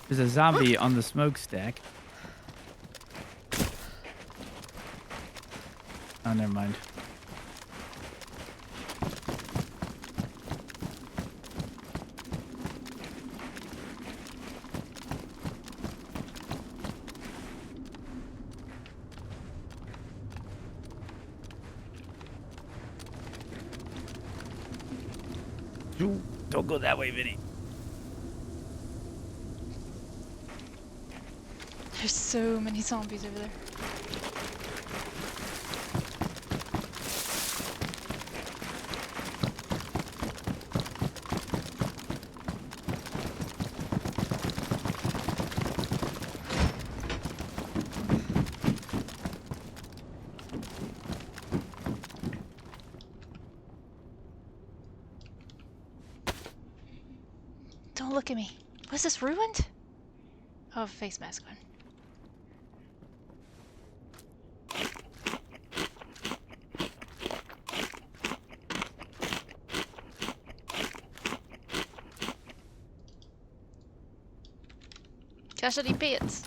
There's a zombie on the smokestack. Oh, never mind. Don't go that way, Vinny. There's so many zombies over there. Don't look at me. Was this ruined? Oh, face mask on. Casualty pits.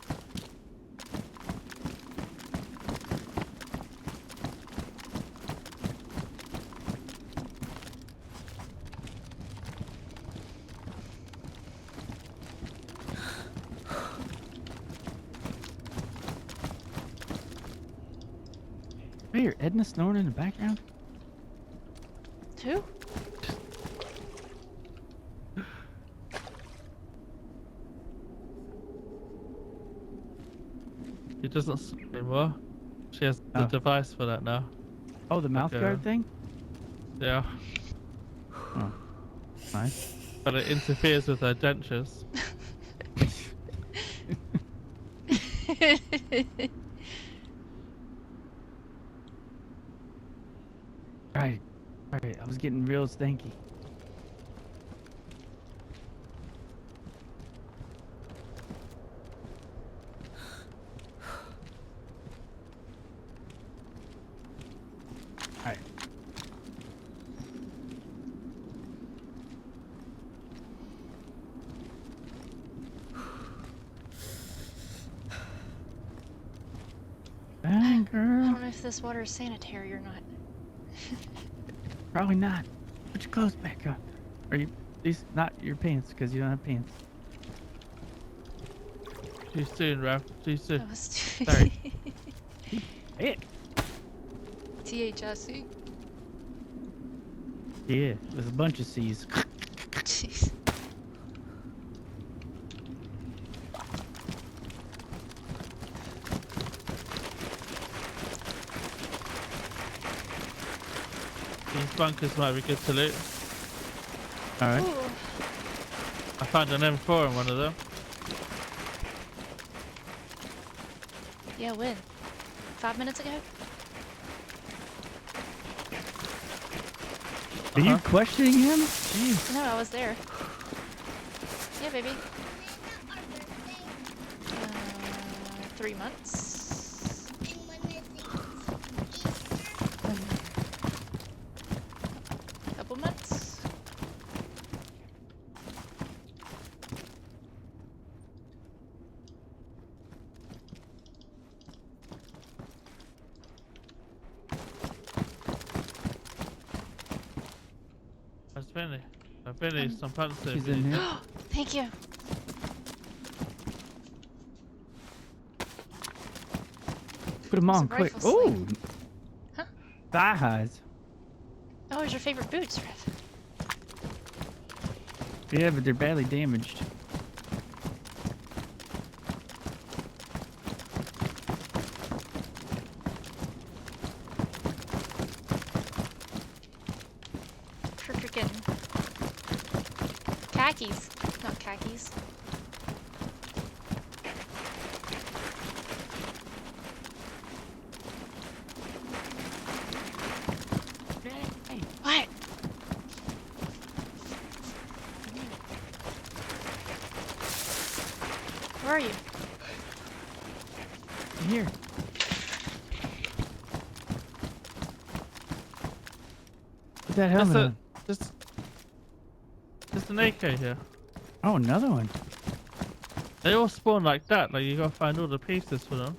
Hey, you're Edna snoring in the background? Who? She doesn't sleep anymore. She has the Oh. device for that now. Oh, the mouth guard thing? Yeah. Oh, nice. But it interferes with her dentures. Right. I was getting real stanky. Alright. Dang, I girl. don't know if this water is sanitary or not. Probably not. Put your clothes back on. Are you least not your pants, because you don't have pants. Too soon, Rev. Too soon. That was too Sorry. Hey. THIC. Yeah, there's a bunch of C's. Jeez. These bunkers might be good to loot. All right. Ooh. I found an M4 in one of them. Yeah, when? 5 minutes ago? Are you questioning him? Jeez. No, I was there. Yeah, baby. 3 months. Couple months. Where's Benny? Benny's some pants there. She's in here. Thank you. Put them on Some quick. rifle Oh, sling. Huh? thigh highs. Oh, where's your favorite boots, Rev? Yeah, but they're badly damaged. For freaking khakis. Not khakis. What? Where are you? Here. Put that helmet on. Just an AK here. Oh, another one. They all spawn like that. Like you gotta find all the pieces for them.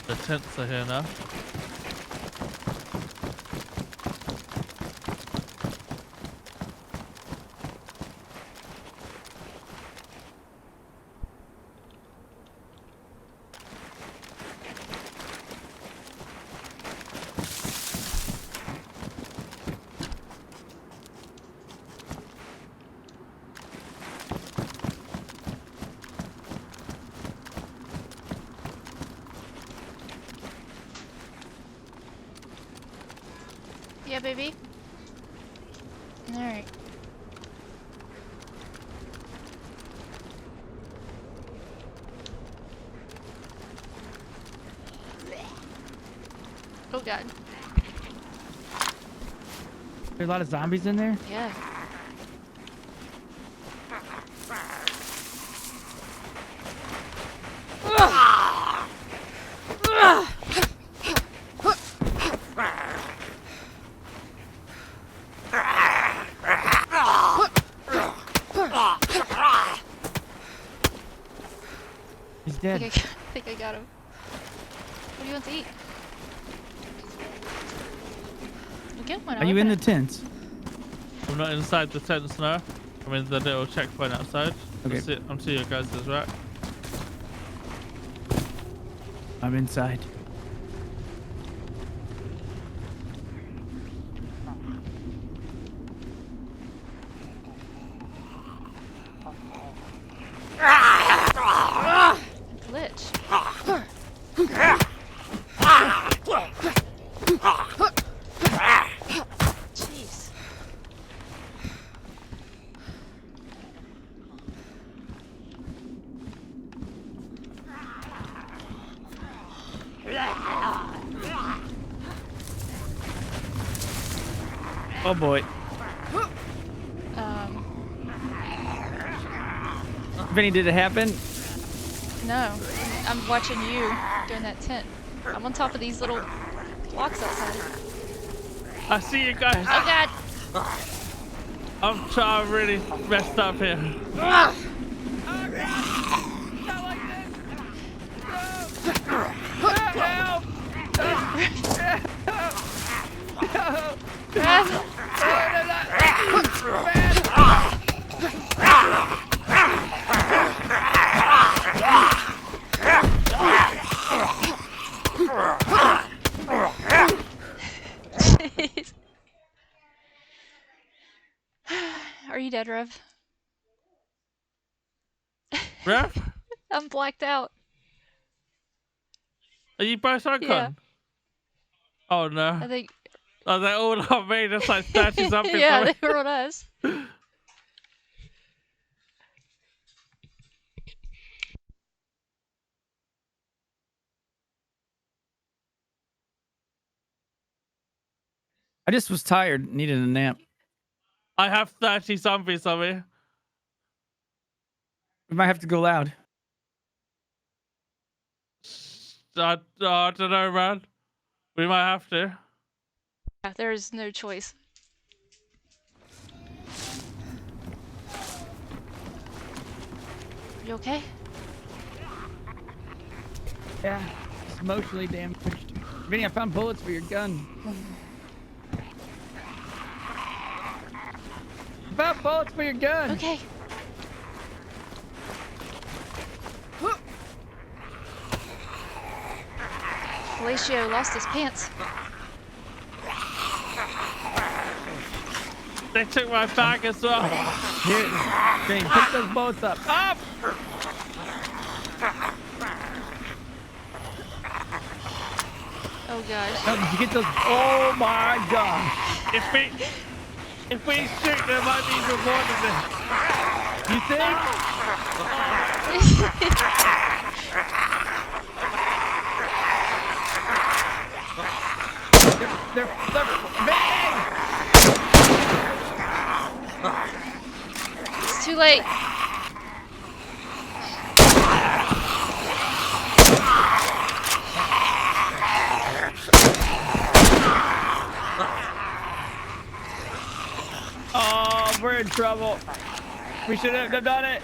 The tents are here now. Yeah, baby. Alright. Oh god. There are a lot of zombies in there. Yeah. He's I dead. think I got him. What do you want to eat? Okay, why not? Are you in the Open tents? I'm not inside the tents now. I'm in the little checkpoint outside. Okay. I'm to your guys' right. I'm inside. it? Glitch. Jeez. Oh boy. Vinny, did it happen? No. I'm watching you doing that tent. I'm on top of these little blocks outside. I see you guys. Oh god! I'm really messed up here. Jeez. Are you dead, Rev? Rev, I'm blacked out. are you both on Yeah. con? Oh no. I think. Oh, they're all on me. There's like 30 zombies Yeah, on me. they were on us. I just was tired, needed a nap. I have 30 zombies on me. We might have to go loud. I don't know, man. We might have to. Yeah, there is no choice. You okay? Yeah, it's emotionally damaged. Vinny, I found bullets for your gun. I found bullets for your gun. Okay. Horatio lost his pants. They took my bag as well. Here, Vinny, pick those bullets up. Up! Oh gosh. No, did you get those? Oh my gosh. If we shoot, there might be even more than this. You think? they're bang! It's too late. Oh, we're in trouble. We shouldn't have done it.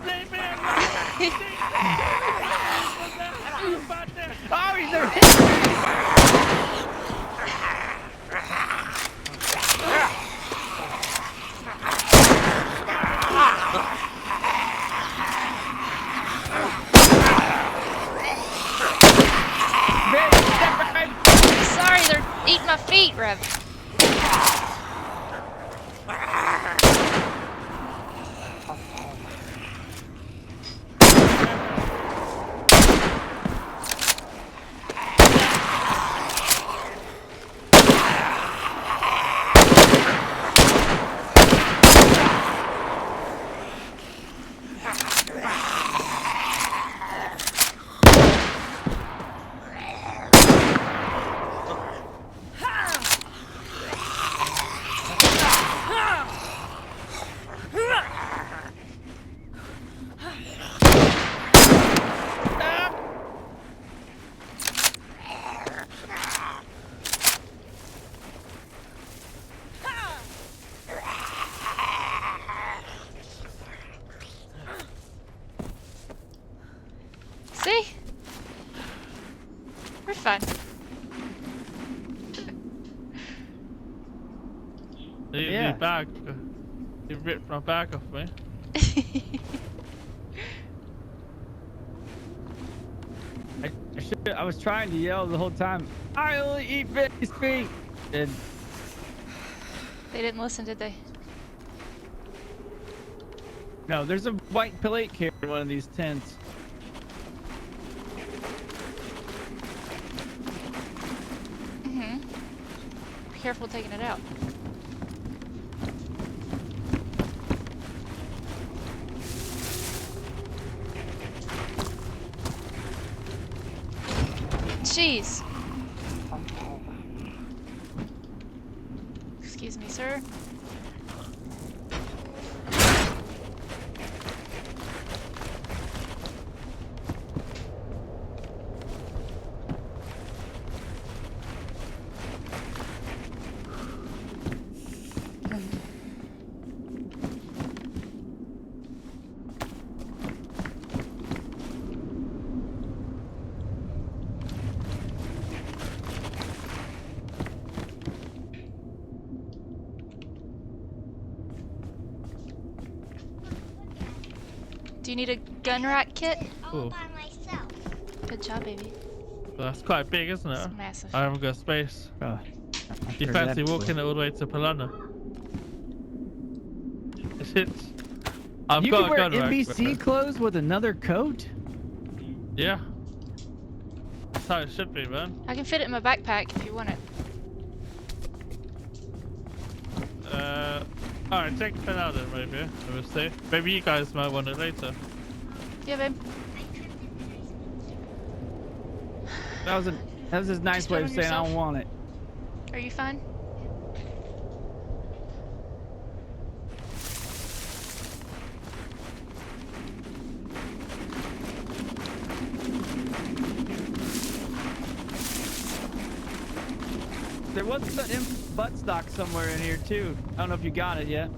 Leave me alone. Oh, he's there. Sorry, they're eating my feet, Rev. See? We're fine. Yeah. Your bag. You ripped my bag off me. I was trying to yell the whole time. I only eat Vinny's feet. And They didn't listen, did they? no, there's a white plate here in one of these tents. Mm-hmm. Be careful taking it out. Jeez. Excuse me, sir. Do you need a gun rack kit? Ooh, Good job, baby. that's quite big, isn't it? It's massive. I haven't got space. Oh, Do you fancy walking it all the way to Polana? I've You got can a wear gun rack, NBC but- clothes with another coat? Yeah. That's how it should be, man. I can fit it in my backpack if you want it. Alright, take it for now then, maybe. We'll see. Maybe you guys might want it later. Yeah, babe. That was his nice Just way put of on saying I yourself. don't want it. Are you fine? There was some butt stock somewhere in here too. I don't know if you got it yet.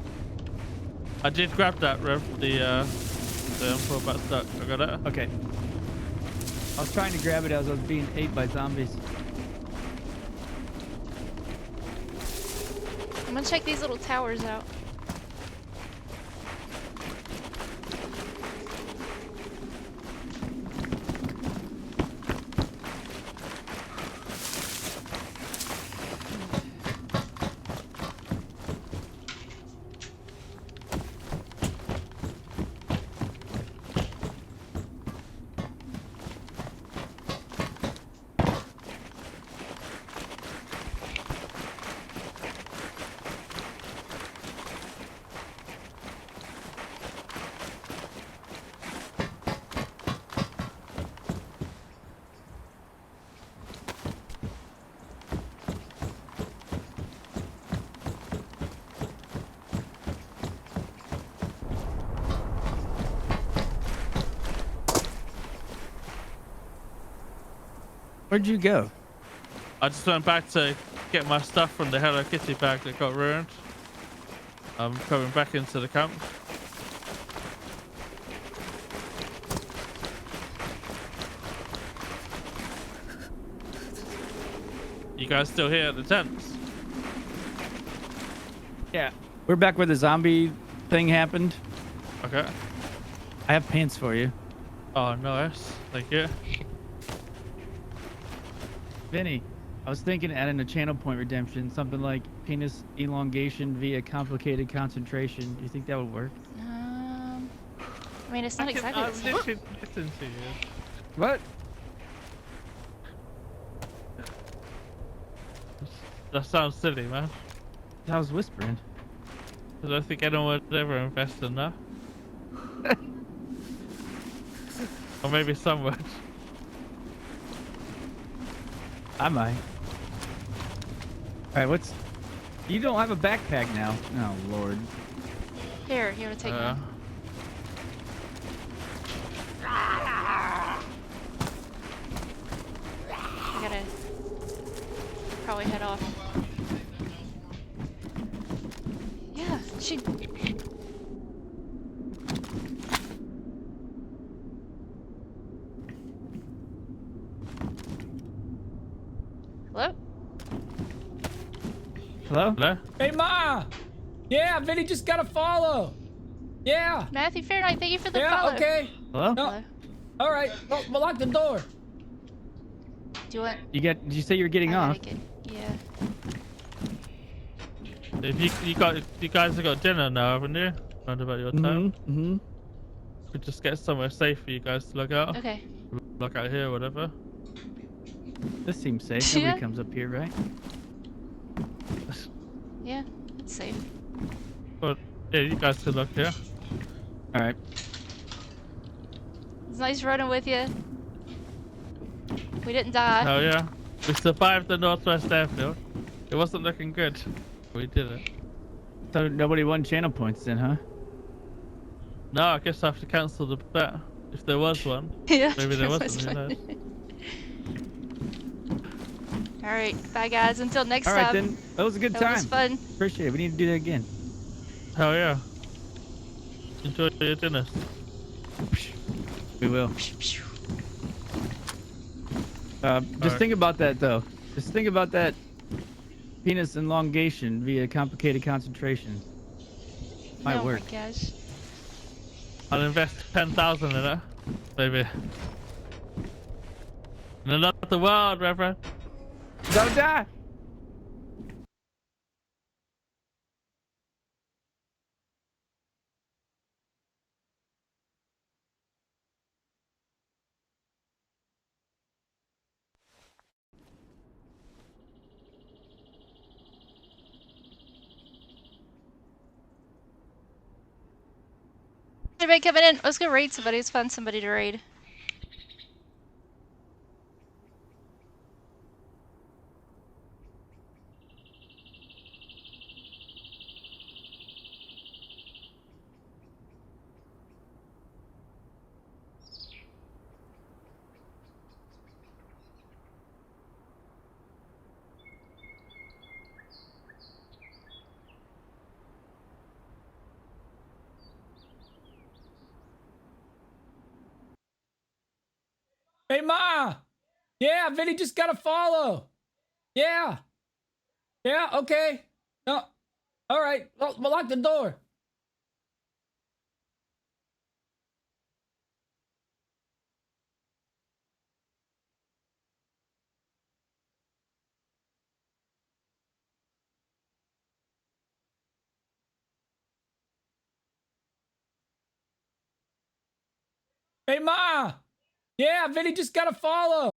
I did grab that, Rev. The M4 butt stuck. I got it. Okay. I was trying to grab it as I was being ate by zombies. I'm gonna check these little towers out. Where'd you go? I just went back to get my stuff from the Hello Kitty bag that got ruined. I'm coming back into the camp. You guys still here at the tents? Yeah. We're back where the zombie thing happened. Okay. I have pants for you. Oh, nice. Thank you. Vinny, I was thinking adding a channel point redemption, something like penis elongation via complicated concentration. Do you think that would work? I mean, it's not exactly I'm the same. literally listening to you. What? That sounds silly, man. I was whispering. I don't think anyone would ever invest in that. Or maybe some would. I might. Alright, what's... You don't have a backpack now. Oh, Lord. Here, take one. I gotta probably head off. Yeah, she... Hello? Hello? Hello? Hey, Ma! Yeah, Vinny just got a follow. Yeah. Matthew Fahrenheit, thank you for the Yeah, follow. okay. Hello? No. Hello? All right. Well, lock the door. Do you want... Did you say you were getting I off? gotta get... Yeah. If you guys have got dinner now, haven't you? Around about your time. Mm-hmm. Could just get somewhere safe for you guys to look out. Okay. Look out here, or whatever. This seems safe. Yeah. Nobody comes up here, right? Yeah, it's safe. But yeah, you guys could look here. Alright. It's nice running with you. We didn't die. Hell yeah. We survived the Northwest Airfield. It wasn't looking good. We did it. So nobody won channel points then, huh? No, I guess I have to cancel the bet. If there was one. Yeah. Maybe there wasn't, who knows? Alright, bye guys. Until next Alright time. then. That was a good That time. was fun. Appreciate it. We need to do that again. Hell yeah. Enjoy your dinner. We will. Just Alright. think about that though. Just think about that penis elongation via complicated concentration. Might oh work. my gosh. I'll invest 10,000 in it, maybe. In another world, Reverend. Don't die. Anybody coming in? Let's go raid somebody. Let's find somebody to raid. Hey, Ma! Yeah, Vinny just got a follow. Yeah. Yeah, okay. No. All right. Well, lock the door. Hey, Ma! Yeah, Vinny just got a follow.